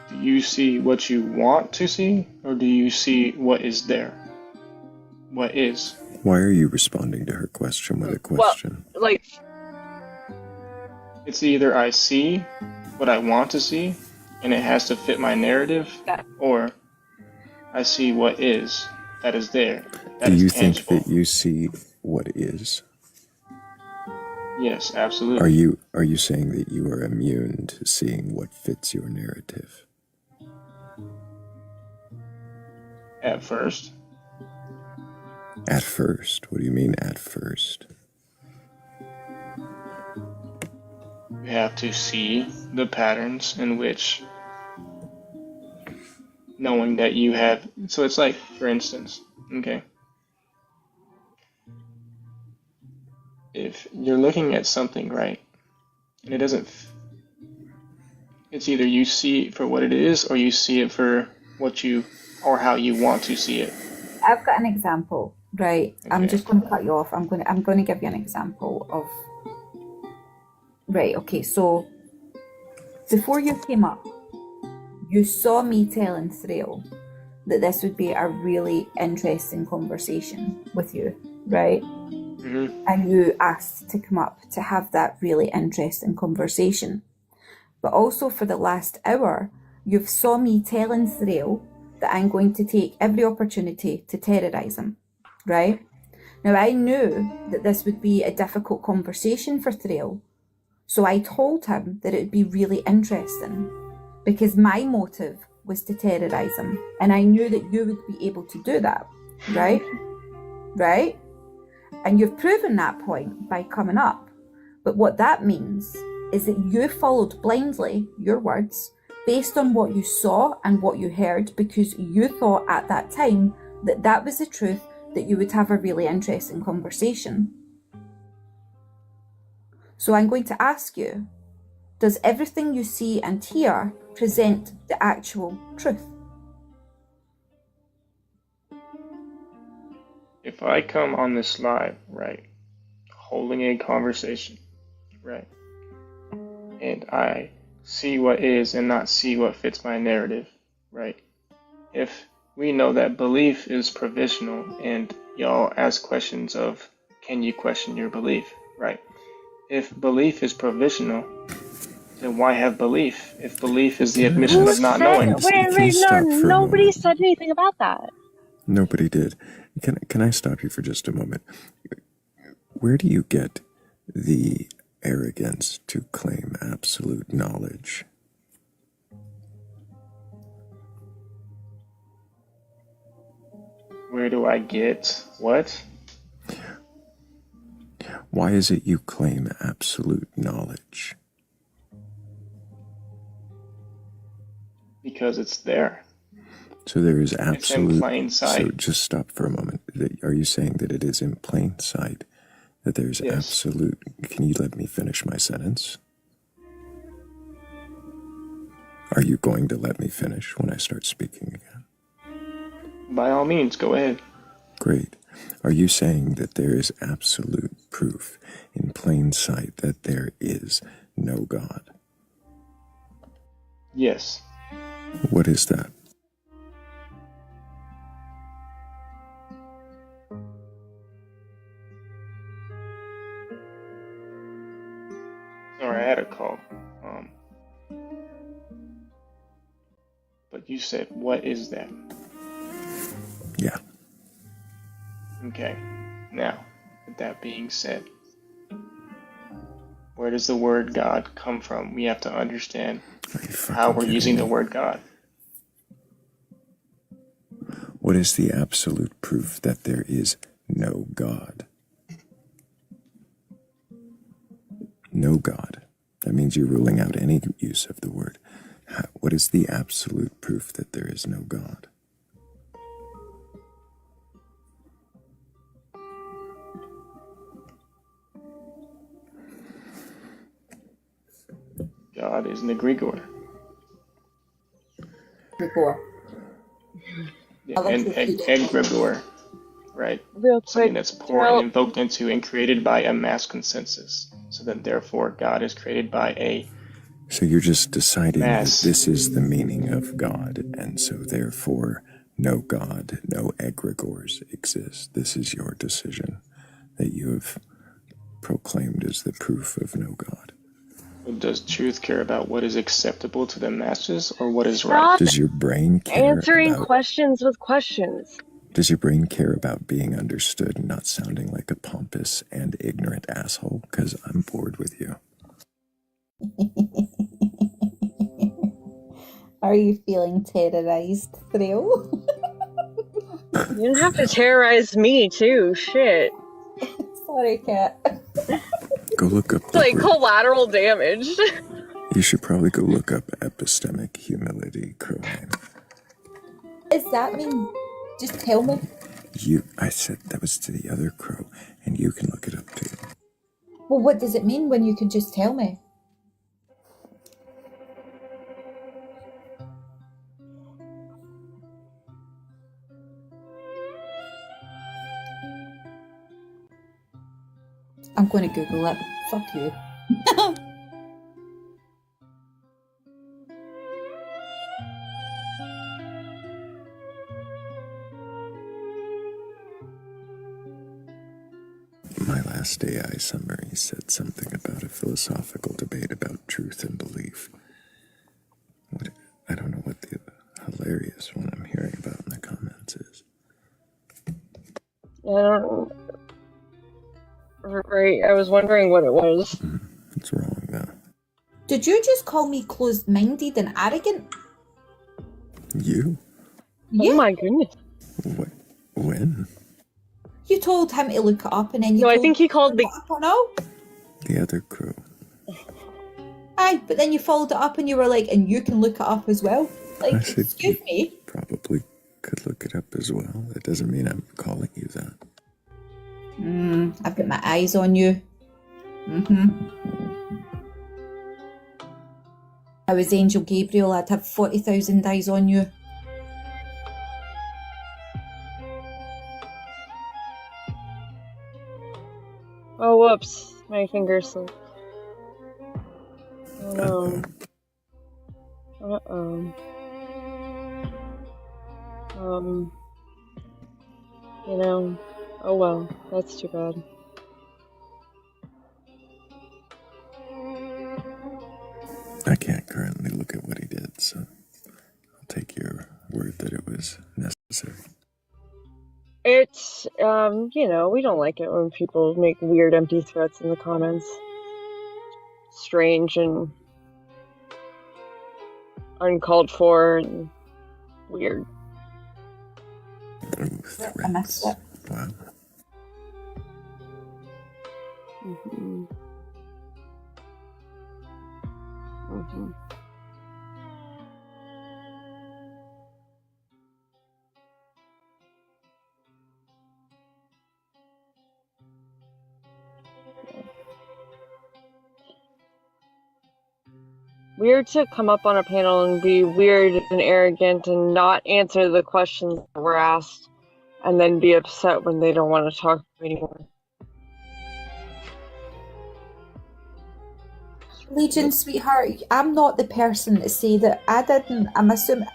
Do you see what you want to see, or do you see what is there? What is? Why are you responding to her question with a question? Well, like, it's either I see what I want to see, and it has to fit my narrative, or I see what is, that is there, that Do is you tangible. think that you see what is? Yes, absolutely. Are you saying that you are immune to seeing what fits your narrative? At first. At first? What do you mean at first? You have to see the patterns in which, knowing that you have, so it's like, for instance, okay, if you're looking at something, right, and it doesn't, it's either you see it for what it is, or you see it for what you, or how you want to see it. I've got an example, right? Okay. I'm just going to cut you off. I'm going to give you an example of. Right. Okay. So before you came up, you saw me telling Thrayle that this would be a really interesting conversation with you, right? Mm-hmm. And you asked to come up to have that really interesting conversation. But also for the last hour, you've saw me telling Thrayle that I'm going to take every opportunity to terrorise him, right? Now, I knew that this would be a difficult conversation for Thrayle, so I told him that it would be really interesting because my motive was to terrorise him, and I knew that you would be able to do that, right? Right? And you've proven that point by coming up. But what that means is that you followed blindly, your words, based on what you saw and what you heard, because you thought at that time that that was the truth, that you would have a really interesting conversation. So I'm going to ask you, does everything you see and hear present the actual truth? If I come on this live, right, holding a conversation, right, and I see what is and not see what fits my narrative, right, if we know that belief is provisional and y'all ask questions of, can you question your belief, right? If belief is provisional, then why have belief? If belief is the admission Who of not said? knowing. Wait, no, nobody said anything about that. Nobody did. Can I stop you for just a moment? Where do you get the arrogance to claim absolute knowledge? Where do I get what? Why is it you claim absolute knowledge? Because it's there. So there is It's absolute. in plain sight. So just stop for a moment. Are you saying that it is in plain sight? That there's Yes. absolute. Can you let me finish my sentence? Are you going to let me finish when I start speaking again? By all means, go ahead. Great. Are you saying that there is absolute proof in plain sight that there is no God? Yes. What is that? Sorry, I had a call. But you said, what is that? Yeah. Okay. Now, with that being said, where does the word God come from? We have to understand how we're using the word God. What is the absolute proof that there is no God? No God. That means you're ruling out any use of the word. What is the absolute proof that there is no God? God is an egregor. Before. Yeah, and egregor, right? Real quick, Something that's poured Thrayle, and invoked into and created by a mass consensus. So then, therefore, God is created by a So you're just deciding mass. that this is the meaning of God, and so therefore no God, no egregores exist. This is your decision that you have proclaimed as the proof of no God. Does truth care about what is acceptable to the masses or what is right? stop Does your brain care answering about questions with questions. Does your brain care about being understood and not sounding like a pompous and ignorant asshole? Because I'm bored with you. Are you feeling terrorized, Thrayle? You didn't have to terrorize me too. Shit. Sorry, Kat. Go look up It's the like word. collateral damage. You should probably go look up epistemic humility, crow name. Does that mean just tell me? I said that was to the other crow, and you can look it up too. Well, what does it mean when you can just tell me? I'm going to Google it. Fuck you. My last AI summary said something about a philosophical debate about truth and belief. I don't know what the hilarious one I'm hearing about in the comments is. I don't. Right, I was wondering what it was. It's wrong, though. Did you just call me closed-minded and arrogant? You? Yeah. Oh my goodness. When? You told him to look it up and then you No, I told think he called me to look it up or no? The other crow. Aye, but then you followed it up and you were like, and you can look it up as well. Like, I said excuse me. Probably could look it up as well. That doesn't mean I'm calling you that. I've got my eyes on you. I was Angel Gabriel, I'd have 40,000 eyes on you. Oh, whoops. My finger slipped. Oh no. Uh-oh. You know, Oh well, that's too bad. I can't currently look at what he did, so I'll take your word that it was necessary. It's, we don't like it when people make weird empty threats in the comments. Strange and uncalled for and weird. I missed it. Wow. Mm-hmm. Mm-hmm. Weird to come up on a panel and be weird and arrogant and not answer the questions that were asked and then be upset when they don't want to talk anymore. Legion, sweetheart, I'm not the person to say that I didn't. I'm assuming.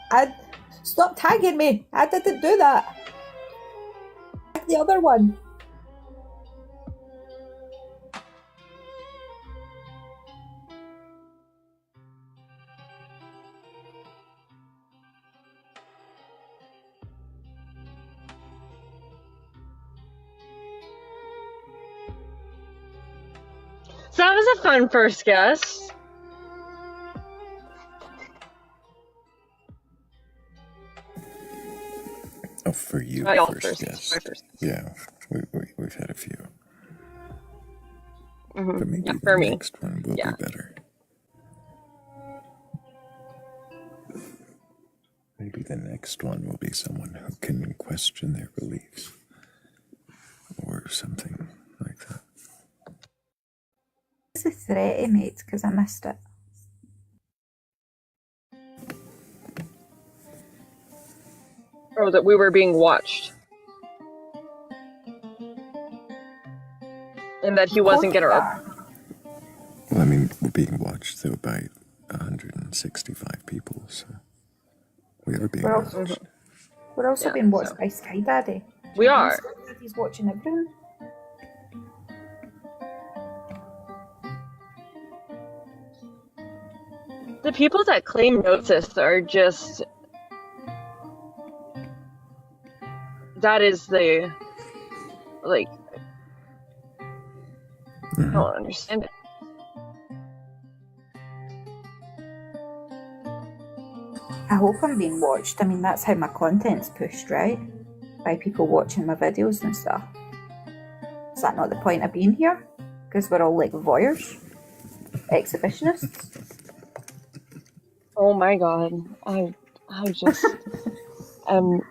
Stop tagging me. I didn't do that. Tag the other one. So that was a fun first guess. Oh, for you, My first guess. first. Yeah, we've had a few. Mm-hmm. But maybe Yeah, the for me. next one will Yeah. be better. Maybe the next one will be someone who can question their beliefs. Or something like that. What's the threat he made? Because I missed it. Oh, that we were being watched. And that he wasn't going to... Well, I mean, we're being watched, though, by 165 people, so we are being watched. We're also being watched by Sky Daddy. We are. Sky Daddy's watching everyone. The people that claim notice are just... That is the... Like... I don't understand it. I hope I'm being watched. I mean, that's how my content's pushed, right? By people watching my videos and stuff. Is that not the point of being here? Because we're all like voyeurs? Exhibitionists? Oh my god. I just... am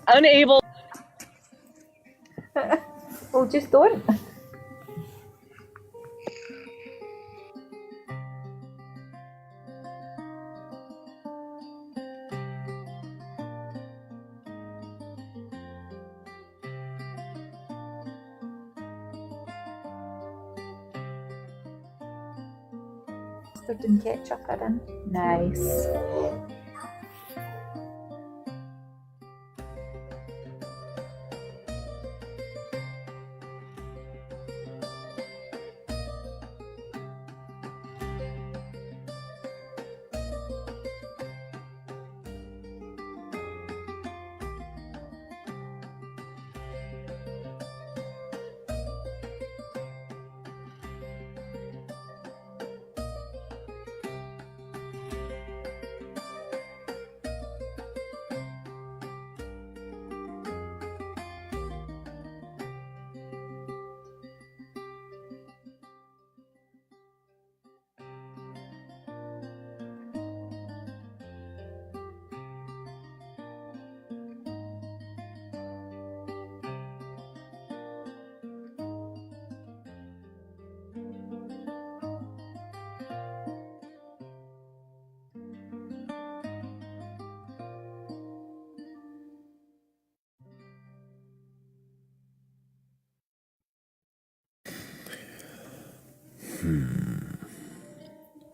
unable... Well, just don't. Mustard and ketchup are in. Nice.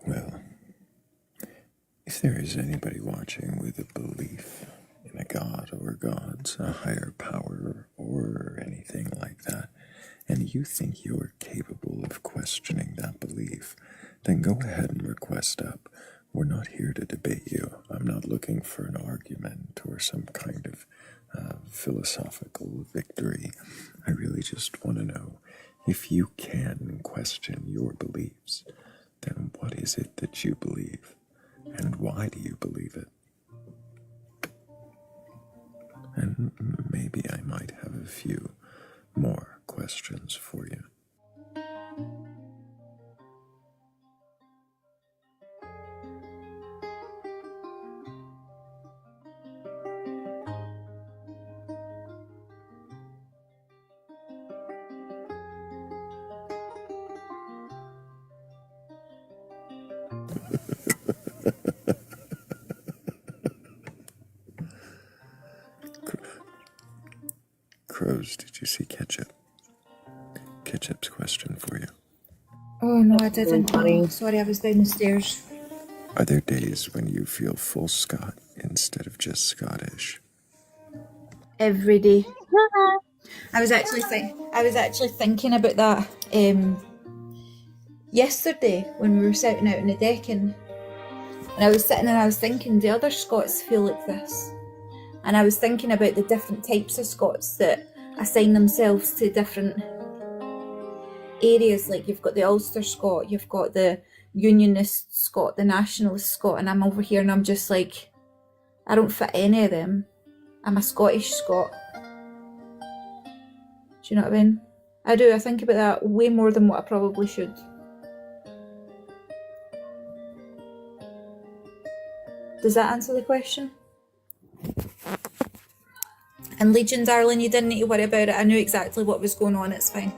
Well, if there is anybody watching with a belief in a god or gods, a higher power, or anything like that, and you think you're capable of questioning that belief, then go ahead and request up. We're not here to debate you. I'm not looking for an argument or some kind of philosophical victory. I really just want to know, if you can question your beliefs, then what is it that you believe? And why do you believe it? And maybe I might have a few more questions for you. Crows, did you see Ketchup? Ketchup's question for you. Oh no, I That's really didn't. funny. Oh, sorry, I was down the stairs. Are there days when you feel full Scot instead of just Scottish? Every day. I was actually thinking about that yesterday when we were sitting out on the deck, and I was sitting and I was thinking the other Scots feel like this. And I was thinking about the different types of Scots that assign themselves to different areas. Like you've got the Ulster Scot, you've got the Unionist Scot, the Nationalist Scot, and I'm over here and I'm just like, I don't fit any of them. I'm a Scottish Scot. Do you know what I mean? I do. I think about that way more than what I probably should. Does that answer the question? And Legion, darling, you didn't need to worry about it. I knew exactly what was going on. It's fine.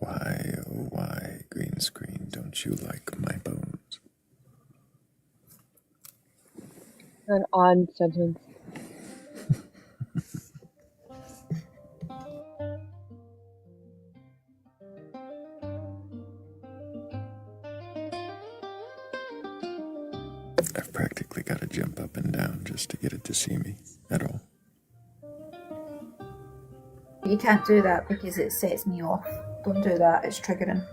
Why, oh why, green screen, don't you like my bones? An odd sentence. I've practically got to jump up and down just to get it to see me at all. You can't do that because it sets me off. Don't do that. It's triggering.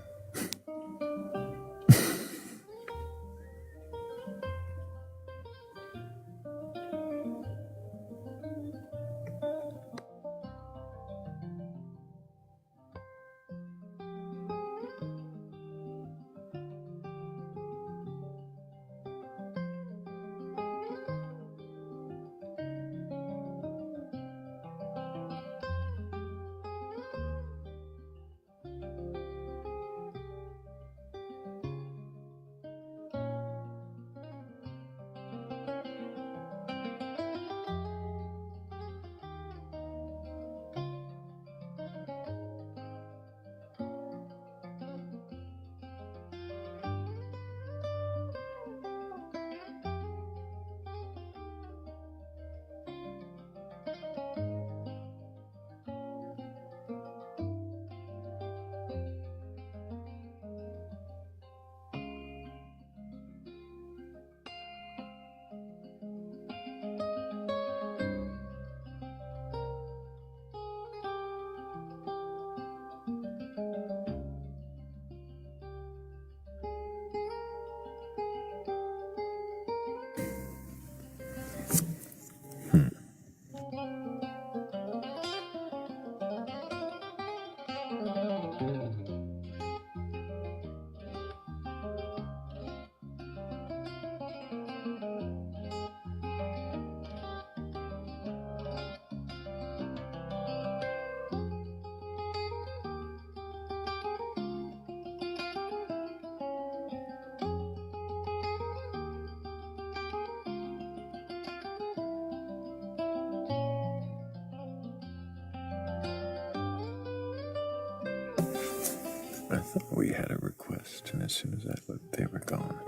I thought we had a request, and as soon as I looked, they were gone.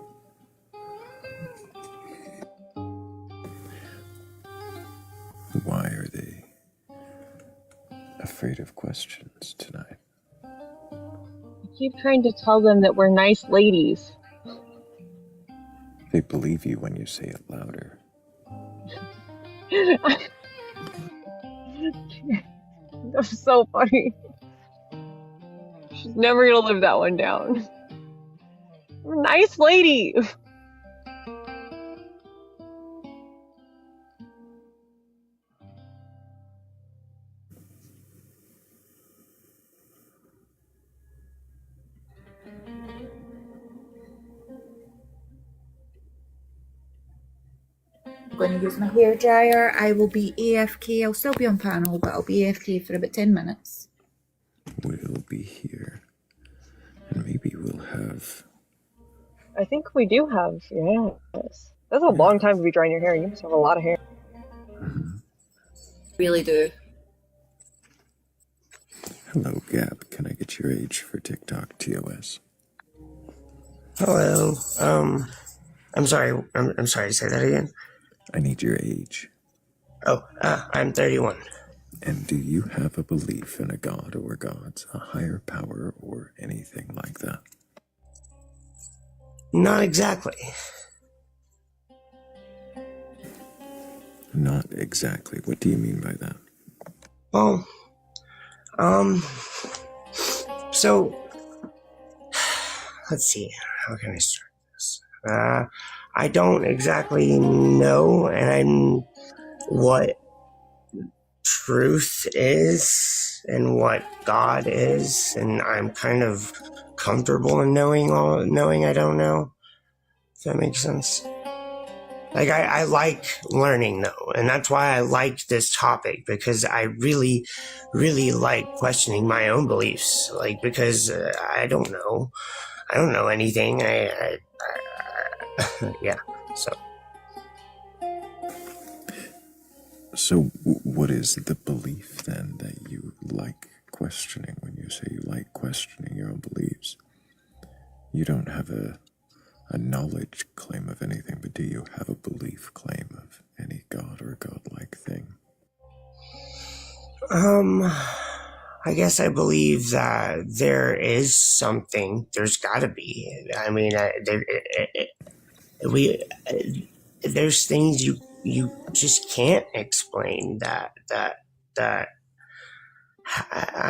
Why are they afraid of questions tonight? I keep trying to tell them that we're nice ladies. They believe you when you say it louder. That's so funny. She's never gonna live that one down. We're nice lady. I'm going to use my hair dryer. I will be AFK. I'll still be on panel, but I'll be AFK for about 10 minutes. We'll be here. And maybe we'll have... I think we do have, yes. That's a long time to be drying your hair. You must have a lot of hair. Really do. Hello, Gab. Can I get your age for TikTok TOS? Hello. I'm sorry. I'm sorry. Say that again. I need your age. Oh, I'm 31. And do you have a belief in a god or gods, a higher power, or anything like that? Not exactly. Not exactly. What do you mean by that? Well, so, let's see. How can I start this? I don't exactly know, what truth is and what God is, and I'm kind of comfortable in knowing I don't know. If that makes sense. Like, I like learning, though, and that's why I like this topic, because I really, really like questioning my own beliefs, like, because I don't know anything. Yeah, so. So what is the belief, then, that you like questioning when you say you like questioning your own beliefs? You don't have a knowledge claim of anything, but do you have a belief claim of any god or godlike thing? I guess I believe that there is something. There's got to be. I mean, there's things you just can't explain that I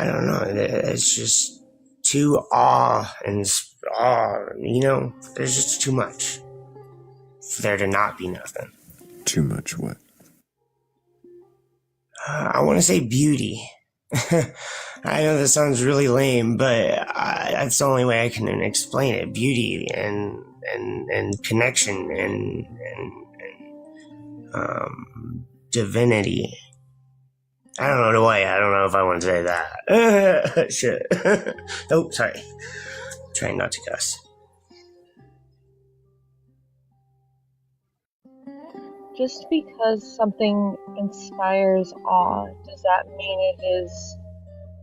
don't know. It's just too there's just too much for there to not be nothing. Too much what? I want to say beauty. I know that sounds really lame, but that's the only way I can explain it. Beauty and connection and divinity. I don't know why. I don't know if I want to say that. Shit. Oh, sorry. Trying not to cuss. Just because something inspires awe, does that mean it is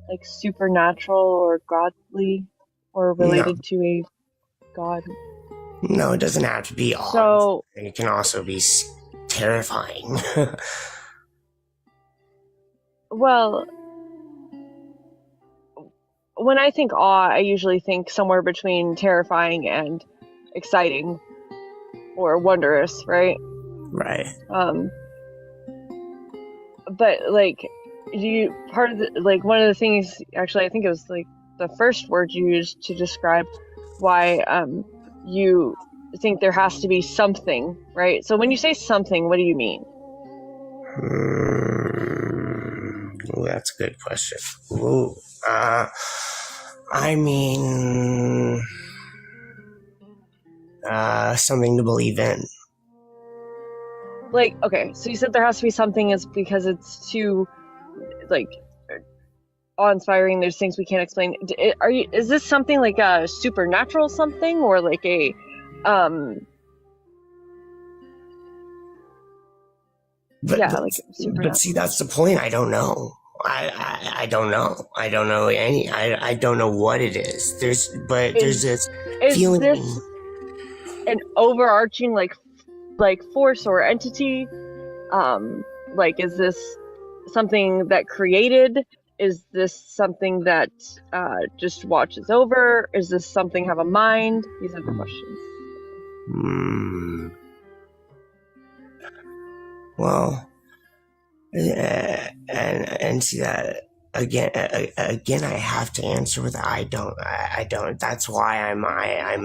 like supernatural or godly or related to a god? No, it doesn't have to be awe. So it can also be terrifying. Well, when I think awe, I usually think somewhere between terrifying and exciting or wondrous, right? Right. But like one of the things, actually, I think it was like the first word you used to describe why you think there has to be something, right? So when you say something, what do you mean? Ooh, that's a good question. Ooh, I mean, something to believe in. Like, okay, so you said there has to be something is because it's too, like, awe-inspiring. There's things we can't explain. Is this something like a supernatural something, or like a, But see, that's the point. I don't know. I don't know. I don't know any. I don't know what it is. There's this Is feeling. this an overarching like force or entity? Like, is this something that created? Is this something that just watches over? Is this something have a mind? These are the questions. Well, and see that again. Again, I have to answer with I don't. I don't. That's why I'm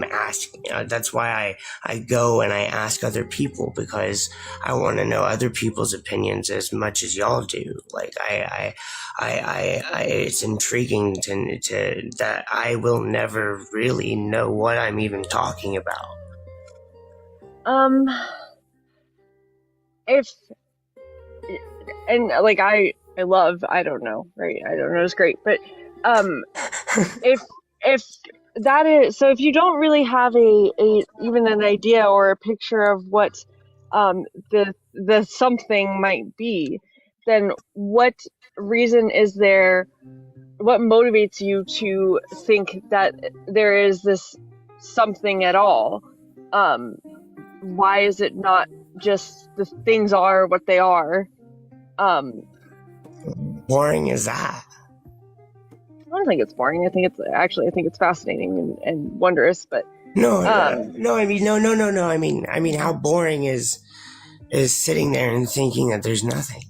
asking. That's why I go and I ask other people, because I want to know other people's opinions as much as y'all do. Like I it's intriguing to that I will never really know what I'm even talking about. If and like I love I don't know, right? I don't know is great, but if that is so, if you don't really have a even an idea or a picture of what the something might be, then what reason is there? What motivates you to think that there is this something at all? Why is it not just the things are what they are? Boring is that? I don't think it's boring. I think it's fascinating and wondrous. But no. I mean, no. I mean, how boring is sitting there and thinking that there's nothing.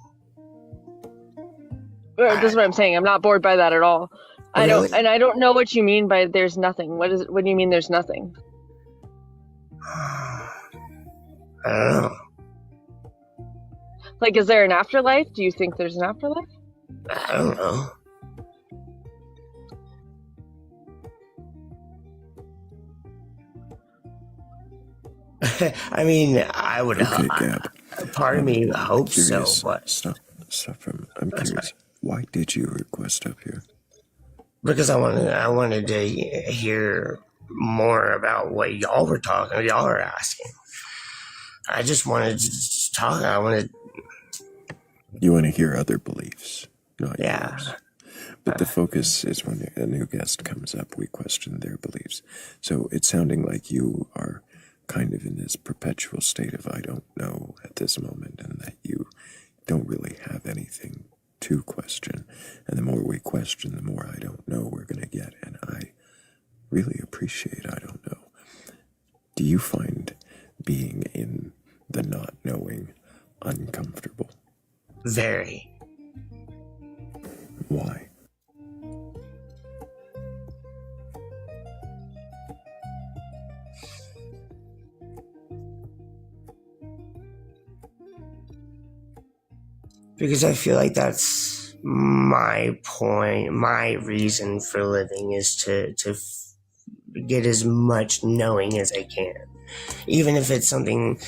That's what I'm saying. I'm not bored by that at all. Really? I don't know what you mean by there's nothing. What do you mean there's nothing? I don't know. Like, is there an afterlife? Do you think there's an afterlife? I don't know. I mean, I would. Okay, Gab. Part of me hopes so, but stop. I'm curious. Why did you request up here? Because I wanted to hear more about what y'all were asking. I just wanted to talk. You want to hear other beliefs, not yours. But the focus is when a new guest comes up, we question their beliefs. So it's sounding like you are kind of in this perpetual state of I don't know at this moment, and that you don't really have anything to question. And the more we question, the more I don't know we're going to get. And I really appreciate I don't know. Do you find being in the not knowing uncomfortable? Very. Why? Because I feel like that's my point. My reason for living is to get as much knowing as I can, even if it's something,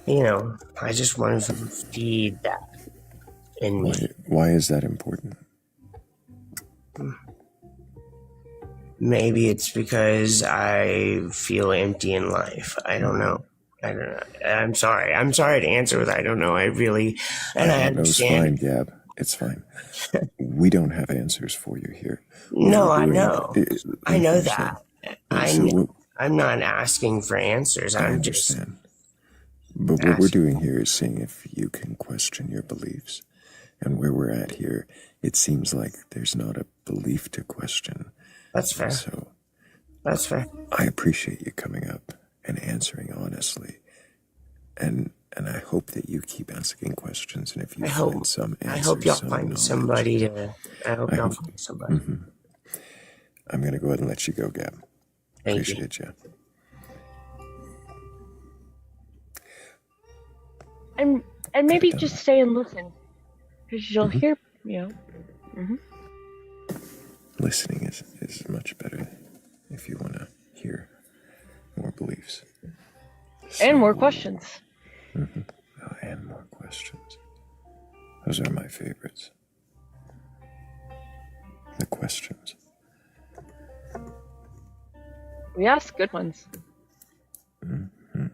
I just want to feed that in me. Why is that important? Maybe it's because I feel empty in life. I don't know. I'm sorry. I'm sorry to answer with I don't know. I really, and I understand. It's fine, Gab. It's fine. We don't have answers for you here. No, I know. I know that. I'm not asking for answers. I understand. But what we're doing here is seeing if you can question your beliefs. And where we're at here, it seems like there's not a belief to question. That's fair. So that's fair. I appreciate you coming up and answering honestly. And I hope that you keep asking questions, and if you find some answers, I hope y'all find somebody I hope y'all find somebody. Mm-hmm. I'm going to go ahead and let you go, Gab. Appreciate you. And maybe just stay and listen, because you'll hear, Listening is much better if you want to hear more beliefs. And more questions. Mm-hmm. Oh, and more questions. Those are my favorites. The questions. We ask good ones. Mm-hmm.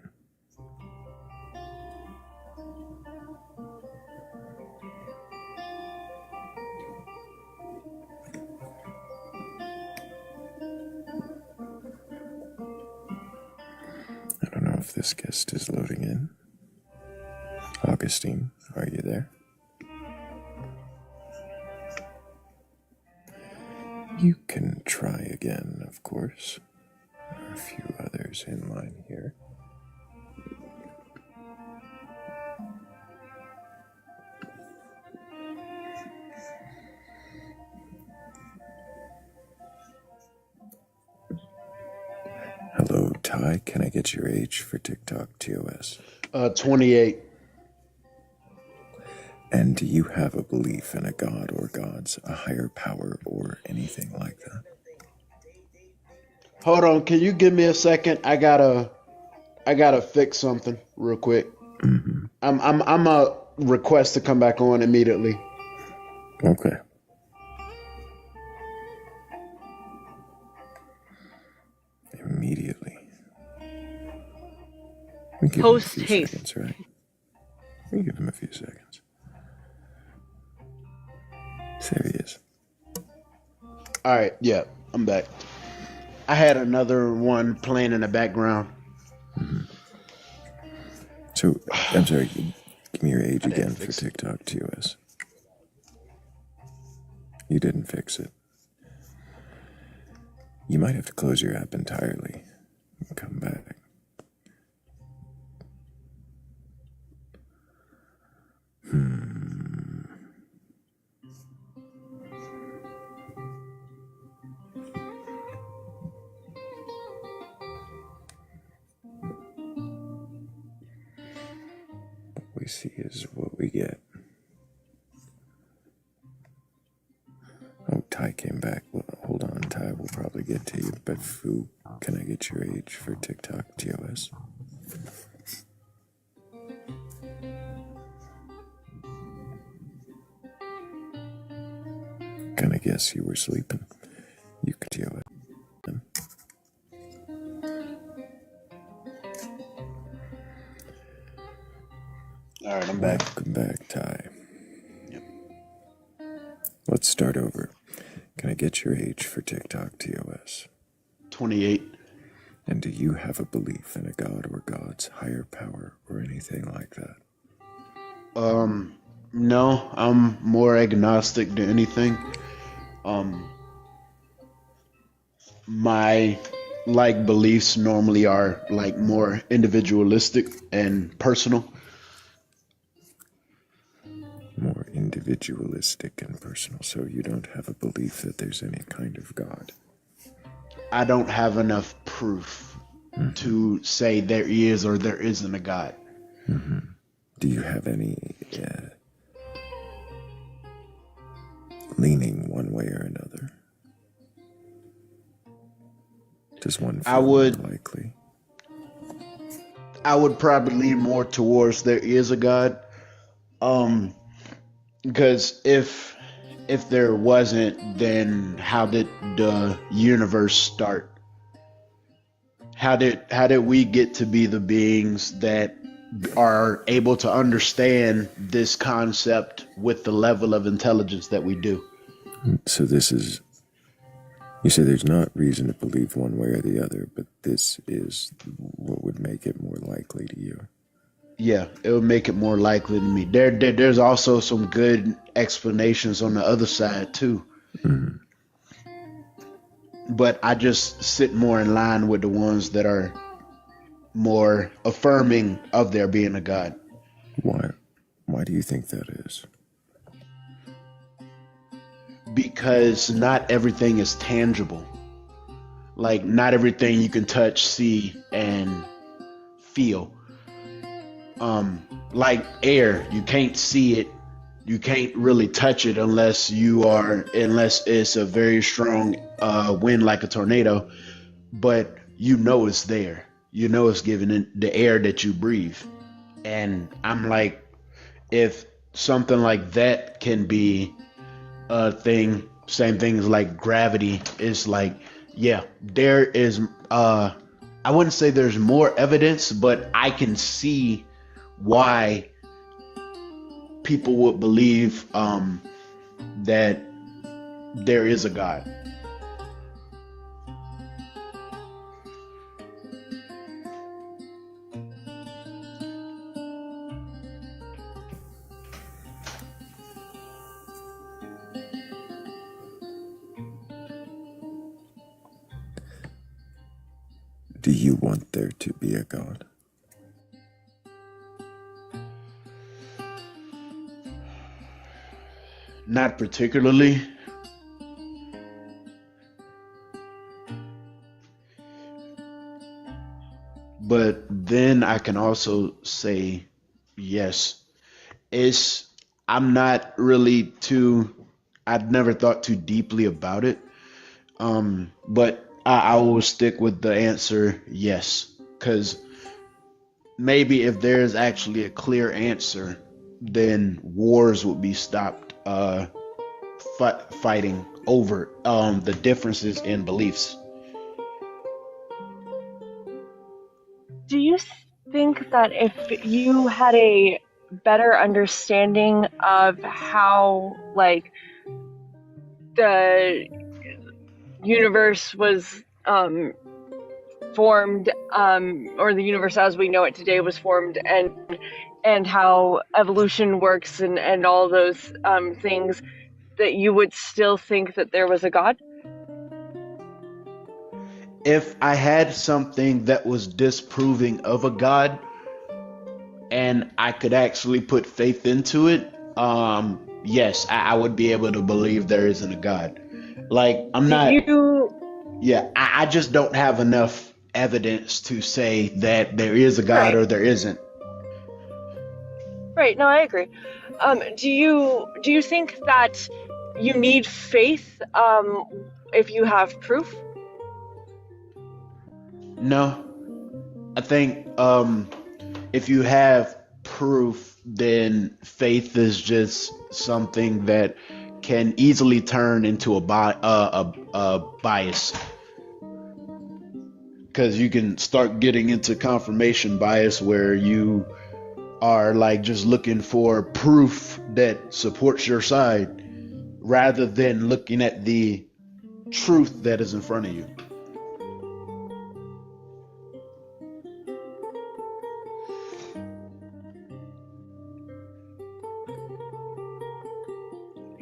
if this guest is loading in. Augustine, are you there? You can try again, of course. There are a few others in line here. Hello, Ty. Can I get your age for TikTok TOS? 28. And do you have a belief in a god or gods, a higher power, or anything like that? Hold on, can you give me a second? I gotta fix something real quick. Mm-hmm. I'm a request to come back on immediately. Okay. Immediately. We give him a few Post-haste. seconds, right? We give him a few seconds. There he is. All right, yeah, I'm back. I had another one playing in the background. Mm-hmm. So, I'm sorry, give me your age again for TikTok TOS. You didn't fix it. You might have to close your app entirely and come back. What we see is what we get. Oh, Ty came back. Well, hold on, Ty. We'll probably get to you. But Fu, can I get your age for TikTok TOS? Gonna guess you were sleeping. You could TOS. All right, I'm back. Welcome back, Ty. Yep. Let's start over. Can I get your age for TikTok TOS? 28. And do you have a belief in a god or gods, higher power, or anything like that? No, I'm more agnostic than anything. My beliefs normally are more individualistic and personal. More individualistic and personal, so you don't have a belief that there's any kind of God. I don't have enough proof to say there is or there isn't a God. Mm-hmm. Do you have any leaning one way or another? Does one feel more likely? I would probably lean more towards there is a God. Because if there wasn't, then how did the universe start? How did we get to be the beings that are able to understand this concept with the level of intelligence that we do? So you say there's not reason to believe one way or the other, but this is what would make it more likely to you. Yeah, it would make it more likely to me. There's also some good explanations on the other side too. Mm-hmm. But I just sit more in line with the ones that are more affirming of there being a God. Why do you think that is? Because not everything is tangible. Not everything you can touch, see, and feel. Like air, you can't see it, you can't really touch it unless it's a very strong wind like a tornado, but it's there. It's giving it the air that you breathe. And I'm like, if something like that can be a thing, same thing as gravity is there is I wouldn't say there's more evidence, but I can see why people would believe that there is a God. Do you want there to be a God? Not particularly. But then I can also say yes. It's I'm not really too I'd never thought too deeply about it. But I will stick with the answer yes. Cause maybe if there's actually a clear answer, then wars would be stopped fighting over the differences in beliefs. Do you think that if you had a better understanding of how, like, the universe was formed, or the universe as we know it today was formed, and how evolution works and all those things, that you would still think that there was a God? If I had something that was disproving of a God and I could actually put faith into it, yes, I would be able to believe there isn't a God. Like, I'm not, yeah, I just don't have enough evidence to say that there is a God or there isn't. Right, no, I agree. Do you think that you need faith if you have proof? No, I think if you have proof, then faith is just something that can easily turn into a bias. Because you can start getting into confirmation bias where you are like just looking for proof that supports your side rather than looking at the truth that is in front of you.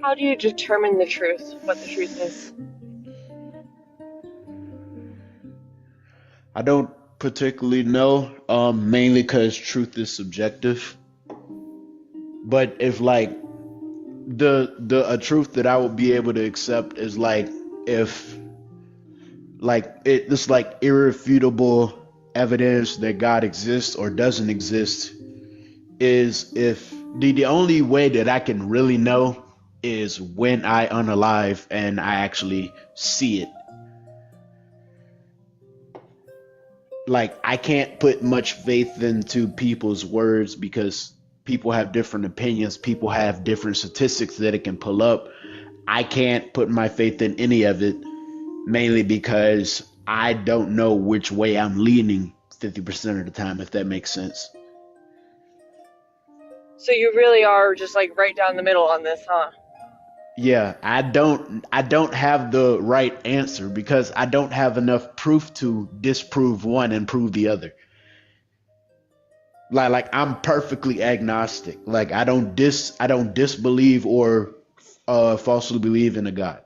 How do you determine the truth, what the truth is? I don't particularly know, mainly because truth is subjective. But if like a truth that I would be able to accept is like if like it's like irrefutable evidence that God exists or doesn't exist is if the only way that I can really know is when I unalive and I actually see it. Like I can't put much faith into people's words because people have different opinions, people have different statistics that it can pull up. I can't put my faith in any of it, mainly because I don't know which way I'm leaning 50% of the time, if that makes sense. So you really are just like right down the middle on this, huh? Yeah, I don't have the right answer because I don't have enough proof to disprove one and prove the other. Like I'm perfectly agnostic. Like I don't disbelieve or falsely believe in a God.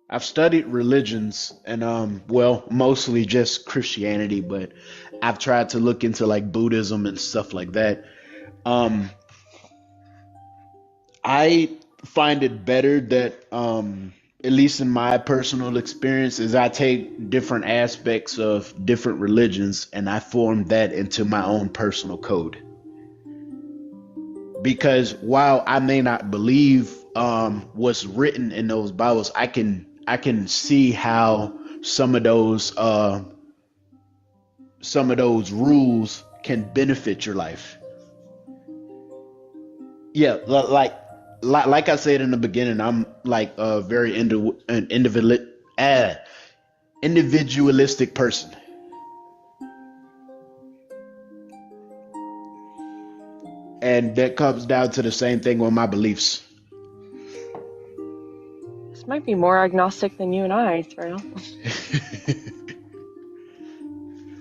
I've studied religions and well, mostly just Christianity, but I've tried to look into like Buddhism and stuff like that. Um I find it better that at least in my personal experience is I take different aspects of different religions and I form that into my own personal code. Because while I may not believe what's written in those Bibles, I can see how some of those rules can benefit your life. Yeah, like I said in the beginning, I'm like a very individualistic person. And that comes down to the same thing with my beliefs. This might be more agnostic than you and I, Thrayle.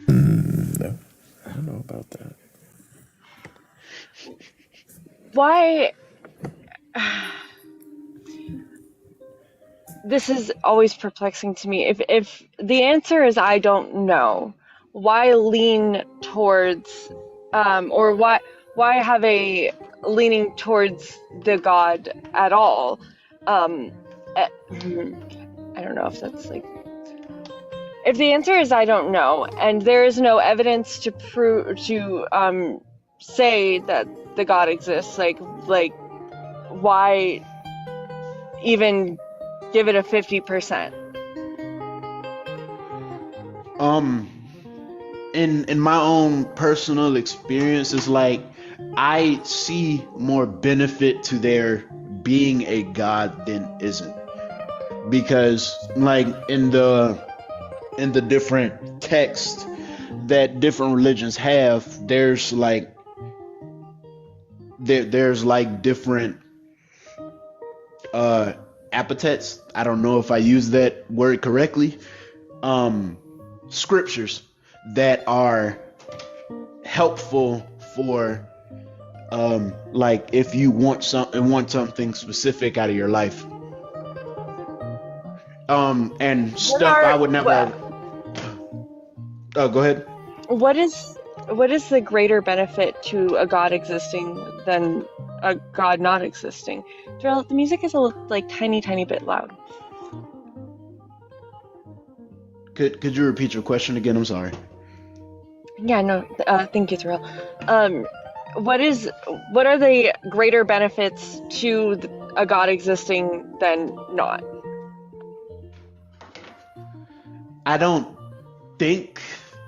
No, I don't know about that. Why This is always perplexing to me. If the answer is I don't know, why lean towards, or why have a leaning towards the God at all? I don't know if that's like, if the answer is I don't know, and there is no evidence to prove say that the God exists, like why even give it a 50%? In my own personal experience, it's like I see more benefit to there being a God than isn't, because like in the different texts that different religions have, there's like different uh epithets. I don't know if I use that word correctly. Scriptures that are helpful for like if you want something specific out of your life. And stuff I would never. Oh, go ahead. What is the greater benefit to a God existing than a God not existing? Thrayle, the music is a like tiny bit loud. Could you repeat your question again? I'm sorry. Yeah, no, thank you, Thrayle. What are the greater benefits to a God existing than not? I don't think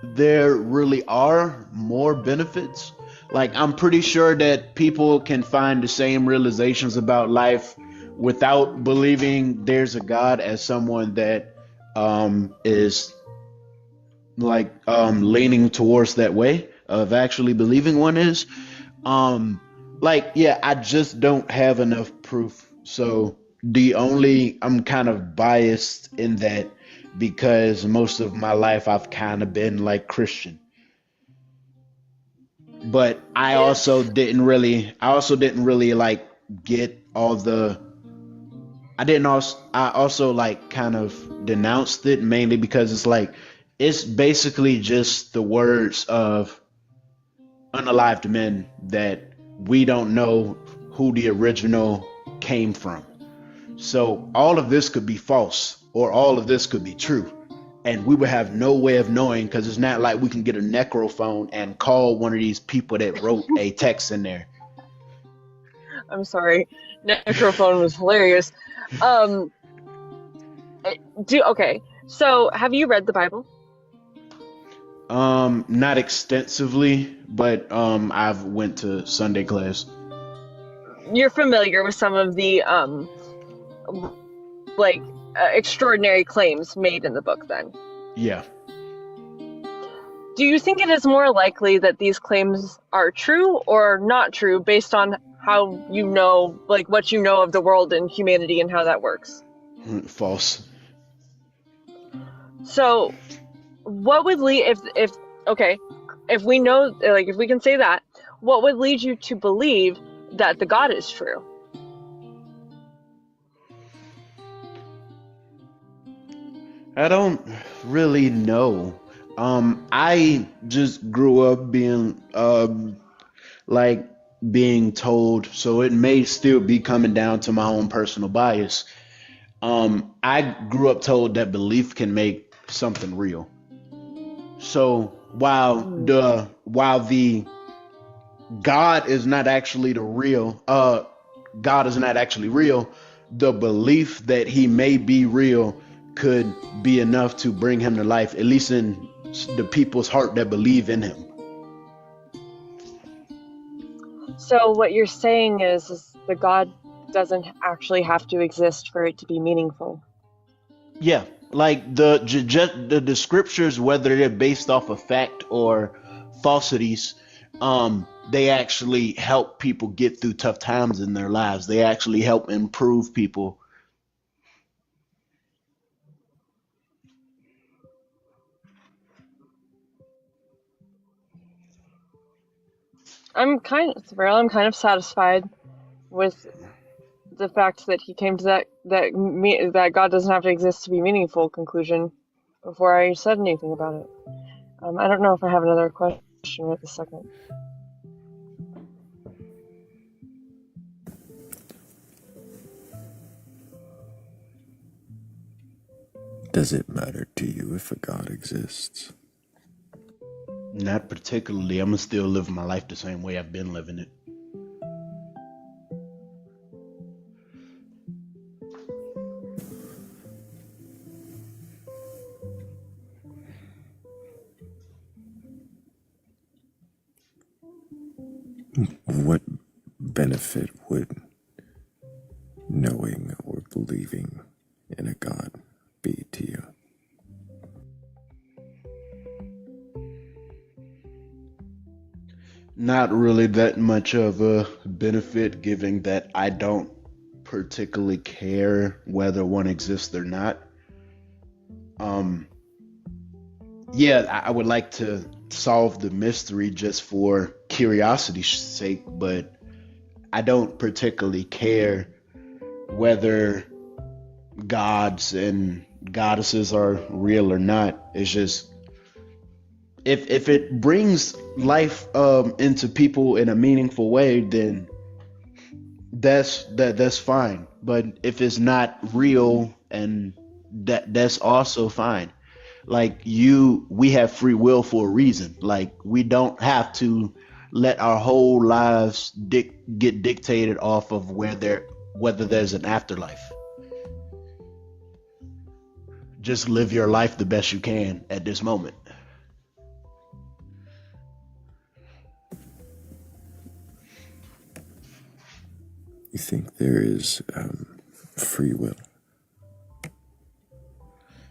there really are more benefits. Like, I'm pretty sure that people can find the same realizations about life without believing there's a God as someone that is like leaning towards that way of actually believing one is. Um like, yeah, I just don't have enough proof. So I'm kind of biased in that because most of my life I've kind of been like Christian. But I also didn't really like get all the I also like kind of denounced it mainly because it's like it's basically just the words of unalived men that we don't know who the original came from. So all of this could be false or all of this could be true. And we would have no way of knowing because it's not like we can get a necrophone and call one of these people that wrote a text in there. I'm sorry, necrophone was hilarious. Um, okay. So, have you read the Bible? Not extensively, but I've went to Sunday class. You're familiar with some of the like extraordinary claims made in the book, then? Yeah. Do you think it is more likely that these claims are true or not true based on how you know, like what you know of the world and humanity and how that works? False. So, what would lead if okay, if we know, like if we can say that, what would lead you to believe that the God is true? I don't really know. I just grew up being like being told, so it may still be coming down to my own personal bias. I grew up told that belief can make something real. So while the God is not actually the real, God is not actually real, the belief that he may be real could be enough to bring him to life, at least in the people's heart that believe in him. So what you're saying is the God doesn't actually have to exist for it to be meaningful. Yeah, like the scriptures, whether they're based off of fact or falsities, they actually help people get through tough times in their lives. They actually help improve people. I'm kind of satisfied with the fact that he came to that God doesn't have to exist to be meaningful conclusion before I said anything about it. I don't know if I have another question right this second. Does it matter to you if a God exists? Not particularly. I'm gonna still live my life the same way I've been living it. What benefit would knowing or believing in a God be to you? Not really that much of a benefit, given that I don't particularly care whether one exists or not. Yeah, I would like to solve the mystery just for curiosity's sake, but I don't particularly care whether gods and goddesses are real or not. It's just if it brings life into people in a meaningful way, then that's fine. But if it's not real, and that's also fine. Like we have free will for a reason. Like we don't have to let our whole lives get dictated off of whether there's an afterlife. Just live your life the best you can at this moment. You think there is free will?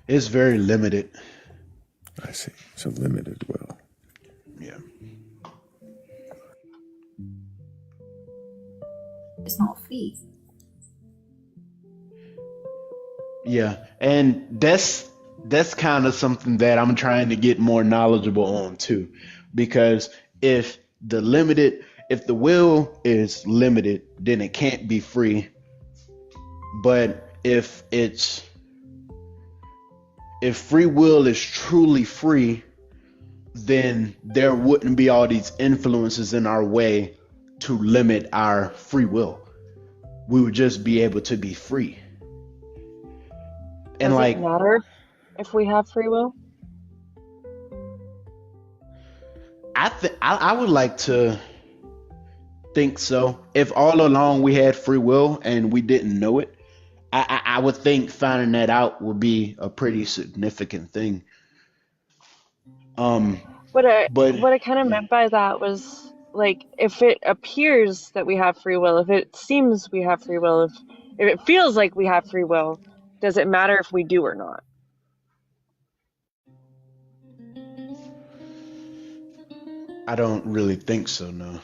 It's very limited. I see. So limited will. Yeah. It's not free. Yeah, and that's kind of something that I'm trying to get more knowledgeable on too, because if the will is limited, then it can't be free. But if free will is truly free, then there wouldn't be all these influences in our way to limit our free will. We would just be able to be free. And Does like, it matter if we have free will? I would like to think so. If all along we had free will and we didn't know it, I would think finding that out would be a pretty significant thing. What I But kind of meant by that was, like, if it appears that we have free will, if it seems we have free will, if it feels like we have free will, does it matter if we do or not? I don't really think so, no.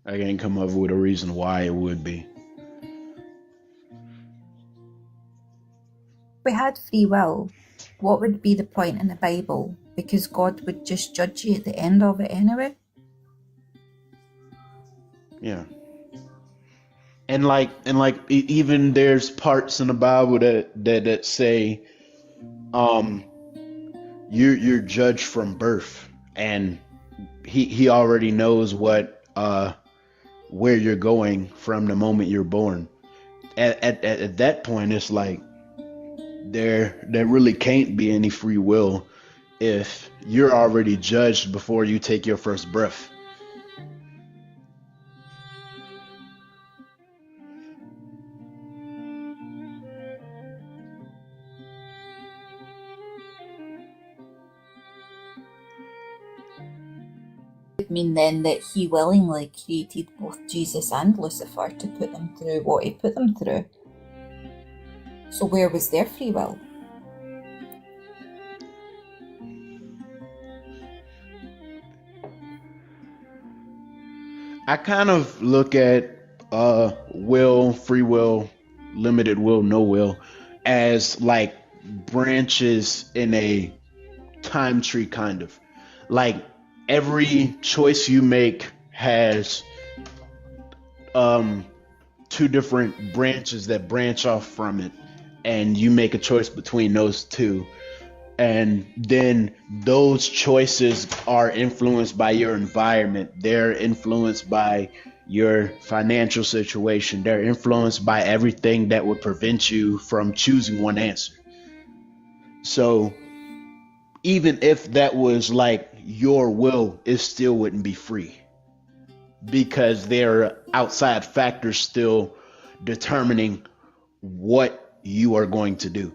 I can't come up with a reason why it would be. If we had free will, what would be the point in the Bible? Because God would just judge you at the end of it anyway. Yeah. And even there's parts in the Bible that say you're judged from birth, and he already knows where you're going from the moment you're born. At that point, it's like there really can't be any free will if you're already judged before you take your first breath. Would mean then that he willingly created both Jesus and Lucifer to put them through what he put them through. So where was their free will? I kind of look at free will, limited will, no will, as like branches in a time tree, kind of. Like every choice you make has two different branches that branch off from it, and you make a choice between those two. And then those choices are influenced by your environment. They're influenced by your financial situation. They're influenced by everything that would prevent you from choosing one answer. So even if that was like your will, it still wouldn't be free because there are outside factors still determining what you are going to do.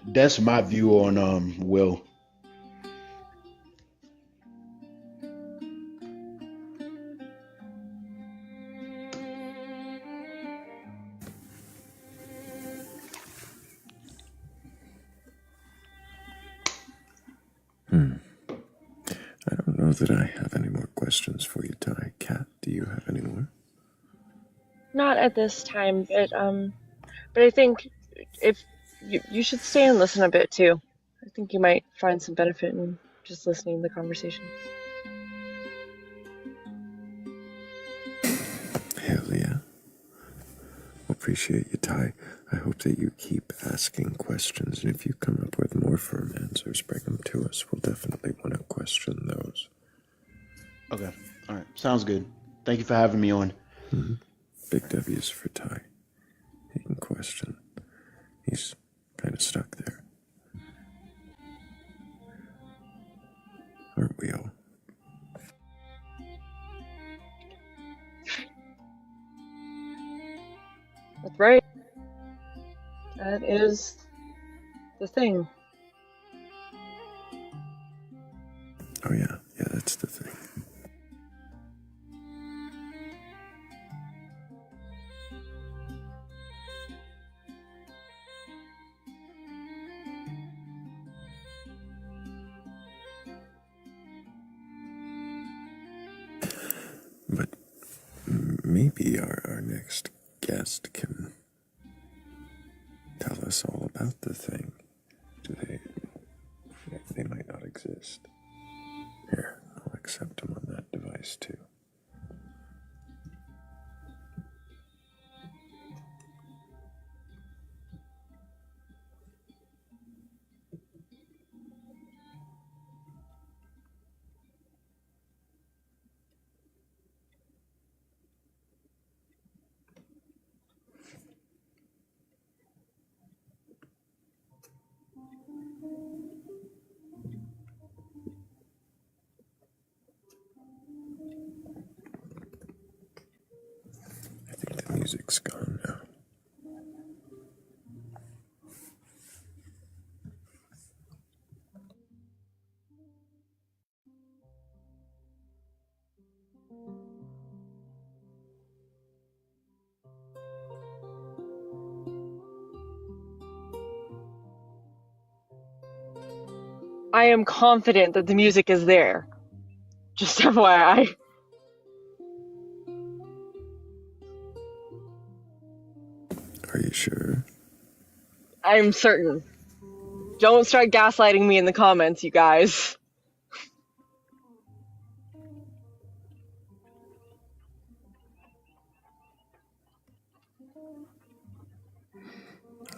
That's my view on will. I don't know that I have any more questions for you, Ty. Kat, do you have any more? Not at this time, but I think if you should stay and listen a bit too. I think you might find some benefit in just listening to the conversation. Hell yeah. Appreciate you, Ty. I hope that you keep asking questions, and if you come up with more firm answers, bring them to us. We'll definitely want to question those. Okay. All right. Sounds good. Thank you for having me on. Big W's for Ty. He can question. He's kind of stuck there. Aren't we all? That's right. That is the thing. Oh, yeah. Yeah, that's the thing. But maybe our next guest can tell us all about the thing. They might not exist. Here, I'll accept him on that device too. I think the music's gone now. I am confident that the music is there. Just FYI. Are you sure? I'm certain. Don't start gaslighting me in the comments, you guys.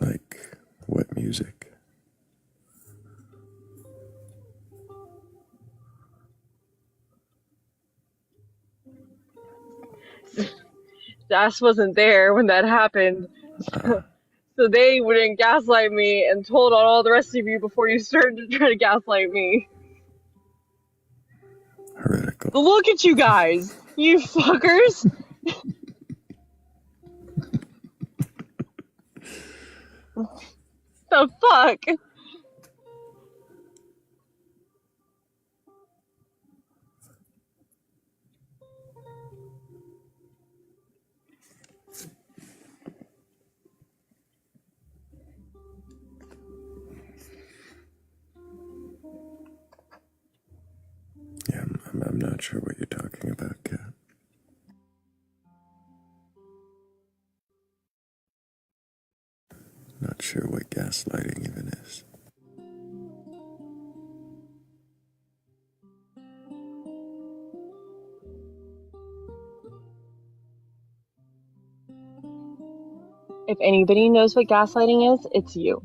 Like, what music? Das wasn't there when that happened. So they wouldn't gaslight me and told on all the rest of you before you started to try to gaslight me. Heretical. But look at you guys! You fuckers! The fuck? Yeah, I'm not sure what you're talking about, Kat. Not sure what gaslighting even is. If anybody knows what gaslighting is, it's you.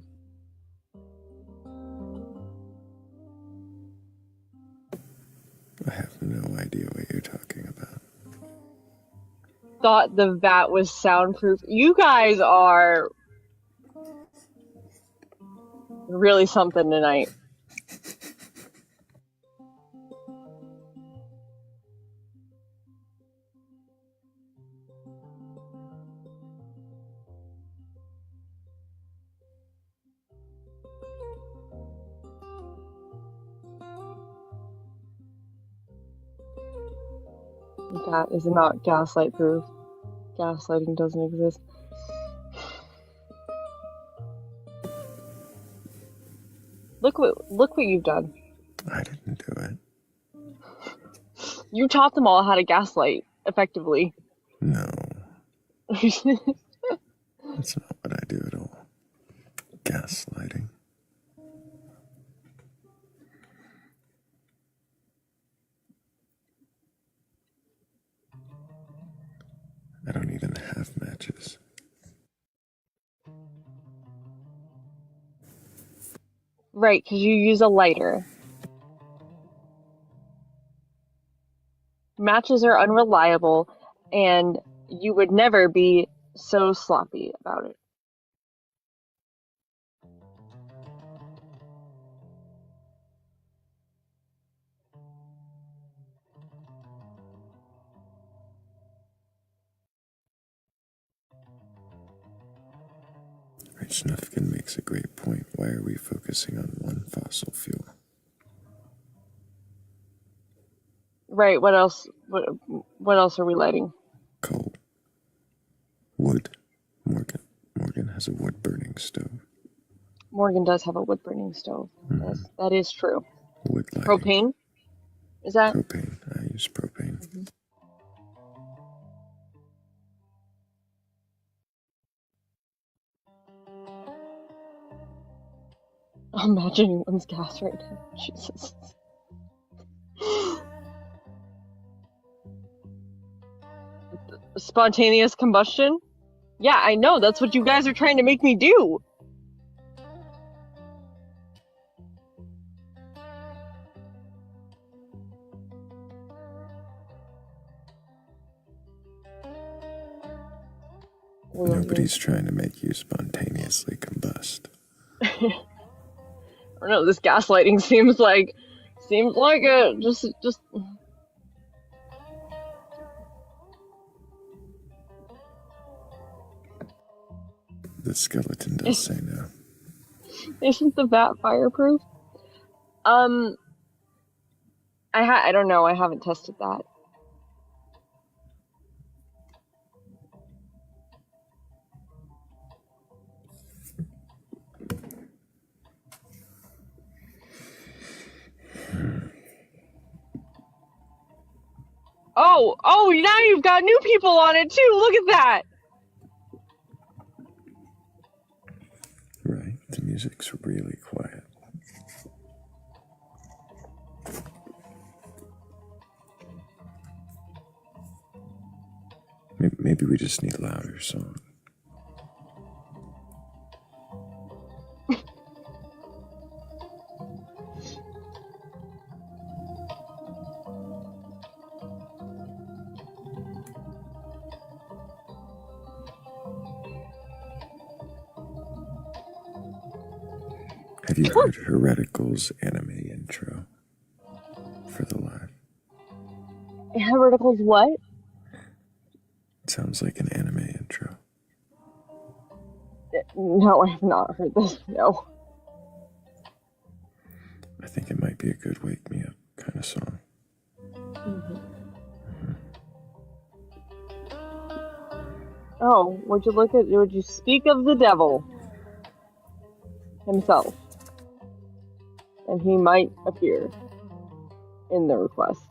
I have no idea what you're talking about. Thought the vat was soundproof. You guys are really something tonight. That is not gaslight proof. Gaslighting doesn't exist. Look what you've done. I didn't do it. You taught them all how to gaslight effectively. No. That's not what I do at all. Gaslighting. I don't even have matches. Right, because you use a lighter. Matches are unreliable, and you would never be so sloppy about it. Right, Snufkin makes a great point. Why are we focusing on one fossil fuel? Right, what else? What else are we lighting? Coal. Wood. Morgan has a wood-burning stove. Morgan does have a wood-burning stove. Mm-hmm. That is true. Wood lighting. Propane? Is that? Propane. I use propane. Mm-hmm. I'm imagining one's gas right now. Jesus. Spontaneous combustion? Yeah, I know. That's what you guys are trying to make me do. Nobody's trying to make you spontaneously combust. I don't know. This gaslighting seems like a just. The skeleton does say no. Isn't the vat fireproof? I don't know. I haven't tested that. Oh, now you've got new people on it too. Look at that. Right, the music's really quiet. Maybe we just need a louder song. Have you heard Heretical's anime intro for the live? Heretical's what? It sounds like an anime intro. No, I have not heard this. No. I think it might be a good wake me up kind of song. Mm-hmm. Oh, would you speak of the devil himself? And he might appear in the request.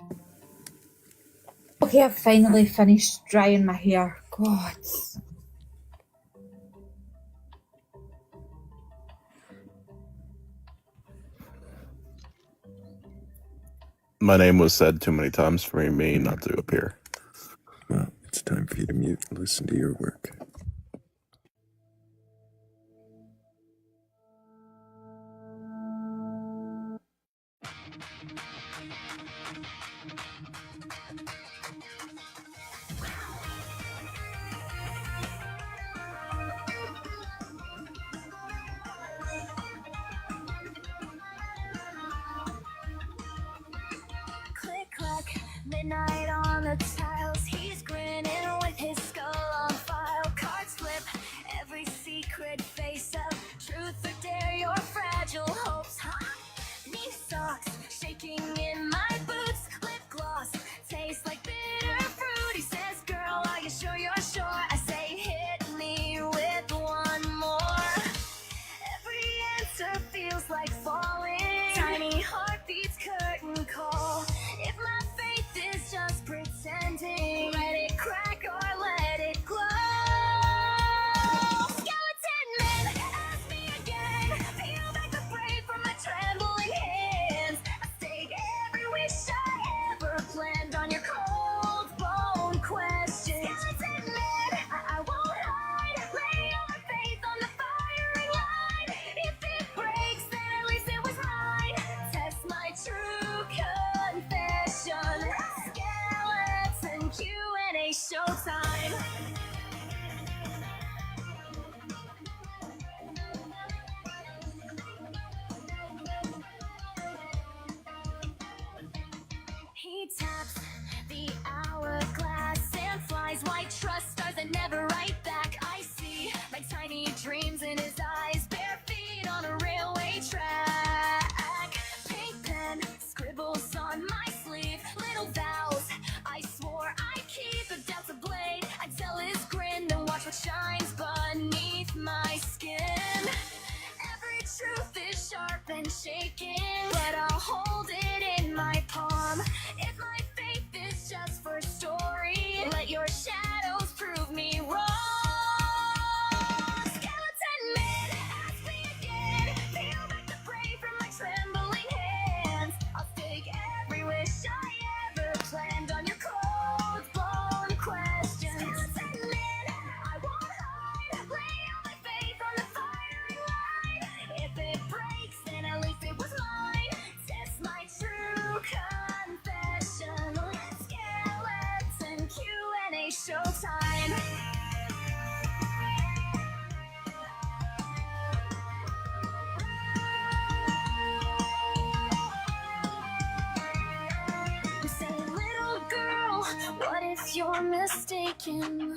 Okay, I've finally finished drying my hair. God. My name was said too many times for me not to appear. Well, it's time for you to mute and listen to your work. Click clack, midnight on the tiles. He's grinning with his skull on file. Cards flip, every secret face up. Truth or dare, your fragile hopes, huh? Knee socks, shaking in my boots. Lip gloss, tastes like bitter fruit. He says, girl, are you sure you're sure? I say, hit me with one more. Every answer feels like falling. Tiny heartbeats, curtain call. If my faith is just pretending, let it crack or let it glow. Skeleton men, ask me again. Peel back the braid from my trembling hands. I stake every wish I ever planned on your cold bone questions. Skeleton men, I won't hide. Lay all my faith on the firing line. If it breaks, then at least it was mine. Test my true confession. Skeleton Q&A showtime. He taps the hourglass and flies white trust stars that never write back. I see my tiny dreams in his eyes, bare feet on a railway track. Pink pen scribbles on my sleeve, little vows I swore I'd keep. If doubt's a blade, I tell his grin and watch what shines beneath my skin. Every truth is sharp and shaking, but I'll hold it in my palm. If my faith is just for story, let your shadows prove me wrong. Skeleton man, ask me again. Peel back the braid from my trembling hands. I'll take every wish I ever planned on your cold bone questions. Skeleton man, I won't hide. Lay all my faith on the firing line. If it breaks, then at least it was mine. Test my true confession. Skeleton Q&A showtime. You say, little girl, what if you're mistaken?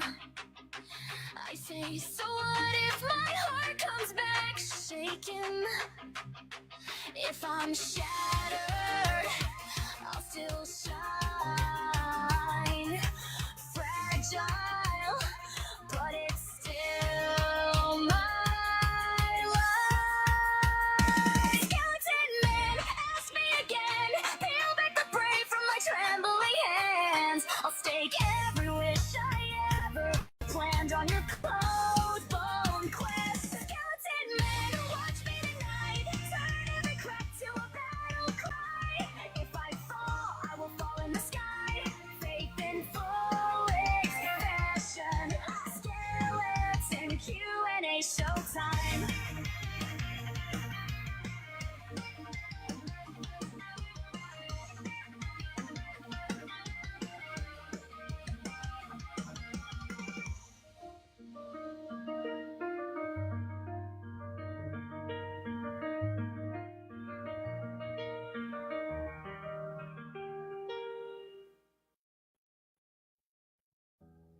I say, so what if my heart comes back shaken? If I'm shattered, I'll still shine. Fragile, but it's still my life. Skeleton man, ask me again. Peel back the braid from my trembling hands. I'll stake every wish I ever planned on your cold bone quest. Skeleton man, watch me tonight. Turn every crack to a battle cry. If I fall, I will fall in the sky. Faith in full expression. Skeleton Q&A showtime.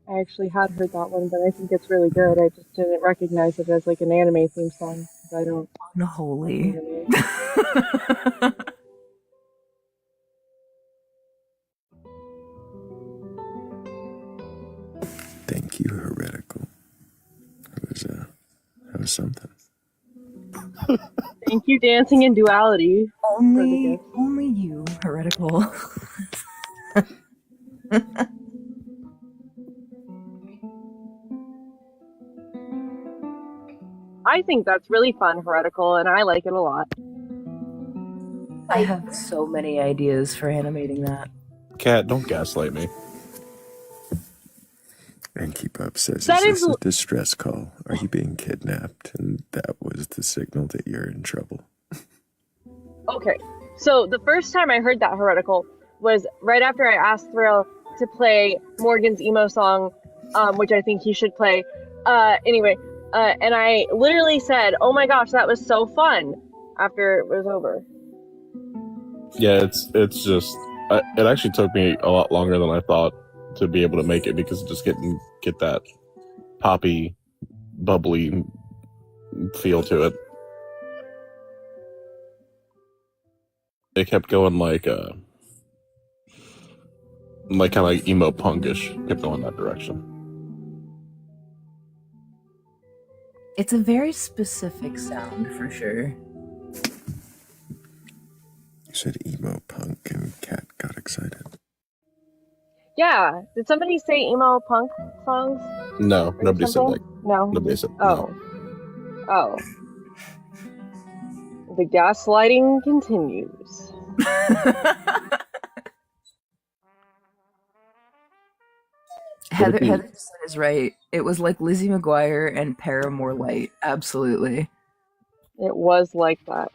I actually had heard that one, but I think it's really good. I just didn't recognize it as like an anime theme song because I don't. Unholy. Thank you, heretical. That was something. Thank you, Dancing in Duality. Only you, heretical. I think that's really fun, heretical, and I like it a lot. I have so many ideas for animating that. Cat, don't gaslight me. And Keep Up says, That is this is- a distress call? Are you being kidnapped? And that was the signal that you're in trouble. Okay, so the first time I heard that, heretical, was right after I asked Thrayle to play Morgan's emo song, which I think he should play. Anyway, and I literally said, "Oh my gosh, that was so fun!" after it was over. Yeah, it's just it actually took me a lot longer than I thought to be able to make it because just get that poppy, bubbly feel to it. It kept going like kind of like emo punkish. Kept going that direction. It's a very specific sound for sure. You said emo punk and Kat got excited. Yeah, did somebody say emo punk songs? No, nobody said that. No. Nobody said Oh. Oh. The gaslighting continues. Heather is right. It was like Lizzie McGuire and Paramore Light. Absolutely. It was like that.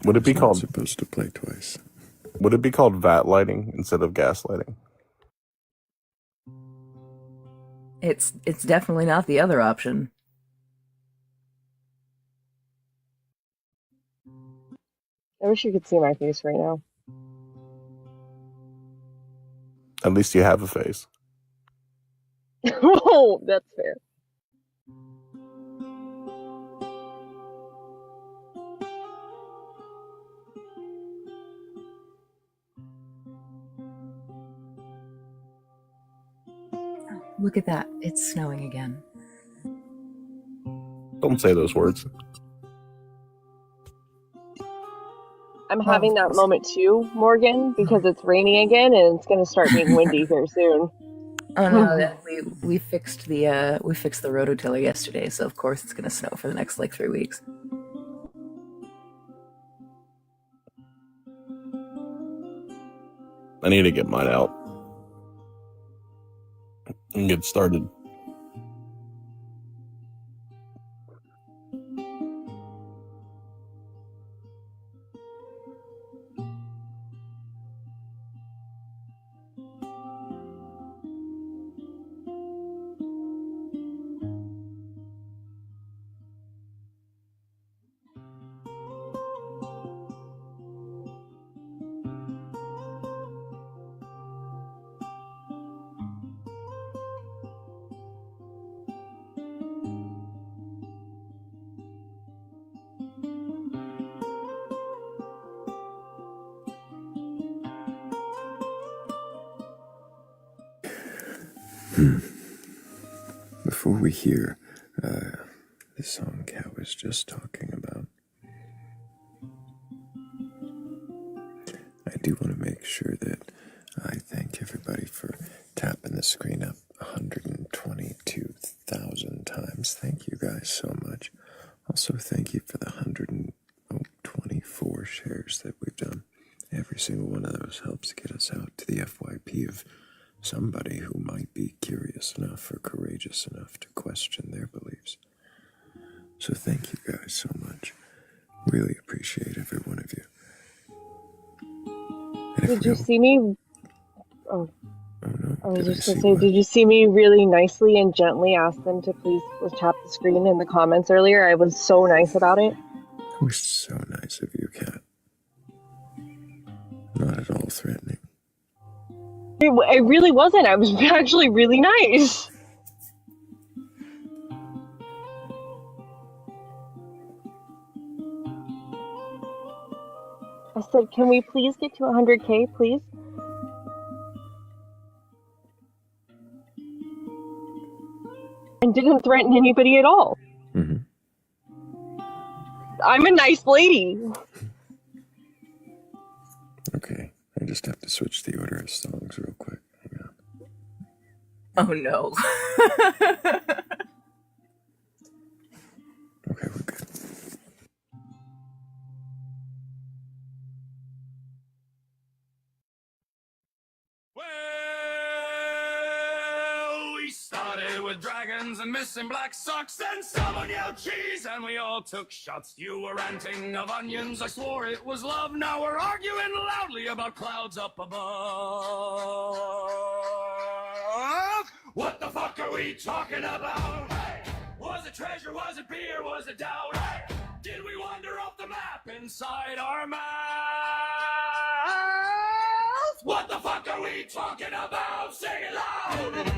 Would it be It's not called supposed to play twice? Would it be called vat lighting instead of gaslighting? It's definitely not the other option. I wish you could see my face right now. At least you have a face. Oh, that's fair. Look at that. It's snowing again. Don't say those words. I'm having that moment too, Morgan, because it's raining again and it's going to start being windy here soon. Oh no, we fixed the rototiller yesterday, so of course it's gonna snow for the next like 3 weeks. I need to get mine out and get started. Before we hear the song Kat was just talking about, I do want to make sure that I thank everybody for tapping the screen up 122,000 times. Thank you guys so much. Also, thank you for the 124 shares that we've done. Every single one of those helps get us out to the FYP of somebody who might be curious enough or courageous enough to question their beliefs. So thank you guys so much. Really appreciate every one of you. Did you see me? Oh no. I was just going to say, did you see me really nicely and gently ask them to please tap the screen in the comments earlier? I was so nice about it. It was so nice of you, Kat. Not at all threatening. It really wasn't. I was actually really nice. I said, can we please get to 100K, please? And didn't threaten anybody at all. Mm-hmm. I'm a nice lady. Okay, I just have to switch the order of songs real quick. Hang on. Oh no. Okay, we're good. We started with with dragons and missing black socks. Then someone yelled cheese and we all took shots. You were ranting of onions, I swore it was love. Now we're arguing loudly about clouds up above. What the fuck are we talking about? Hey! Was it treasure, was it beer, was it doubt? Hey! Did we wander off the map inside our mouth? What the fuck are we talking about? Sing it loud!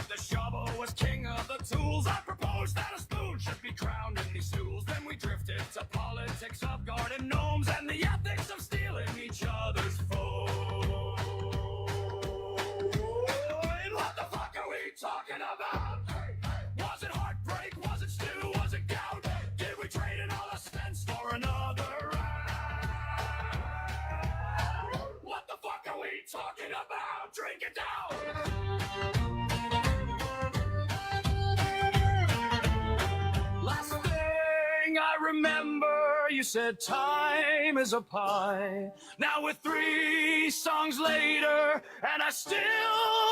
The shovel was king of the tools. I proposed that a spoon should be crowned in these stools. Then we drifted to politics of garden gnomes and the ethics of stealing each other's food. What the fuck are we talking about? Was it heartbreak? Was it stew? Was it gout? Did we trade in all the cents for another round? What the fuck are we talking about? Drink it down! I remember you said time is a pie. Now we're 3 songs later and I still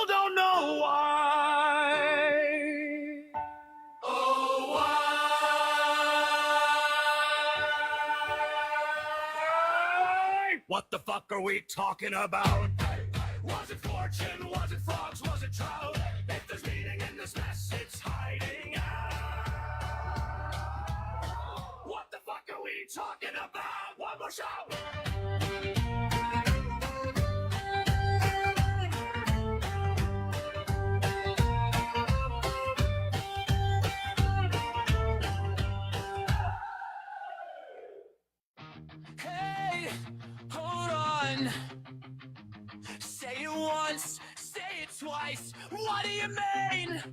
don't know why. Oh, why? What the fuck are we talking about? Was it fortune? Was it frogs? Was it trout? If there's meaning in this mess, it's hiding out. What the fuck are we talking about? One more shout! Hey, hold on. Say it once, say it twice. What do you mean?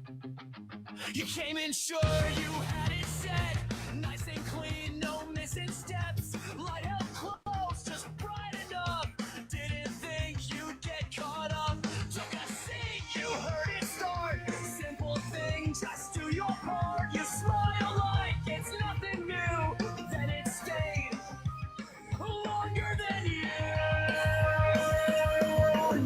You came in sure you had it set. Nice and clean, no missing steps. Light held close, just bright enough. Didn't think you'd get caught up. Took a seat, you heard it start. Simple thing, just do your part. You smile like it's nothing new. Then it stayed longer than you.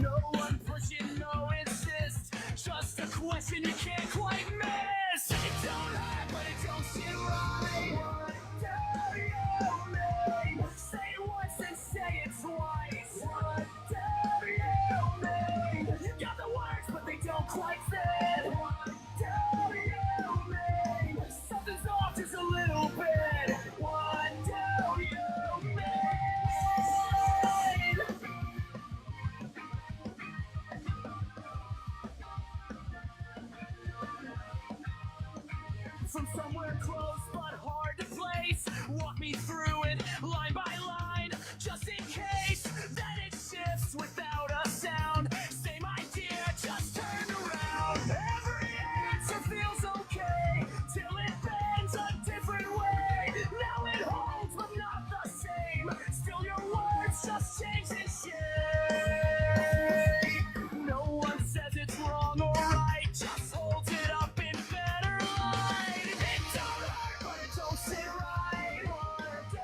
No one pushing, no insist. Just a question you can't quite miss. It don't hurt, but it don't sit right. What do you mean? Say it once and say it twice. What do you mean? You got the words, but they don't quite fit. What do you mean? Something's off just a little bit. What do you mean? From somewhere close but hard to place, walk me through it line by line, just in case that it shifts without a sound. Same idea, just turned around. Every answer feels okay till it bends a different way. Now it holds but not the same. Still your words just change in shape. No one says it's wrong or right, just holds it up in better light. It don't hurt, but it don't sit right. What do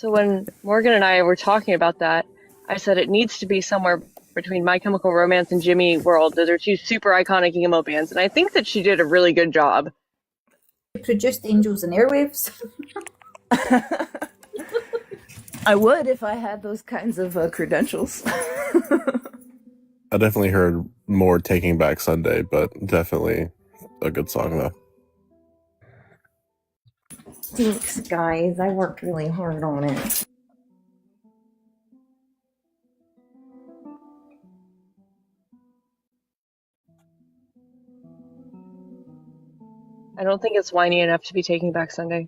So when Morgan and I were talking about that, I said it needs to be somewhere between My Chemical Romance and Jimmy World. Those are two super iconic emo bands, and I think that she did a really good job. Produced Angels and Airwaves. I would if I had those kinds of credentials. I definitely heard more Taking Back Sunday, but definitely a good song though. Thanks, guys. I worked really hard on it. I don't think it's whiny enough to be Taking Back Sunday.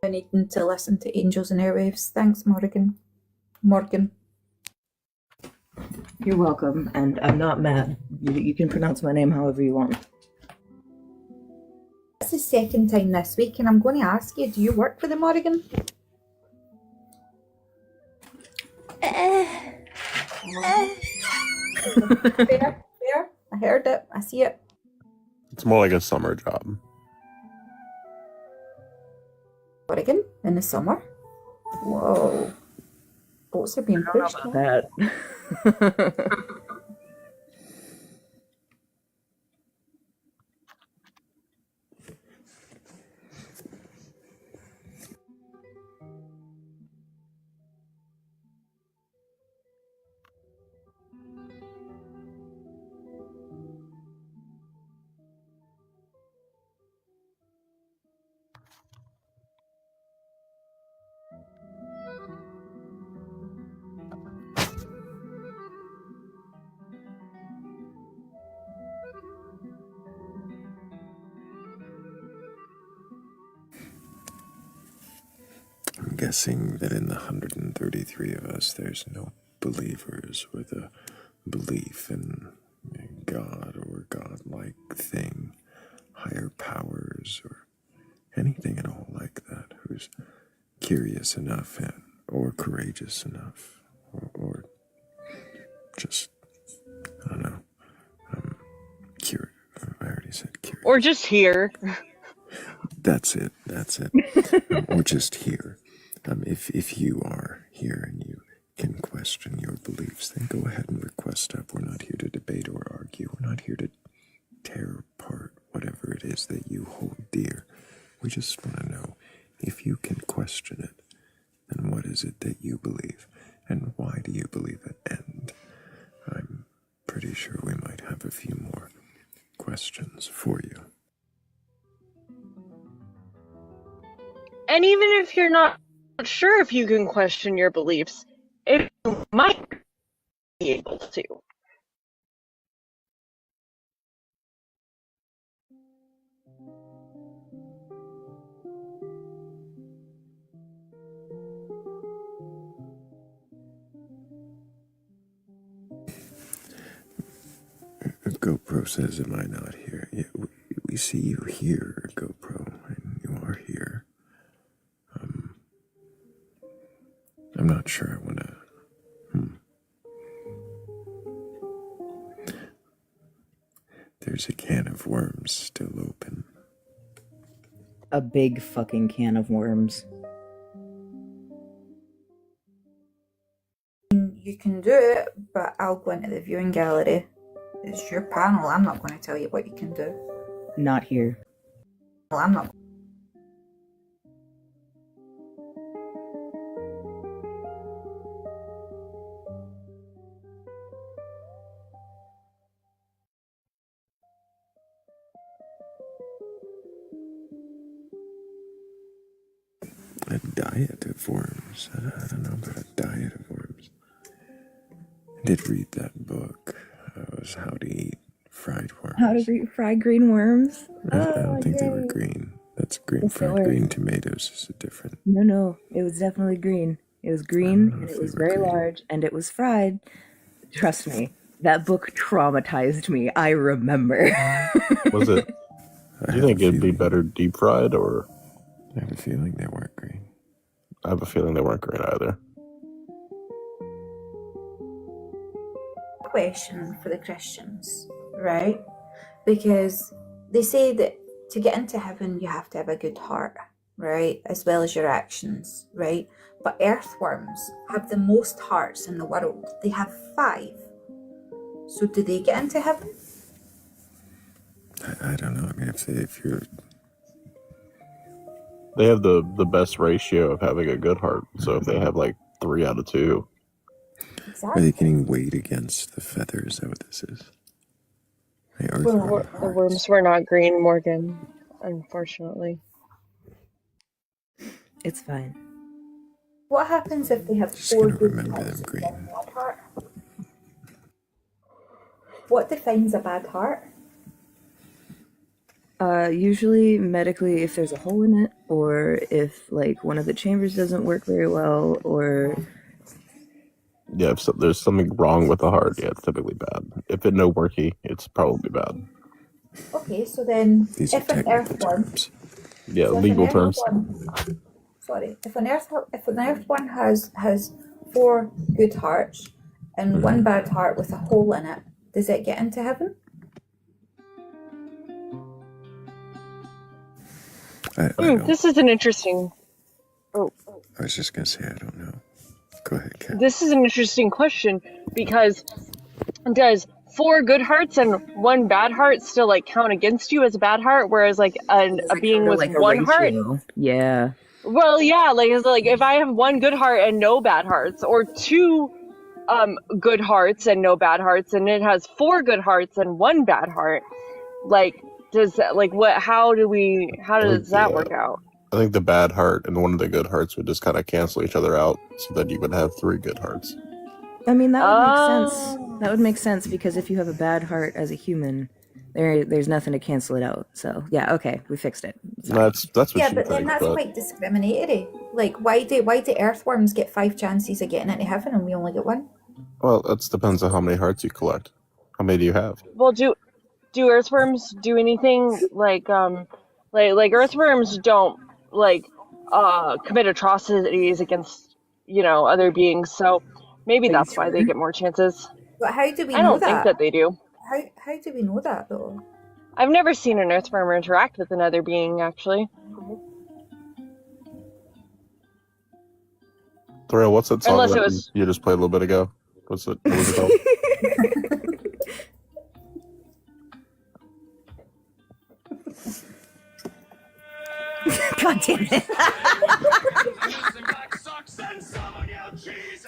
I need to listen to Angels and Airwaves. Thanks, Morgan. You're welcome, and I'm not mad. You can pronounce my name however you want. It's the second time this week, and I'm going to ask you, do you work for the Morgan? Fair. I heard it. I see it. It's more like a summer job. Oregon in the summer? Whoa. Boats are being pushed. That. I'm guessing that in the 133 of us, there's no believers with a belief in God or godlike thing, higher powers, or anything at all like that, who's curious enough or courageous enough, or just, I don't know, curious. I already said curious. Or just here. That's it. Or just here. If you are here and you can question your beliefs, then go ahead and request up. We're not here to debate or argue. We're not here to tear apart whatever it is that you hold dear. We just want to know, if you can question it, then what is it that you believe? And why do you believe it? And I'm pretty sure we might have a few more questions for you. And even if you're not sure if you can question your beliefs, if you might be able to. GoPro says, am I not here? Yeah, we see you here, GoPro, and you are here. I'm not sure I want to... There's a can of worms still open. A big fucking can of worms. You can do it, but I'll go into the viewing gallery. It's your panel. I'm not going to tell you what you can do. Not here. Well, I'm not. A diet of worms. I don't know about a diet of worms. I did read that book. It was How to Eat Fried Worms. How to eat fried green worms? I don't think they were green. That's green. Yes, they fried were. green tomatoes is a different. No, it was definitely green. It was green, and it was very large, and it was fried. Trust me, that book traumatized me. I remember. Was it? Do you think it'd be better deep fried, or? I have a feeling they weren't green. I have a feeling they weren't green either. Question for the Christians, right? Because they say that to get into heaven, you have to have a good heart. right, as well as your actions, right? But earthworms have the most hearts in the world. They have 5. So do they get into heaven? I don't know. I mean, if you're They have the best ratio of having a good heart. So if they have like 3 out of 2, are they getting weighed against the feathers? Is that what this is? Hey, earthworm. The worms were not green, Morgan, unfortunately. It's fine. What happens if they have 4 good hearts and 1 bad heart? What defines a bad heart? Usually medically, if there's a hole in it, or if like one of the chambers doesn't work very well, or yeah, if there's something wrong with the heart, yeah, it's typically bad. If it's no worky, it's probably bad. Okay, so then These are if an technical earthworm, terms. Yeah, so legal terms. If an earthworm has 4 good hearts and 1 bad heart with a hole in it, does it get into heaven? This is an interesting. Oh, I was just gonna say I don't know. Go ahead, Kat. this is an interesting question because does 4 good hearts and 1 bad heart still like count against you as a bad heart, whereas like a being with like a 1 heart? ratio. Yeah. Well, yeah, it's like if I have 1 good heart and no bad hearts, or 2 good hearts and no bad hearts, and it has 4 good hearts and 1 bad heart, like does that, like what? How does that work out? I think the bad heart and one of the good hearts would just kind of cancel each other out, so that you would have 3 good hearts. I mean, that would make sense. That would make sense because if you have a bad heart as a human, there's nothing to cancel it out. So yeah, okay, we fixed it. That's what Yeah, you but think. then that's But quite discriminatory. Like, why do earthworms get 5 chances of getting into heaven and we only get 1? well, that depends on how many hearts you collect. How many do you have? Well, do earthworms do anything like earthworms don't like commit atrocities against other beings, so maybe that's why they get more chances. But how do we I know don't that? think that they do. How do we know that though? I've never seen an earthworm interact with another being, actually. Thrayle, what's that song Unless it that was- you just played a little bit ago? What was it called? God damn it.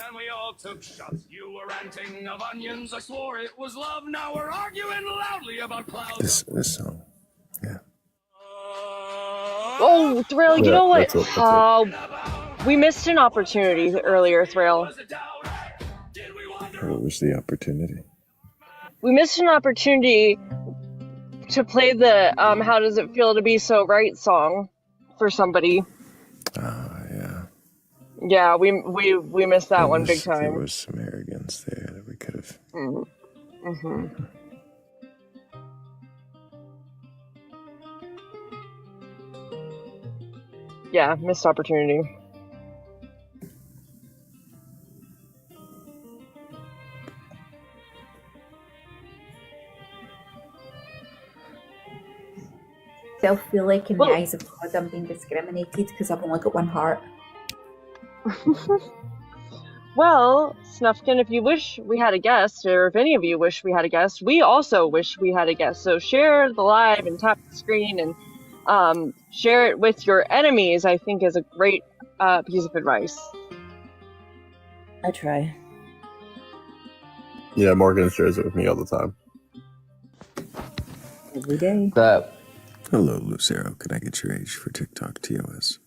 And we all took shots. You were ranting of onions. I swore it was love. Now we're arguing loudly about clouds. This song. Yeah. Oh, Thrayle, you know what? that's it. We missed an opportunity earlier, Thrayle. What was the opportunity? We missed an opportunity to play the "How Does It Feel to Be So Right" song for somebody. Yeah. Yeah, we missed that one big There time. was some arrogance there that we could have. Mm-hmm. Yeah, missed opportunity. I feel like in the eyes of God I'm being discriminated because I've only got 1 heart. Well, Snuffkin, if you wish we had a guest, or if any of you wish we had a guest, we also wish we had a guest. So share the live and tap the screen and share it with your enemies, I think is a great piece of advice. I try. Yeah, Morgan shares it with me all the time. Every day. Hello, Lucero. Can I get your age for TikTok TOS?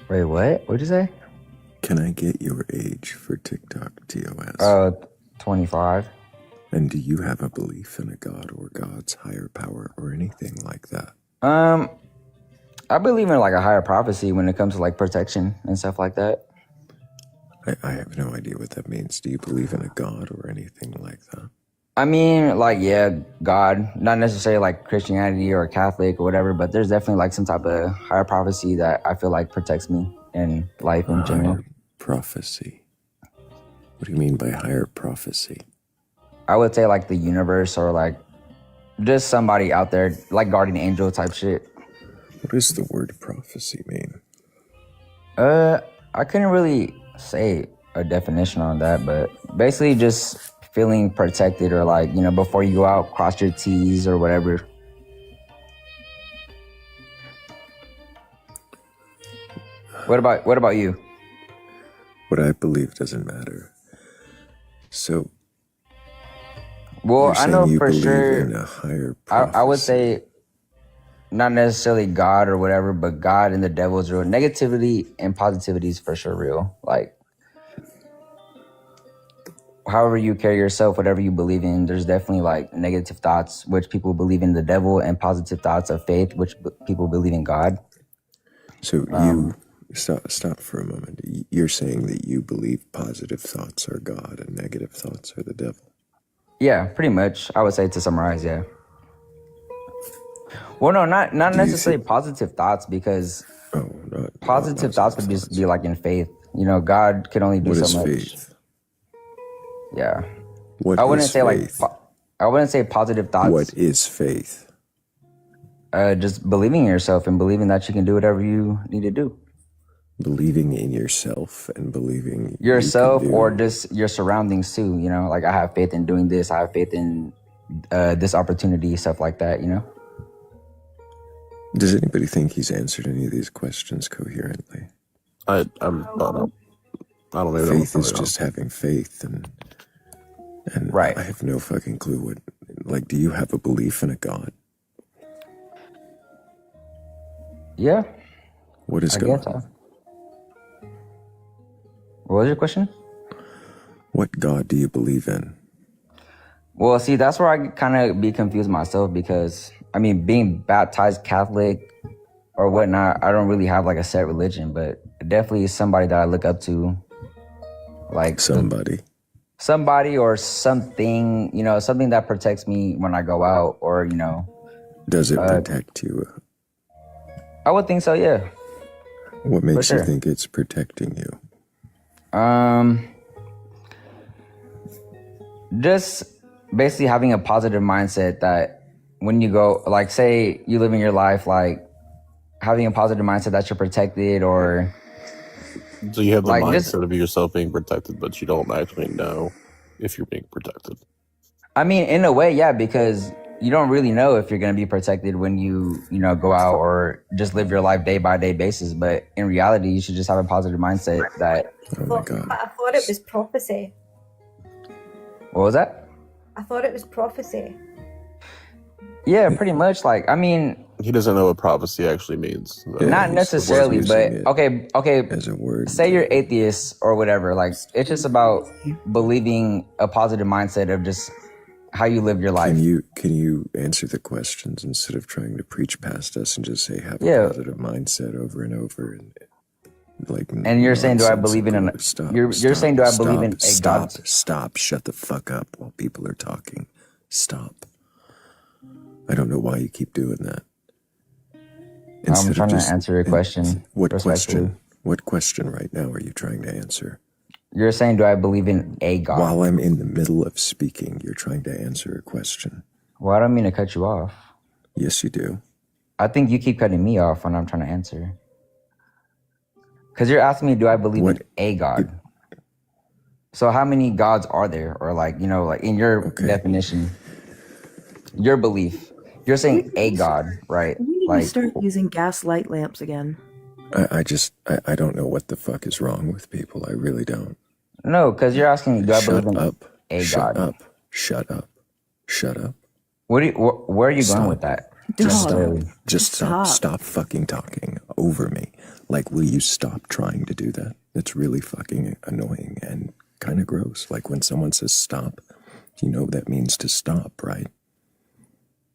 Wait, what? What'd you say? Can I get your age for TikTok TOS? 25. And do you have a belief in a god or God's higher power or anything like that? I believe in like a higher prophecy when it comes to like protection and stuff like that. I have no idea what that means. Do you believe in a god or anything like that? I mean, like, yeah, God, not necessarily like Christianity or Catholic or whatever, but there's definitely like some type of higher prophecy that I feel like protects me in life in general. Prophecy? What do you mean by higher prophecy? I would say like the universe or like just somebody out there, like guardian angel type shit. What does the word prophecy mean? I couldn't really say a definition on that, but basically just feeling protected, or like, you know, before you go out, cross your T's or whatever. What about you? What I believe doesn't matter. So, Well, you're I saying know you for believe sure. in a higher I would prophecy. say not necessarily God or whatever, but God and the devil is real. Negativity and positivity is for sure real. Like, however you carry yourself, whatever you believe in, there's definitely like negative thoughts, which people believe in the devil, and positive thoughts of faith, which people believe in God. So you stop for a moment. You're saying that you believe positive thoughts are God and negative thoughts are the devil. Yeah, pretty much. I would say, to summarize, yeah. Well, no, not necessarily positive thoughts, because positive thoughts would just be like in faith. You know, God can only do What so is much. faith? Yeah. What I wouldn't is say faith? I wouldn't say positive thoughts. What is faith? Just believing in yourself and believing that you can do whatever you need to do. Believing in yourself and believing Yourself, you can do. or just your surroundings too. You know, like, I have faith in doing this. I have faith in this opportunity, stuff like that. You know. Does anybody think he's answered any of these questions coherently? I don't even Faith know. is just having faith, and right. I have no fucking clue what. Like, do you have a belief in a God? Yeah. What is I God? guess so. What was your question? What God do you believe in? Well, see, that's where I kind of be confused myself, because, I mean, being baptized Catholic or whatnot, I don't really have like a set religion, but definitely somebody that I look up to. Like somebody or something, you know, something that protects me when I go out, or, you know. Does it protect you? I would think so, yeah. What makes you think it's protecting you? Just basically having a positive mindset that when you go, like, say you live in your life, like, having a positive mindset that you're protected, or so you have the like mindset of yourself being protected, but you don't actually know if you're being protected. I mean, in a way, yeah, because you don't really know if you're going to be protected when you know, go out or just live your life day by day basis. But in reality, you should just have a positive mindset that. Oh my God. I thought it was prophecy. What was that? I thought it was prophecy. Yeah, pretty much. Like, I mean, he doesn't know what prophecy actually means. Not necessarily, but okay. As a word. Say you're atheist or whatever. Like, it's just about believing a positive mindset of just how you live your life. Can you answer the questions instead of trying to preach past us and just say have a positive mindset over and over, and like. And you're saying, do I believe in an? You're saying, do I believe in a God? Stop! Shut the fuck up while people are talking. Stop. I don't know why you keep doing that. I'm trying to answer your question. What question? What question right now are you trying to answer? You're saying, do I believe in a God? While I'm in the middle of speaking, you're trying to answer a question. Well, I don't mean to cut you off. Yes, you do. I think you keep cutting me off when I'm trying to answer. Because you're asking me, do I believe in a God? So how many gods are there? Or, like, you know, like, in your definition, your belief, you're saying a God, right? We need Like, to start using gas light lamps again. I don't know what the fuck is wrong with people. I really don't. No, because you're asking me, do I believe in a Shut God? up. Shut up. Shut up. Where are you going with that? Just stop. Stop fucking talking over me. Like, will you stop trying to do that? It's really fucking annoying and kind of gross. Like, when someone says stop, you know that means to stop, right?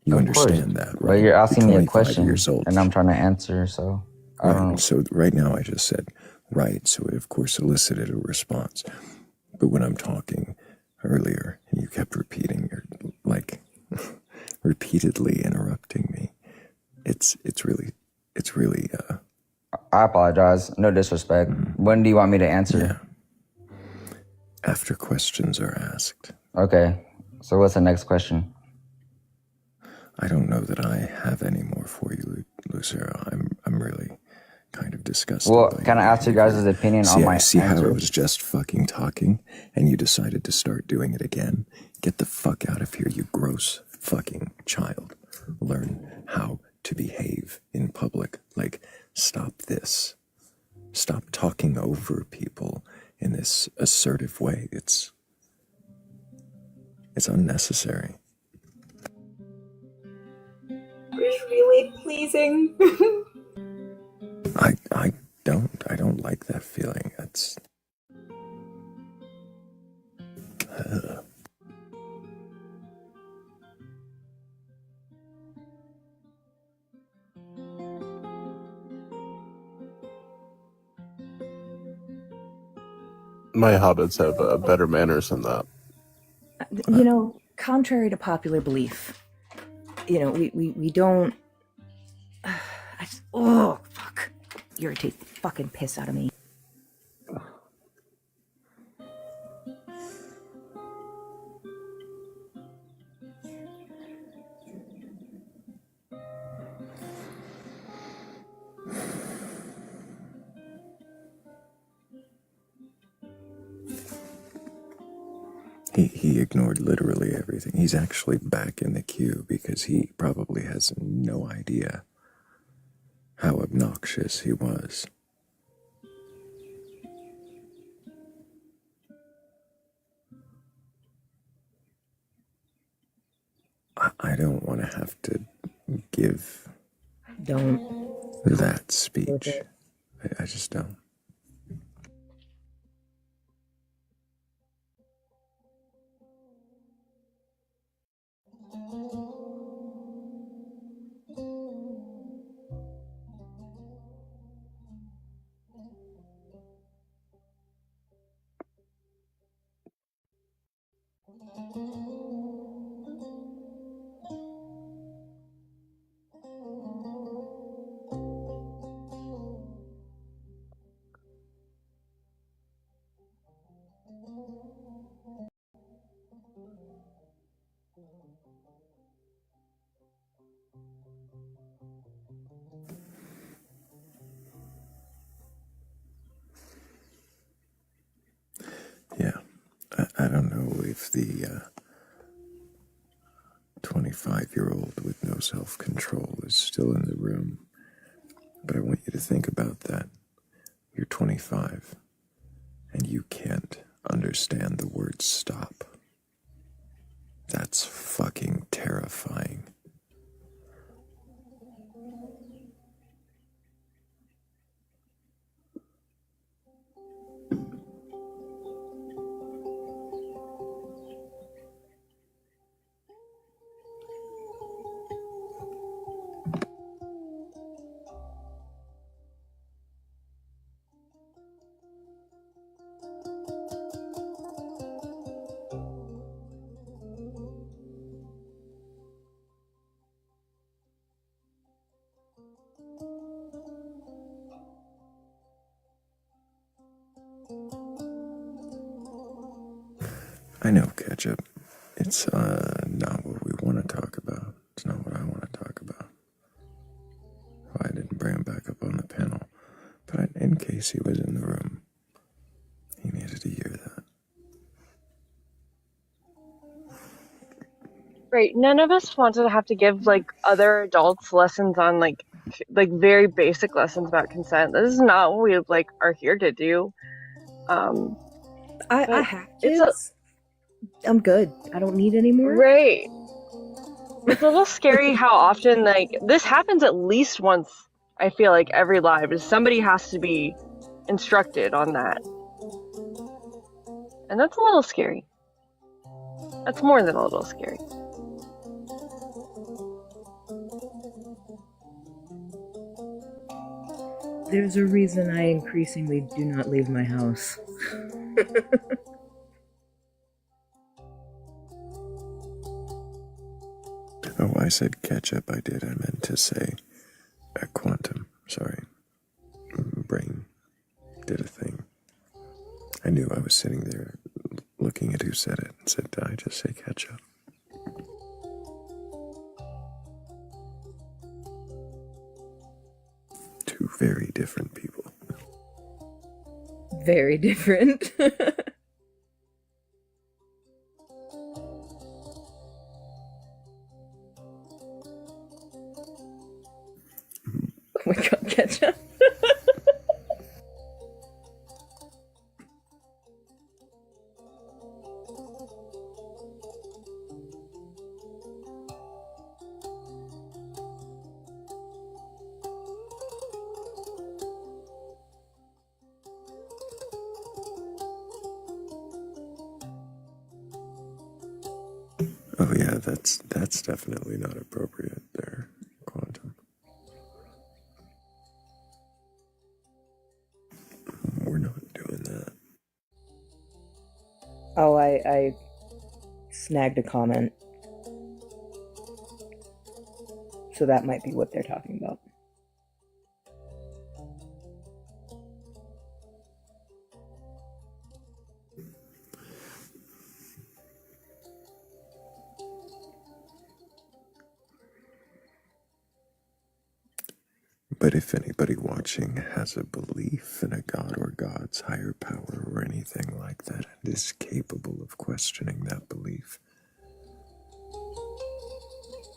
You understand that, right? But you're asking me a 25 question, years old. and I'm trying to answer, so I don't know. So right now I just said, right, so it of course elicited a response. But when I'm talking earlier, and you kept repeating, you're like repeatedly interrupting me, it's really I apologize. No disrespect. When do you want me to answer? after questions are asked. Okay. So what's the next question? I don't know that I have any more for you, Lucero. I'm really, kind of disgusted Well, by can I your ask you guys' behavior. opinion on my See how I answer? was just fucking talking and you decided to start doing it again? Get the fuck out of here, you gross fucking child. Learn how to behave in public. Like, stop this. Stop talking over people in this assertive way. It's unnecessary. It was really pleasing. I don't like that feeling. That's My hobbits have better manners than that. You know, contrary to popular belief, you know, we don't. Oh, fuck. Irritate the fucking piss out of me. He ignored literally everything. He's actually back in the queue because he probably has no idea how obnoxious he was. I don't want to have to give that speech. I just don't. Yeah, I don't know if the 25-year-old with no self-control is still in the room, but I want you to think about that. You're 25, and you can't understand the word stop. That's fucking terrifying. I know, Ketchup. It's not what we want to talk about. It's not what I want to talk about. I didn't bring him back up on the panel. But in case he was in the room, he needed to hear that. Right. None of us wanted to have to give like other adults lessons on like very basic lessons about consent. This is not what we like are here to do. I have kids. I'm good. I don't need any more. Right. It's a little scary how often like this happens at least once. I feel like every live is somebody has to be instructed on that, and that's a little scary. That's more than a little scary. There's a reason I increasingly do not leave my house. Oh, I said ketchup. I did. I meant to say a quantum. Sorry. Brain did a thing. I knew I was sitting there looking at who said it and said, did I just say ketchup? Too very different people. Very different. Oh my god, ketchup. Oh yeah, that's definitely not appropriate there, Quantum. We're not doing that. Oh, I snagged a comment. So that might be what they're talking about. But if anybody watching has a belief in a god or gods, higher power, or anything like that, and is capable of questioning that belief,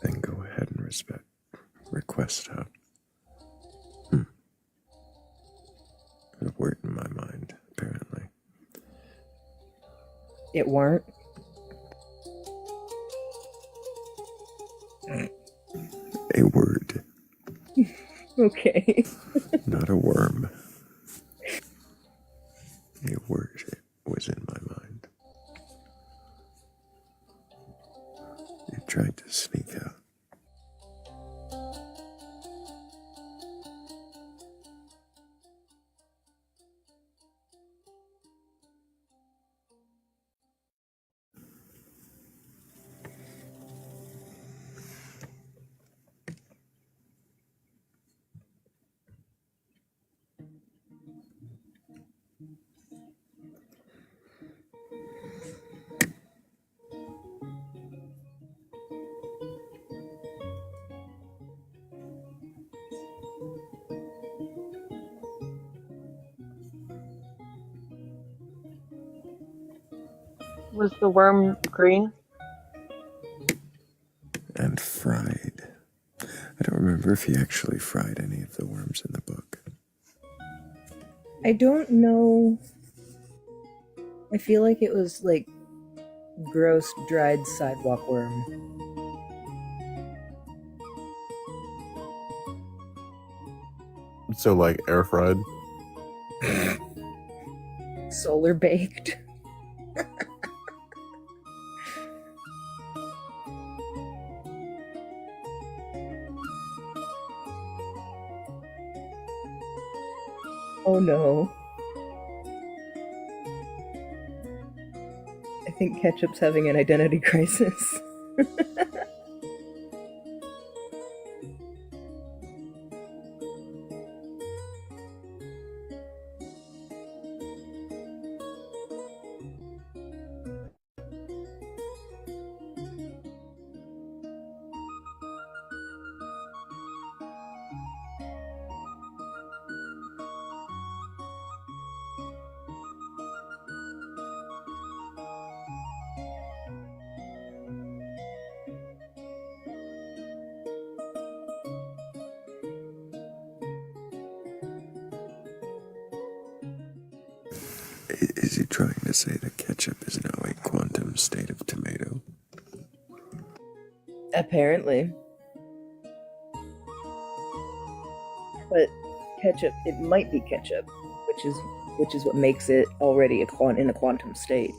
then go ahead and request out. A word in my mind, apparently. It weren't. A word. Okay. Not a worm. A word was in my mind. It tried to sneak out. Was the worm green? And fried. I don't remember if he actually fried any of the worms in the book. I don't know. I feel like it was like gross dried sidewalk worm. So like air fried. Solar baked. Oh no. I think Ketchup's having an identity crisis. Is he trying to say that ketchup is now a quantum state of tomato? Apparently. But ketchup, it might be ketchup, which is what makes it already in a quantum state.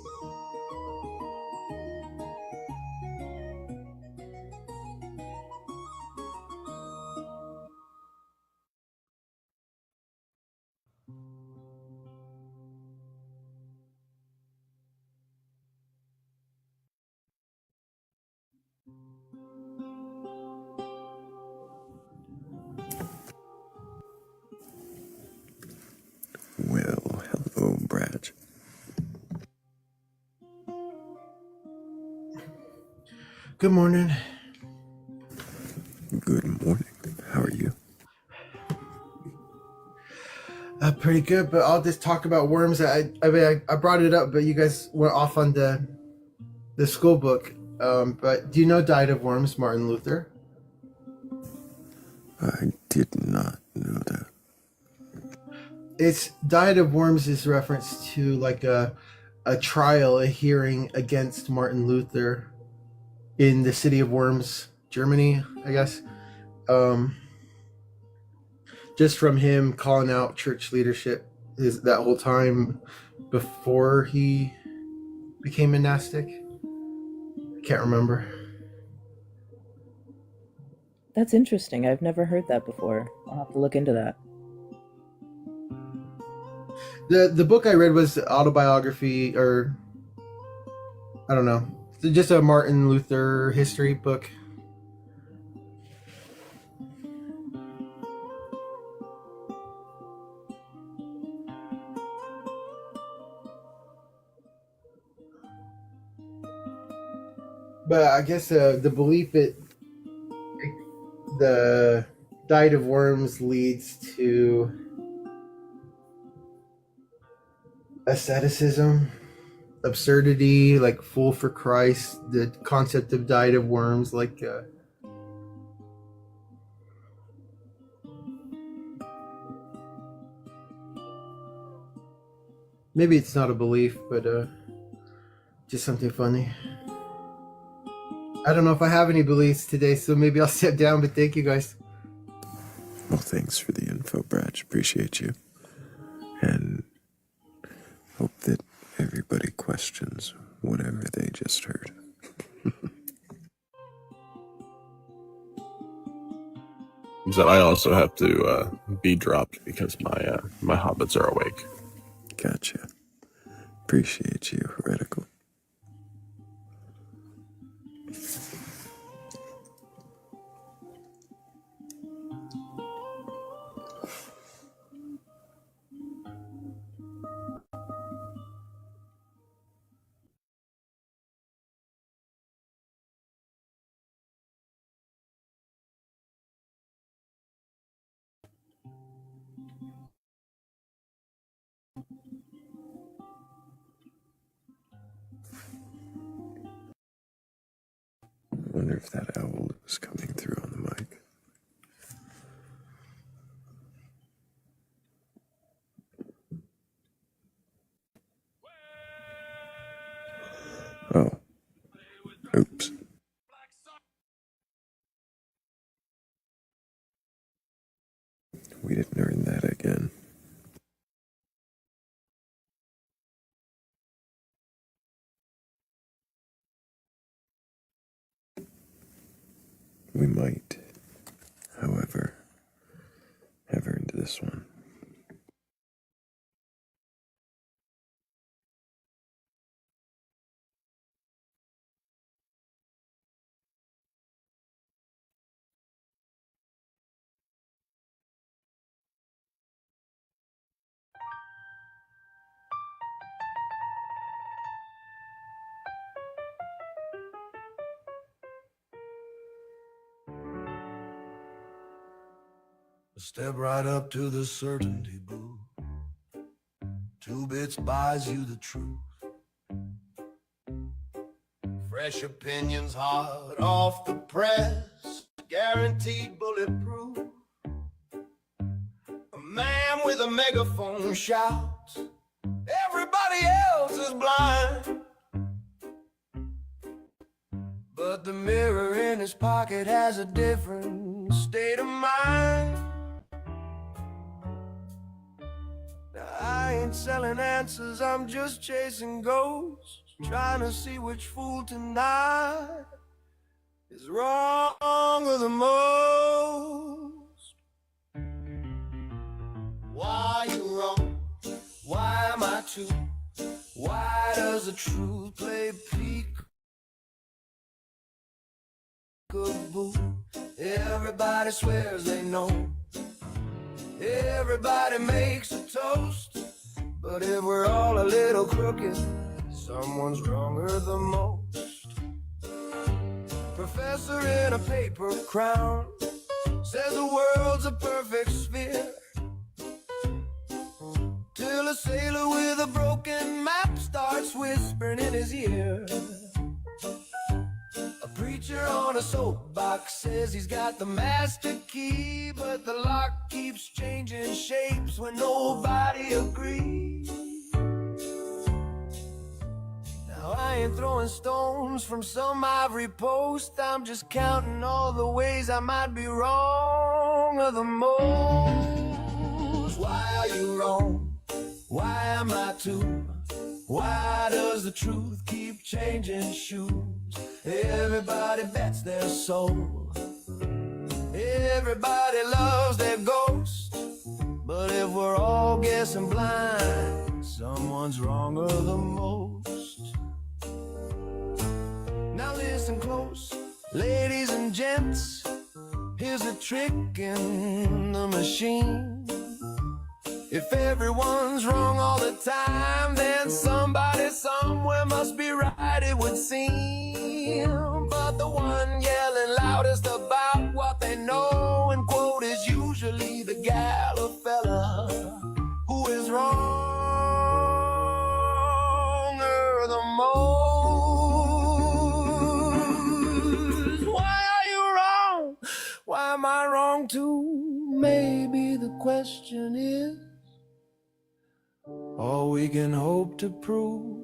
Well, hello, Brad. Good morning. Good morning. How are you? pretty good, but I'll just talk about worms. I brought it up, but you guys went off on the school book. But do you know Died of Worms, Martin Luther? I did not know that. It's Died of Worms is reference to like a trial, a hearing against Martin Luther in the city of Worms, Germany, I guess. Just from him calling out church leadership that whole time before he became monastic. I can't remember. That's interesting. I've never heard that before. I'll have to look into that. The book I read was autobiography, or I don't know, just a Martin Luther history book. But I guess the belief that the Died of Worms leads to asceticism, absurdity, like fool for Christ, the concept of Died of Worms, like maybe it's not a belief, but just something funny. I don't know if I have any beliefs today, so maybe I'll step down, but thank you guys. Well, thanks for the info, Brad. Appreciate you. And hope that everybody questions whatever they just heard. So I also have to be dropped because my hobbits are awake. Gotcha. Appreciate you, Heretical. I wonder if that owl was coming through on the mic. Oh. Oops. We didn't earn that again. We might, however, have earned this one. Step right up to the certainty booth. 2 bits buys you the truth. Fresh opinions hot off the press, guaranteed bulletproof. A man with a megaphone shouts, everybody else is blind. But the mirror in his pocket has a different state of mind. I ain't selling answers, I'm just chasing ghosts, trying to see which fool tonight is wronger the most. Why you wrong? Why am I too? Why does the truth play peek-a-boo? Everybody swears they know. Everybody makes a toast, but if we're all a little crooked, someone's wronger the most. Professor in a paper crown says the world's a perfect sphere. till a sailor with a broken map starts whispering in his ear. A preacher on a soapbox says he's got the master key, but the lock keeps changing shapes when nobody agrees. Now I ain't throwing stones from some ivory post, I'm just counting all the ways I might be wrong or the most. Why are you wrong? Why am I too? Why does the truth keep changing shoes? Everybody bets their soul, everybody loves their ghost, but if we're all guessing blind, someone's wronger the most. Now listen close, ladies and gents, here's a trick in the machine. If everyone's wrong all the time, then somebody somewhere must be right, it would seem. But the one yelling loudest about what they know and quote is usually the gal or fella who is wronger the most. Why are you wrong? Why am I wrong too? Maybe the question is all we can hope to prove.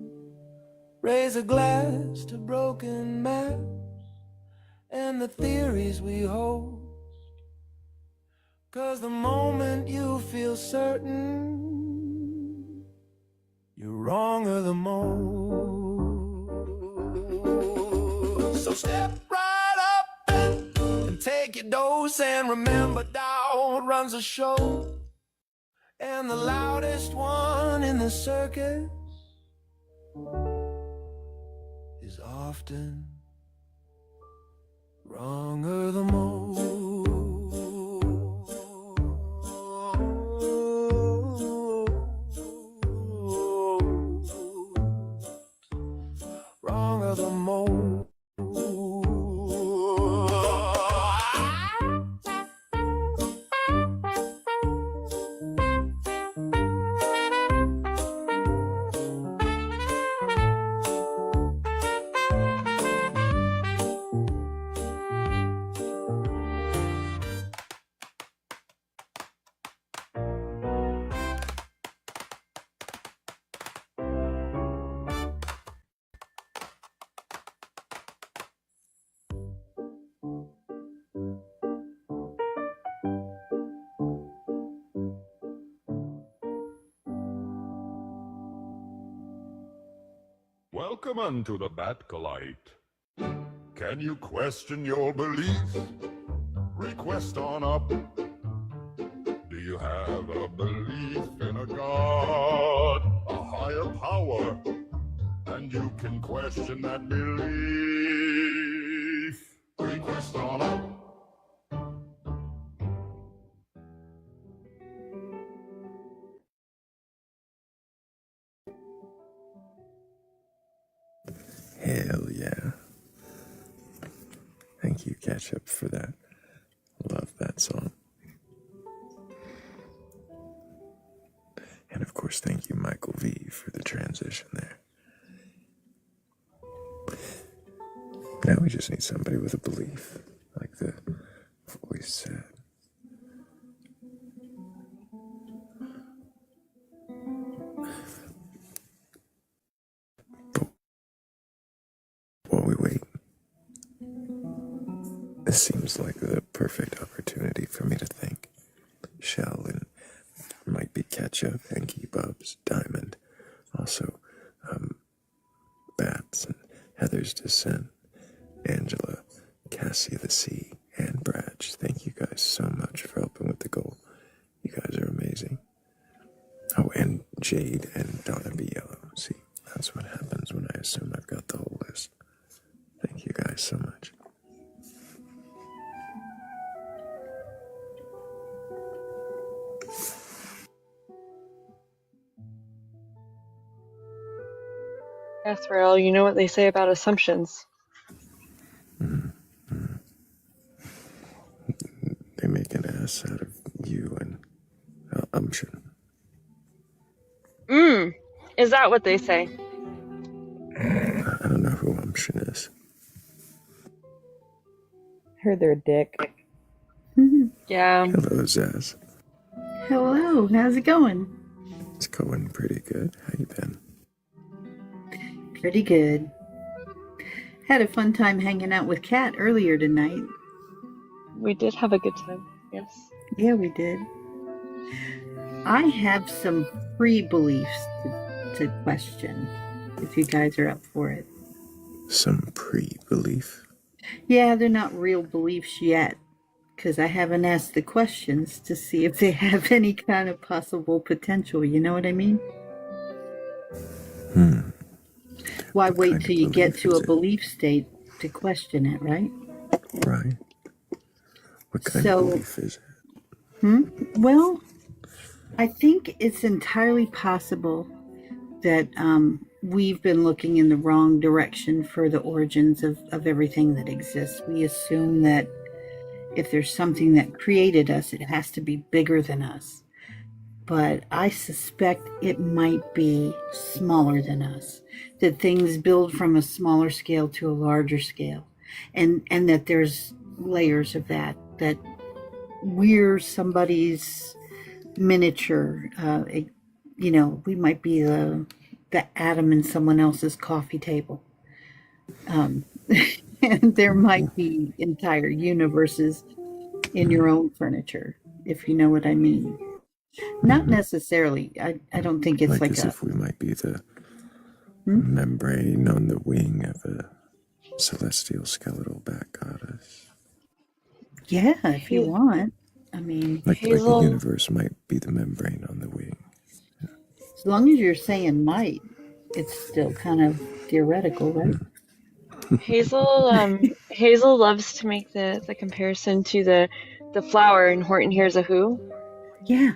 Raise a glass to broken maps and the theories we hold, 'cause the moment you feel certain you're wronger the most. So step right up and take your dose, and remember doubt runs the show. And the loudest one in the circus is often wronger the most. Wronger the most. Welcome unto the Batcolyte. Can you question your belief? Request on up. Do you have a belief in a God, a higher power? And you can question that belief. Request on up. Hell yeah. Thank you, Ketchup, for that. Love that song. And of course, thank you, Michael V, for the transition there. Now we just need somebody with a belief, like the voice said. While we wait, this seems like the perfect opportunity for me to thank Shell and might be Ketchup, Hanky Bubs, Diamond, also Bats and Heather's Descent, Angela, Cassie the Sea, and Bradge. Thank you guys so much for helping with the goal. You guys are amazing. Oh, and Jade and Donna B. Yellow. See, that's what happens when I assume I've got the whole list. Thank you guys so much. Yeah, Thrayle, you know what they say about assumptions. They make an ass out of you and Umption. Is that what they say? I don't know who is. Heard they're a dick. Yeah. Hello, Zaz. Hello, how's it going? It's going pretty good. How you been? Pretty good. Had a fun time hanging out with Kat earlier tonight. We did have a good time, yes. Yeah, we did. I have some free beliefs to question, if you guys are up for it. Some pre-belief? Yeah, they're not real beliefs yet, because I haven't asked the questions to see if they have any kind of possible potential, you know what I mean? Why wait till you get to a belief state to question it, right? Right. What kind of belief is it? Well, I think it's entirely possible that we've been looking in the wrong direction for the origins of everything that exists. We assume that if there's something that created us, it has to be bigger than us. But I suspect it might be smaller than us, that things build from a smaller scale to a larger scale, and that there's layers of that we're somebody's miniature. We might be the atom in someone else's coffee table. And there might be entire universes in your own furniture, if you know what I mean. Not necessarily. I don't think it's like as if we might be the membrane on the wing of a celestial skeletal bat goddess. Yeah, if you want. I mean, like the universe might be the membrane on the wing. As long as you're saying might, it's still kind of theoretical, right? Hazel loves to make the comparison to the flower in Horton Hears a Who. Yeah.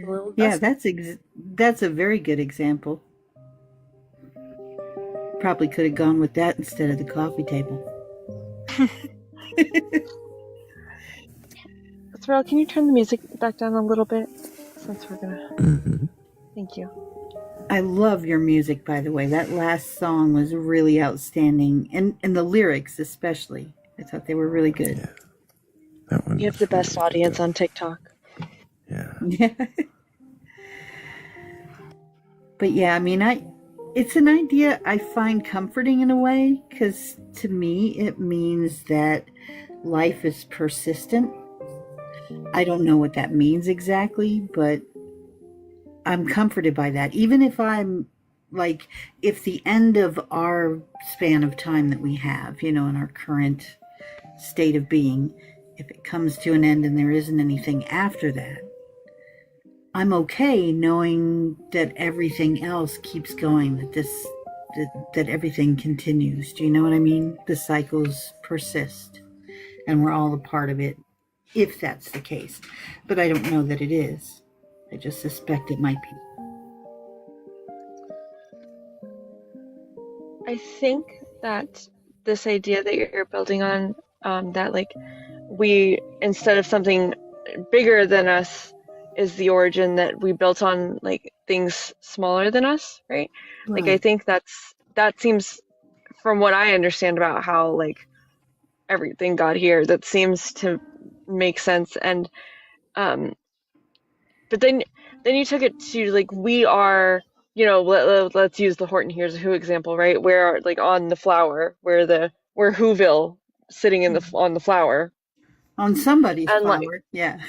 Well, yeah, that's a very good example. Probably could have gone with that instead of the coffee table. Thrayle, can you turn the music back down a little bit? Since we're gonna... Thank you. I love your music, by the way. That last song was really outstanding. And the lyrics especially. I thought they were really good. Yeah. That one you have the best really audience on TikTok. Yeah. But yeah, I mean, it's an idea I find comforting in a way, because to me it means that life is persistent. I don't know what that means exactly, but I'm comforted by that. Even if I'm like, if the end of our span of time that we have, in our current state of being, if it comes to an end and there isn't anything after that, I'm okay knowing that everything else keeps going, that everything continues. Do you know what I mean? The cycles persist and we're all a part of it, if that's the case. But I don't know that it is. I just suspect it might be. I think that this idea that you're building on, that like we, instead of something bigger than us, is the origin that we built on like things smaller than us, right? Like I think that seems, from what I understand about how like everything got here, that seems to make sense. And but then you took it to like, we are, let's use the Horton Hears a Who example, right? Where like on the flower, where Whoville sitting on the flower. On somebody's and flower, like, yeah.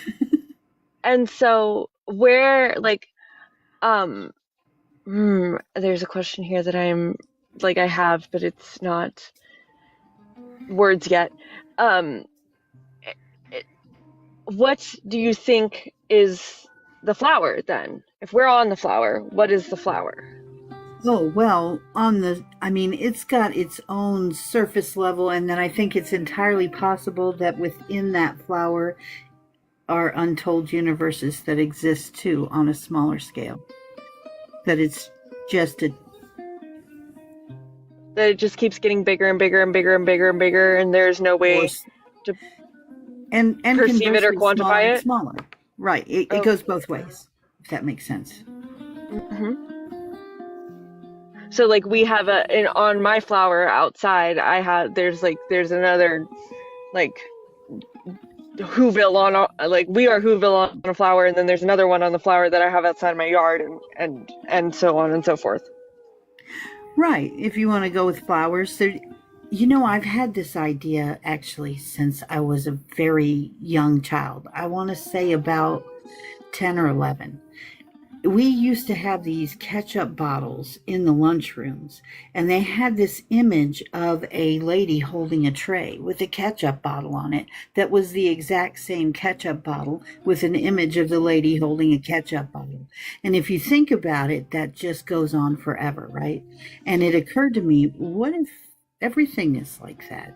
And so where like there's a question here that I have, but it's not words yet. What do you think is the flower then? If we're on the flower, what is the flower? Oh, well, it's got its own surface level, and then I think it's entirely possible that within that flower are untold universes that exist too on a smaller scale. That it's just that it just keeps getting bigger and bigger and bigger and bigger and bigger, and there's no way to and perceive it or quantify it. Smaller. Right. It goes both ways, if that makes sense. Hmm. So like we have on my flower outside, there's another like Whoville we are Whoville on a flower, and then there's another one on the flower that I have outside my yard, and so on and so forth. Right. If you want to go with flowers, I've had this idea actually since I was a very young child. I want to say about 10 or 11. We used to have these ketchup bottles in the lunchrooms, and they had this image of a lady holding a tray with a ketchup bottle on it that was the exact same ketchup bottle with an image of the lady holding a ketchup bottle. And if you think about it, that just goes on forever, right? And it occurred to me, what if everything is like that?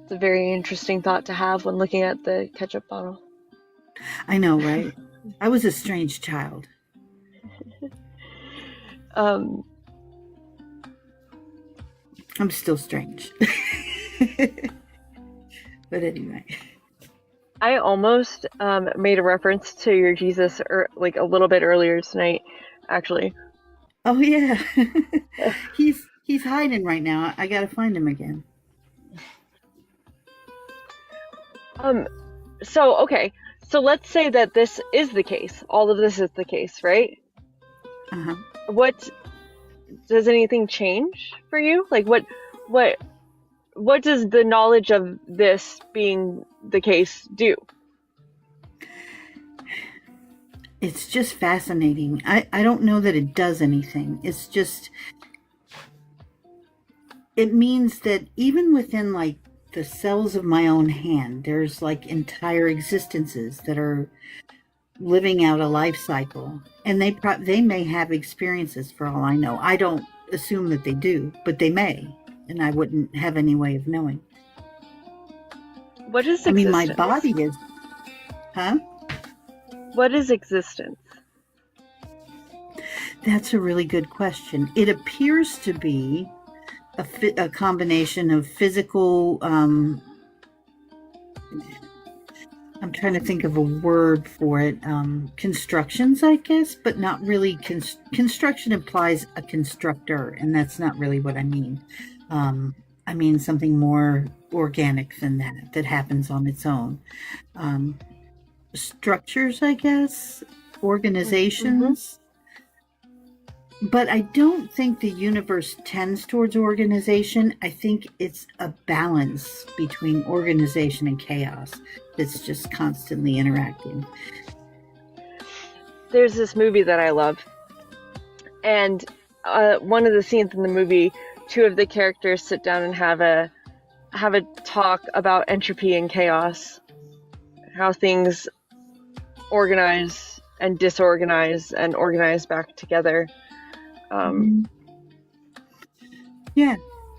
It's a very interesting thought to have when looking at the ketchup bottle. I know, right? I was a strange child. I'm still strange. But anyway. I almost made a reference to your Jesus like a little bit earlier tonight, actually. Oh yeah. He's hiding right now. I gotta find him again. So okay. So let's say that this is the case. All of this is the case, right? Uh-huh. What does anything change for you? Like what does the knowledge of this being the case do? It's just fascinating. I don't know that it does anything. It's just, it means that even within like the cells of my own hand, there's like entire existences that are living out a life cycle, and they may have experiences for all I know. I don't assume that they do, but they may, and I wouldn't have any way of knowing. What is existence? I mean, my body is, huh? What is existence? That's a really good question. It appears to be a combination of physical, I'm trying to think of a word for it, constructions, I guess, but not really. Construction implies a constructor, and that's not really what I mean. I mean something more organic than that happens on its own. Structures, I guess, organizations. Mm-hmm. But I don't think the universe tends towards organization. I think it's a balance between organization and chaos that's just constantly interacting. There's this movie that I love, and one of the scenes in the movie, two of the characters sit down and have a talk about entropy and chaos, how things organize and disorganize and organize back together. Yeah,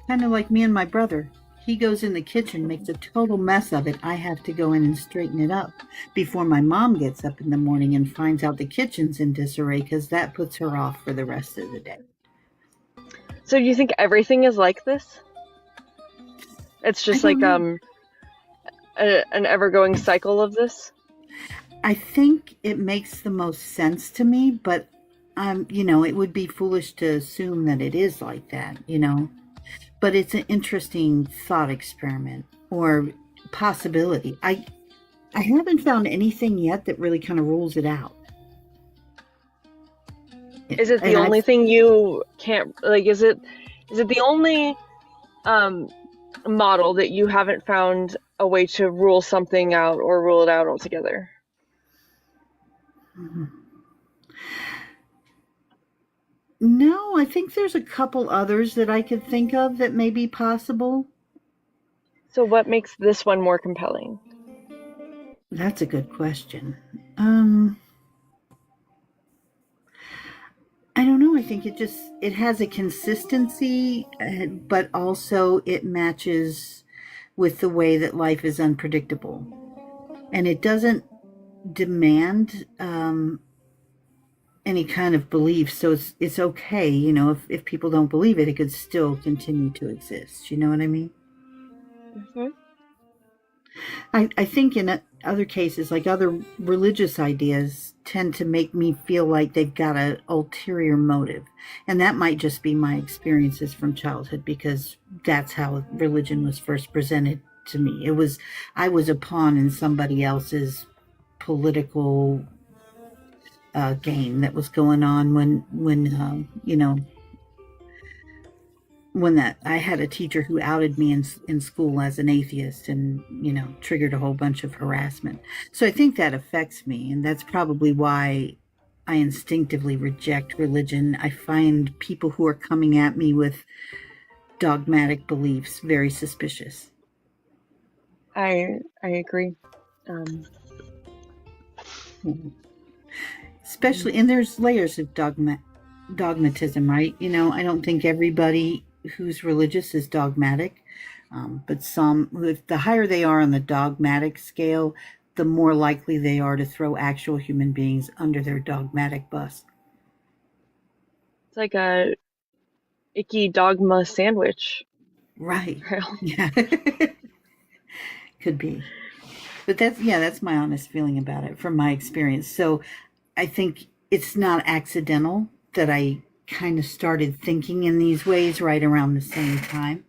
kind of like me and my brother. He goes in the kitchen, makes a total mess of it. I have to go in and straighten it up before my mom gets up in the morning and finds out the kitchen's in disarray, because that puts her off for the rest of the day. So do you think everything is like this? It's just like an ever-going cycle of this? I think it makes the most sense to me, but it would be foolish to assume that it is like that, but it's an interesting thought experiment or possibility. I haven't found anything yet that really kind of rules it out. Is it the only thing you can't, like, is it the only model that you haven't found a way to rule something out or rule it out altogether? Mm-hmm. No, I think there's a couple others that I could think of that may be possible. So what makes this one more compelling? That's a good question. I don't know. I think it has a consistency, but also it matches with the way that life is unpredictable. And it doesn't demand any kind of belief, so it's okay, if people don't believe it, it could still continue to exist. You know what I mean? Mm-hmm. I think in other cases, like other religious ideas, tend to make me feel like they've got an ulterior motive. And that might just be my experiences from childhood, because that's how religion was first presented to me. I was a pawn in somebody else's political game that was going on when that I had a teacher who outed me in school as an atheist, and triggered a whole bunch of harassment. So I think that affects me, and that's probably why I instinctively reject religion. I find people who are coming at me with dogmatic beliefs very suspicious. I agree. Especially, and there's layers of dogmatism, right? I don't think everybody who's religious is dogmatic, but if the higher they are on the dogmatic scale, the more likely they are to throw actual human beings under their dogmatic bus. It's like a icky dogma sandwich. Right. Yeah. Could be. But that's my honest feeling about it from my experience. So I think it's not accidental that I kind of started thinking in these ways right around the same time,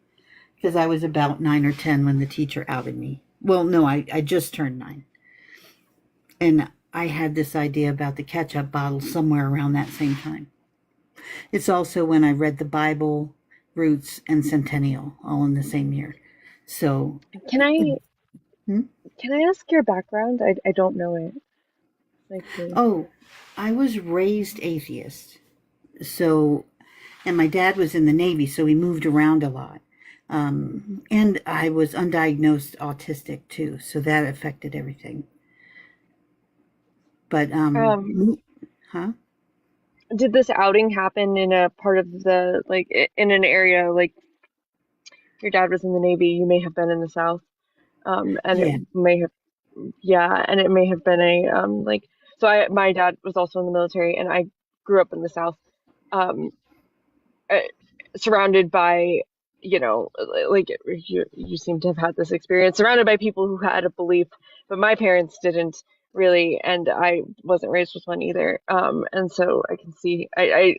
because I was about 9 or 10 when the teacher outed me. Well, no, I just turned 9. And I had this idea about the ketchup bottle somewhere around that same time. It's also when I read the Bible, Roots, and Centennial all in the same year. So Can I ask your background? I don't know it. Oh, I was raised atheist. So, and my dad was in the Navy, so we moved around a lot. And I was undiagnosed autistic too, so that affected everything. But, huh? Did this outing happen in a part of the, like, in an area, like, your dad was in the Navy, you may have been in the South, and Yeah. it may have, and it may have been a, my dad was also in the military, and I grew up in the South, um, surrounded by, like, you seem to have had this experience, surrounded by people who had a belief, but my parents didn't really, and I wasn't raised with one either. And so I can see, I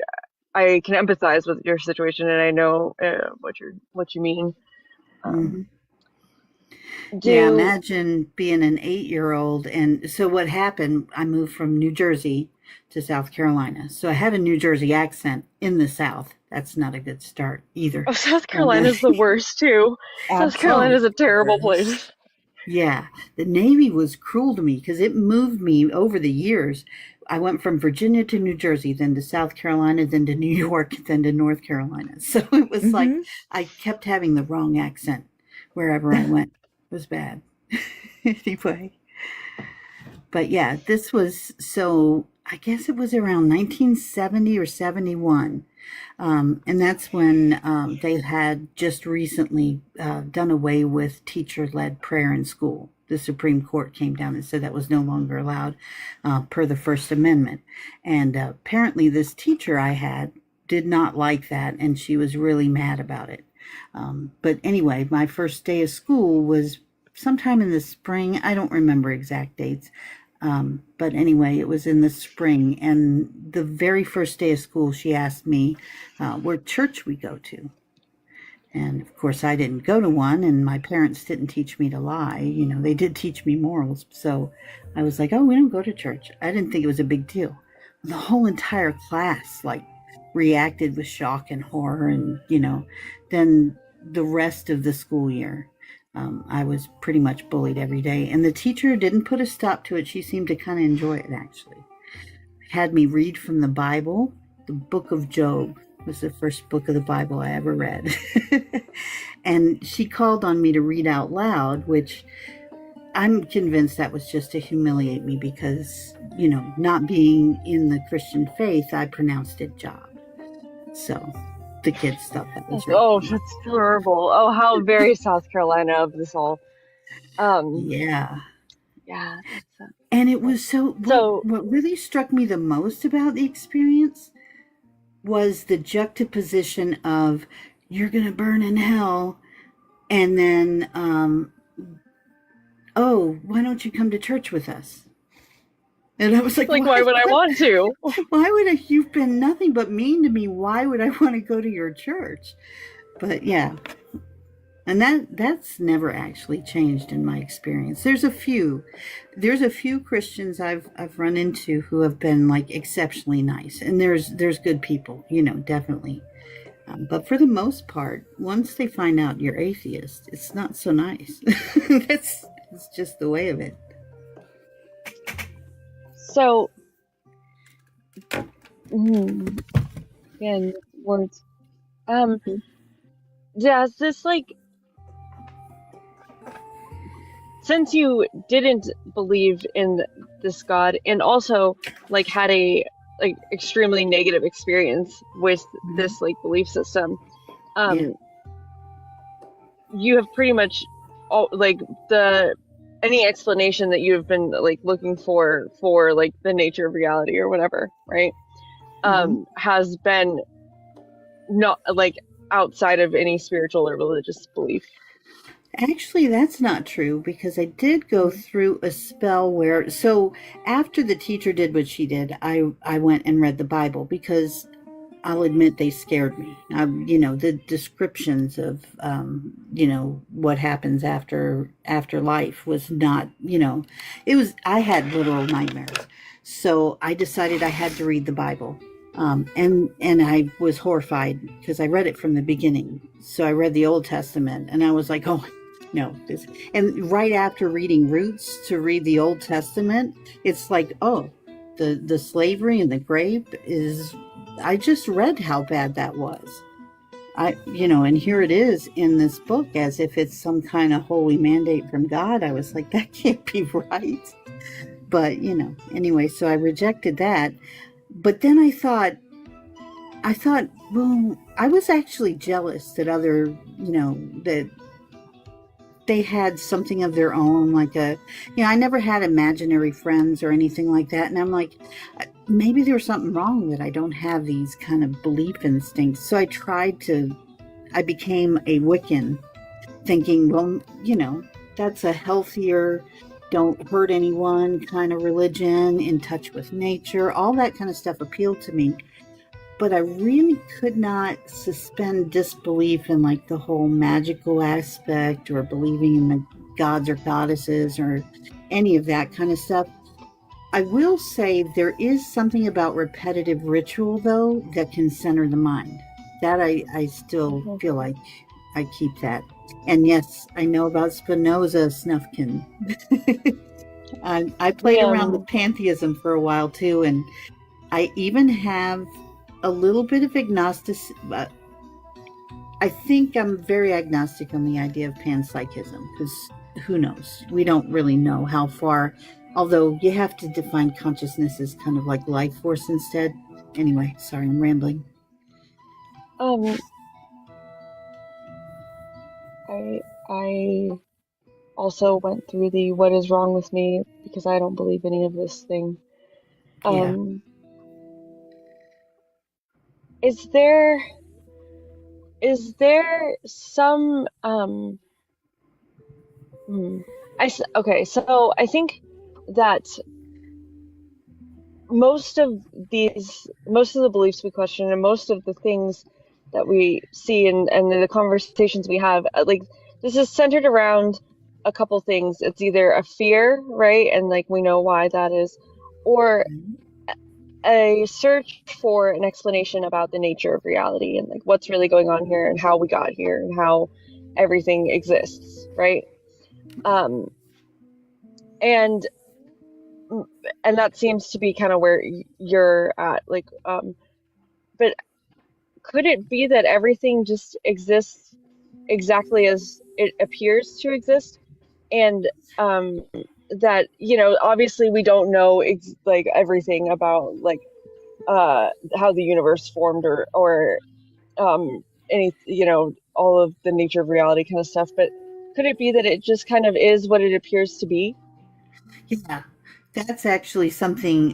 can empathize with your situation, and I know what you mean. Yeah, imagine being an 8-year-old. And so what happened, I moved from New Jersey to South Carolina. So I had a New Jersey accent in the South. That's not a good start either. Oh, South Carolina's the worst too. South Carolina's a terrible place. Yeah, the Navy was cruel to me because it moved me over the years. I went from Virginia to New Jersey, then to South Carolina, then to New York, then to North Carolina. So it was like I kept having the wrong accent wherever I went. It was bad. Anyway. But yeah, this was, so I guess it was around 1970 or 71. And that's when they had just recently done away with teacher-led prayer in school. The Supreme Court came down and said that was no longer allowed per the First Amendment. And apparently this teacher I had did not like that, and she was really mad about it. But anyway, my first day of school was sometime in the spring. I don't remember exact dates. But anyway, it was in the spring, and the very first day of school, she asked me what church we go to. And of course, I didn't go to one, and my parents didn't teach me to lie. They did teach me morals. So I was like, oh, we don't go to church. I didn't think it was a big deal. The whole entire class, reacted with shock and horror. And, then the rest of the school year, I was pretty much bullied every day. And the teacher didn't put a stop to it. She seemed to kind of enjoy it, actually. Had me read from the Bible. The book of Job was the first book of the Bible I ever read. And she called on me to read out loud, which I'm convinced that was just to humiliate me because, not being in the Christian faith, I pronounced it job. So the kids thought that was right. Oh, that's horrible. Oh, how very South Carolina of this all. Yeah. Yeah. And it was what really struck me the most about the experience was the juxtaposition of you're going to burn in hell, and then oh, why don't you come to church with us? And I was like, why would I want to? Why would I? You've been nothing but mean to me. Why would I want to go to your church? But yeah, and that's never actually changed in my experience. There's a few Christians I've run into who have been like exceptionally nice, and there's good people, definitely. But for the most part, once they find out you're atheist, it's not so nice. It's just the way of it. So, again, words. Does this since you didn't believe in this God and also had a extremely negative experience with this belief system, you have pretty much any explanation that you have been looking for the nature of reality or whatever, right? Has been not outside of any spiritual or religious belief. Actually, that's not true, because I did go through a spell where, so after the teacher did what she did, I went and read the Bible, because I'll admit they scared me. The descriptions of, what happens after life was not, I had literal nightmares. So I decided I had to read the Bible. And I was horrified because I read it from the beginning. So I read the Old Testament and I was like, oh, no. And right after reading Roots to read the Old Testament, it's like, oh, the slavery and the grave I just read how bad that was. And here it is in this book as if it's some kind of holy mandate from God. I was like, that can't be right. But, anyway, so I rejected that. But then I thought, well, I was actually jealous that that they had something of their own, I never had imaginary friends or anything like that. And I'm like, maybe there's something wrong that I don't have these kind of belief instincts. So I became a Wiccan, thinking, well, that's a healthier, don't hurt anyone kind of religion, in touch with nature. All that kind of stuff appealed to me. But I really could not suspend disbelief in the whole magical aspect or believing in the gods or goddesses or any of that kind of stuff. I will say there is something about repetitive ritual, though, that can center the mind. That I still feel like I keep that. And yes, I know about Spinoza Snufkin. I played around with pantheism for a while too, and I even have a little bit of agnosticism. I think I'm very agnostic on the idea of panpsychism, because who knows? We don't really know how far, although you have to define consciousness as kind of like life force instead. Anyway, sorry, I'm rambling. I also went through the what is wrong with me because I don't believe any of this thing. Is there some okay, so I think that most of the beliefs we question and most of the things that we see and the conversations we have, this is centered around a couple things. It's either a fear, right? And we know why that is, or a search for an explanation about the nature of reality and what's really going on here and how we got here and how everything exists, right? And that seems to be kind of where you're at, but could it be that everything just exists exactly as it appears to exist, and that obviously we don't know everything about how the universe formed or any all of the nature of reality kind of stuff, but could it be that it just kind of is what it appears to be? Yeah, that's actually something,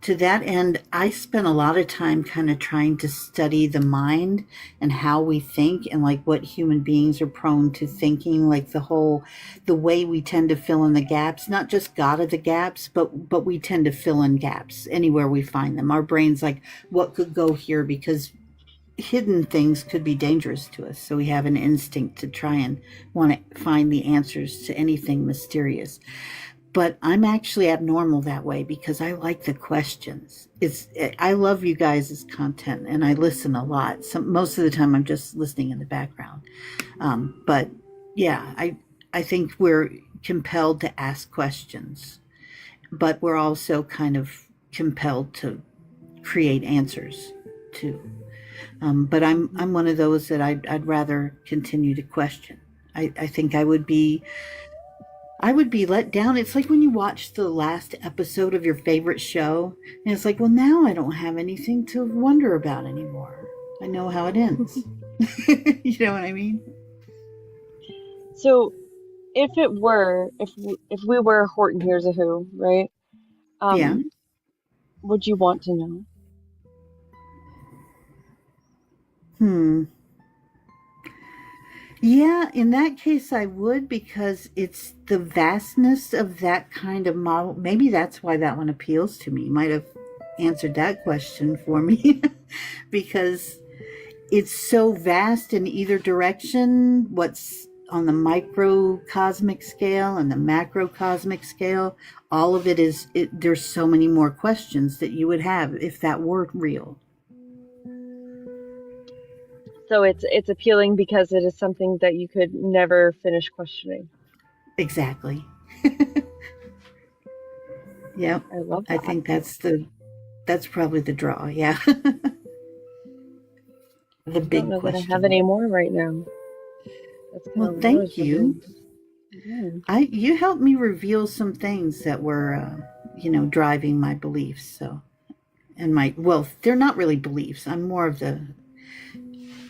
to that end, I spent a lot of time kind of trying to study the mind and how we think and like what human beings are prone to thinking, like the way we tend to fill in the gaps, not just God of the gaps, but we tend to fill in gaps anywhere we find them. Our brain's like, what could go here? Because hidden things could be dangerous to us. So we have an instinct to try and want to find the answers to anything mysterious. But I'm actually abnormal that way because I like the questions. I love you guys' content and I listen a lot. Most of the time I'm just listening in the background. But yeah, I think we're compelled to ask questions, but we're also kind of compelled to create answers too. But I'm one of those that I'd rather continue to question. I think I would be let down. It's like when you watch the last episode of your favorite show, and it's like, well, now I don't have anything to wonder about anymore. I know how it ends. You know what I mean? So, if we were Horton Hears a Who, right? Yeah. Would you want to know? Yeah, in that case, I would, because it's the vastness of that kind of model. Maybe that's why that one appeals to me. Might have answered that question for me because it's so vast in either direction. What's on the microcosmic scale and the macrocosmic scale, all of it is, there's so many more questions that you would have if that were real. So it's appealing because it is something that you could never finish questioning. Exactly. Yep. I love that. I think that's probably the draw. Yeah. The big I don't know question. that I have any more right now. That's kind Well, of thank you. Yeah. You helped me reveal some things that were, driving my beliefs. So, and they're not really beliefs. I'm more of the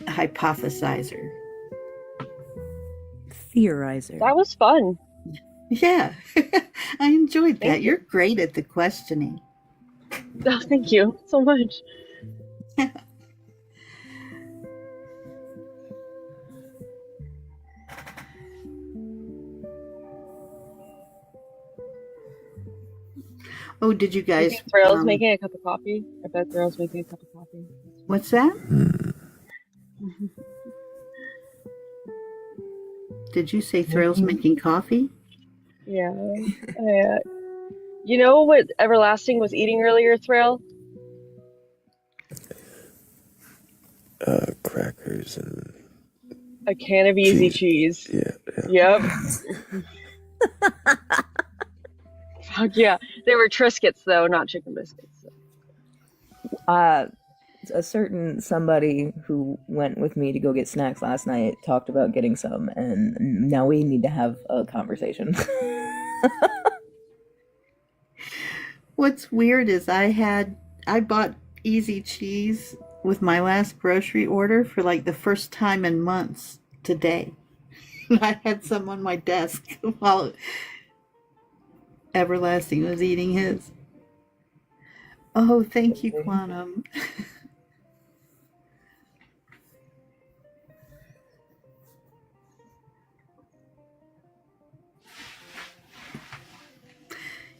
hypothesizer. Theorizer. That was fun. Yeah. I enjoyed that. Thank you. You're great at the questioning. Oh, thank you so much. Oh, did you guys? You think Thrayle's making a cup of coffee? I bet Thrayle's making a cup of coffee. What's that? Did you say Thrayle's making coffee? Yeah. You know what Everlasting was eating earlier, Thrayle? Crackers and a can of easy cheese. Yeah. Yep. Fuck yeah. They were Triscuits though, not chicken biscuits. A certain somebody who went with me to go get snacks last night talked about getting some, and now we need to have a conversation. What's weird is I bought easy cheese with my last grocery order for like the first time in months today. I had some on my desk while Everlasting was eating his. Oh, thank you, Quantum.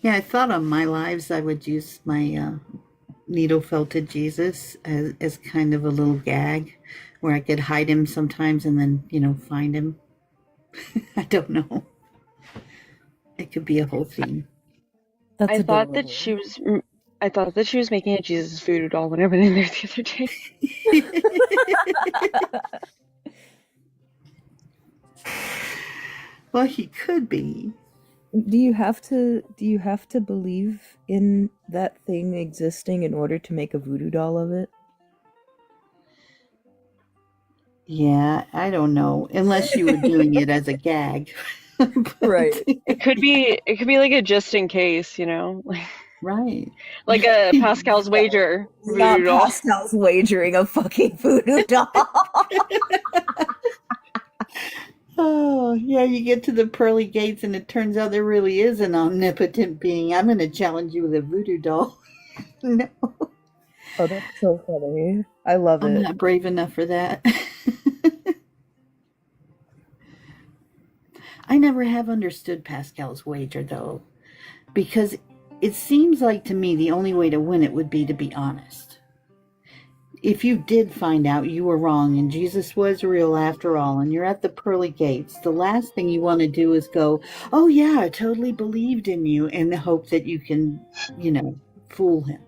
Yeah, I thought on my lives I would use my needle felted Jesus as kind of a little gag where I could hide him sometimes and then, find him. I don't know. It could be a whole theme. I thought that she was making a Jesus voodoo doll when I went in there the other day. Well, he could be. Do you have to believe in that thing existing in order to make a voodoo doll of it? Yeah, I don't know. Unless you were doing it as a gag. Right. It could be like a just in case, Right. Like a Pascal's wager voodoo Not doll. Pascal's wagering a fucking voodoo doll. Oh, Yeah, you get to the pearly gates and it turns out there really is an omnipotent being. I'm going to challenge you with a voodoo doll. No, Oh, that's so funny. I love I'm it. not brave enough for that. I never have understood Pascal's wager, though, because it seems like to me the only way to win it would be to be honest. If you did find out you were wrong and Jesus was real after all, and you're at the pearly gates, the last thing you want to do is go, oh yeah, I totally believed in you, and hope that you can, fool him.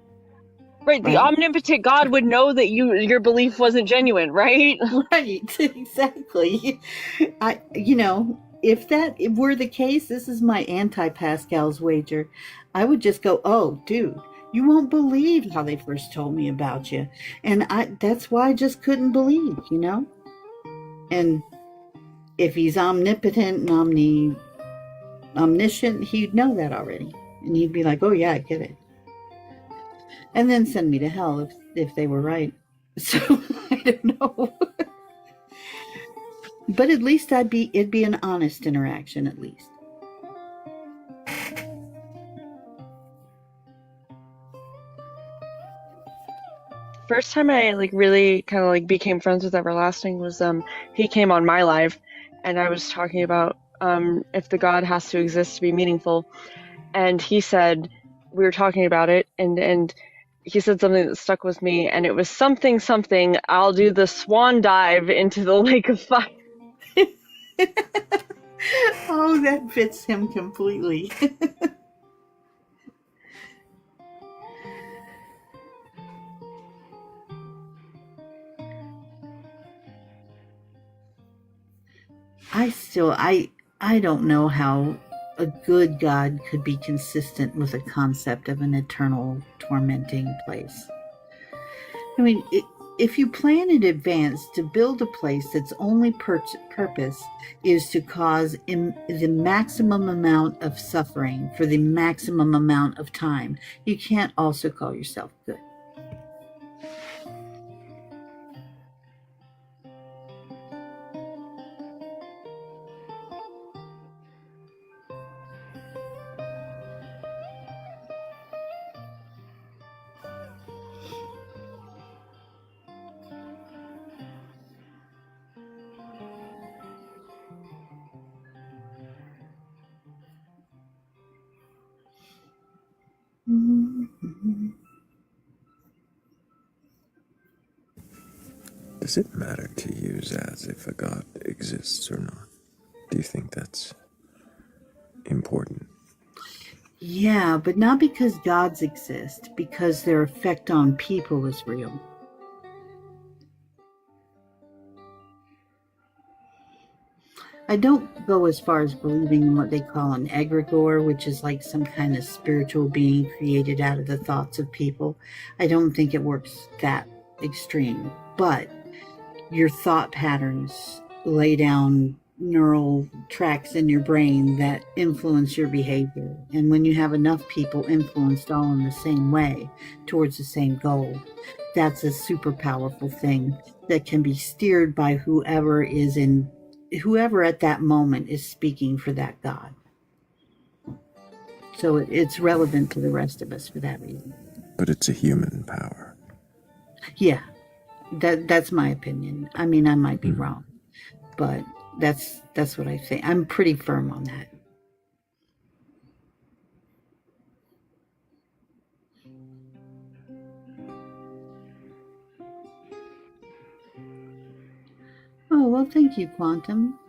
Right, the Right? omnipotent God would know that your belief wasn't genuine, right? Right, exactly. If that were the case, this is my anti-Pascal's wager. I would just go, oh, dude, you won't believe how they first told me about you. And that's why I just couldn't believe, And if he's omnipotent and omniscient, he'd know that already. And he'd be like, oh yeah, I get it. And then send me to hell if they were right. So I don't know. But at least it'd be an honest interaction at least. First time I really kind of became friends with Everlasting was he came on my live, and I was talking about if the God has to exist to be meaningful, and he said, we were talking about it, and he said something that stuck with me, and it was something, I'll do the swan dive into the lake of fire. Oh, that fits him completely. I don't know how a good God could be consistent with a concept of an eternal tormenting place. I mean, if you plan in advance to build a place that's only purpose is to cause the maximum amount of suffering for the maximum amount of time, you can't also call yourself good. Mm-hmm. Does it matter to you, Zaz, if a God exists or not? Do you think that's important? Yeah, but not because gods exist, because their effect on people is real. I don't go as far as believing in what they call an egregore, which is like some kind of spiritual being created out of the thoughts of people. I don't think it works that extreme, but your thought patterns lay down neural tracks in your brain that influence your behavior. And when you have enough people influenced all in the same way towards the same goal, that's a super powerful thing that can be steered by whoever at that moment is speaking for that God. So it's relevant to the rest of us for that reason. But it's a human power. Yeah, that's my opinion. I mean, I might be wrong, but that's what I think. I'm pretty firm on that. Oh, well, thank you, Quantum.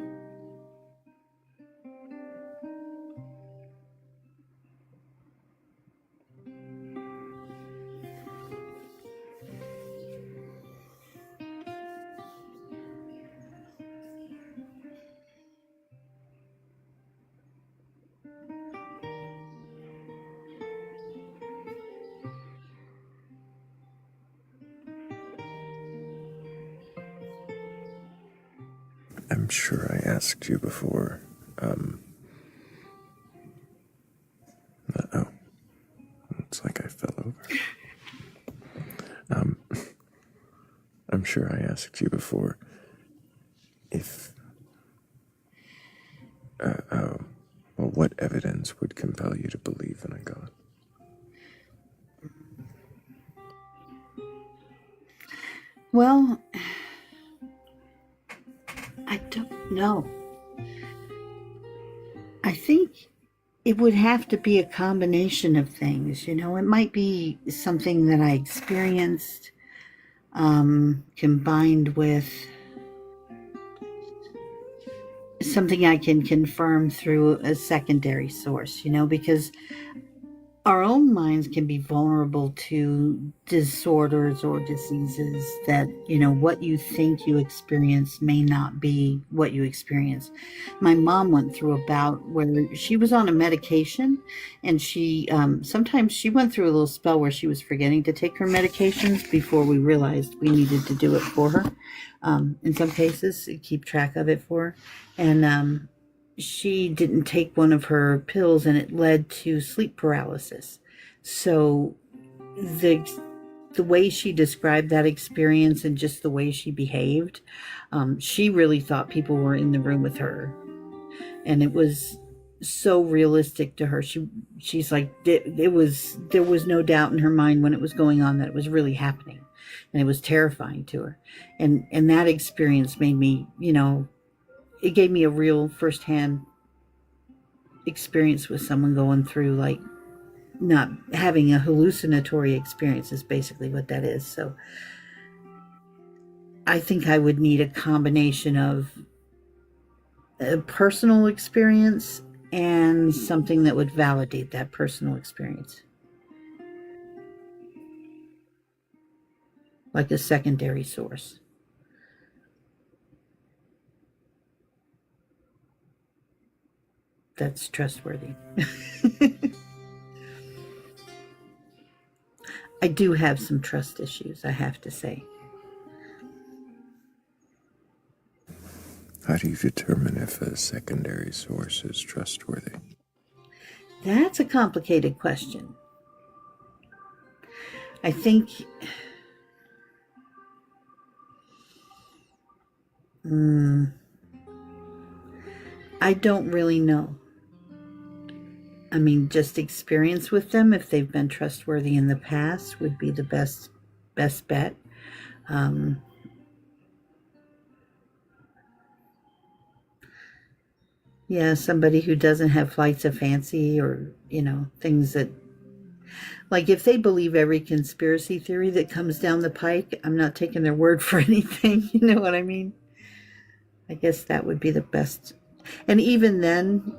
I'm sure I asked you before. It's like I fell over. I'm sure I asked you before if compel you to believe in a God? Well, I don't know. I think it would have to be a combination of things. It might be something that I experienced combined with something I can confirm through a secondary source, because our own minds can be vulnerable to disorders or diseases that, what you think you experience may not be what you experience. My mom went through a bout where she was on a medication, and she sometimes she went through a little spell where she was forgetting to take her medications before we realized we needed to do it for her. In some cases, keep track of it for her. And she didn't take one of her pills, and it led to sleep paralysis. So the way she described that experience and just the way she behaved, she really thought people were in the room with her, and it was so realistic to her. She's like, there was no doubt in her mind when it was going on that it was really happening, and it was terrifying to her. And that experience made me, it gave me a real firsthand experience with someone going through, like, not having a hallucinatory experience is basically what that is. So I think I would need a combination of a personal experience and something that would validate that personal experience, like a secondary source. That's trustworthy. I do have some trust issues, I have to say. How do you determine if a secondary source is trustworthy? That's a complicated question. I think I don't really know. I mean, just experience with them, if they've been trustworthy in the past, would be the best bet. Yeah, somebody who doesn't have flights of fancy, or, things that, like, if they believe every conspiracy theory that comes down the pike, I'm not taking their word for anything. You know what I mean? I guess that would be the best. And even then,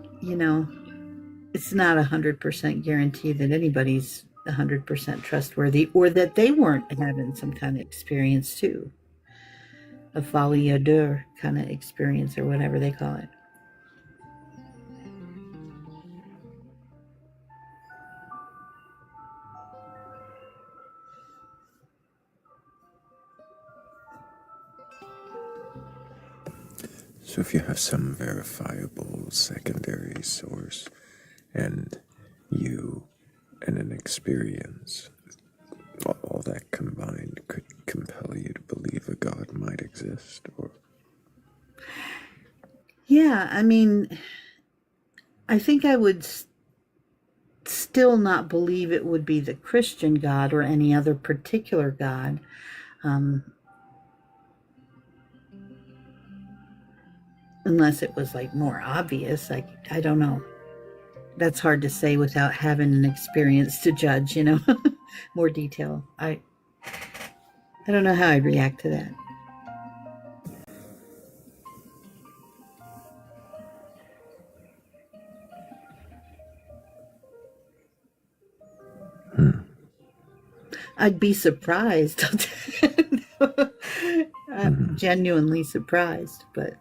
it's not 100% guarantee that anybody's 100% trustworthy, or that they weren't having some kind of experience too. A folie à deux kind of experience, or whatever they call it. So if you have some verifiable secondary source, and you and an experience, all that combined could compel you to believe a God might exist, or... Yeah, I mean, I think I would still not believe it would be the Christian God or any other particular God. Unless it was, like, more obvious. I don't know. That's hard to say without having an experience to judge, more detail. I don't know how I'd react to that. I'd be surprised. I'm genuinely surprised, but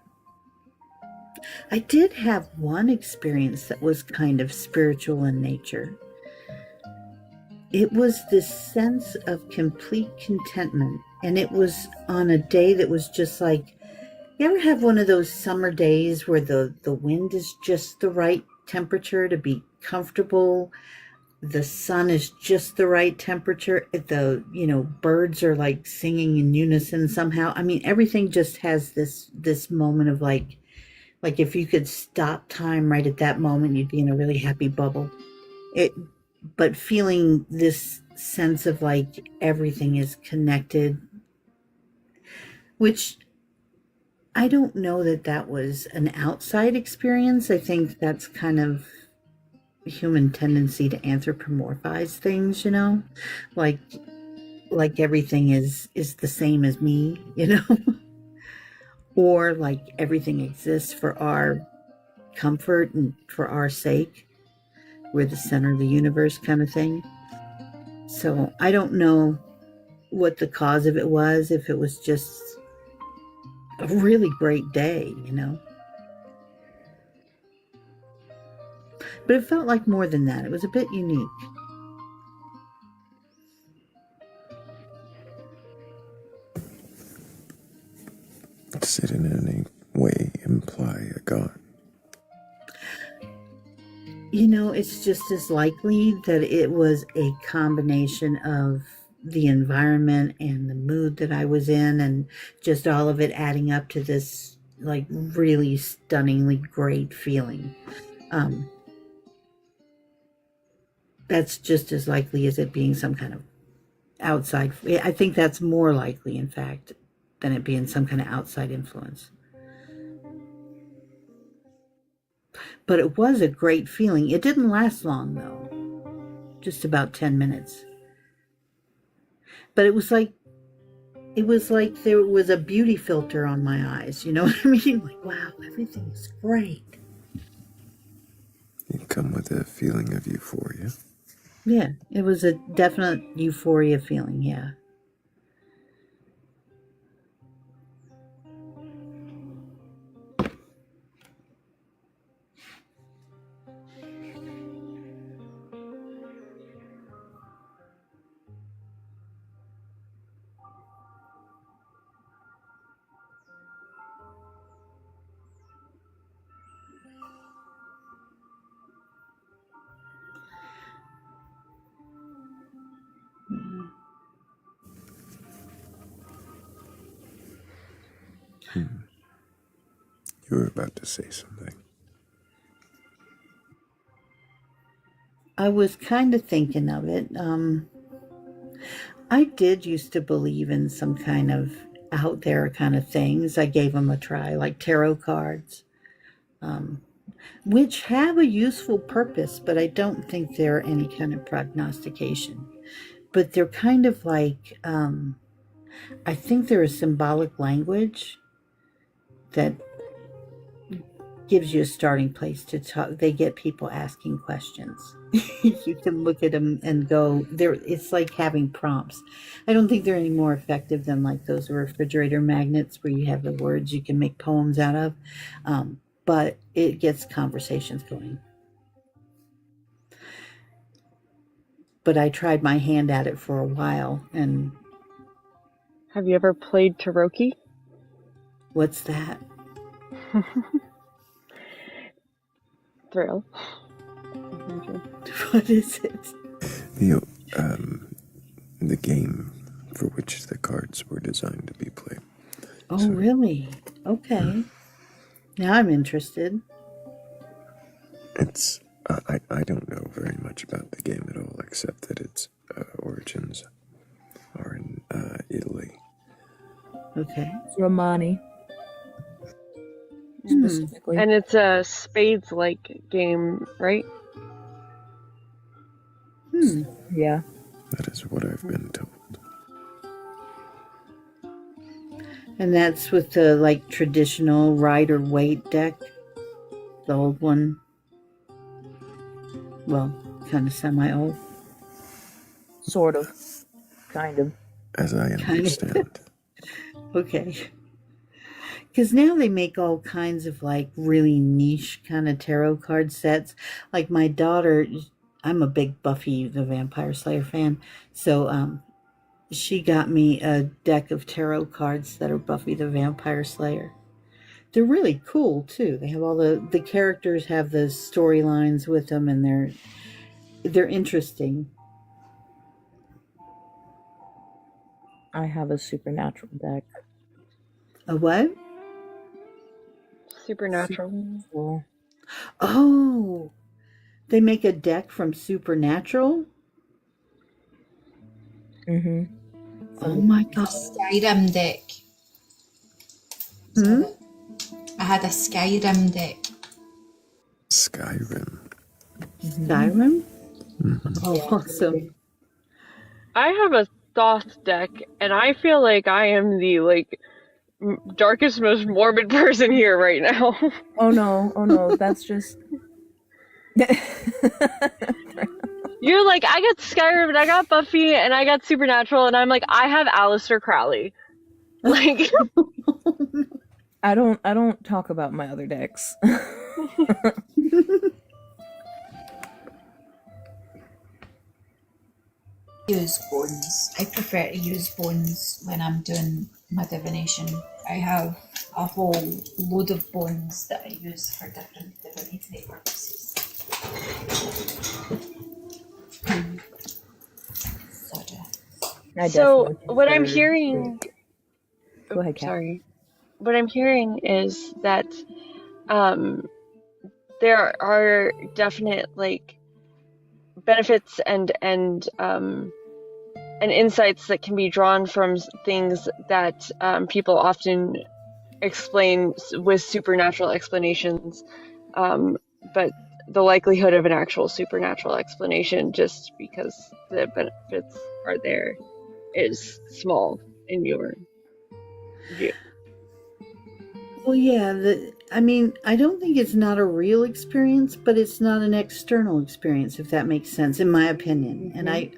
I did have one experience that was kind of spiritual in nature. It was this sense of complete contentment, and it was on a day that was just like, you ever have one of those summer days where the wind is just the right temperature to be comfortable? The sun is just the right temperature. The, birds are like singing in unison somehow. I mean, everything just has this moment of, like, Like if you could stop time right at that moment, you'd be in a really happy bubble. But feeling this sense of like everything is connected, which I don't know that was an outside experience. I think that's kind of human tendency to anthropomorphize things, like everything is the same as me, or like everything exists for our comfort and for our sake. We're the center of the universe kind of thing. So I don't know what the cause of it was, if it was just a really great day, But it felt like more than that. It was a bit unique. Does it in any way imply a god? It's just as likely that it was a combination of the environment and the mood that I was in, and just all of it adding up to this like really stunningly great feeling. That's just as likely as it being some kind of outside. I think that's more likely, in fact, than it being some kind of outside influence. But it was a great feeling. It didn't last long, though. Just about 10 minutes. But it was like there was a beauty filter on my eyes. You know what I mean? Like, wow, everything's great. You come with a feeling of euphoria. Yeah, it was a definite euphoria feeling, yeah. You were about to say something. I was kind of thinking of it. I did used to believe in some kind of out there kind of things. I gave them a try, like tarot cards, which have a useful purpose, but I don't think they're any kind of prognostication. But they're kind of like, I think they're a symbolic language that gives you a starting place to talk. They get people asking questions. You can look at them and go, it's like having prompts. I don't think they're any more effective than like those refrigerator magnets where you have the words you can make poems out of. But it gets conversations going. But I tried my hand at it for a while. And have you ever played Taroki? What's that? Thrayle. What is it? The game for which the cards were designed to be played. Oh, really? Okay. Now I'm interested. It's I don't know very much about the game at all, except that its origins are in Italy. Okay. It's Romani. Specifically. And it's a spades-like game, right? Yeah. That is what I've been told. And that's with the like traditional rider weight deck, the old one. Well, kind of semi-old. Sort of. Kind of. As I understand. Okay. Because now they make all kinds of like really niche kind of tarot card sets. Like my daughter, I'm a big Buffy the Vampire Slayer fan, so she got me a deck of tarot cards that are Buffy the Vampire Slayer. They're really cool too. They have all the characters have the storylines with them, and they're interesting. I have a supernatural deck. A what? Supernatural. Oh, they make a deck from Supernatural? Mm-hmm. Oh my god. Skyrim deck. Hmm? I had a Skyrim deck. Skyrim. Skyrim? Oh, awesome. I have a Thoth deck, and I feel like I am the like darkest, most morbid person here right now. Oh no, that's just. You're like, I got Skyrim, and I got Buffy, and I got Supernatural, and I'm like, I have Aleister Crowley. Like, I don't talk about my other decks. Use bones. I prefer to use bones when I'm doing my divination. I have a whole load of bones that I use for different divinatory purposes. so what I'm hearing. Go ahead, Kat. Sorry. What I'm hearing is that there are definite like benefits and insights that can be drawn from things that people often explain with supernatural explanations, but the likelihood of an actual supernatural explanation, just because the benefits are there, is small in your view. Well, yeah, I mean, I don't think it's not a real experience, but it's not an external experience, if that makes sense, in my opinion. And I'm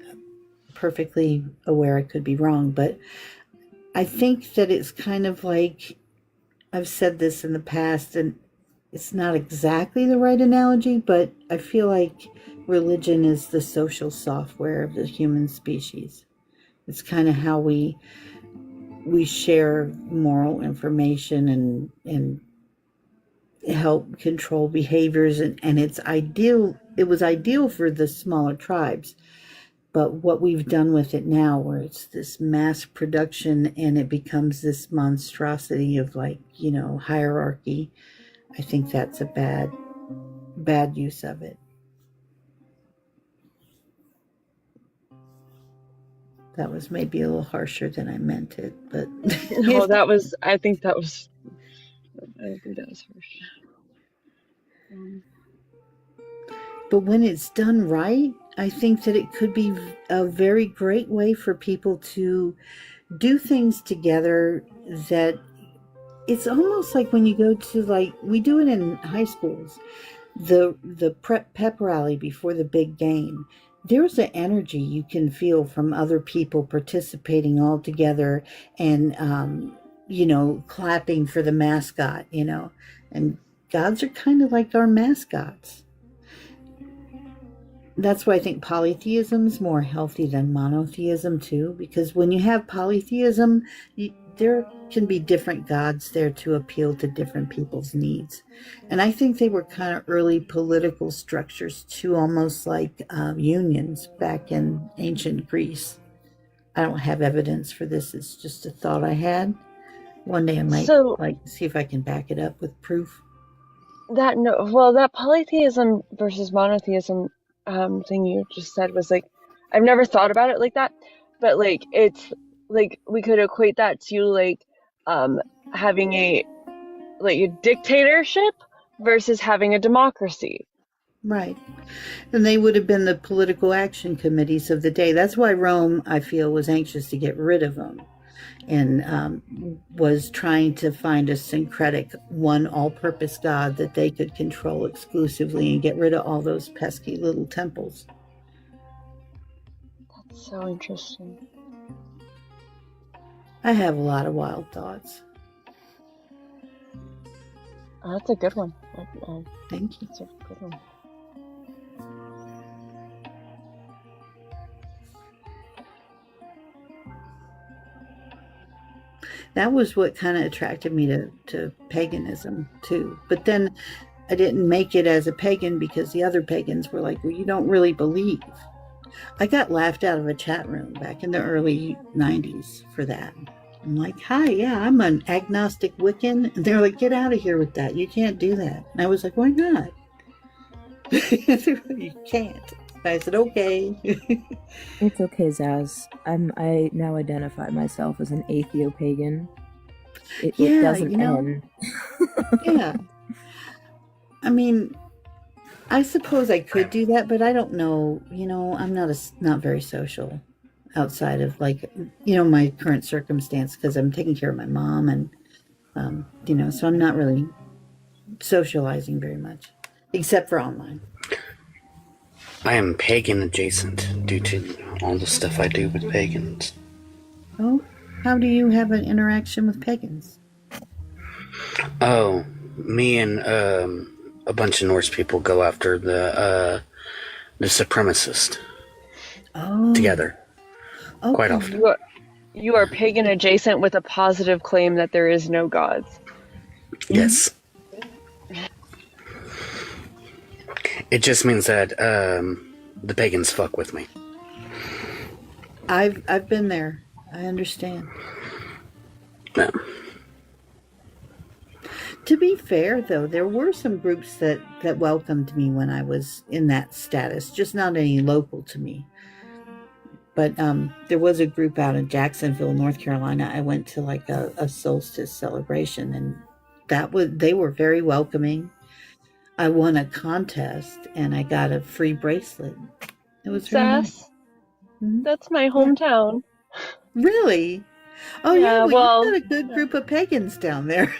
perfectly aware I could be wrong, but I think that it's kind of like, I've said this in the past, and it's not exactly the right analogy, but I feel like religion is the social software of the human species. It's kind of how we share moral information and help control behaviors, and it was ideal for the smaller tribes, but what we've done with it now, where it's this mass production and it becomes this monstrosity of hierarchy, I think that's a bad use of it. That was maybe a little harsher than I meant it, but No, I think that was harsh. But when it's done right, I think that it could be a very great way for people to do things together. That it's almost like when you go to, we do it in high schools, the pep rally before the big game. There's an energy you can feel from other people participating all together and, clapping for the mascot, and gods are kind of like our mascots. That's why I think polytheism is more healthy than monotheism too, because when you have polytheism, there can be different gods there to appeal to different people's needs. And I think they were kind of early political structures too, almost like unions back in ancient Greece. I don't have evidence for this. It's just a thought I had. One day I might see if I can back it up with proof. That polytheism versus monotheism thing you just said was I've never thought about it like that, but it's we could equate that to having a dictatorship versus having a democracy. Right. And they would have been the political action committees of the day. That's why Rome, I feel, was anxious to get rid of them and was trying to find a syncretic, one all-purpose god that they could control exclusively and get rid of all those pesky little temples. That's so interesting. I have a lot of wild thoughts. Oh, that's a good one. Thank you. That's a good one. That was what kind of attracted me to paganism too. But then I didn't make it as a pagan because the other pagans were like, well, you don't really believe. I got laughed out of a chat room back in the early 90s for that. I'm like, hi, yeah, I'm an agnostic Wiccan. And they're like, get out of here with that. You can't do that. And I was like, why not? You can't. I said, okay. It's okay, Zaz. I now identify myself as an atheo-pagan. It Yeah, doesn't you know, end. yeah. I mean, I suppose I could do that, but I don't know. You know, I'm not very social outside of like, you know, my current circumstance because I'm taking care of my mom and, you know, so I'm not really socializing very much, except for online. I am pagan adjacent due to all the stuff I do with pagans. Oh, how do you have an interaction with pagans? Oh, me and a bunch of Norse people go after the supremacist Oh, together quite okay. often. You are pagan adjacent with a positive claim that there is no gods. Yes. It just means that the pagans fuck with me. I've been there. I understand. Yeah. To be fair, though, there were some groups that welcomed me when I was in that status, just not any local to me. But there was a group out in Jacksonville, North Carolina. I went to like a solstice celebration, and they were very welcoming. I won a contest, and I got a free bracelet. It was very nice. Sass, that's my hometown. Really? Oh Yeah, well, well, you've got a good group of pagans down there.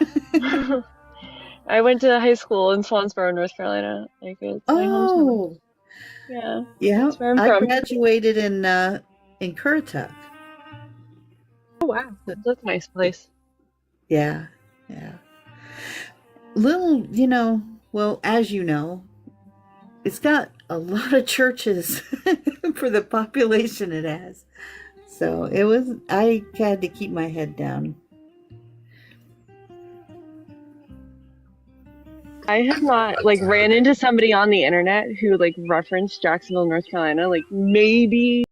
I went to high school in Swansboro, North Carolina. Like it's my hometown. Oh, Yeah, yeah. that's where I'm I from. graduated in Currituck. Oh wow, that's a nice place. Yeah, yeah. Little, you know, well, as you know, it's got a lot of churches for the population it has. So I had to keep my head down. I have not like ran into somebody on the internet who like referenced Jacksonville, North Carolina, like maybe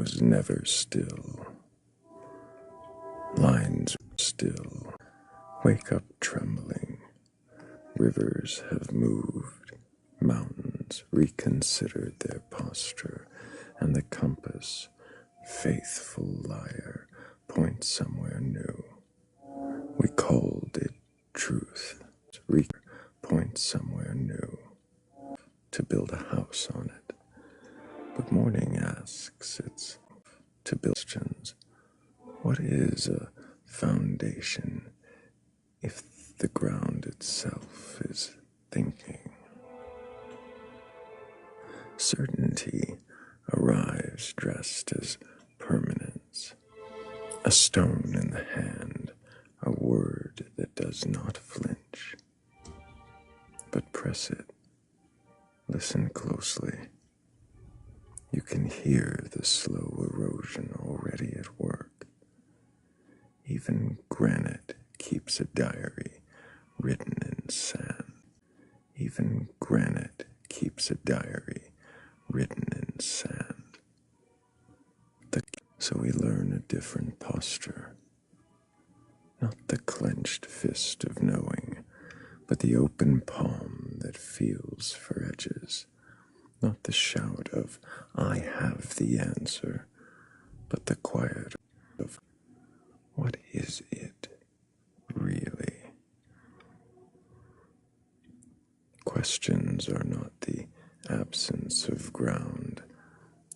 was never still. Lines still. Wake up trembling. Rivers have moved. Mountains reconsidered their posture, and the compass, faithful liar, points somewhere new. We called it truth. Points somewhere new. To build a house on it. But morning asks its to build questions. What is a foundation if the ground itself is thinking? Certainty arrives dressed as permanence, a stone in the hand, a word that does not flinch. But press it, listen closely. You can hear the slow erosion already at work. Even granite keeps a diary written in sand. Even granite keeps a diary written in sand. So we learn a different posture. Not the clenched fist of knowing, but the open palm that feels for edges. Not the shout of, I have the answer, but the quiet of, what is it, really? Questions are not the absence of ground.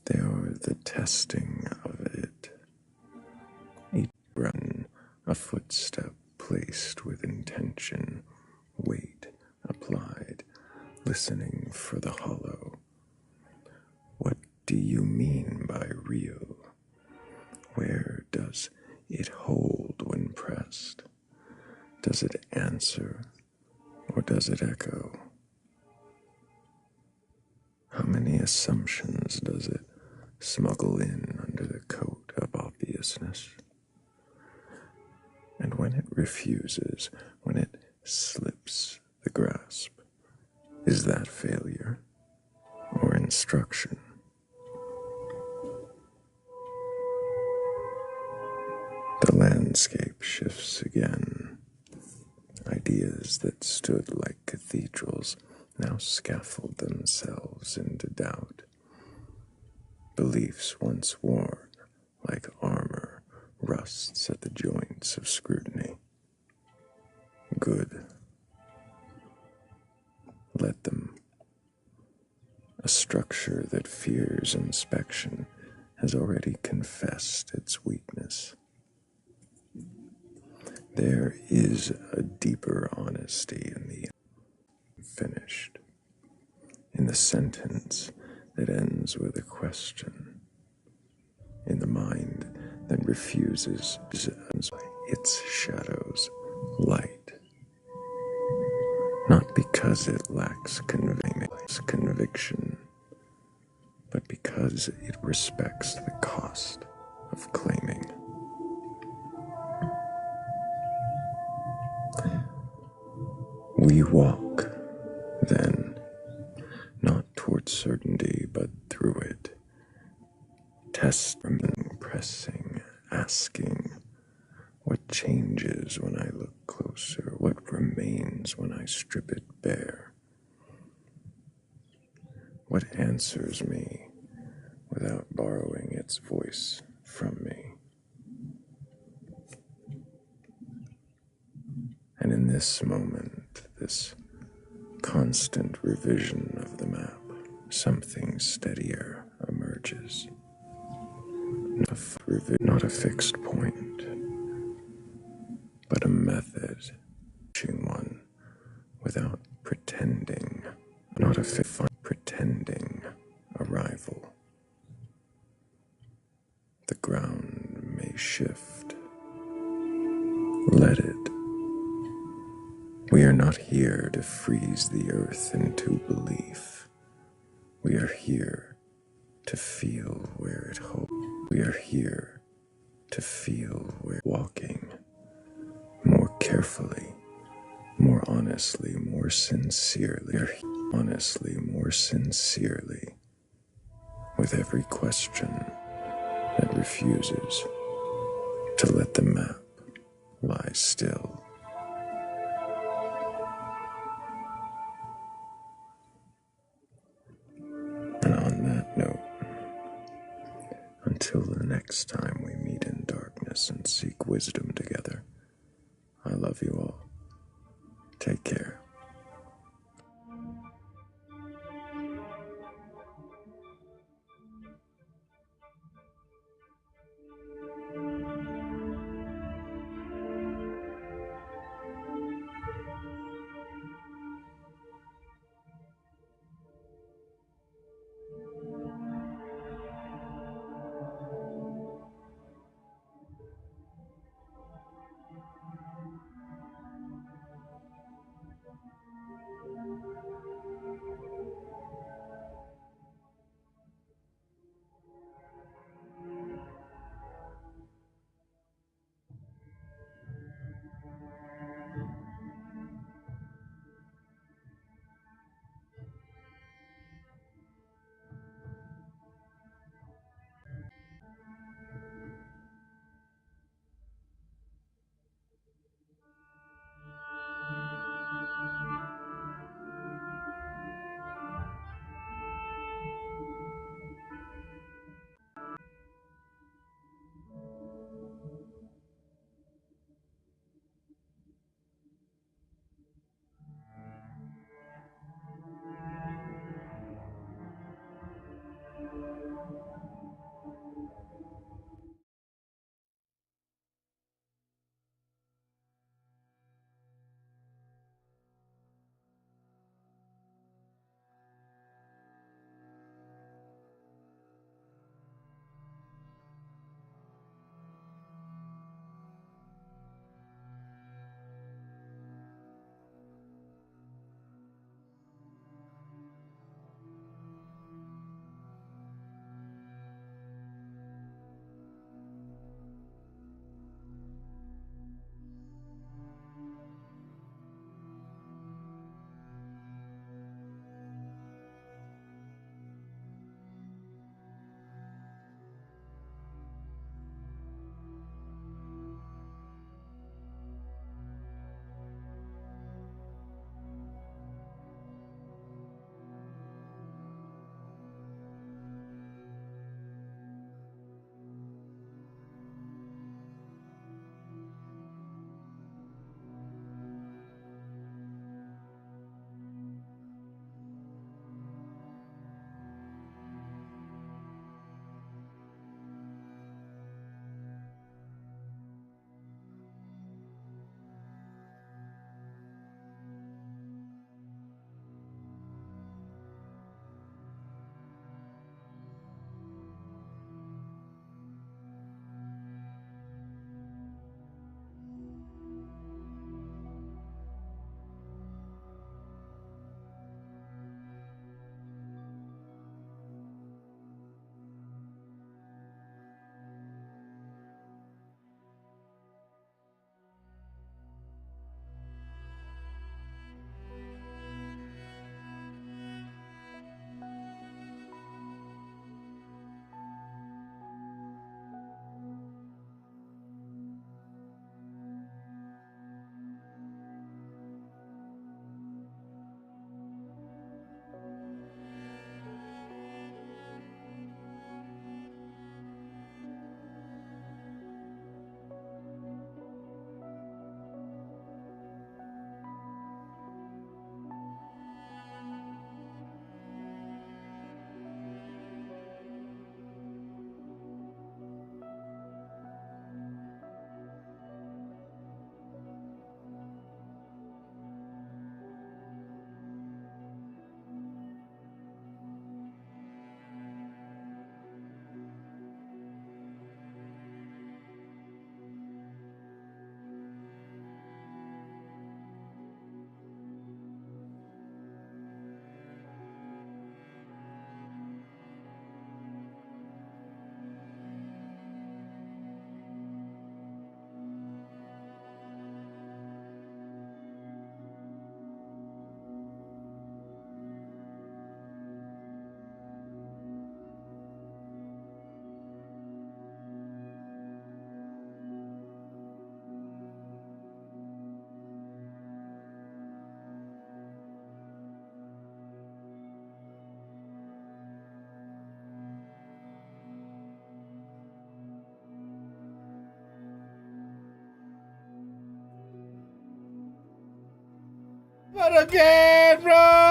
They are the testing of it. Each run, a footstep placed with intention, weight applied, listening for the hollow. What do you mean by real? Where does it hold when pressed? Does it answer or does it echo? How many assumptions does it smuggle in under the coat of obviousness? And when it refuses, when it slips the grasp, is that failure or instruction? The landscape shifts again. Ideas that stood like cathedrals now scaffold themselves into doubt. Beliefs once worn, like armor, rusts at the joints of scrutiny. Good. Let them. A structure that fears inspection has already confessed its weakness. There is a deeper honesty in the finished, in the sentence that ends with a question, in the mind that refuses its shadows light, not because it lacks conviction, but because it respects the cost of claiming. We walk, then, not towards certainty, but through it. Testing, pressing, asking, what changes when I look closer? What remains when I strip it bare? What answers me without borrowing its voice from me? And in this moment, this constant revision of the map, something steadier emerges. Not a fixed point, but a method, one without pretending, not a pretending arrival. The ground may shift. Let it. We are not here to freeze the earth into belief. We are here to feel where it holds. We are here to feel where walking more carefully, more honestly, more sincerely, honestly, more sincerely, with every question, refuses to let the map lie still. And on that note, until the next time we meet in darkness and seek wisdom together, I love you all. Take care. But again, run!